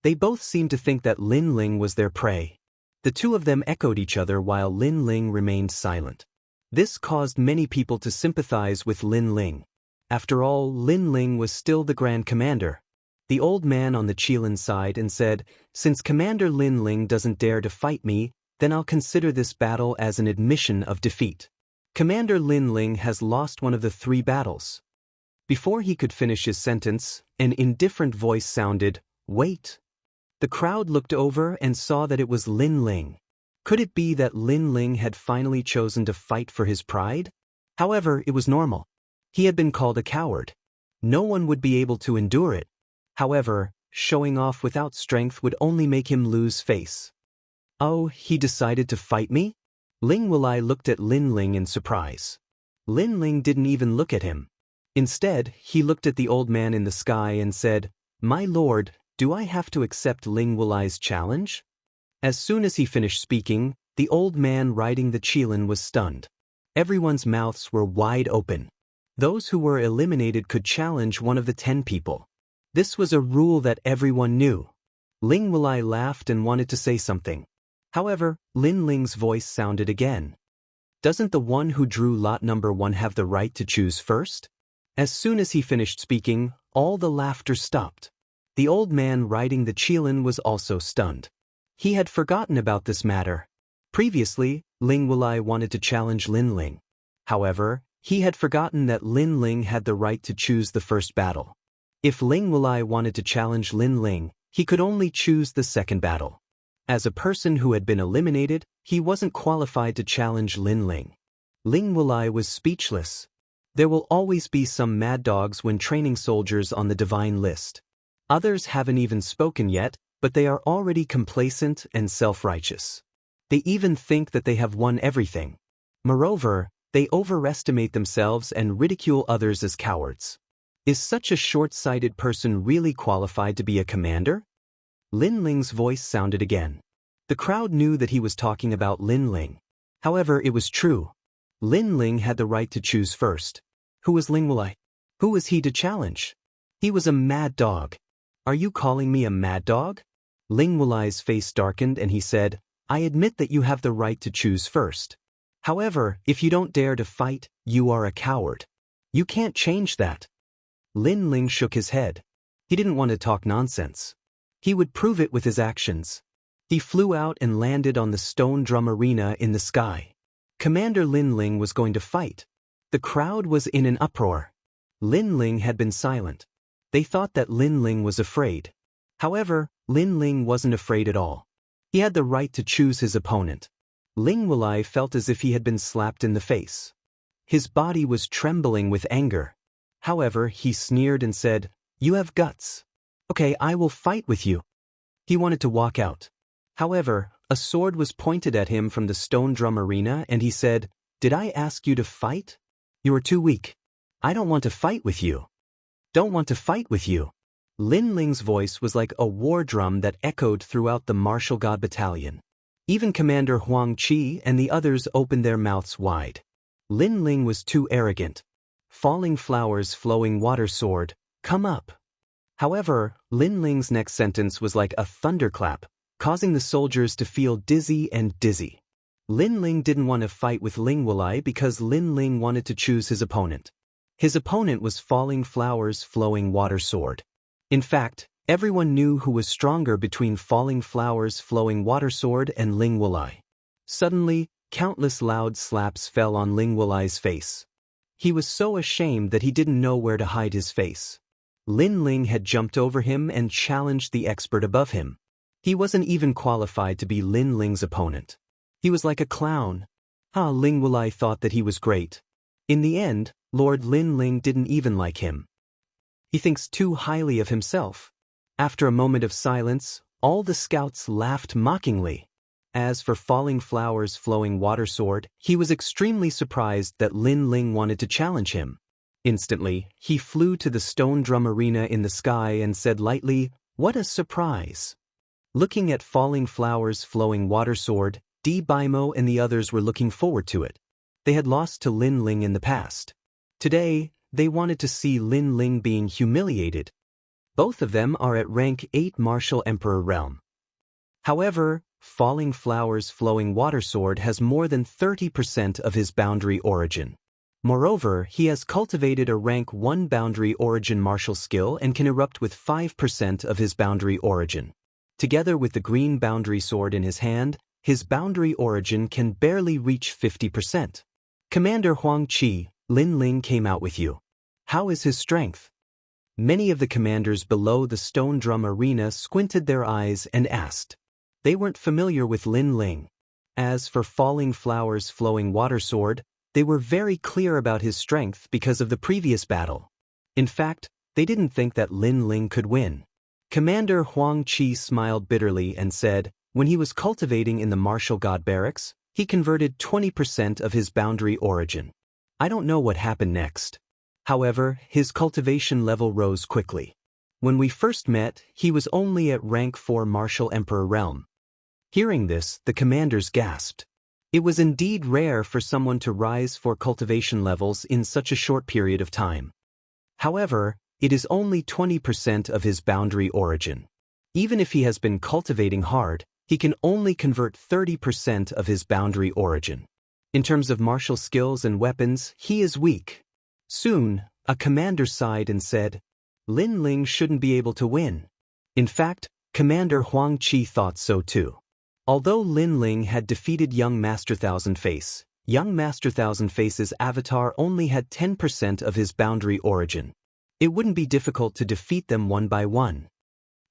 They both seemed to think that Lin Ling was their prey. The two of them echoed each other while Lin Ling remained silent. This caused many people to sympathize with Lin Ling. After all, Lin Ling was still the Grand Commander. The old man on the Qilin sighed and said, "Since Commander Lin Ling doesn't dare to fight me, then I'll consider this battle as an admission of defeat. Commander Lin Ling has lost one of the 3 battles." Before he could finish his sentence, an indifferent voice sounded, "Wait." The crowd looked over and saw that it was Lin Ling. Could it be that Lin Ling had finally chosen to fight for his pride? However, it was normal. He had been called a coward. No one would be able to endure it. However, showing off without strength would only make him lose face. Oh, he decided to fight me? Ling Wulai looked at Lin Ling in surprise. Lin Ling didn't even look at him. Instead, he looked at the old man in the sky and said, "My lord, do I have to accept Ling Wulai's challenge?" As soon as he finished speaking, the old man riding the Qilin was stunned. Everyone's mouths were wide open. Those who were eliminated could challenge one of the 10 people. This was a rule that everyone knew. Ling Wulai laughed and wanted to say something. However, Lin Ling's voice sounded again. "Doesn't the one who drew lot #1 have the right to choose first?" As soon as he finished speaking, all the laughter stopped. The old man riding the Qilin was also stunned. He had forgotten about this matter. Previously, Ling Wulai wanted to challenge Lin Ling. However, he had forgotten that Lin Ling had the right to choose the first battle. If Ling Wulai wanted to challenge Lin Ling, he could only choose the second battle. As a person who had been eliminated, he wasn't qualified to challenge Lin Ling. Ling Wulai was speechless. There will always be some mad dogs when training soldiers on the divine list. Others haven't even spoken yet, but they are already complacent and self-righteous. They even think that they have won everything. Moreover, they overestimate themselves and ridicule others as cowards. Is such a short-sighted person really qualified to be a commander? Lin Ling's voice sounded again. The crowd knew that he was talking about Lin Ling. However, it was true. Lin Ling had the right to choose first. Who was Ling Wulai? Who was he to challenge? He was a mad dog. Are you calling me a mad dog? Ling Wulai's face darkened and he said, "I admit that you have the right to choose first. However, if you don't dare to fight, you are a coward. You can't change that." Lin Ling shook his head. He didn't want to talk nonsense. He would prove it with his actions. He flew out and landed on the stone drum arena in the sky. Commander Lin Ling was going to fight. The crowd was in an uproar. Lin Ling had been silent. They thought that Lin Ling was afraid. However, Lin Ling wasn't afraid at all. He had the right to choose his opponent. Ling Wulai felt as if he had been slapped in the face. His body was trembling with anger. However, he sneered and said, "You have guts. Okay, I will fight with you." He wanted to walk out. However, A sword was pointed at him from the stone drum arena and he said, "Did I ask you to fight? You are too weak. I don't want to fight with you. Don't want to fight with you." Lin Ling's voice was like a war drum that echoed throughout the martial god battalion. Even Commander Huang Qi and the others opened their mouths wide. Lin Ling was too arrogant. Falling flowers, flowing water sword, come up. However, Lin Ling's next sentence was like a thunderclap, causing the soldiers to feel dizzy and dizzy. Lin Ling didn't want to fight with Ling Wulai because Lin Ling wanted to choose his opponent. His opponent was Falling Flowers, Flowing Water Sword. In fact, everyone knew who was stronger between Falling Flowers, Flowing Water Sword and Ling Wulai. Suddenly, countless loud slaps fell on Ling Wulai's face. He was so ashamed that he didn't know where to hide his face. Lin Ling had jumped over him and challenged the expert above him. He wasn't even qualified to be Lin Ling's opponent. He was like a clown. Ling Wulai thought that he was great. In the end, Lord Lin Ling didn't even like him. He thinks too highly of himself. After a moment of silence, all the scouts laughed mockingly. As for Falling Flowers, Flowing Water Sword, he was extremely surprised that Lin Ling wanted to challenge him. Instantly, he flew to the stone drum arena in the sky and said lightly, "What a surprise." Looking at Falling Flowers, Flowing Water Sword, Di Baimo and the others were looking forward to it. They had lost to Lin Ling in the past. Today, they wanted to see Lin Ling being humiliated. Both of them are at rank 8 Martial Emperor realm. However, Falling Flowers, Flowing Water Sword has more than 30% of his boundary origin. Moreover, he has cultivated a rank 1 boundary origin martial skill and can erupt with 5% of his boundary origin. Together with the green boundary sword in his hand, his boundary origin can barely reach 50%. Commander Huang Qi, Lin Ling came out with you. How is his strength? Many of the commanders below the stone drum arena squinted their eyes and asked. They weren't familiar with Lin Ling. As for Falling Flowers, Flowing Water Sword, they were very clear about his strength because of the previous battle. In fact, they didn't think that Lin Ling could win. Commander Huang Qi smiled bitterly and said, when he was cultivating in the martial god barracks, he converted 20% of his boundary origin. I don't know what happened next. However, his cultivation level rose quickly. When we first met, he was only at rank 4 Martial Emperor realm. Hearing this, the commanders gasped. It was indeed rare for someone to rise 4 cultivation levels in such a short period of time. However, it is only 20% of his boundary origin. Even if he has been cultivating hard, he can only convert 30% of his boundary origin. In terms of martial skills and weapons, he is weak. Soon, a commander sighed and said, Lin Ling shouldn't be able to win. In fact, Commander Huang Qi thought so too. Although Lin Ling had defeated young Master Thousand Face, young Master Thousand Face's avatar only had 10% of his boundary origin. It wouldn't be difficult to defeat them one by one.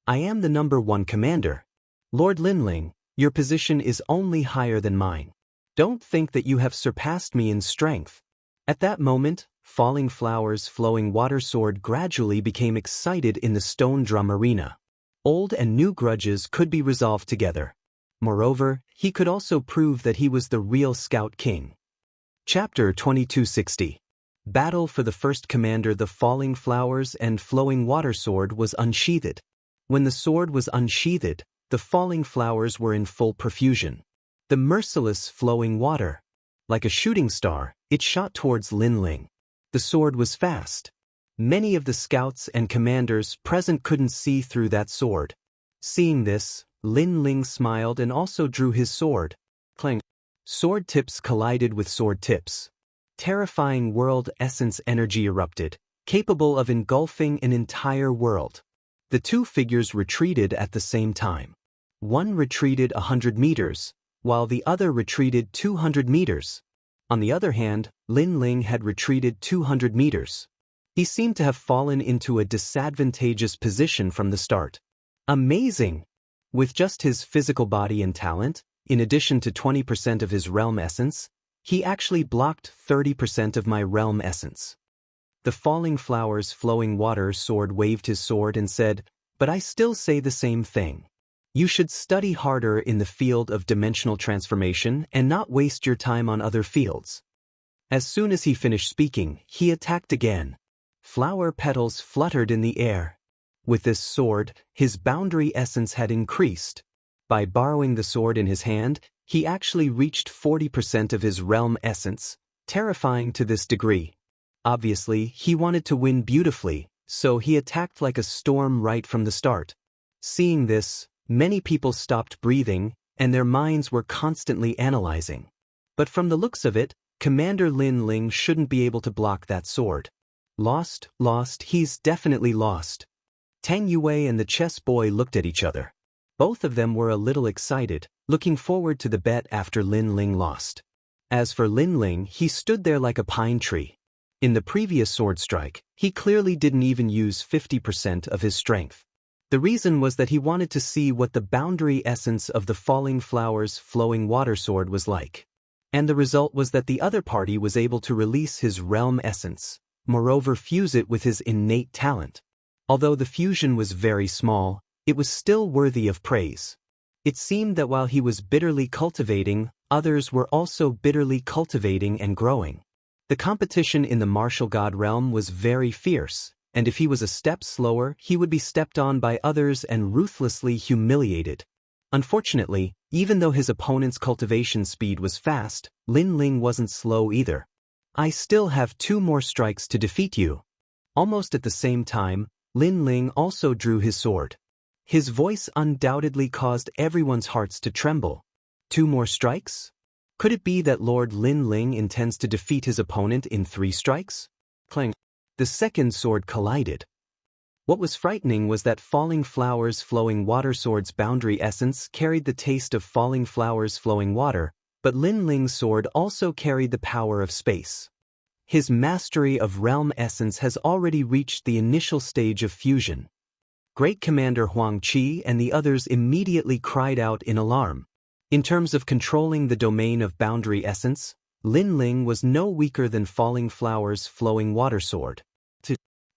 I am the number 1 commander. Lord Lin Ling, your position is only higher than mine. Don't think that you have surpassed me in strength. At that moment, Falling Flowers, Flowing Water Sword gradually became excited in the stone drum arena. Old and new grudges could be resolved together. Moreover, he could also prove that he was the real Scout King. Chapter 2260. Battle for the first commander. The Falling Flowers and Flowing Water Sword was unsheathed. When the sword was unsheathed, the falling flowers were in full profusion. The merciless flowing water. Like a shooting star, it shot towards Lin Ling. The sword was fast. Many of the scouts and commanders present couldn't see through that sword. Seeing this, Lin Ling smiled and also drew his sword. Clang. Sword tips collided with sword tips. Terrifying world essence energy erupted, capable of engulfing an entire world. The two figures retreated at the same time. One retreated 100 meters, while the other retreated 200 meters. On the other hand, Lin Ling had retreated 200 meters. He seemed to have fallen into a disadvantageous position from the start. Amazing! With just his physical body and talent, in addition to 20% of his realm essence, he actually blocked 30% of my realm essence. The Falling Flowers, Flowing Water Sword waved his sword and said, but I still say the same thing. You should study harder in the field of dimensional transformation and not waste your time on other fields. As soon as he finished speaking, he attacked again. Flower petals fluttered in the air. With this sword, his boundary essence had increased. By borrowing the sword in his hand, he actually reached 40% of his realm essence, terrifying to this degree. Obviously, he wanted to win beautifully, so he attacked like a storm right from the start. Seeing this, many people stopped breathing, and their minds were constantly analyzing. But from the looks of it, Commander Lin Ling shouldn't be able to block that sword. Lost, he's definitely lost. Tang Yue and the chess boy looked at each other. Both of them were a little excited, looking forward to the bet after Lin Ling lost. As for Lin Ling, he stood there like a pine tree. In the previous sword strike, he clearly didn't even use 50% of his strength. The reason was that he wanted to see what the boundary essence of the falling flowers flowing water sword was like. And the result was that the other party was able to release his realm essence, moreover fuse it with his innate talent. Although the fusion was very small, it was still worthy of praise. It seemed that while he was bitterly cultivating, others were also bitterly cultivating and growing. The competition in the martial god realm was very fierce, and if he was a step slower, he would be stepped on by others and ruthlessly humiliated. Unfortunately, even though his opponent's cultivation speed was fast, Lin Ling wasn't slow either. I still have 2 more strikes to defeat you. Almost at the same time, Lin Ling also drew his sword. His voice undoubtedly caused everyone's hearts to tremble. 2 more strikes? Could it be that Lord Lin Ling intends to defeat his opponent in 3 strikes? Clang. The second sword collided. What was frightening was that falling flowers flowing water sword's boundary essence carried the taste of falling flowers flowing water, but Lin Ling's sword also carried the power of space. His mastery of realm essence has already reached the initial stage of fusion. Great Commander Huang Qi and the others immediately cried out in alarm. In terms of controlling the domain of boundary essence, Lin Ling was no weaker than falling flowers flowing water sword.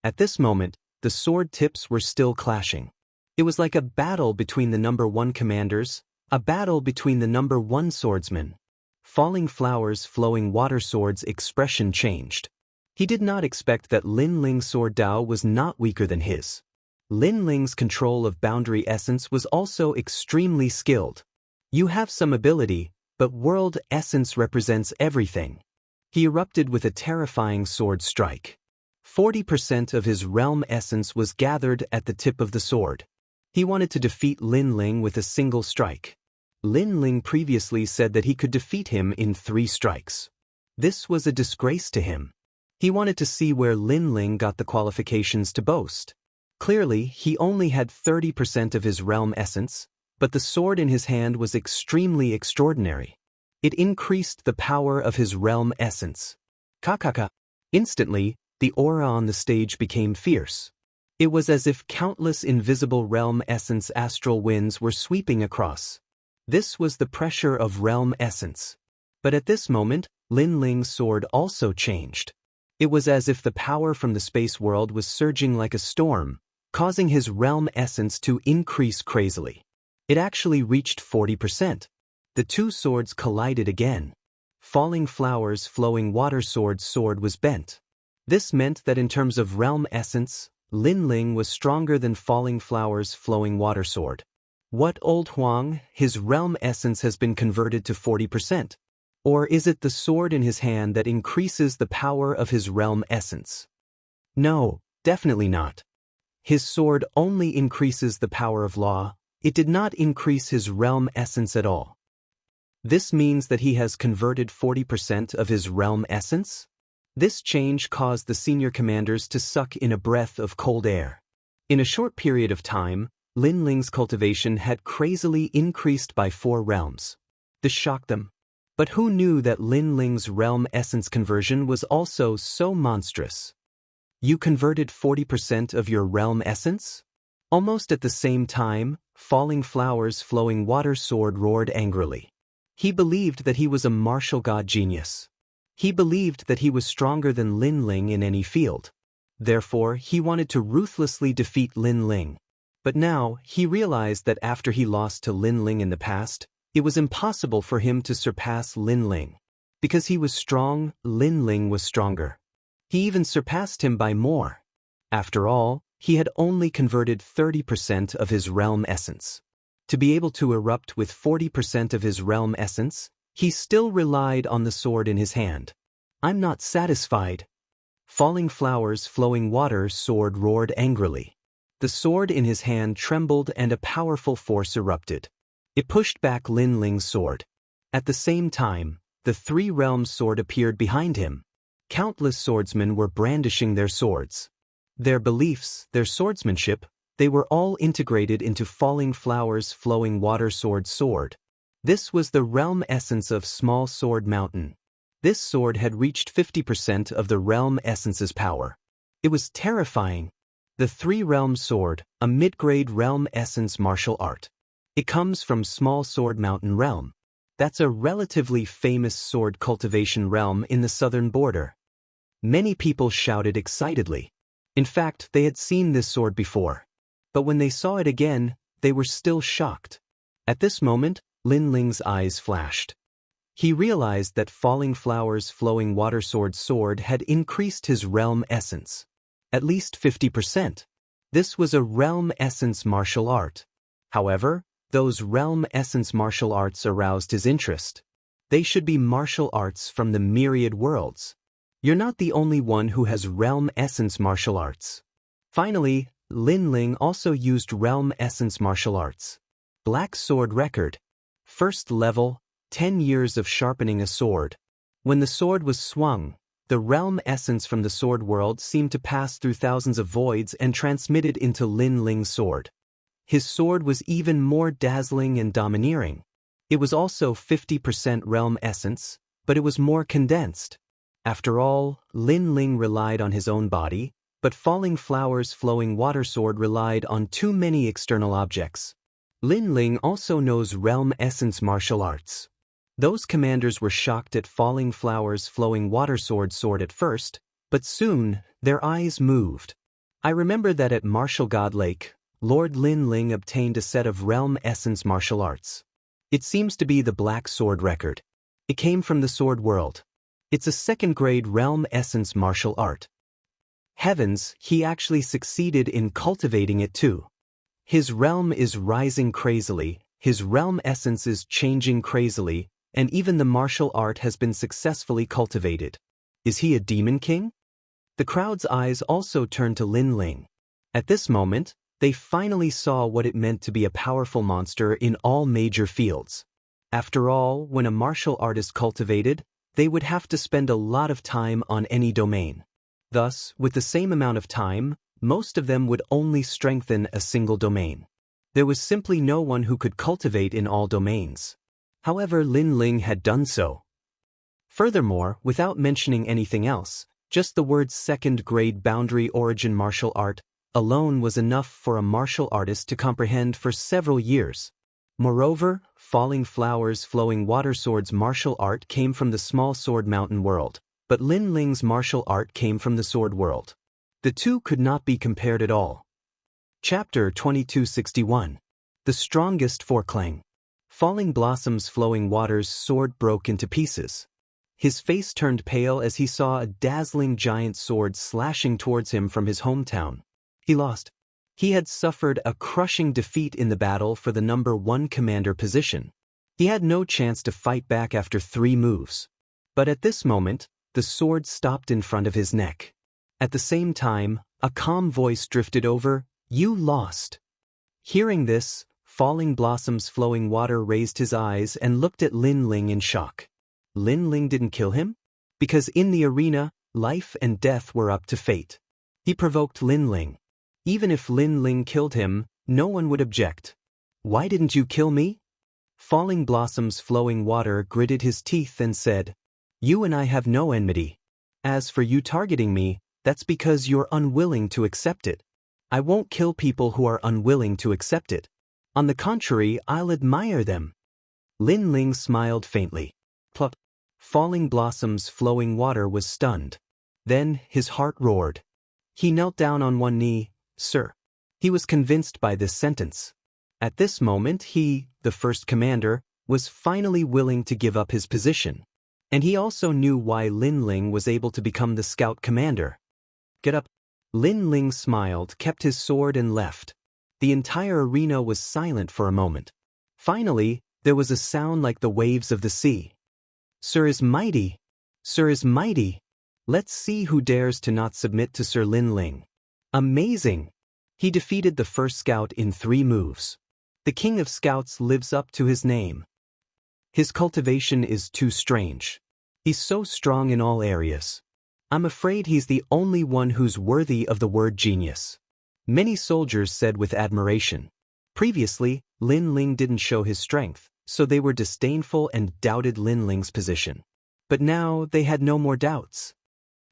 At this moment, the sword tips were still clashing. It was like a battle between the number 1 commanders, a battle between the number 1 swordsmen. Falling flowers flowing water sword's expression changed. He did not expect that Lin Ling's sword Dao was not weaker than his. Lin Ling's control of boundary essence was also extremely skilled. You have some ability, but world essence represents everything. He erupted with a terrifying sword strike. 40% of his realm essence was gathered at the tip of the sword. He wanted to defeat Lin Ling with a single strike. Lin Ling previously said that he could defeat him in 3 strikes. This was a disgrace to him. He wanted to see where Lin Ling got the qualifications to boast. Clearly, he only had 30% of his realm essence, but the sword in his hand was extremely extraordinary. It increased the power of his realm essence. Kakaka. Instantly, the aura on the stage became fierce. It was as if countless invisible realm essence astral winds were sweeping across. This was the pressure of realm essence. But at this moment, Lin Ling's sword also changed. It was as if the power from the space world was surging like a storm, causing his realm essence to increase crazily. It actually reached 40%. The 2 swords collided again. Falling flowers flowing water sword's sword was bent. This meant that in terms of realm essence, Lin Ling was stronger than falling flowers flowing water sword. What, old Huang, his realm essence has been converted to 40%? Or is it the sword in his hand that increases the power of his realm essence? No, definitely not. His sword only increases the power of law. It did not increase his realm essence at all. This means that he has converted 40% of his realm essence? This change caused the senior commanders to suck in a breath of cold air. In a short period of time, Lin Ling's cultivation had crazily increased by 4 realms. This shocked them. But who knew that Lin Ling's realm essence conversion was also so monstrous? You converted 40% of your realm essence? Almost at the same time, falling flowers flowing water sword roared angrily. He believed that he was a martial god genius. He believed that he was stronger than Lin Ling in any field. Therefore, he wanted to ruthlessly defeat Lin Ling. But now, he realized that after he lost to Lin Ling in the past, it was impossible for him to surpass Lin Ling. Because he was strong, Lin Ling was stronger. He even surpassed him by more. After all, he had only converted 30% of his realm essence. To be able to erupt with 40% of his realm essence, he still relied on the sword in his hand. "I'm not satisfied." Falling flowers, flowing water sword roared angrily. The sword in his hand trembled and a powerful force erupted. It pushed back Lin Ling's sword. At the same time, the three realms sword appeared behind him. Countless swordsmen were brandishing their swords. Their beliefs, their swordsmanship, they were all integrated into falling flowers, flowing water sword. This was the realm essence of Small Sword Mountain. This sword had reached 50% of the realm essence's power. It was terrifying. The three-realm sword, a mid-grade realm essence martial art. It comes from Small Sword Mountain realm. That's a relatively famous sword cultivation realm in the southern border. Many people shouted excitedly. In fact, they had seen this sword before. But when they saw it again, they were still shocked. At this moment, Lin Ling's eyes flashed. He realized that falling flowers, flowing water sword had increased his realm essence. At least 50%. This was a realm essence martial art. However, those realm essence martial arts aroused his interest. They should be martial arts from the myriad worlds. You're not the only one who has realm essence martial arts. Finally, Lin Ling also used realm essence martial arts. Black Sword Record. First level, 10 years of sharpening a sword. When the sword was swung, the realm essence from the sword world seemed to pass through thousands of voids and transmitted into Lin Ling's sword. His sword was even more dazzling and domineering. It was also 50% realm essence, but it was more condensed. After all, Lin Ling relied on his own body, but falling flowers, flowing water sword relied on too many external objects. Lin Ling also knows realm essence martial arts. Those commanders were shocked at falling flowers, flowing water sword at first, but soon, their eyes moved. I remember that at Martial God Lake, Lord Lin Ling obtained a set of realm essence martial arts. It seems to be the Black Sword Record. It came from the sword world. It's a second-grade realm essence martial art. Heavens, he actually succeeded in cultivating it too. His realm is rising crazily, his realm essence is changing crazily, and even the martial art has been successfully cultivated. Is he a demon king? The crowd's eyes also turned to Lin Ling. At this moment, they finally saw what it meant to be a powerful monster in all major fields. After all, when a martial art is cultivated, they would have to spend a lot of time on any domain. Thus, with the same amount of time, most of them would only strengthen a single domain. There was simply no one who could cultivate in all domains. However, Lin Ling had done so. Furthermore, without mentioning anything else, just the word second-grade boundary origin martial art alone was enough for a martial artist to comprehend for several years. Moreover, falling flowers, flowing water sword's martial art came from the Small Sword Mountain world, but Lin Ling's martial art came from the sword world. The two could not be compared at all. Chapter 2261. The Strongest Foreclang. Falling blossoms, flowing waters sword broke into pieces. His face turned pale as he saw a dazzling giant sword slashing towards him from his hometown. He lost. He had suffered a crushing defeat in the battle for the number 1 commander position. He had no chance to fight back after 3 moves. But at this moment, the sword stopped in front of his neck. At the same time, a calm voice drifted over, "You lost." Hearing this, Falling Blossoms Flowing Water raised his eyes and looked at Lin Ling in shock. Lin Ling didn't kill him? Because in the arena, life and death were up to fate. He provoked Lin Ling. Even if Lin Ling killed him, no one would object. "Why didn't you kill me?" Falling Blossoms Flowing Water gritted his teeth and said, "You and I have no enmity. As for you targeting me, that's because you're unwilling to accept it. I won't kill people who are unwilling to accept it. On the contrary, I'll admire them." Lin Ling smiled faintly. Plop. Falling Blossoms Flowing Water was stunned. Then his heart roared. He knelt down on one knee. "Sir." He was convinced by this sentence. At this moment he, the first commander, was finally willing to give up his position. And he also knew why Lin Ling was able to become the scout commander. Get up. Lin Ling smiled, kept his sword and left. The entire arena was silent for a moment. Finally, there was a sound like the waves of the sea. Sir is mighty. Sir is mighty. Let's see who dares to not submit to Sir Lin Ling. Amazing. He defeated the first scout in 3 moves. The king of scouts lives up to his name. His cultivation is too strange. He's so strong in all areas. I'm afraid he's the only one who's worthy of the word genius. Many soldiers said with admiration. Previously, Lin Ling didn't show his strength, so they were disdainful and doubted Lin Ling's position. But now they had no more doubts.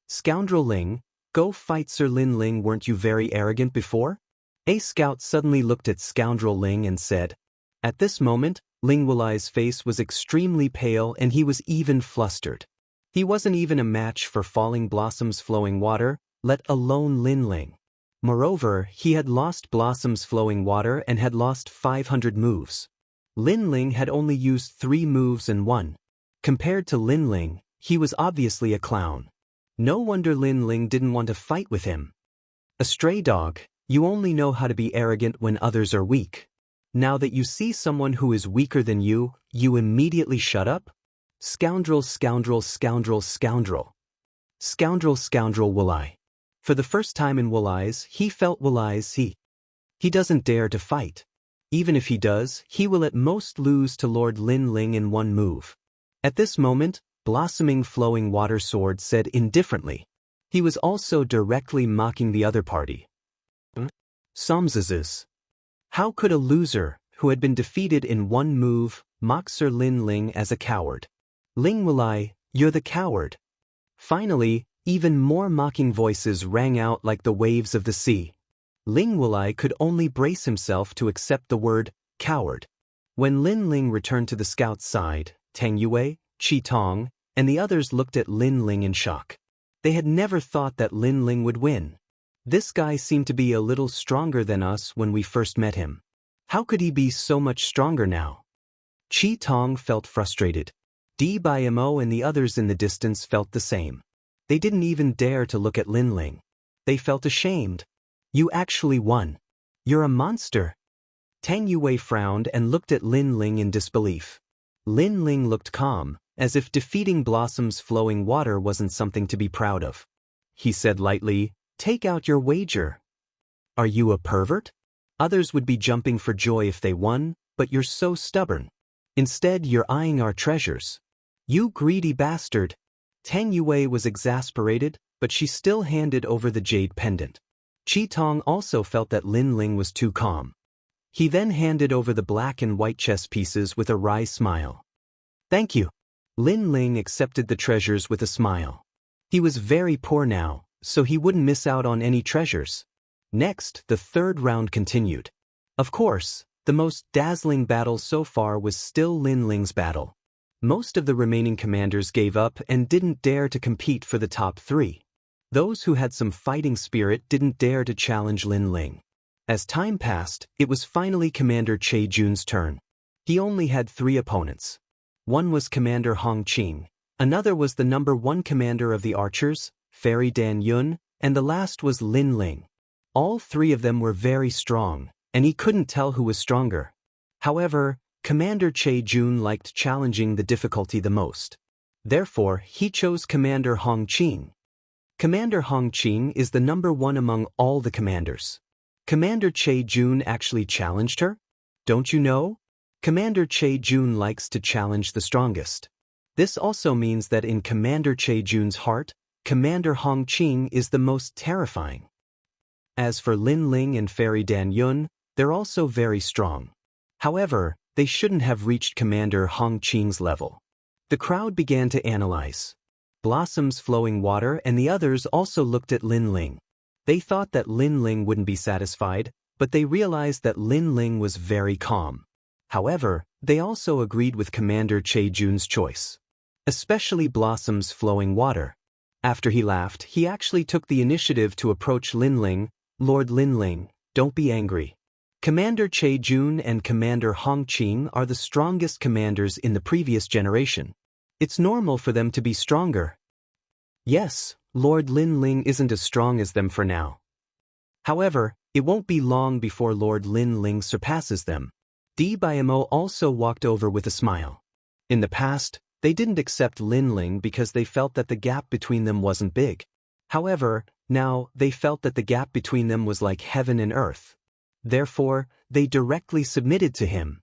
Scoundrel Ling, go fight Sir Lin Ling. Weren't you very arrogant before? A scout suddenly looked at Scoundrel Ling and said. At this moment, Ling Wuli's face was extremely pale and he was even flustered. He wasn't even a match for Falling Blossom's flowing water, let alone Lin Ling. Moreover, he had lost Blossom's flowing water and had lost 500 moves. Lin Ling had only used 3 moves and won. Compared to Lin Ling, he was obviously a clown. No wonder Lin Ling didn't want to fight with him. A stray dog, you only know how to be arrogant when others are weak. Now that you see someone who is weaker than you, you immediately shut up? Scoundrel, scoundrel, scoundrel, scoundrel. Scoundrel, scoundrel Wuli. For the first time in Wuli's, he felt Wuli's he doesn't dare to fight. Even if he does, he will at most lose to Lord Lin Ling in 1 move. At this moment, Blossoming Flowing Water Sword said indifferently. He was also directly mocking the other party. Somzazes. How could a loser, who had been defeated in 1 move, mock Sir Lin Ling as a coward? Ling Wuli, you're the coward. Finally, even more mocking voices rang out like the waves of the sea. Ling Wuli could only brace himself to accept the word, coward. When Lin Ling returned to the scout's side, Tang Yue, Qi Tong, and the others looked at Lin Ling in shock. They had never thought that Lin Ling would win. This guy seemed to be a little stronger than us when we first met him. How could he be so much stronger now? Qi Tong felt frustrated. Mo and the others in the distance felt the same. They didn't even dare to look at Lin Ling. They felt ashamed. You actually won. You're a monster. Tang Yue frowned and looked at Lin Ling in disbelief. Lin Ling looked calm, as if defeating Blossom's flowing water wasn't something to be proud of. He said lightly, take out your wager. Are you a pervert? Others would be jumping for joy if they won, but you're so stubborn. Instead, you're eyeing our treasures. You greedy bastard. Tang Yue was exasperated, but she still handed over the jade pendant. Qi Tong also felt that Lin Ling was too calm. He then handed over the black and white chess pieces with a wry smile. Thank you. Lin Ling accepted the treasures with a smile. He was very poor now, so he wouldn't miss out on any treasures. Next, the 3rd round continued. Of course, the most dazzling battle so far was still Lin Ling's battle. Most of the remaining commanders gave up and didn't dare to compete for the top 3. Those who had some fighting spirit didn't dare to challenge Lin Ling. As time passed, it was finally Commander Che Jun's turn. He only had 3 opponents. One was Commander Hong Qing, another was the number 1 commander of the archers, Fairy Dan Yun, and the last was Lin Ling. All 3 of them were very strong, and he couldn't tell who was stronger. However, Commander Che Jun liked challenging the difficulty the most. Therefore, he chose Commander Hong Qing. Commander Hong Qing is the number 1 among all the commanders. Commander Che Jun actually challenged her? Don't you know? Commander Che Jun likes to challenge the strongest. This also means that in Commander Che Jun's heart, Commander Hong Qing is the most terrifying. As for Lin Ling and Fairy Dan Yun, they're also very strong. However, they shouldn't have reached Commander Hong Qing's level. The crowd began to analyze. Blossom's flowing water and the others also looked at Lin Ling. They thought that Lin Ling wouldn't be satisfied, but they realized that Lin Ling was very calm. However, they also agreed with Commander Che Jun's choice. Especially Blossom's flowing water. After he laughed, he actually took the initiative to approach Lin Ling. Lord Lin Ling, don't be angry. Commander Che Jun and Commander Hong Qing are the strongest commanders in the previous generation. It's normal for them to be stronger. Yes, Lord Lin Ling isn't as strong as them for now. However, it won't be long before Lord Lin Ling surpasses them. Bimo also walked over with a smile. In the past, they didn't accept Lin Ling because they felt that the gap between them wasn't big. However, now they felt that the gap between them was like heaven and earth. Therefore, they directly submitted to him.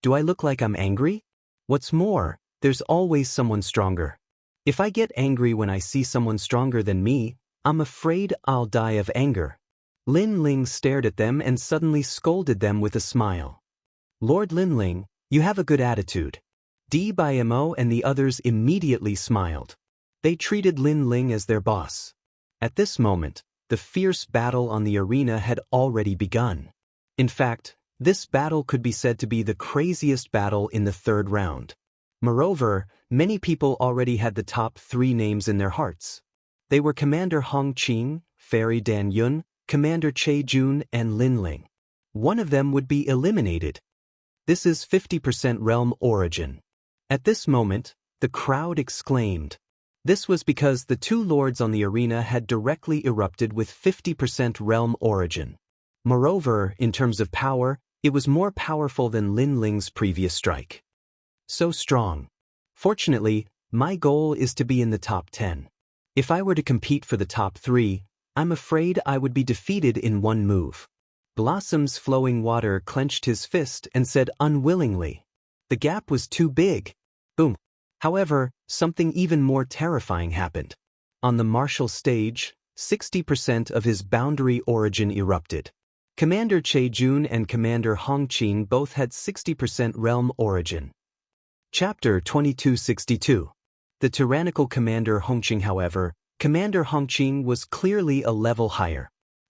Do I look like I'm angry? What's more, there's always someone stronger. If I get angry when I see someone stronger than me, I'm afraid I'll die of anger. Lin Ling stared at them and suddenly scolded them with a smile. Lord Lin Ling, you have a good attitude. Bimo and the others immediately smiled. They treated Lin Ling as their boss. At this moment, the fierce battle on the arena had already begun. In fact, this battle could be said to be the craziest battle in the third round. Moreover, many people already had the top 3 names in their hearts. They were Commander Hong Qing, Fairy Dan Yun, Commander Che Jun, and Lin Ling. One of them would be eliminated. This is 50% realm origin. At this moment, the crowd exclaimed. This was because the 2 lords on the arena had directly erupted with 50% realm origin. Moreover, in terms of power, it was more powerful than Lin Ling's previous strike. So strong. Fortunately, my goal is to be in the top 10. If I were to compete for the top 3, I'm afraid I would be defeated in one move. Blossom's flowing water clenched his fist and said unwillingly. The gap was too big. Boom. However, something even more terrifying happened. On the martial stage, 60% of his boundary origin erupted. Commander Che Jun and Commander Hong Qing both had 60% realm origin. Chapter 2262. The tyrannical Commander Hong Qing, however, Commander Hong Qing was clearly a level higher.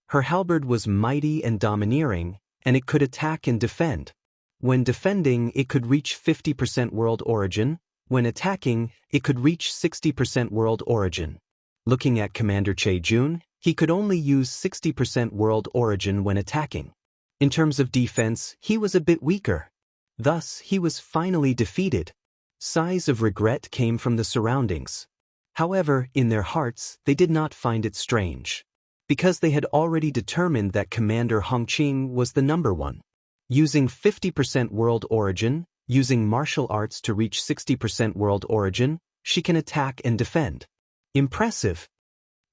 Her halberd was mighty and domineering, and it could attack and defend. When defending, it could reach 50% world origin. When attacking, it could reach 60% world origin. Looking at Commander Che Jun, he could only use 60% world origin when attacking. In terms of defense, he was a bit weaker. Thus, he was finally defeated. Sighs of regret came from the surroundings. However, in their hearts, they did not find it strange. Because they had already determined that Commander Hong Qing was the number 1. Using 50% world origin, using martial arts to reach 60% world origin, she can attack and defend. Impressive.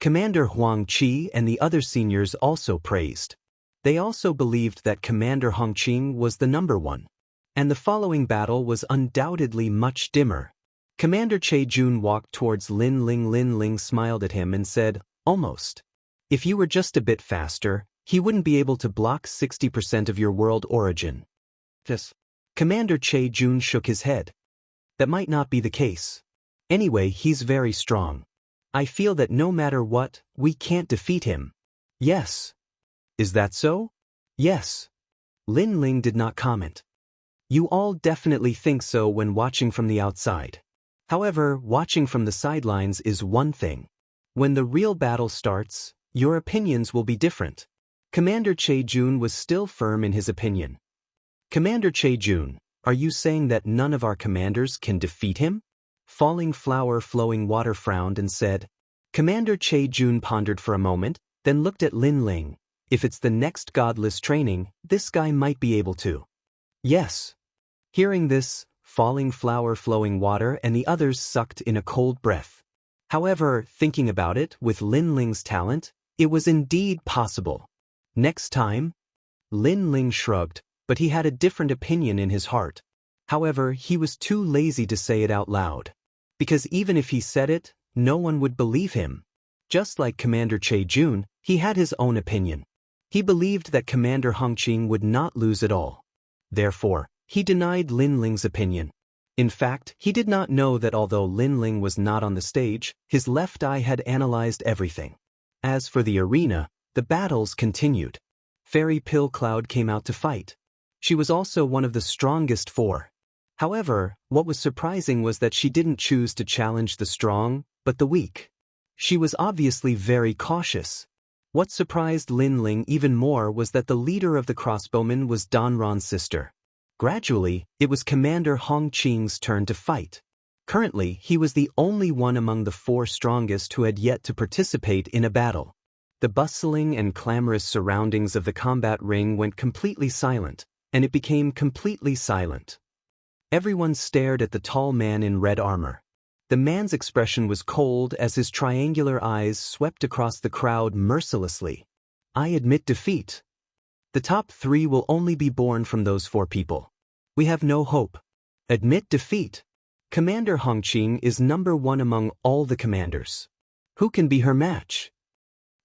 Commander Huang Qi and the other seniors also praised. They also believed that Commander Hong Qing was the number 1. And the following battle was undoubtedly much dimmer. Commander Che Jun walked towards Lin Ling. Lin Ling smiled at him and said, almost. If you were just a bit faster, he wouldn't be able to block 60% of your world origin. Yes. Commander Che Jun shook his head. That might not be the case. Anyway, he's very strong. I feel that no matter what, we can't defeat him. Yes. Is that so? Yes. Lin Ling did not comment. You all definitely think so when watching from the outside. However, watching from the sidelines is one thing. When the real battle starts, your opinions will be different. Commander Che Jun was still firm in his opinion. Commander Che Jun, are you saying that none of our commanders can defeat him? Falling Flower Flowing Water frowned and said. Commander Che Jun pondered for a moment, then looked at Lin Ling. If it's the next godless training, this guy might be able to. Yes. Hearing this, Falling Flower Flowing Water and the others sucked in a cold breath. However, thinking about it, with Lin Ling's talent, it was indeed possible. Next time? Lin Ling shrugged, but he had a different opinion in his heart. However, he was too lazy to say it out loud. Because even if he said it, no one would believe him. Just like Commander Che Jun, he had his own opinion. He believed that Commander Hong Qing would not lose at all. Therefore, he denied Lin Ling's opinion. In fact, he did not know that although Lin Ling was not on the stage, his left eye had analyzed everything. As for the arena, the battles continued. Fairy Pill Cloud came out to fight. She was also one of the strongest 4. However, what was surprising was that she didn't choose to challenge the strong, but the weak. She was obviously very cautious. What surprised Lin Ling even more was that the leader of the crossbowmen was Dan Ran's sister. Gradually, it was Commander Hong Qing's turn to fight. Currently, he was the only one among the 4 strongest who had yet to participate in a battle. The bustling and clamorous surroundings of the combat ring went completely silent, and it became completely silent. Everyone stared at the tall man in red armor. The man's expression was cold as his triangular eyes swept across the crowd mercilessly. I admit defeat. The top 3 will only be born from those 4 people. We have no hope. Admit defeat. Commander Hong Qing is number 1 among all the commanders. Who can be her match?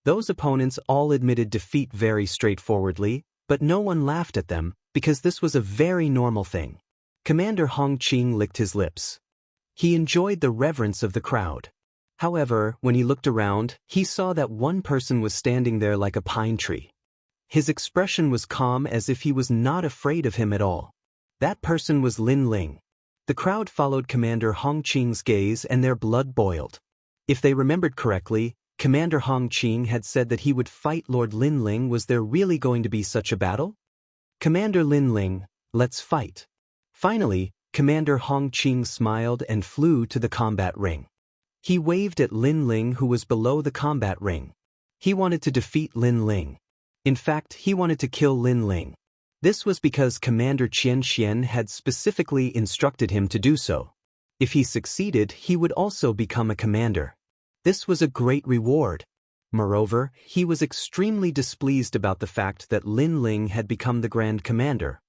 Those opponents all admitted defeat very straightforwardly, but no one laughed at them, because this was a very normal thing. Commander Hong Qing licked his lips. He enjoyed the reverence of the crowd. However, when he looked around, he saw that one person was standing there like a pine tree. His expression was calm as if he was not afraid of him at all. That person was Lin Ling. The crowd followed Commander Hong Qing's gaze and their blood boiled. If they remembered correctly, Commander Hong Qing had said that he would fight Lord Lin Ling. Was there really going to be such a battle? Commander Lin Ling, let's fight. Finally, Commander Hong Qing smiled and flew to the combat ring. He waved at Lin Ling, who was below the combat ring. He wanted to defeat Lin Ling. In fact, he wanted to kill Lin Ling. This was because Commander Xianxia had specifically instructed him to do so. If he succeeded, he would also become a commander. This was a great reward. Moreover, he was extremely displeased about the fact that Lin Ling had become the Grand Commander.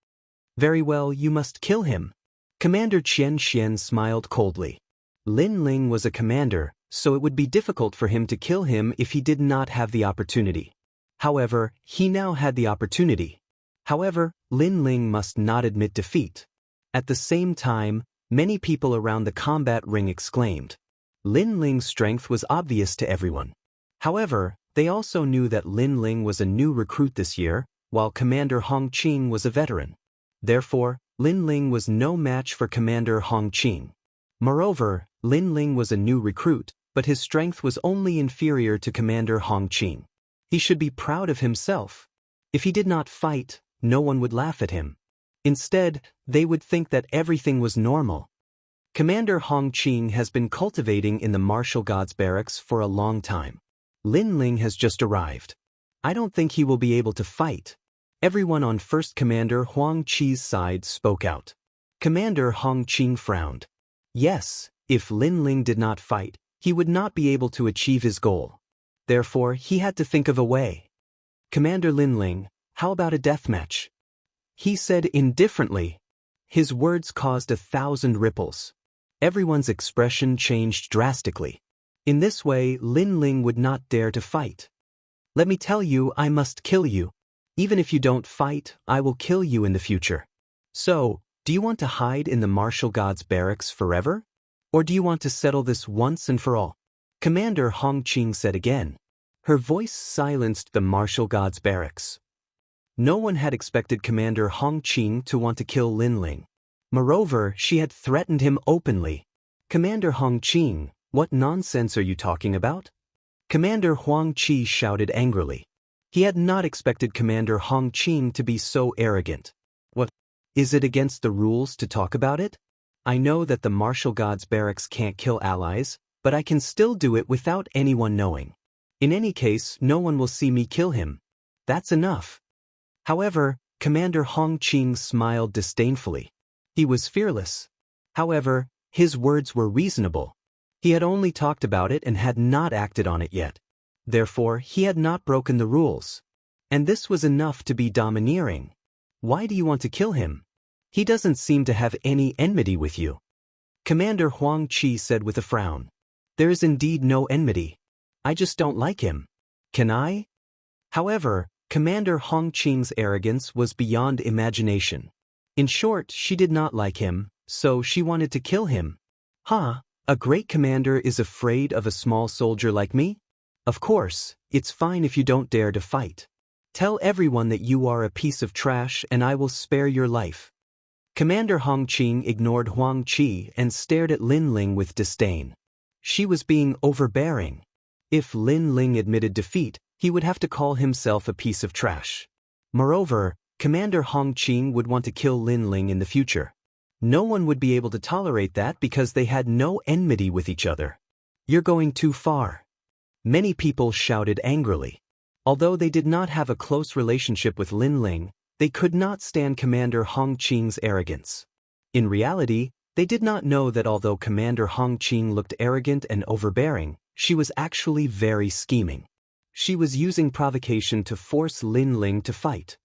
Very well, you must kill him. Commander Xianxia smiled coldly. Lin Ling was a commander, so it would be difficult for him to kill him if he did not have the opportunity. However, he now had the opportunity. However, Lin Ling must not admit defeat. At the same time, many people around the combat ring exclaimed. Lin Ling's strength was obvious to everyone. However, they also knew that Lin Ling was a new recruit this year, while Commander Hong Qing was a veteran. Therefore, Lin Ling was no match for Commander Hong Qing. Moreover, Lin Ling was a new recruit, but his strength was only inferior to Commander Hong Qing. He should be proud of himself. If he did not fight, no one would laugh at him. Instead, they would think that everything was normal. Commander Hong Qing has been cultivating in the martial gods barracks for a long time. Lin Ling has just arrived. I don't think he will be able to fight. Everyone on First Commander Huang Qi's side spoke out. Commander Hong Qing frowned. Yes, if Lin Ling did not fight, he would not be able to achieve his goal. Therefore, he had to think of a way. Commander Lin Ling, how about a deathmatch? He said indifferently. His words caused 1,000 ripples. Everyone's expression changed drastically. In this way, Lin Ling would not dare to fight. Let me tell you, I must kill you. Even if you don't fight, I will kill you in the future. So, do you want to hide in the martial gods barracks forever? Or do you want to settle this once and for all? Commander Hong Qing said again. Her voice silenced the martial gods barracks. No one had expected Commander Hong Qing to want to kill Lin Ling. Moreover, she had threatened him openly. Commander Hong Qing, what nonsense are you talking about? Commander Huang Qi shouted angrily. He had not expected Commander Hong Qing to be so arrogant. What? Is it against the rules to talk about it? I know that the martial gods barracks can't kill allies, but I can still do it without anyone knowing. In any case, no one will see me kill him. That's enough. However, Commander Hong Qing smiled disdainfully. He was fearless. However, his words were reasonable. He had only talked about it and had not acted on it yet. Therefore, he had not broken the rules. And this was enough to be domineering. Why do you want to kill him? He doesn't seem to have any enmity with you. Commander Huang Qi said with a frown. There is indeed no enmity. I just don't like him. Can I? However, Commander Hong Qing's arrogance was beyond imagination. In short, she did not like him, so she wanted to kill him. Huh? A great commander is afraid of a small soldier like me? Of course, it's fine if you don't dare to fight. Tell everyone that you are a piece of trash and I will spare your life. Commander Hong Qing ignored Huang Qi and stared at Lin Ling with disdain. She was being overbearing. If Lin Ling admitted defeat, he would have to call himself a piece of trash. Moreover, Commander Hong Qing would want to kill Lin Ling in the future. No one would be able to tolerate that because they had no enmity with each other. You're going too far. Many people shouted angrily. Although they did not have a close relationship with Lin Ling, they could not stand Commander Hong Qing's arrogance. In reality, they did not know that although Commander Hong Qing looked arrogant and overbearing, she was actually very scheming. She was using provocation to force Lin Ling to fight.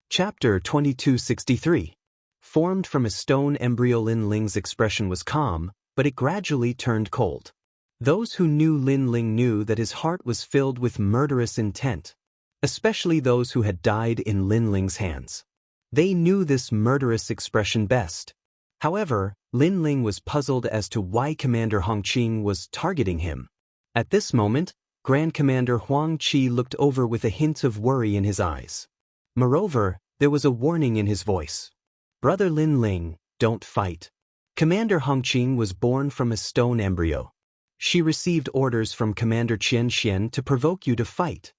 Chapter 2263. Formed from a stone embryo, Lin Ling's expression was calm, but it gradually turned cold. Those who knew Lin Ling knew that his heart was filled with murderous intent, especially those who had died in Lin Ling's hands. They knew this murderous expression best. However, Lin Ling was puzzled as to why Commander Hong Qing was targeting him. At this moment, Grand Commander Huang Qi looked over with a hint of worry in his eyes. Moreover, there was a warning in his voice. Brother Lin Ling, don't fight. Commander Hong Qing was born from a stone embryo. She received orders from Commander Xianxia to provoke you to fight.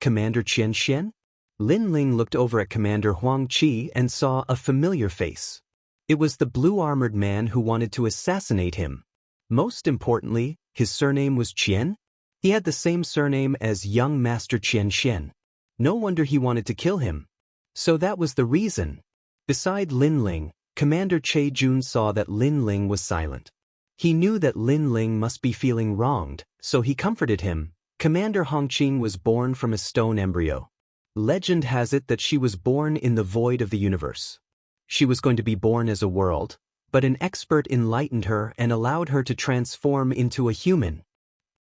Commander Xianxia? Lin Ling looked over at Commander Huang Qi and saw a familiar face. It was the blue-armored man who wanted to assassinate him. Most importantly, his surname was Qian. He had the same surname as young Master Xianxia. No wonder he wanted to kill him. So that was the reason. Beside Lin Ling, Commander Che Jun saw that Lin Ling was silent. He knew that Lin Ling must be feeling wronged, so he comforted him. Commander Hong Qing was born from a stone embryo. Legend has it that she was born in the void of the universe. She was going to be born as a world, but an expert enlightened her and allowed her to transform into a human.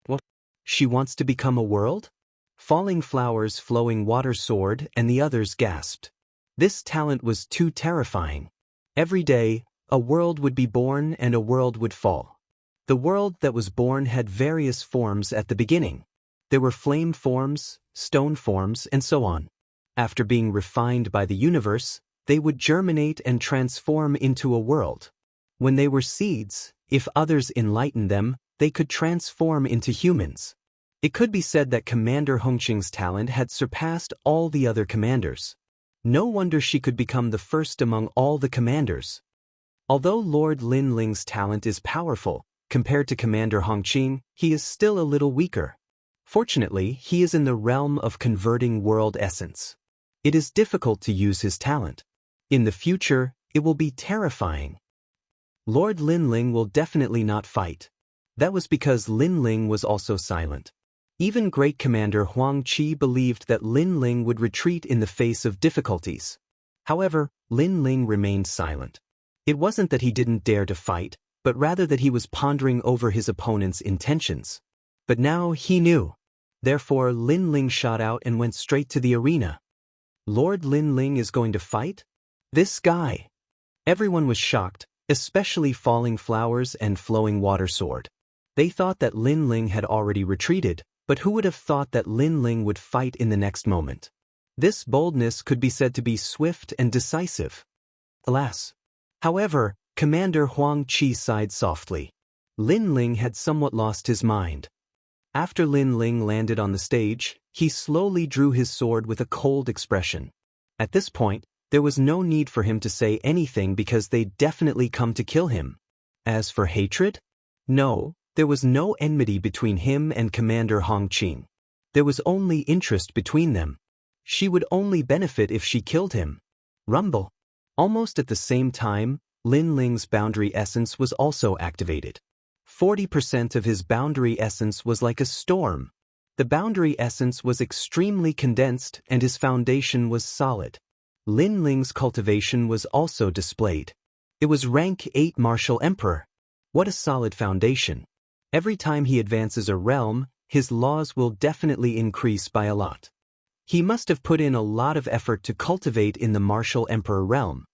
What? She wants to become a world? Falling Flowers, Flowing Water Sword, and the others gasped. This talent was too terrifying. Every day, a world would be born and a world would fall. The world that was born had various forms at the beginning. There were flame forms, stone forms, and so on. After being refined by the universe, they would germinate and transform into a world. When they were seeds, if others enlightened them, they could transform into humans. It could be said that Commander Hong Qing's talent had surpassed all the other commanders. No wonder she could become the first among all the commanders. Although Lord Lin Ling's talent is powerful, compared to Commander Hong Qing, he is still a little weaker. Fortunately, he is in the realm of converting world essence. It is difficult to use his talent. In the future, it will be terrifying. Lord Lin Ling will definitely not fight. That was because Lin Ling was also silent. Even Great Commander Huang Qi believed that Lin Ling would retreat in the face of difficulties. However, Lin Ling remained silent. It wasn't that he didn't dare to fight, but rather that he was pondering over his opponent's intentions. But now he knew. Therefore, Lin Ling shot out and went straight to the arena. Lord Lin Ling is going to fight? This guy. Everyone was shocked, especially Falling Flowers and Flowing Water Sword. They thought that Lin Ling had already retreated, but who would have thought that Lin Ling would fight in the next moment? This boldness could be said to be swift and decisive. Alas. However, Commander Huang Qi sighed softly. Lin Ling had somewhat lost his mind. After Lin Ling landed on the stage, he slowly drew his sword with a cold expression. At this point, there was no need for him to say anything because they'd definitely come to kill him. As for hatred? No, there was no enmity between him and Commander Hong Qing. There was only interest between them. She would only benefit if she killed him. Rumble. Almost at the same time, Lin Ling's boundary essence was also activated. 40% of his boundary essence was like a storm. The boundary essence was extremely condensed and his foundation was solid. Lin Ling's cultivation was also displayed. It was rank 8 Martial Emperor. What a solid foundation. Every time he advances a realm, his laws will definitely increase by a lot. He must have put in a lot of effort to cultivate in the Martial Emperor realm.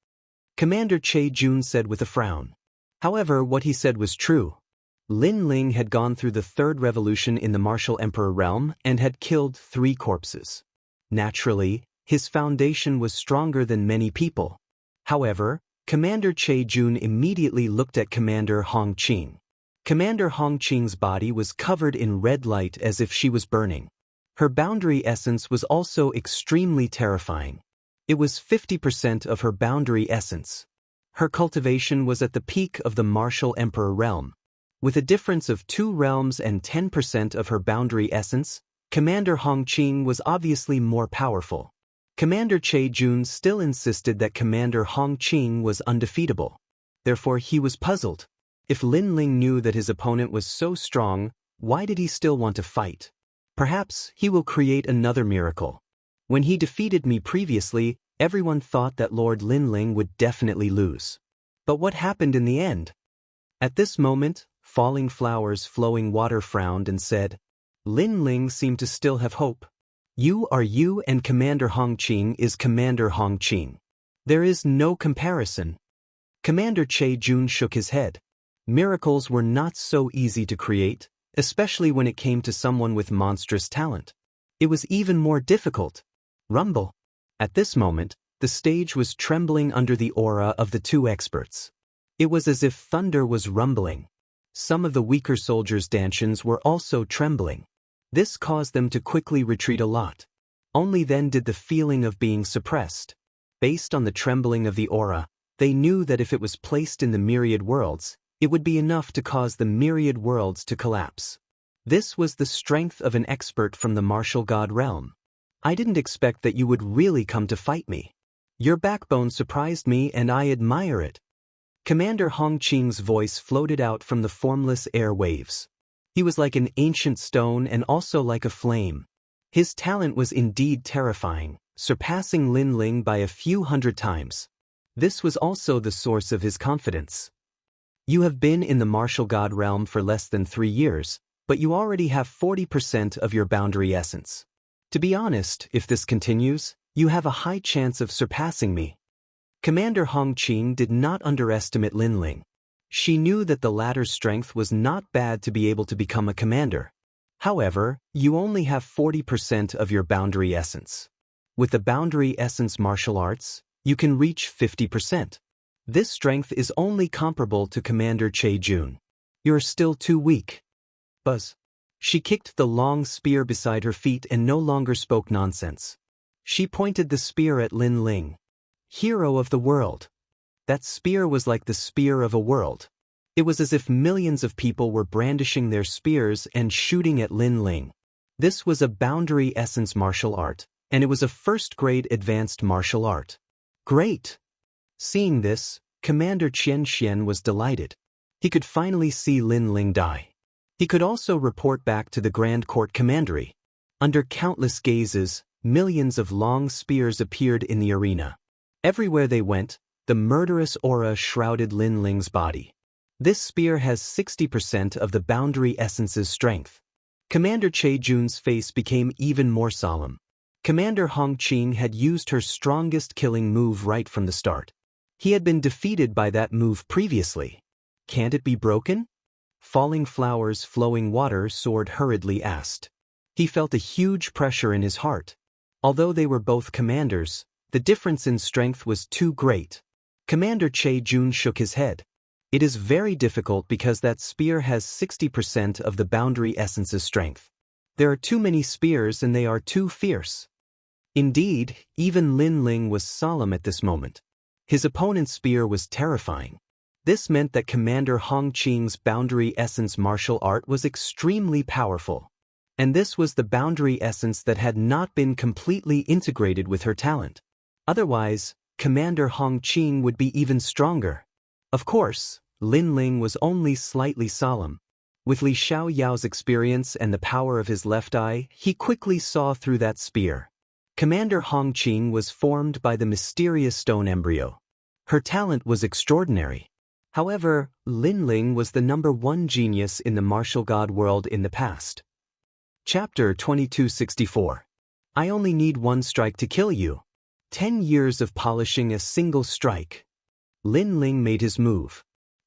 Commander Che Jun said with a frown. However, what he said was true. Lin Ling had gone through the third revolution in the Martial Emperor realm and had killed 3 corpses. Naturally, his foundation was stronger than many people. However, Commander Che Jun immediately looked at Commander Hong Qing. Commander Hong Qing's body was covered in red light as if she was burning. Her boundary essence was also extremely terrifying. It was 50% of her boundary essence. Her cultivation was at the peak of the martial emperor realm. With a difference of 2 realms and 10% of her boundary essence, Commander Hong Qing was obviously more powerful. Commander Che Jun still insisted that Commander Hong Qing was undefeatable. Therefore he was puzzled. If Lin Ling knew that his opponent was so strong, why did he still want to fight? Perhaps he will create another miracle. When he defeated me previously, everyone thought that Lord Lin Ling would definitely lose. But what happened in the end? At this moment, Falling Flowers Flowing Water frowned and said, Lin Ling seemed to still have hope. You are you and Commander Hong Qing is Commander Hong Qing. There is no comparison. Commander Che Jun shook his head. Miracles were not so easy to create, especially when it came to someone with monstrous talent. It was even more difficult. Rumble. At this moment, the stage was trembling under the aura of the 2 experts. It was as if thunder was rumbling. Some of the weaker soldiers' dantians were also trembling. This caused them to quickly retreat a lot. Only then did the feeling of being suppressed. Based on the trembling of the aura, they knew that if it was placed in the myriad worlds, it would be enough to cause the myriad worlds to collapse. This was the strength of an expert from the martial god realm. I didn't expect that you would really come to fight me. Your backbone surprised me and I admire it. Commander Hong Qing's voice floated out from the formless air waves. He was like an ancient stone and also like a flame. His talent was indeed terrifying, surpassing Lin Ling by a few hundred times. This was also the source of his confidence. You have been in the martial god realm for less than 3 years, but you already have 40% of your boundary essence. To be honest, if this continues, you have a high chance of surpassing me. Commander Hong Qing did not underestimate Lin Ling. She knew that the latter's strength was not bad to be able to become a commander. However, you only have 40% of your boundary essence. With the boundary essence martial arts, you can reach 50%. This strength is only comparable to Commander Che Jun. You're still too weak. Buzz. She kicked the long spear beside her feet and no longer spoke nonsense. She pointed the spear at Lin Ling. Hero of the world. That spear was like the spear of a world. It was as if millions of people were brandishing their spears and shooting at Lin Ling. This was a boundary essence martial art, and it was a first-grade advanced martial art. Great! Seeing this, Commander Xianxia was delighted. He could finally see Lin Ling die. He could also report back to the Grand Court Commandery. Under countless gazes, millions of long spears appeared in the arena. Everywhere they went, the murderous aura shrouded Lin Ling's body. This spear has 60% of the boundary essence's strength. Commander Che Jun's face became even more solemn. Commander Hong Qing had used her strongest killing move right from the start. He had been defeated by that move previously. Can't it be broken? Falling Flowers Flowing Water Sword hurriedly asked. He felt a huge pressure in his heart. Although they were both commanders, the difference in strength was too great. Commander Che Jun shook his head. It is very difficult because that spear has 60% of the boundary essence's strength. There are too many spears and they are too fierce. Indeed, even Lin Ling was solemn at this moment. His opponent's spear was terrifying. This meant that Commander Hong Qing's boundary essence martial art was extremely powerful. And this was the boundary essence that had not been completely integrated with her talent. Otherwise, Commander Hong Qing would be even stronger. Of course, Lin Ling was only slightly solemn. With Li Xiaoyao's experience and the power of his left eye, he quickly saw through that spear. Commander Hong Qing was formed by the mysterious stone embryo. Her talent was extraordinary. However, Lin Ling was the #1 genius in the martial god world in the past. Chapter 2264. I only need 1 strike to kill you. 10 years of polishing a single strike. Lin Ling made his move.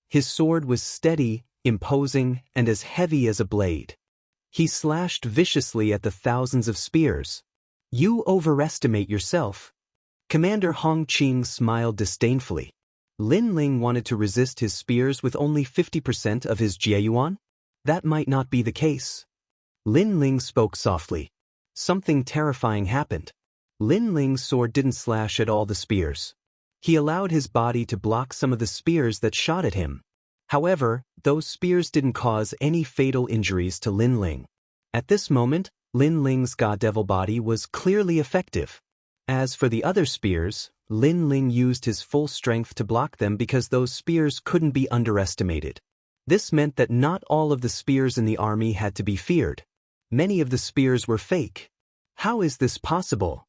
His sword was steady, imposing, and as heavy as a blade. He slashed viciously at the thousands of spears. You overestimate yourself. Commander Hong Qing smiled disdainfully. Lin Ling wanted to resist his spears with only 50% of his jiayuan? That might not be the case. Lin Ling spoke softly. something terrifying happened. Lin Ling's sword didn't slash at all the spears. He allowed his body to block some of the spears that shot at him. However, those spears didn't cause any fatal injuries to Lin Ling. At this moment, Lin Ling's God Devil body was clearly effective. As for the other spears, Lin Ling used his full strength to block them because those spears couldn't be underestimated. This meant that not all of the spears in the army had to be feared. Many of the spears were fake. How is this possible?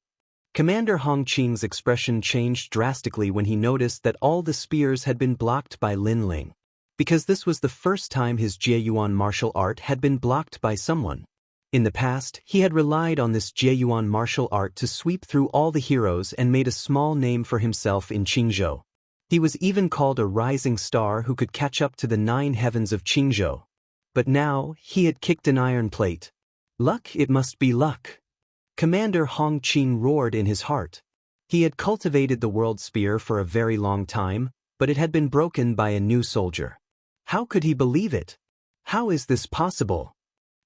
Commander Hong Qing's expression changed drastically when he noticed that all the spears had been blocked by Lin Ling. Because this was the first time his Jieyuan martial art had been blocked by someone. In the past, he had relied on this Jieyuan martial art to sweep through all the heroes and made a small name for himself in Qingzhou. He was even called a rising star who could catch up to the 9 heavens of Qingzhou. But now, he had kicked an iron plate. Luck, it must be luck. Commander Hong Qing roared in his heart. He had cultivated the world spear for a very long time, but it had been broken by a new soldier. How could he believe it? How is this possible?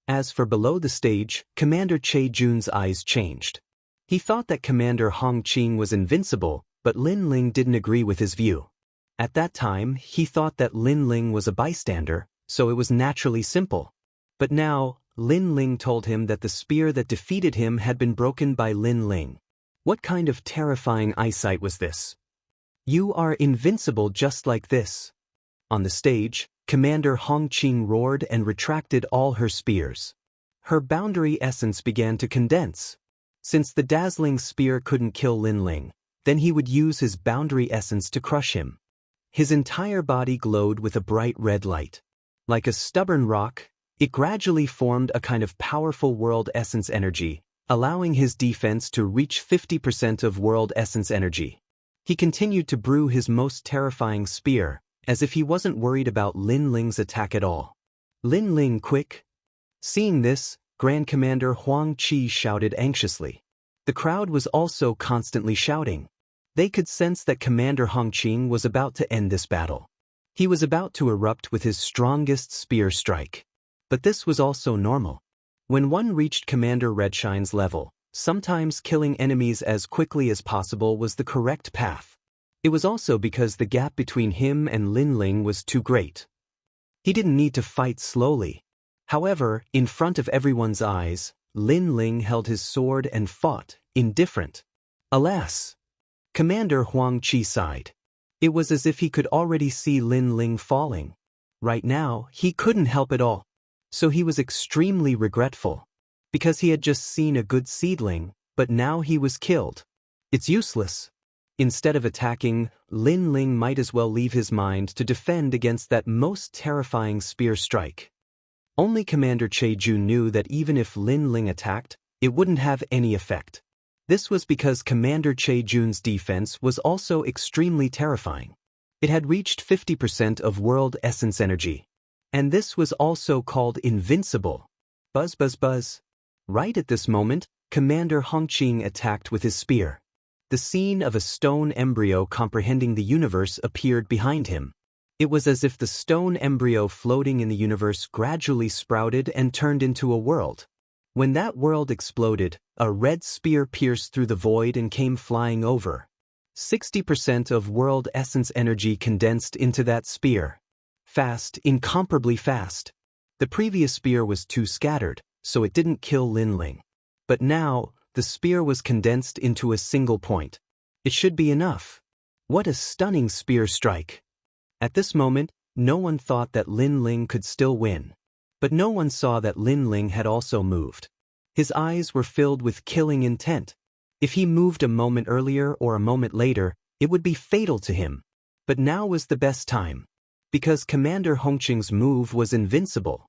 As for below the stage, Commander Che Jun's eyes changed. He thought that Commander Hong Qing was invincible, but Lin Ling didn't agree with his view. At that time, he thought that Lin Ling was a bystander, so it was naturally simple. But now, Lin Ling told him that the spear that defeated him had been broken by Lin Ling. What kind of terrifying eyesight was this? You are invincible just like this. On the stage, Commander Hong Qing roared and retracted all her spears. Her boundary essence began to condense. Since the dazzling spear couldn't kill Lin Ling, then he would use his boundary essence to crush him. His entire body glowed with a bright red light. Like a stubborn rock, it gradually formed a kind of powerful world essence energy, allowing his defense to reach 50% of world essence energy. He continued to brew his most terrifying spear, as if he wasn't worried about Lin Ling's attack at all. Lin Ling, quick! Seeing this, Grand Commander Huang Qi shouted anxiously. The crowd was also constantly shouting. They could sense that Commander Hong Qing was about to end this battle. He was about to erupt with his strongest spear strike. But this was also normal. When one reached Commander Redshine's level, sometimes killing enemies as quickly as possible was the correct path. It was also because the gap between him and Lin Ling was too great. He didn't need to fight slowly. However, in front of everyone's eyes, Lin Ling held his sword and fought, indifferent. Alas! Commander Huang Qi sighed. It was as if he could already see Lin Ling falling. Right now, he couldn't help it all. So he was extremely regretful. Because he had just seen a good seedling, but now he was killed. It's useless. Instead of attacking, Lin Ling might as well leave his mind to defend against that most terrifying spear strike. Only Commander Che Jun knew that even if Lin Ling attacked, it wouldn't have any effect. This was because Commander Che Jun's defense was also extremely terrifying. It had reached 50% of world essence energy. And this was also called invincible. Buzz buzz buzz. Right at this moment, Commander Hong Qing attacked with his spear. The scene of a stone embryo comprehending the universe appeared behind him. It was as if the stone embryo floating in the universe gradually sprouted and turned into a world. When that world exploded, a red spear pierced through the void and came flying over. 60% of world essence energy condensed into that spear. Fast, incomparably fast. The previous spear was too scattered, so it didn't kill Lin Ling. But now, the spear was condensed into a single point. It should be enough. What a stunning spear strike. At this moment, no one thought that Lin Ling could still win. But no one saw that Lin Ling had also moved. His eyes were filled with killing intent. If he moved a moment earlier or a moment later, it would be fatal to him. But now was the best time. Because Commander Hong Qing's move was invincible.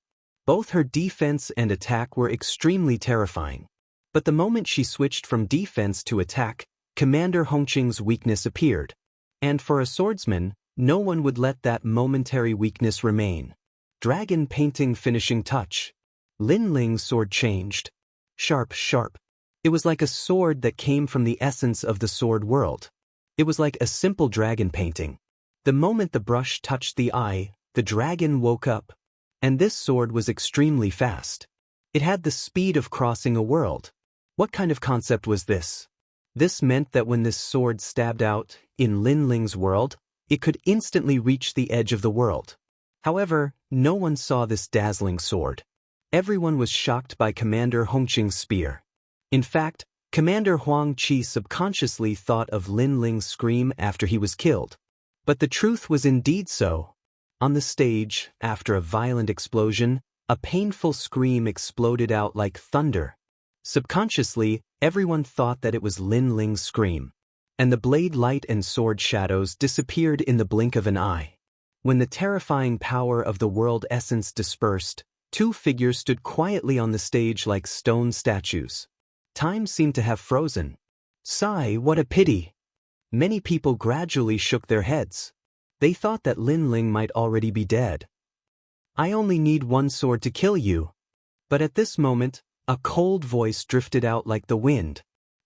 Both her defense and attack were extremely terrifying. But the moment she switched from defense to attack, Commander Hong Qing's weakness appeared. And for a swordsman, no one would let that momentary weakness remain. Dragon painting finishing touch. Lin Ling's sword changed. Sharp, sharp. It was like a sword that came from the essence of the sword world. It was like a simple dragon painting. The moment the brush touched the eye, the dragon woke up. And this sword was extremely fast. It had the speed of crossing a world. What kind of concept was this? This meant that when this sword stabbed out, in Lin Ling's world, it could instantly reach the edge of the world. However, no one saw this dazzling sword. Everyone was shocked by Commander Hongqing's spear. In fact, Commander Huang Qi subconsciously thought of Lin Ling's scream after he was killed. But the truth was indeed so. On the stage, after a violent explosion, a painful scream exploded out like thunder. Subconsciously, everyone thought that it was Lin Ling's scream. And the blade light and sword shadows disappeared in the blink of an eye. When the terrifying power of the world essence dispersed, two figures stood quietly on the stage like stone statues. Time seemed to have frozen. Sigh, what a pity. Many people gradually shook their heads. They thought that Lin Ling might already be dead. I only need one sword to kill you. But at this moment, a cold voice drifted out like the wind.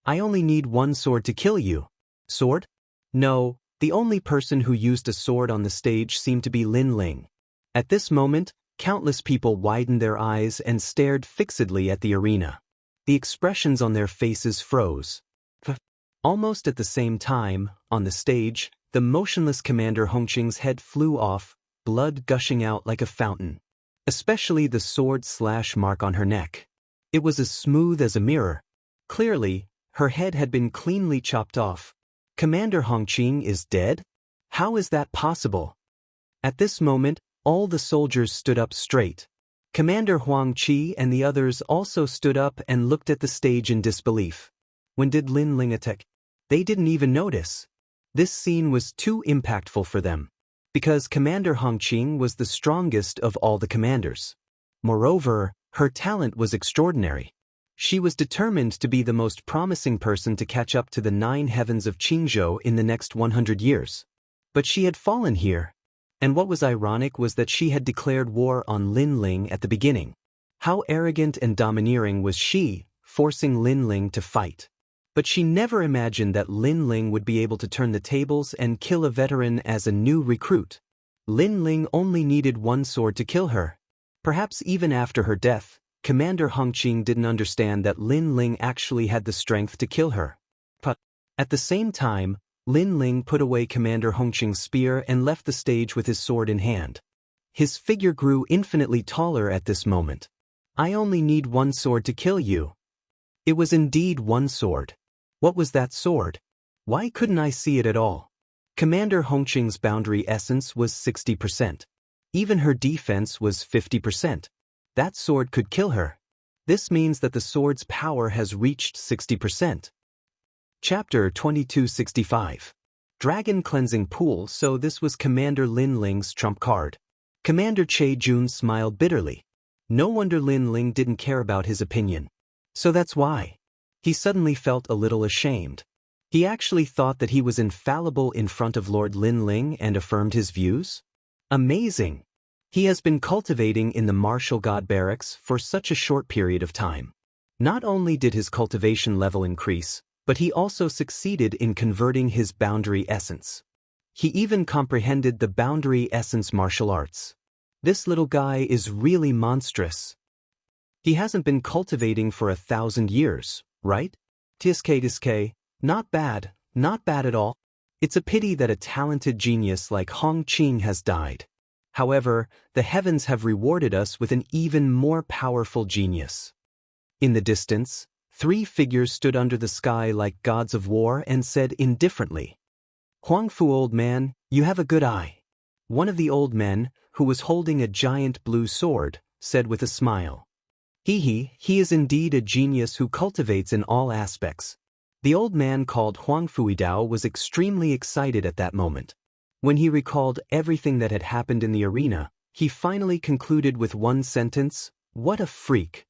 I only need one sword to kill you. Sword? No, the only person who used a sword on the stage seemed to be Lin Ling. At this moment, countless people widened their eyes and stared fixedly at the arena. The expressions on their faces froze. Almost at the same time, on the stage, the motionless Commander Hongqing's head flew off, blood gushing out like a fountain. Especially the sword/mark on her neck. It was as smooth as a mirror. Clearly, her head had been cleanly chopped off. Commander Hongqing is dead? How is that possible? At this moment, all the soldiers stood up straight. Commander Huang Qi and the others also stood up and looked at the stage in disbelief. When did Lin Ling attack? They didn't even notice. This scene was too impactful for them. Because Commander Hongqing was the strongest of all the commanders. Moreover, her talent was extraordinary. She was determined to be the most promising person to catch up to the 9 heavens of Qingzhou in the next 100 years. But she had fallen here. And what was ironic was that she had declared war on Lin Ling at the beginning. How arrogant and domineering was she, forcing Lin Ling to fight. But she never imagined that Lin Ling would be able to turn the tables and kill a veteran as a new recruit. Lin Ling only needed one sword to kill her. Perhaps even after her death, Commander Hongqing didn't understand that Lin Ling actually had the strength to kill her. But at the same time, Lin Ling put away Commander Hongqing's spear and left the stage with his sword in hand. His figure grew infinitely taller at this moment. I only need one sword to kill you. It was indeed one sword. What was that sword? Why couldn't I see it at all? Commander Hongqing's boundary essence was 60%. Even her defense was 50%. That sword could kill her. This means that the sword's power has reached 60%. Chapter 2265. Dragon Cleansing Pool. So this was Commander Lin Ling's trump card. Commander Che Jun smiled bitterly. No wonder Lin Ling didn't care about his opinion. So that's why. He suddenly felt a little ashamed. He actually thought that he was infallible in front of Lord Lin Ling and affirmed his views? Amazing! He has been cultivating in the martial god barracks for such a short period of time. Not only did his cultivation level increase, but he also succeeded in converting his boundary essence. He even comprehended the boundary essence martial arts. This little guy is really monstrous. He hasn't been cultivating for 1,000 years, right? Tiske, not bad at all. It's a pity that a talented genius like Hongqing has died. However, the heavens have rewarded us with an even more powerful genius. In the distance, 3 figures stood under the sky like gods of war and said indifferently, Huangfu, old man, you have a good eye. One of the old men, who was holding a giant blue sword, said with a smile. He is indeed a genius who cultivates in all aspects. The old man called Huangfu Dao was extremely excited at that moment. When he recalled everything that had happened in the arena, he finally concluded with one sentence, what a freak.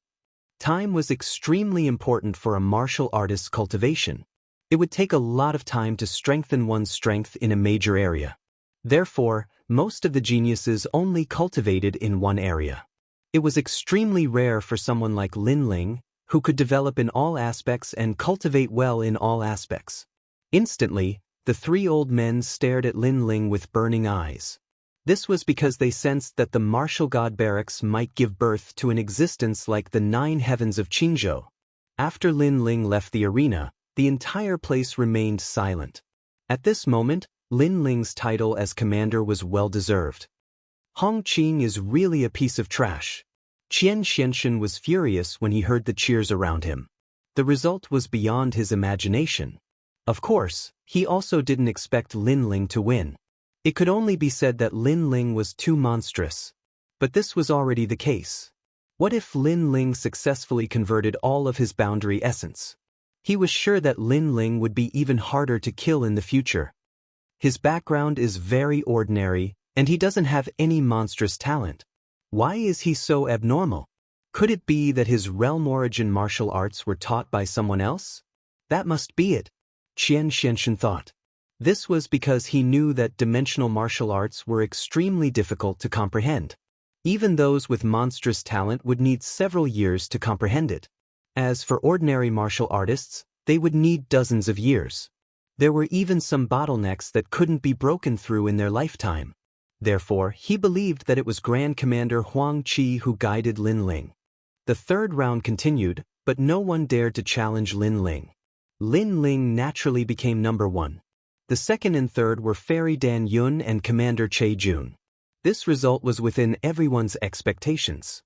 Time was extremely important for a martial artist's cultivation. It would take a lot of time to strengthen one's strength in a major area. Therefore, most of the geniuses only cultivated in one area. It was extremely rare for someone like Lin Ling, who could develop in all aspects and cultivate well in all aspects. Instantly, the 3 old men stared at Lin Ling with burning eyes. This was because they sensed that the martial god barracks might give birth to an existence like the 9 heavens of Qingzhou. After Lin Ling left the arena, the entire place remained silent. At this moment, Lin Ling's title as commander was well-deserved. Hong Qing is really a piece of trash. Qian Xianxian was furious when he heard the cheers around him. The result was beyond his imagination. Of course, he also didn't expect Lin Ling to win. It could only be said that Lin Ling was too monstrous. But this was already the case. What if Lin Ling successfully converted all of his boundary essence? He was sure that Lin Ling would be even harder to kill in the future. His background is very ordinary, and he doesn't have any monstrous talent. Why is he so abnormal? Could it be that his realm origin martial arts were taught by someone else? That must be it, Qian Xianxian thought. This was because he knew that dimensional martial arts were extremely difficult to comprehend. Even those with monstrous talent would need several years to comprehend it. As for ordinary martial artists, they would need dozens of years. There were even some bottlenecks that couldn't be broken through in their lifetime. Therefore, he believed that it was Grand Commander Huang Qi who guided Lin Ling. The third round continued, but no one dared to challenge Lin Ling. Lin Ling naturally became number one. The second and third were Fairy Dan Yun and Commander Che Jun. This result was within everyone's expectations.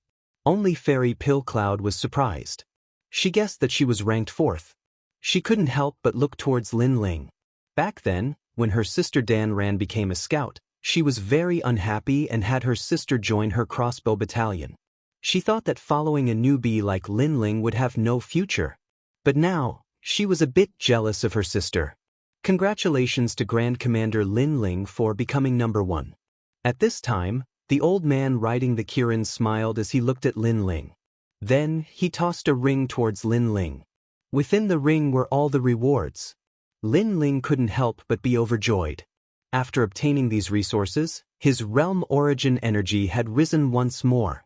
Only Fairy Pill Cloud was surprised. She guessed that she was ranked fourth. She couldn't help but look towards Lin Ling. Back then, when her sister Dan Ran became a scout, she was very unhappy and had her sister join her crossbow battalion. She thought that following a newbie like Lin Ling would have no future. But now, she was a bit jealous of her sister. Congratulations to Grand Commander Lin Ling for becoming number one. At this time, the old man riding the Kirin smiled as he looked at Lin Ling. Then, he tossed a ring towards Lin Ling. Within the ring were all the rewards. Lin Ling couldn't help but be overjoyed. After obtaining these resources, his realm origin energy had risen once more.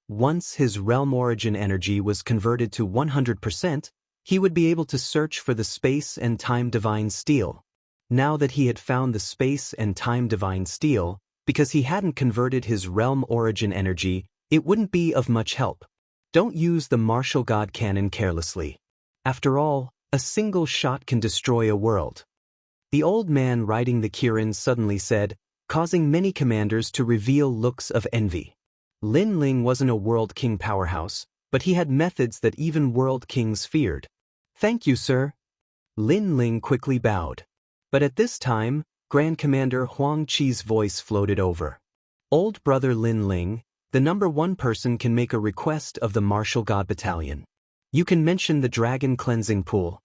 Once his realm origin energy was converted to 100%, he would be able to search for the space and time divine steel. Now that he had found the space and time divine steel, because he hadn't converted his realm origin energy, it wouldn't be of much help. Don't use the martial god cannon carelessly. After all, a single shot can destroy a world. The old man riding the Kirin suddenly said, causing many commanders to reveal looks of envy. Lin Ling wasn't a world king powerhouse, but he had methods that even world kings feared. Thank you, sir. Lin Ling quickly bowed. But at this time, Grand Commander Huang Qi's voice floated over. Old brother Lin Ling, the number one person can make a request of the Martial God Battalion. You can mention the Dragon Cleansing Pool.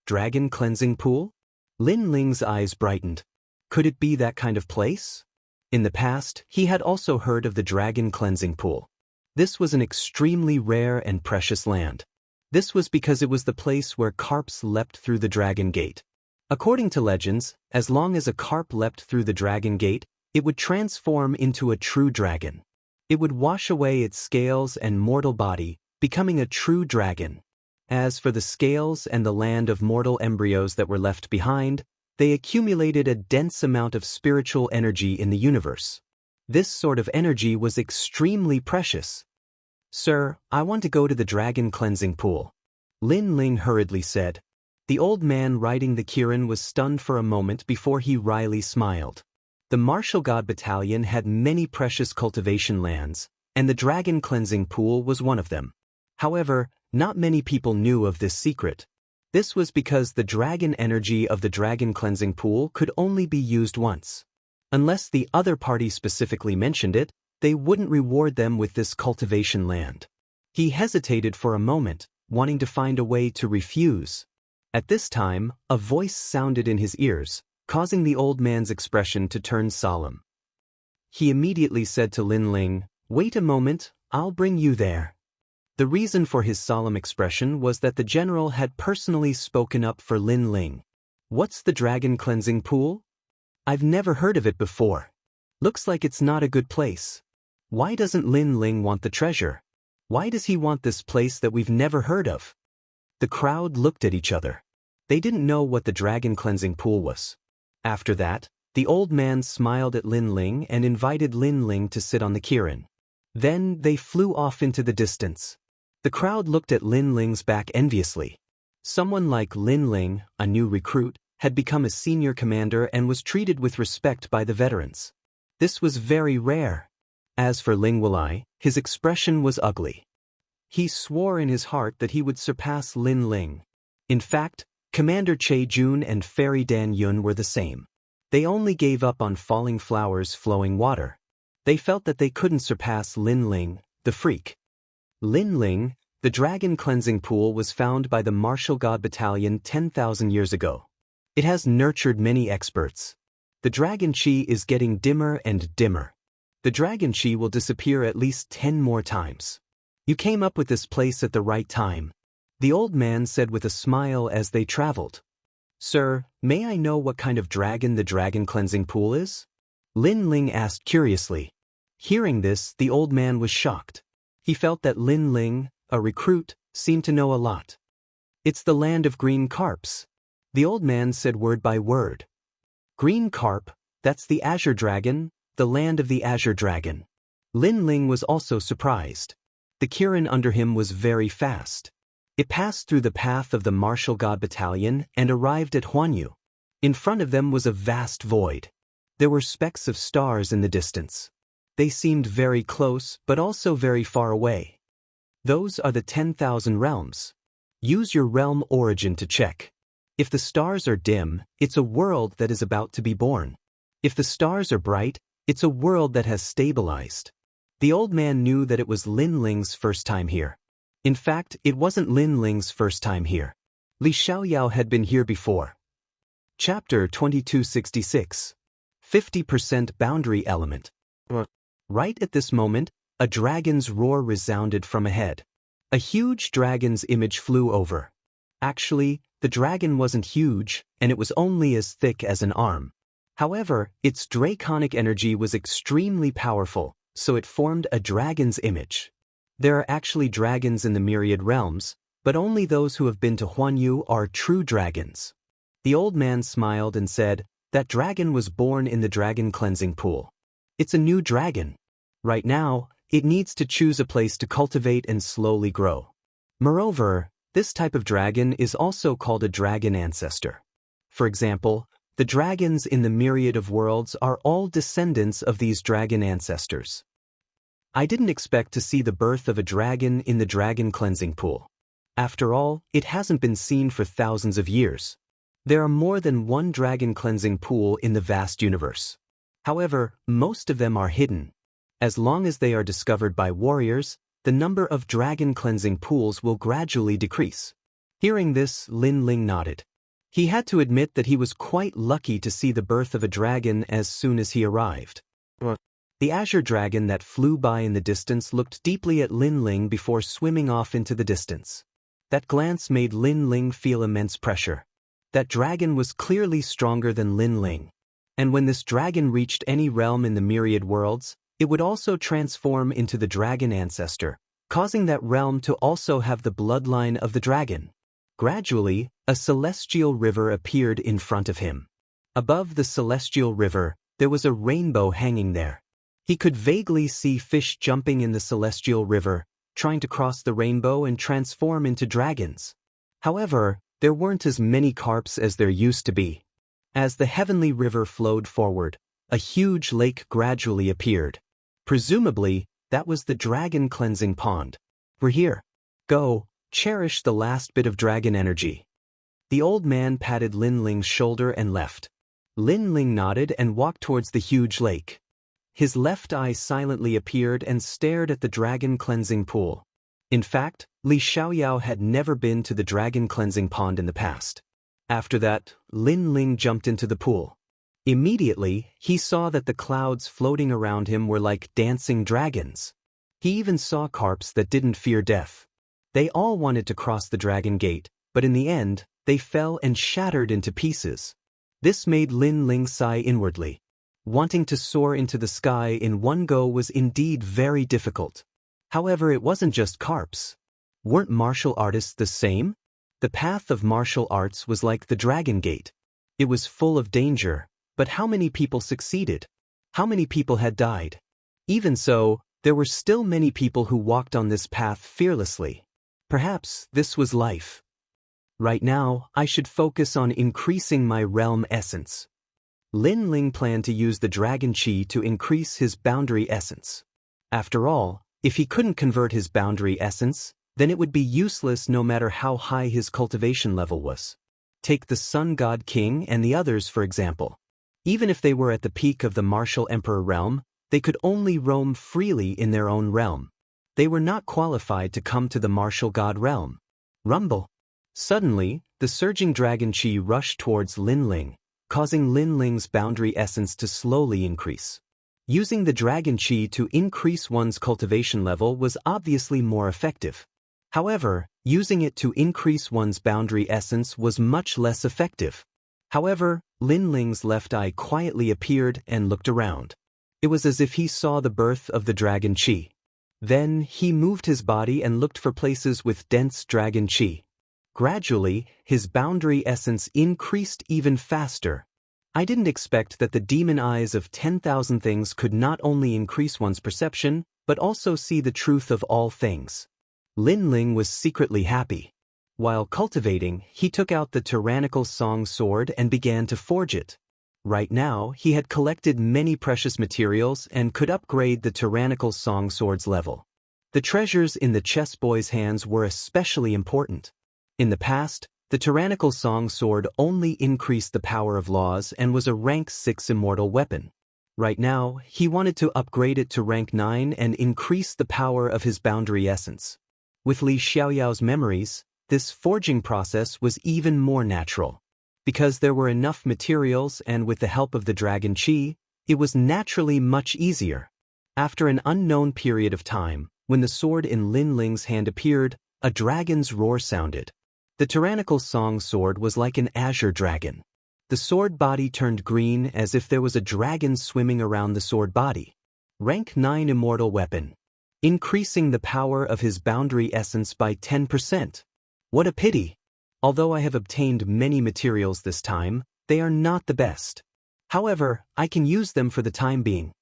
Dragon Cleansing Pool? Lin Ling's eyes brightened. Could it be that kind of place? In the past, he had also heard of the Dragon Cleansing Pool. This was an extremely rare and precious land. This was because it was the place where carps leapt through the Dragon Gate. According to legends, as long as a carp leapt through the Dragon Gate, it would transform into a true dragon. It would wash away its scales and mortal body, becoming a true dragon. As for the scales and the land of mortal embryos that were left behind, they accumulated a dense amount of spiritual energy in the universe. This sort of energy was extremely precious. Sir, I want to go to the Dragon Cleansing Pool. Lin Ling hurriedly said. The old man riding the Kirin was stunned for a moment before he wryly smiled. The Martial God Battalion had many precious cultivation lands, and the Dragon Cleansing Pool was one of them. However, not many people knew of this secret. This was because the dragon energy of the Dragon Cleansing Pool could only be used once. Unless the other party specifically mentioned it, they wouldn't reward them with this cultivation land. He hesitated for a moment, wanting to find a way to refuse. At this time, a voice sounded in his ears, causing the old man's expression to turn solemn. He immediately said to Lin Ling, "Wait a moment, I'll bring you there." The reason for his solemn expression was that the general had personally spoken up for Lin Ling. What's the Dragon Cleansing Pool? I've never heard of it before. Looks like it's not a good place. Why doesn't Lin Ling want the treasure? Why does he want this place that we've never heard of? The crowd looked at each other. They didn't know what the Dragon Cleansing Pool was. After that, the old man smiled at Lin Ling and invited Lin Ling to sit on the Kirin. Then they flew off into the distance. The crowd looked at Lin Ling's back enviously. Someone like Lin Ling, a new recruit, had become a senior commander and was treated with respect by the veterans. This was very rare. As for Ling Wulai, his expression was ugly. He swore in his heart that he would surpass Lin Ling. In fact, Commander Che Jun and Fairy Dan Yun were the same. They only gave up on falling flowers flowing water. They felt that they couldn't surpass Lin Ling, the freak. Lin Ling, the dragon cleansing pool, was found by the Martial God Battalion 10,000 years ago. It has nurtured many experts. The dragon chi is getting dimmer and dimmer. The dragon chi will disappear at least 10 more times. You came up with this place at the right time, the old man said with a smile as they traveled. Sir, may I know what kind of dragon the dragon cleansing pool is? Lin Ling asked curiously. Hearing this, the old man was shocked. He felt that Lin Ling, a recruit, seemed to know a lot. It's the land of green carps. The old man said word by word. Green carp, that's the Azure Dragon, the land of the Azure Dragon. Lin Ling was also surprised. The Kirin under him was very fast. It passed through the path of the Martial God Battalion and arrived at Huanyu. In front of them was a vast void. There were specks of stars in the distance. They seemed very close, but also very far away. Those are the 10,000 realms. Use your realm origin to check. If the stars are dim, it's a world that is about to be born. If the stars are bright, it's a world that has stabilized. The old man knew that it was Lin Ling's first time here. In fact, it wasn't Lin Ling's first time here. Li Xiaoyao had been here before. Chapter 2266. 50% Boundary Element. Right at this moment, a dragon's roar resounded from ahead. A huge dragon's image flew over. Actually, the dragon wasn't huge, and it was only as thick as an arm. However, its draconic energy was extremely powerful, so it formed a dragon's image. There are actually dragons in the myriad realms, but only those who have been to Huanyu are true dragons. The old man smiled and said, that dragon was born in the dragon cleansing pool. It's a new dragon. Right now, it needs to choose a place to cultivate and slowly grow. Moreover, this type of dragon is also called a dragon ancestor. For example, the dragons in the myriad of worlds are all descendants of these dragon ancestors. I didn't expect to see the birth of a dragon in the dragon cleansing pool. After all, it hasn't been seen for thousands of years. There are more than one dragon cleansing pool in the vast universe. However, most of them are hidden. As long as they are discovered by warriors, the number of dragon cleansing pools will gradually decrease. Hearing this, Lin Ling nodded. He had to admit that he was quite lucky to see the birth of a dragon as soon as he arrived. The Azure Dragon that flew by in the distance looked deeply at Lin Ling before swimming off into the distance. That glance made Lin Ling feel immense pressure. That dragon was clearly stronger than Lin Ling. And when this dragon reached any realm in the myriad worlds, it would also transform into the dragon ancestor, causing that realm to also have the bloodline of the dragon. Gradually, a celestial river appeared in front of him. Above the celestial river, there was a rainbow hanging there. He could vaguely see fish jumping in the celestial river, trying to cross the rainbow and transform into dragons. However, there weren't as many carps as there used to be. As the heavenly river flowed forward, a huge lake gradually appeared. Presumably, that was the dragon cleansing pond. We're here. Go, cherish the last bit of dragon energy. The old man patted Lin Ling's shoulder and left. Lin Ling nodded and walked towards the huge lake. His left eye silently appeared and stared at the dragon cleansing pool. In fact, Li Xiaoyao had never been to the dragon cleansing pond in the past. After that, Lin Ling jumped into the pool. Immediately, he saw that the clouds floating around him were like dancing dragons. He even saw carps that didn't fear death. They all wanted to cross the dragon gate, but in the end, they fell and shattered into pieces. This made Lin Ling sigh inwardly. Wanting to soar into the sky in one go was indeed very difficult. However, it wasn't just carps. Weren't martial artists the same? The path of martial arts was like the dragon gate. It was full of danger, but how many people succeeded? How many people had died? Even so, there were still many people who walked on this path fearlessly. Perhaps this was life. Right now, I should focus on increasing my realm essence. Lin Ling planned to use the dragon chi to increase his boundary essence. After all, if he couldn't convert his boundary essence, then it would be useless no matter how high his cultivation level was. Take the Sun God King and the others for example. Even if they were at the peak of the martial emperor realm, they could only roam freely in their own realm. They were not qualified to come to the martial god realm. Rumble. Suddenly, the surging dragon chi rushed towards Lin Ling, causing Lin Ling's boundary essence to slowly increase. Using the dragon chi to increase one's cultivation level was obviously more effective. However, using it to increase one's boundary essence was much less effective. However, Lin Ling's left eye quietly appeared and looked around. It was as if he saw the birth of the dragon chi. Then, he moved his body and looked for places with dense dragon chi. Gradually, his boundary essence increased even faster. I didn't expect that the demon eyes of 10,000 things could not only increase one's perception, but also see the truth of all things. Lin Ling was secretly happy. While cultivating, he took out the tyrannical song sword and began to forge it. Right now, he had collected many precious materials and could upgrade the tyrannical song sword's level. The treasures in the chess boy's hands were especially important. In the past, the tyrannical song sword only increased the power of laws and was a rank 6 immortal weapon. Right now, he wanted to upgrade it to rank 9 and increase the power of his boundary essence. With Li Xiaoyao's memories, this forging process was even more natural. Because there were enough materials and with the help of the dragon chi, it was naturally much easier. After an unknown period of time, when the sword in Lin Ling's hand appeared, a dragon's roar sounded. The tyrannical song sword was like an azure dragon. The sword body turned green as if there was a dragon swimming around the sword body. Rank 9 immortal weapon. Increasing the power of his boundary essence by 10%. What a pity! Although I have obtained many materials this time, they are not the best. However, I can use them for the time being.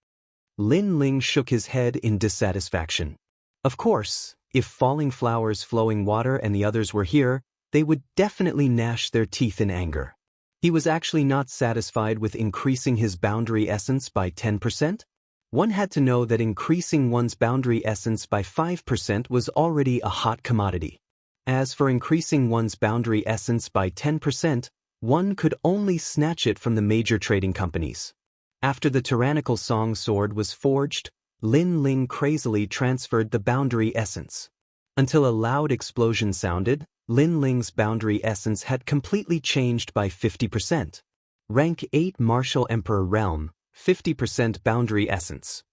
Lin Ling shook his head in dissatisfaction. Of course, if falling flowers, flowing water and the others were here, they would definitely gnash their teeth in anger. He was actually not satisfied with increasing his boundary essence by 10%. One had to know that increasing one's boundary essence by 5% was already a hot commodity. As for increasing one's boundary essence by 10%, one could only snatch it from the major trading companies. After the tyrannical song sword was forged, Lin Ling crazily transferred the boundary essence. Until a loud explosion sounded, Lin Ling's boundary essence had completely changed by 50%. Rank 8 Martial Emperor Realm, 50% boundary essence.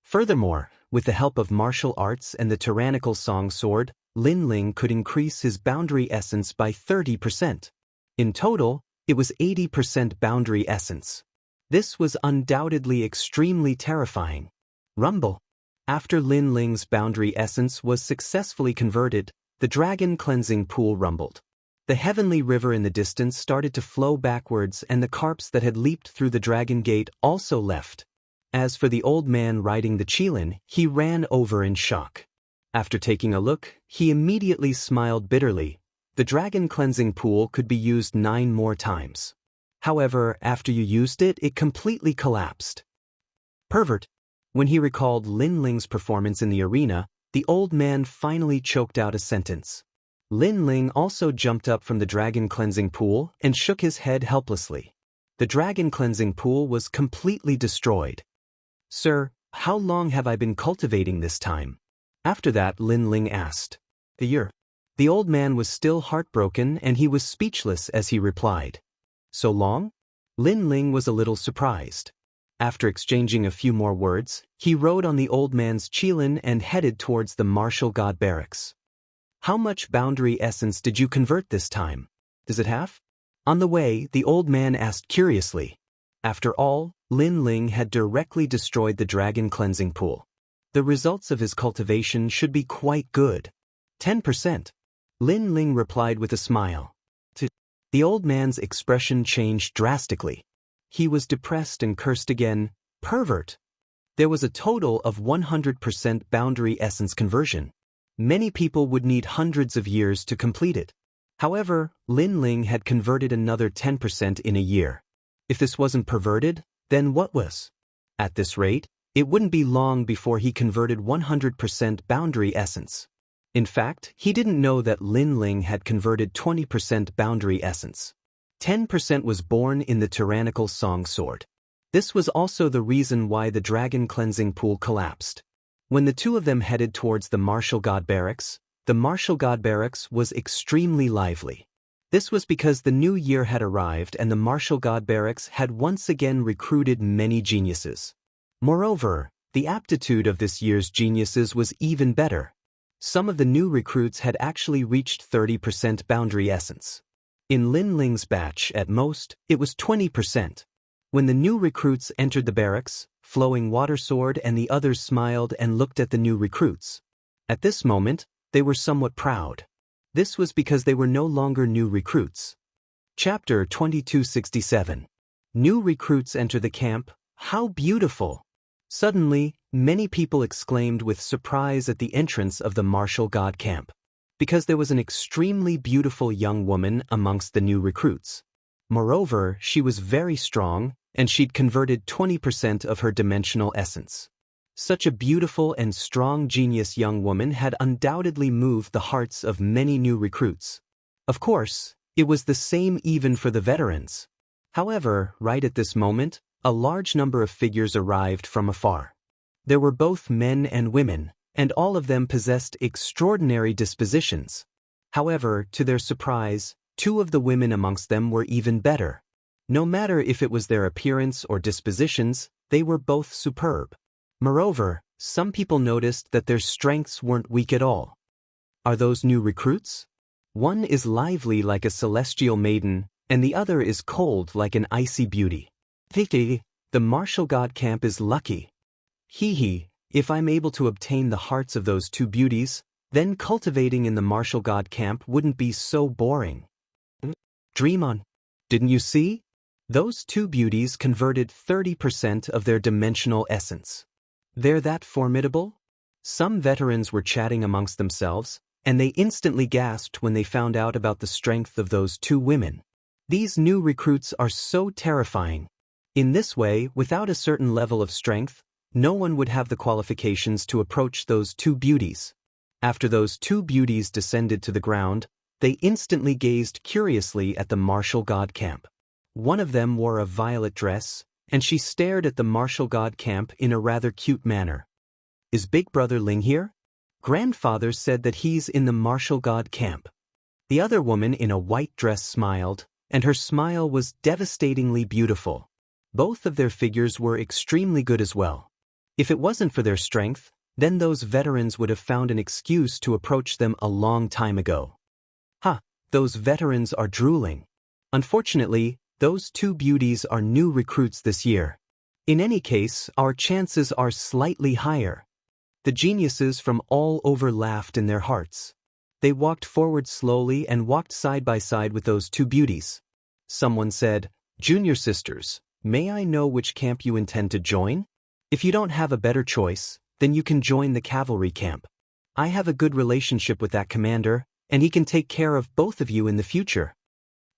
Furthermore, with the help of martial arts and the tyrannical song sword, Lin Ling could increase his boundary essence by 30%. In total, it was 80% boundary essence. This was undoubtedly extremely terrifying. Rumble. After Lin Ling's boundary essence was successfully converted, the dragon cleansing pool rumbled. The heavenly river in the distance started to flow backwards and the carps that had leaped through the dragon gate also left. As for the old man riding the qilin, he ran over in shock. After taking a look, he immediately smiled bitterly. The dragon cleansing pool could be used 9 more times. However, after you used it, it completely collapsed. Pervert. When he recalled Lin Ling's performance in the arena, the old man finally choked out a sentence. Lin Ling also jumped up from the dragon cleansing pool and shook his head helplessly. The dragon cleansing pool was completely destroyed. Sir, how long have I been cultivating this time? After that, Lin Ling asked. The year. The old man was still heartbroken and he was speechless as he replied. So long? Lin Ling was a little surprised. After exchanging a few more words, he rode on the old man's qilin and headed towards the martial god barracks. How much boundary essence did you convert this time? Does it have? On the way, the old man asked curiously. After all, Lin Ling had directly destroyed the dragon cleansing pool. The results of his cultivation should be quite good. 10%. Lin Ling replied with a smile. The old man's expression changed drastically. He was depressed and cursed again. Pervert. There was a total of 100% boundary essence conversion. Many people would need hundreds of years to complete it. However, Lin Ling had converted another 10% in a year. If this wasn't perverted, then what was? At this rate, it wouldn't be long before he converted 100% boundary essence. In fact, he didn't know that Lin Ling had converted 20% boundary essence. 10% was born in the tyrannical song sword. This was also the reason why the dragon cleansing pool collapsed. When the two of them headed towards the martial god barracks, the martial god barracks was extremely lively. This was because the new year had arrived and the martial god barracks had once again recruited many geniuses. Moreover, the aptitude of this year's geniuses was even better. Some of the new recruits had actually reached 30% boundary essence. In Lin Ling's batch, at most, it was 20%. When the new recruits entered the barracks, Flowing Water Sword and the others smiled and looked at the new recruits. At this moment, they were somewhat proud. This was because they were no longer new recruits. Chapter 2267. New recruits enter the camp. How beautiful! Suddenly, many people exclaimed with surprise at the entrance of the martial god camp, because there was an extremely beautiful young woman amongst the new recruits. Moreover, she was very strong, and she'd converted 20% of her dimensional essence. Such a beautiful and strong genius young woman had undoubtedly moved the hearts of many new recruits. Of course, it was the same even for the veterans. However, right at this moment, a large number of figures arrived from afar. There were both men and women, and all of them possessed extraordinary dispositions. However, to their surprise, two of the women amongst them were even better. No matter if it was their appearance or dispositions, they were both superb. Moreover, some people noticed that their strengths weren't weak at all. Are those new recruits? One is lively like a celestial maiden, and the other is cold like an icy beauty. The martial god camp is lucky. If I'm able to obtain the hearts of those two beauties, then cultivating in the martial god camp wouldn't be so boring. Dream on. Didn't you see? Those two beauties converted 30% of their dimensional essence. They're that formidable? Some veterans were chatting amongst themselves, and they instantly gasped when they found out about the strength of those two women. These new recruits are so terrifying. In this way, without a certain level of strength, no one would have the qualifications to approach those two beauties. After those two beauties descended to the ground, they instantly gazed curiously at the martial god camp. One of them wore a violet dress, and she stared at the martial god camp in a rather cute manner. Is Big Brother Ling here? Grandfather said that he's in the martial god camp. The other woman in a white dress smiled, and her smile was devastatingly beautiful. Both of their figures were extremely good as well. If it wasn't for their strength, then those veterans would have found an excuse to approach them a long time ago. Those veterans are drooling. Unfortunately, those two beauties are new recruits this year. In any case, our chances are slightly higher. The geniuses from all over laughed in their hearts. They walked forward slowly and walked side by side with those two beauties. Someone said, "Junior sisters, may I know which camp you intend to join? If you don't have a better choice, then you can join the cavalry camp. I have a good relationship with that commander, and he can take care of both of you in the future."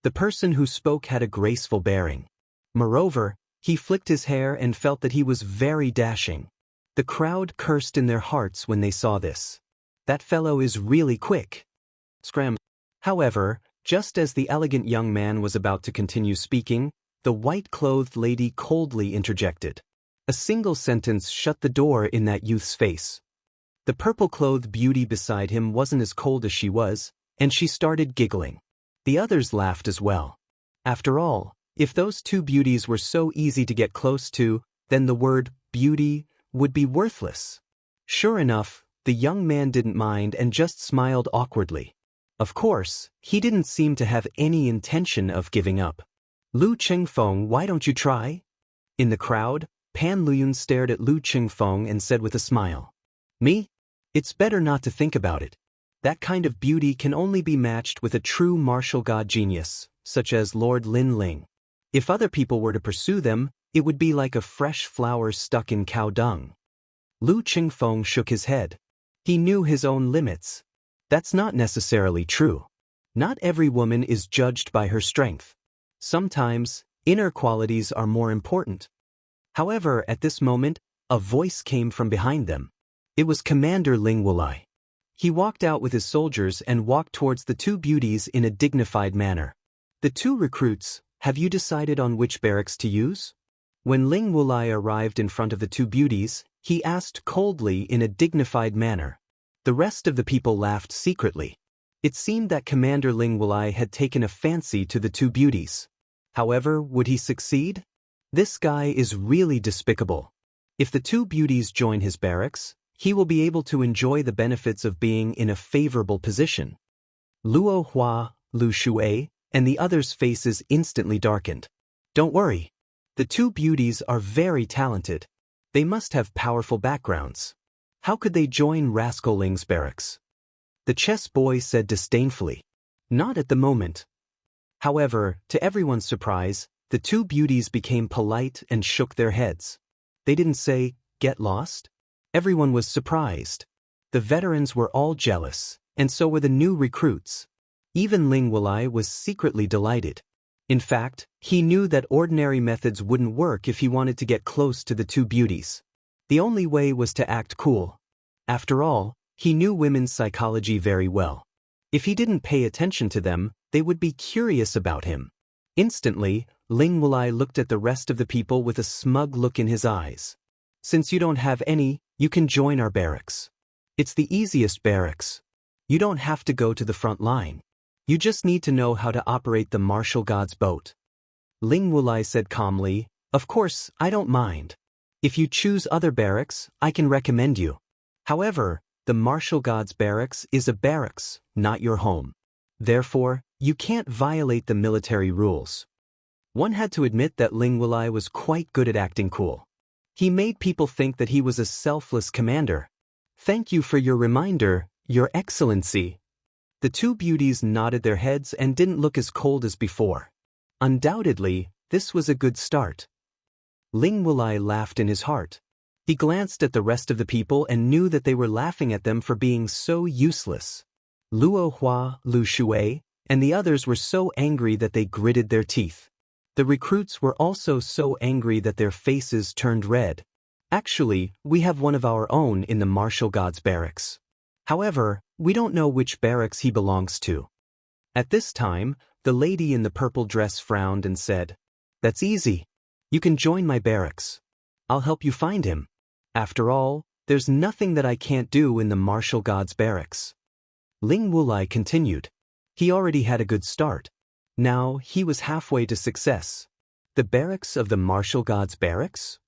The person who spoke had a graceful bearing. Moreover, he flicked his hair and felt that he was very dashing. The crowd cursed in their hearts when they saw this. That fellow is really quick. Scram. However, just as the elegant young man was about to continue speaking, the white-clothed lady coldly interjected. A single sentence shut the door in that youth's face. The purple-clothed beauty beside him wasn't as cold as she was, and she started giggling. The others laughed as well. After all, if those two beauties were so easy to get close to, then the word beauty would be worthless. Sure enough, the young man didn't mind and just smiled awkwardly. Of course, he didn't seem to have any intention of giving up. "Lu Qingfeng, why don't you try?" In the crowd, Pan Luyun stared at Lu Qingfeng and said with a smile, "Me? It's better not to think about it. That kind of beauty can only be matched with a true martial god genius, such as Lord Lin Ling. If other people were to pursue them, it would be like a fresh flower stuck in cow dung." Lu Qingfeng shook his head. He knew his own limits. That's not necessarily true. Not every woman is judged by her strength. Sometimes, inner qualities are more important. However, at this moment, a voice came from behind them. It was Commander Ling Wulai. He walked out with his soldiers and walked towards the two beauties in a dignified manner. The two recruits, have you decided on which barracks to use? When Ling Wulai arrived in front of the two beauties, he asked coldly in a dignified manner. The rest of the people laughed secretly. It seemed that Commander Ling Wulai had taken a fancy to the two beauties. However, would he succeed? This guy is really despicable. If the two beauties join his barracks, he will be able to enjoy the benefits of being in a favorable position. Luo Hua, Lu Shui, and the others' faces instantly darkened. Don't worry. The two beauties are very talented. They must have powerful backgrounds. How could they join Rascal Ling's barracks? The chess boy said disdainfully. Not at the moment. However, to everyone's surprise, the two beauties became polite and shook their heads. They didn't say, "Get lost." Everyone was surprised. The veterans were all jealous, and so were the new recruits. Even Ling Wulai was secretly delighted. In fact, he knew that ordinary methods wouldn't work if he wanted to get close to the two beauties. The only way was to act cool. After all, he knew women's psychology very well. If he didn't pay attention to them, they would be curious about him. Instantly, Ling Wulai looked at the rest of the people with a smug look in his eyes. Since you don't have any, you can join our barracks. It's the easiest barracks. You don't have to go to the front line. You just need to know how to operate the martial god's boat. Ling Wulai said calmly, "Of course, I don't mind. If you choose other barracks, I can recommend you. However, the martial god's barracks is a barracks, not your home. Therefore, you can't violate the military rules." One had to admit that Ling Wulai was quite good at acting cool. He made people think that he was a selfless commander. "Thank you for your reminder, Your Excellency." The two beauties nodded their heads and didn't look as cold as before. Undoubtedly, this was a good start. Ling Wulai laughed in his heart. He glanced at the rest of the people and knew that they were laughing at them for being so useless. Luo Hua, Lu Shui, and the others were so angry that they gritted their teeth. The recruits were also so angry that their faces turned red. "Actually, we have one of our own in the martial god's barracks. However, we don't know which barracks he belongs to." At this time, the lady in the purple dress frowned and said, "That's easy. You can join my barracks. I'll help you find him. After all, there's nothing that I can't do in the martial god's barracks." Ling Wulai continued. He already had a good start. Now he was halfway to success. The barracks of the martial god's barracks?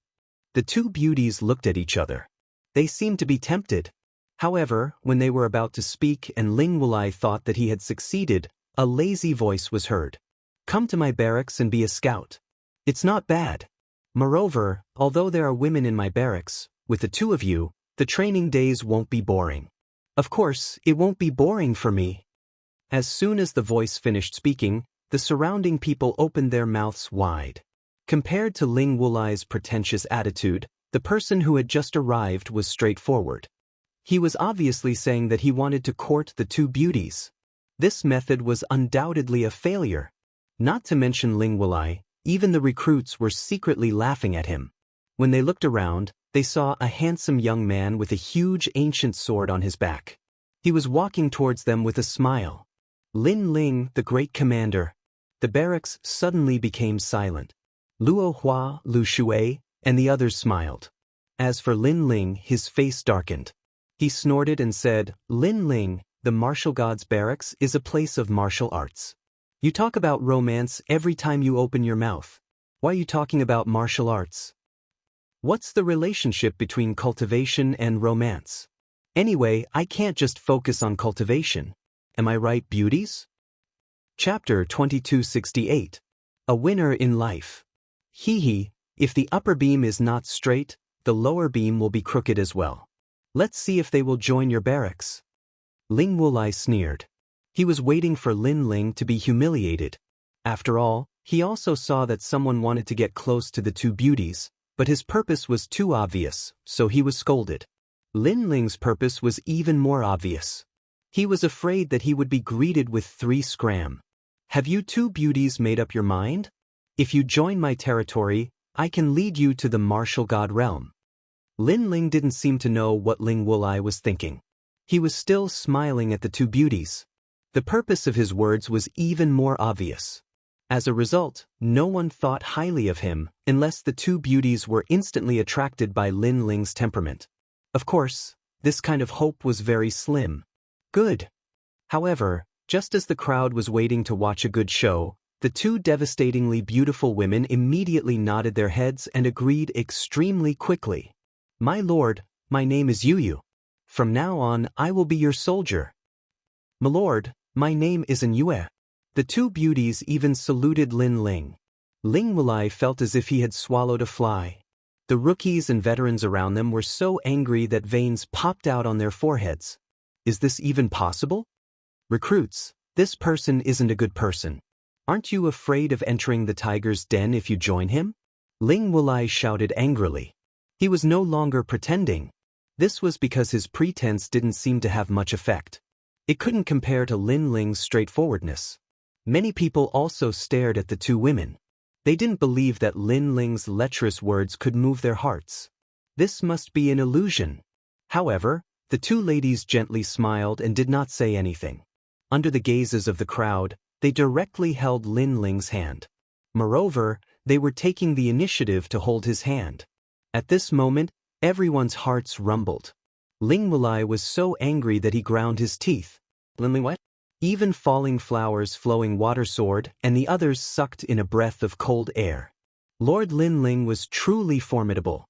The two beauties looked at each other. They seemed to be tempted. However, when they were about to speak and Ling Wulai thought that he had succeeded, a lazy voice was heard. "Come to my barracks and be a scout. It's not bad. Moreover, although there are women in my barracks, with the two of you, the training days won't be boring. Of course, it won't be boring for me." As soon as the voice finished speaking, the surrounding people opened their mouths wide. Compared to Ling Wulai's pretentious attitude, the person who had just arrived was straightforward. He was obviously saying that he wanted to court the two beauties. This method was undoubtedly a failure. Not to mention Ling Wulai, even the recruits were secretly laughing at him. When they looked around, they saw a handsome young man with a huge ancient sword on his back. He was walking towards them with a smile. "Lin Ling, the great commander." The barracks suddenly became silent. Luo Hua, Lu Shui, and the others smiled. As for Lin Ling, his face darkened. He snorted and said, "Lin Ling, the martial god's barracks is a place of martial arts. You talk about romance every time you open your mouth. Why are you talking about martial arts? What's the relationship between cultivation and romance? Anyway, I can't just focus on cultivation. Am I right, beauties?" Chapter 2268. A Winner in Life. Hee, if the upper beam is not straight, the lower beam will be crooked as well. Let's see if they will join your barracks. Ling Wulai sneered. He was waiting for Lin Ling to be humiliated. After all, he also saw that someone wanted to get close to the two beauties, but his purpose was too obvious, so he was scolded. Lin Ling's purpose was even more obvious. He was afraid that he would be greeted with 3 scram. Have you 2 beauties made up your mind? If you join my territory, I can lead you to the martial god realm. Lin Ling didn't seem to know what Ling Wulai was thinking. He was still smiling at the 2 beauties. The purpose of his words was even more obvious. As a result, no one thought highly of him unless the 2 beauties were instantly attracted by Lin Ling's temperament. Of course, this kind of hope was very slim. Good. However, just as the crowd was waiting to watch a good show, the 2 devastatingly beautiful women immediately nodded their heads and agreed extremely quickly. My lord, my name is Yu. From now on, I will be your soldier. My lord, my name is Yue. The 2 beauties even saluted Lin Ling. Ling Wulai felt as if he had swallowed a fly. The rookies and veterans around them were so angry that veins popped out on their foreheads. Is this even possible? Recruits, this person isn't a good person. Aren't you afraid of entering the tiger's den if you join him? Ling Wulai shouted angrily. He was no longer pretending. This was because his pretense didn't seem to have much effect. It couldn't compare to Lin Ling's straightforwardness. Many people also stared at the 2 women. They didn't believe that Lin Ling's lecherous words could move their hearts. This must be an illusion. However, the 2 ladies gently smiled and did not say anything. Under the gazes of the crowd, they directly held Lin Ling's hand. Moreover, they were taking the initiative to hold his hand. At this moment, everyone's hearts rumbled. Ling Wulai was so angry that he ground his teeth. Lin Ling what? Even falling flowers flowing water soared, and the others sucked in a breath of cold air. Lord Lin Ling was truly formidable.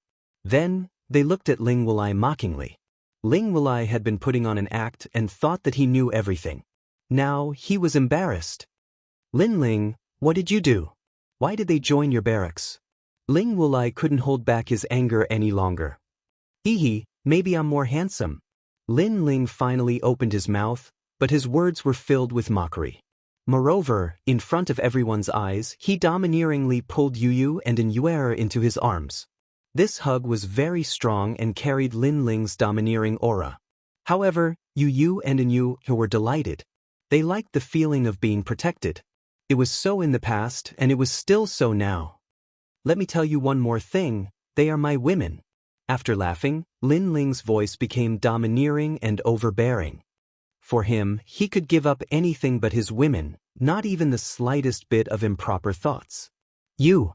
Then, they looked at Ling Wulai mockingly. Ling Wulai had been putting on an act and thought that he knew everything. Now, he was embarrassed. Lin Ling, what did you do? Why did they join your barracks? Ling Wulai couldn't hold back his anger any longer. Hee, maybe I'm more handsome. Lin Ling finally opened his mouth, but his words were filled with mockery. Moreover, in front of everyone's eyes, he domineeringly pulled Yu and Yue into his arms. This hug was very strong and carried Lin Ling's domineering aura. However, Yu and Yue were delighted. They liked the feeling of being protected. It was so in the past, and it was still so now. Let me tell you one more thing, they are my women. After laughing, Lin Ling's voice became domineering and overbearing. For him, he could give up anything but his women, not even the slightest bit of improper thoughts. You!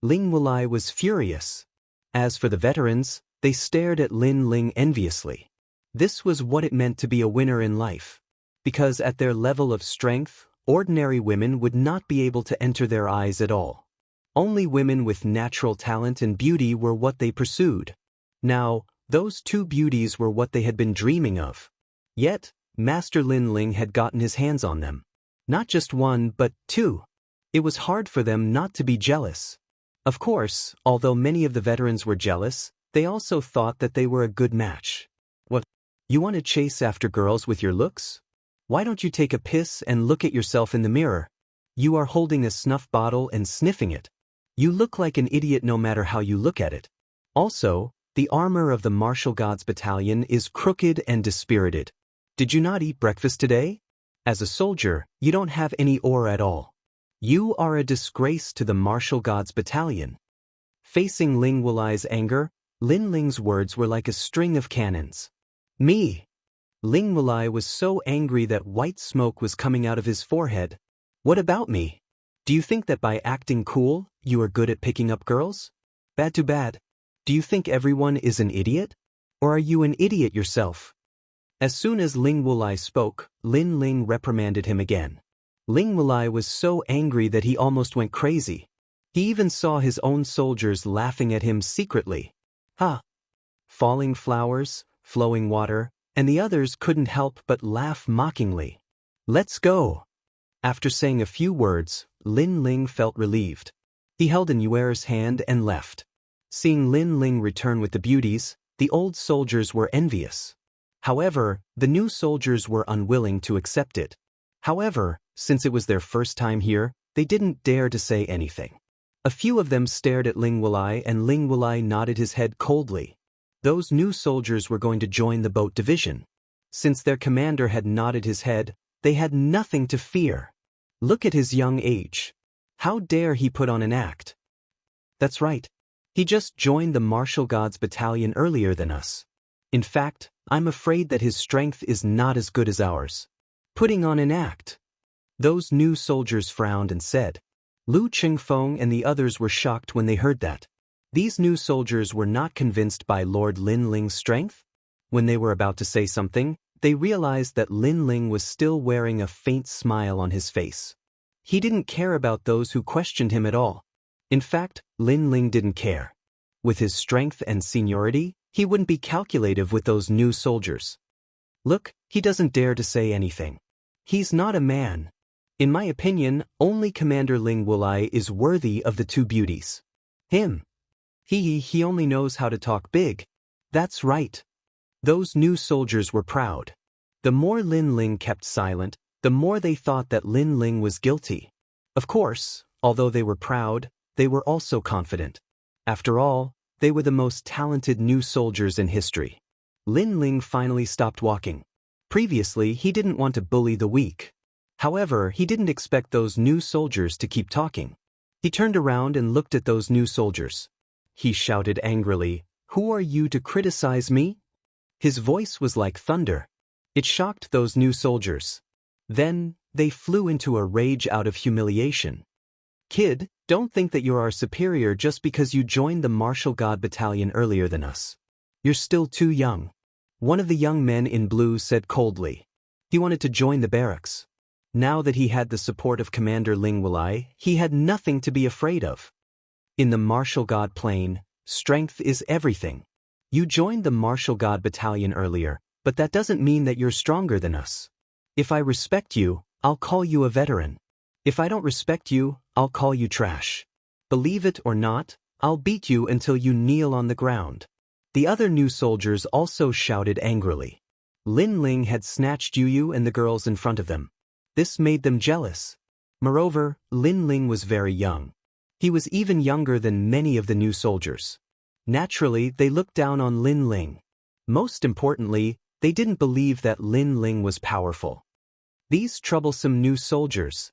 Ling Wulai was furious. As for the veterans, they stared at Lin Ling enviously. This was what it meant to be a winner in life. Because at their level of strength, ordinary women would not be able to enter their eyes at all. Only women with natural talent and beauty were what they pursued. Now, those 2 beauties were what they had been dreaming of. Yet, Master Lin Ling had gotten his hands on them. Not just 1, but 2. It was hard for them not to be jealous. Of course, although many of the veterans were jealous, they also thought that they were a good match. What? You want to chase after girls with your looks? Why don't you take a piss and look at yourself in the mirror? You are holding a snuff bottle and sniffing it. You look like an idiot no matter how you look at it. Also, the armor of the Martial Gods Battalion is crooked and dispirited. Did you not eat breakfast today? As a soldier, you don't have any aura at all. You are a disgrace to the Martial Gods Battalion. Facing Ling Wulai's anger, Lin Ling's words were like a string of cannons. Me! Ling Wulai was so angry that white smoke was coming out of his forehead. What about me? Do you think that by acting cool, you are good at picking up girls? Bad to bad. Do you think everyone is an idiot? Or are you an idiot yourself? As soon as Ling Wulai spoke, Lin Ling reprimanded him again. Ling Wulai was so angry that he almost went crazy. He even saw his own soldiers laughing at him secretly. Ha! Falling flowers, flowing water, and the others couldn't help but laugh mockingly. Let's go! After saying a few words, Lin Ling felt relieved. He held Yue's hand and left. Seeing Lin Ling return with the beauties, the old soldiers were envious. However, the new soldiers were unwilling to accept it. However, since it was their first time here, they didn't dare to say anything. A few of them stared at Ling Wulai and Ling Wulai nodded his head coldly. Those new soldiers were going to join the boat division. Since their commander had nodded his head, they had nothing to fear. Look at his young age. How dare he put on an act? That's right. He just joined the martial gods battalion earlier than us. In fact, I'm afraid that his strength is not as good as ours. Putting on an act. Those new soldiers frowned and said. Lu Qingfeng and the others were shocked when they heard that. These new soldiers were not convinced by Lord Lin Ling's strength. When they were about to say something, they realized that Lin Ling was still wearing a faint smile on his face. He didn't care about those who questioned him at all. In fact, Lin Ling didn't care. With his strength and seniority, he wouldn't be calculative with those new soldiers. Look, he doesn't dare to say anything. He's not a man. In my opinion, only Commander Ling Wulai is worthy of the two beauties. Him. He only knows how to talk big. That's right. Those new soldiers were proud. The more Lin Ling kept silent, the more they thought that Lin Ling was guilty. Of course, although they were proud, they were also confident. After all, they were the most talented new soldiers in history. Lin Ling finally stopped walking. Previously, he didn't want to bully the weak. However, he didn't expect those new soldiers to keep talking. He turned around and looked at those new soldiers. He shouted angrily, "Who are you to criticize me?" His voice was like thunder. It shocked those new soldiers. Then, they flew into a rage out of humiliation. Kid, don't think that you're our superior just because you joined the martial god battalion earlier than us. You're still too young. One of the young men in blue said coldly. He wanted to join the barracks. Now that he had the support of Commander Ling Wulai, he had nothing to be afraid of. In the martial god plane, strength is everything. You joined the martial god battalion earlier, but that doesn't mean that you're stronger than us. If I respect you, I'll call you a veteran. If I don't respect you, I'll call you trash. Believe it or not, I'll beat you until you kneel on the ground. The other new soldiers also shouted angrily. Lin Ling had snatched Yu and the girls in front of them. This made them jealous. Moreover, Lin Ling was very young. He was even younger than many of the new soldiers. Naturally, they looked down on Lin Ling. Most importantly, they didn't believe that Lin Ling was powerful. These troublesome new soldiers,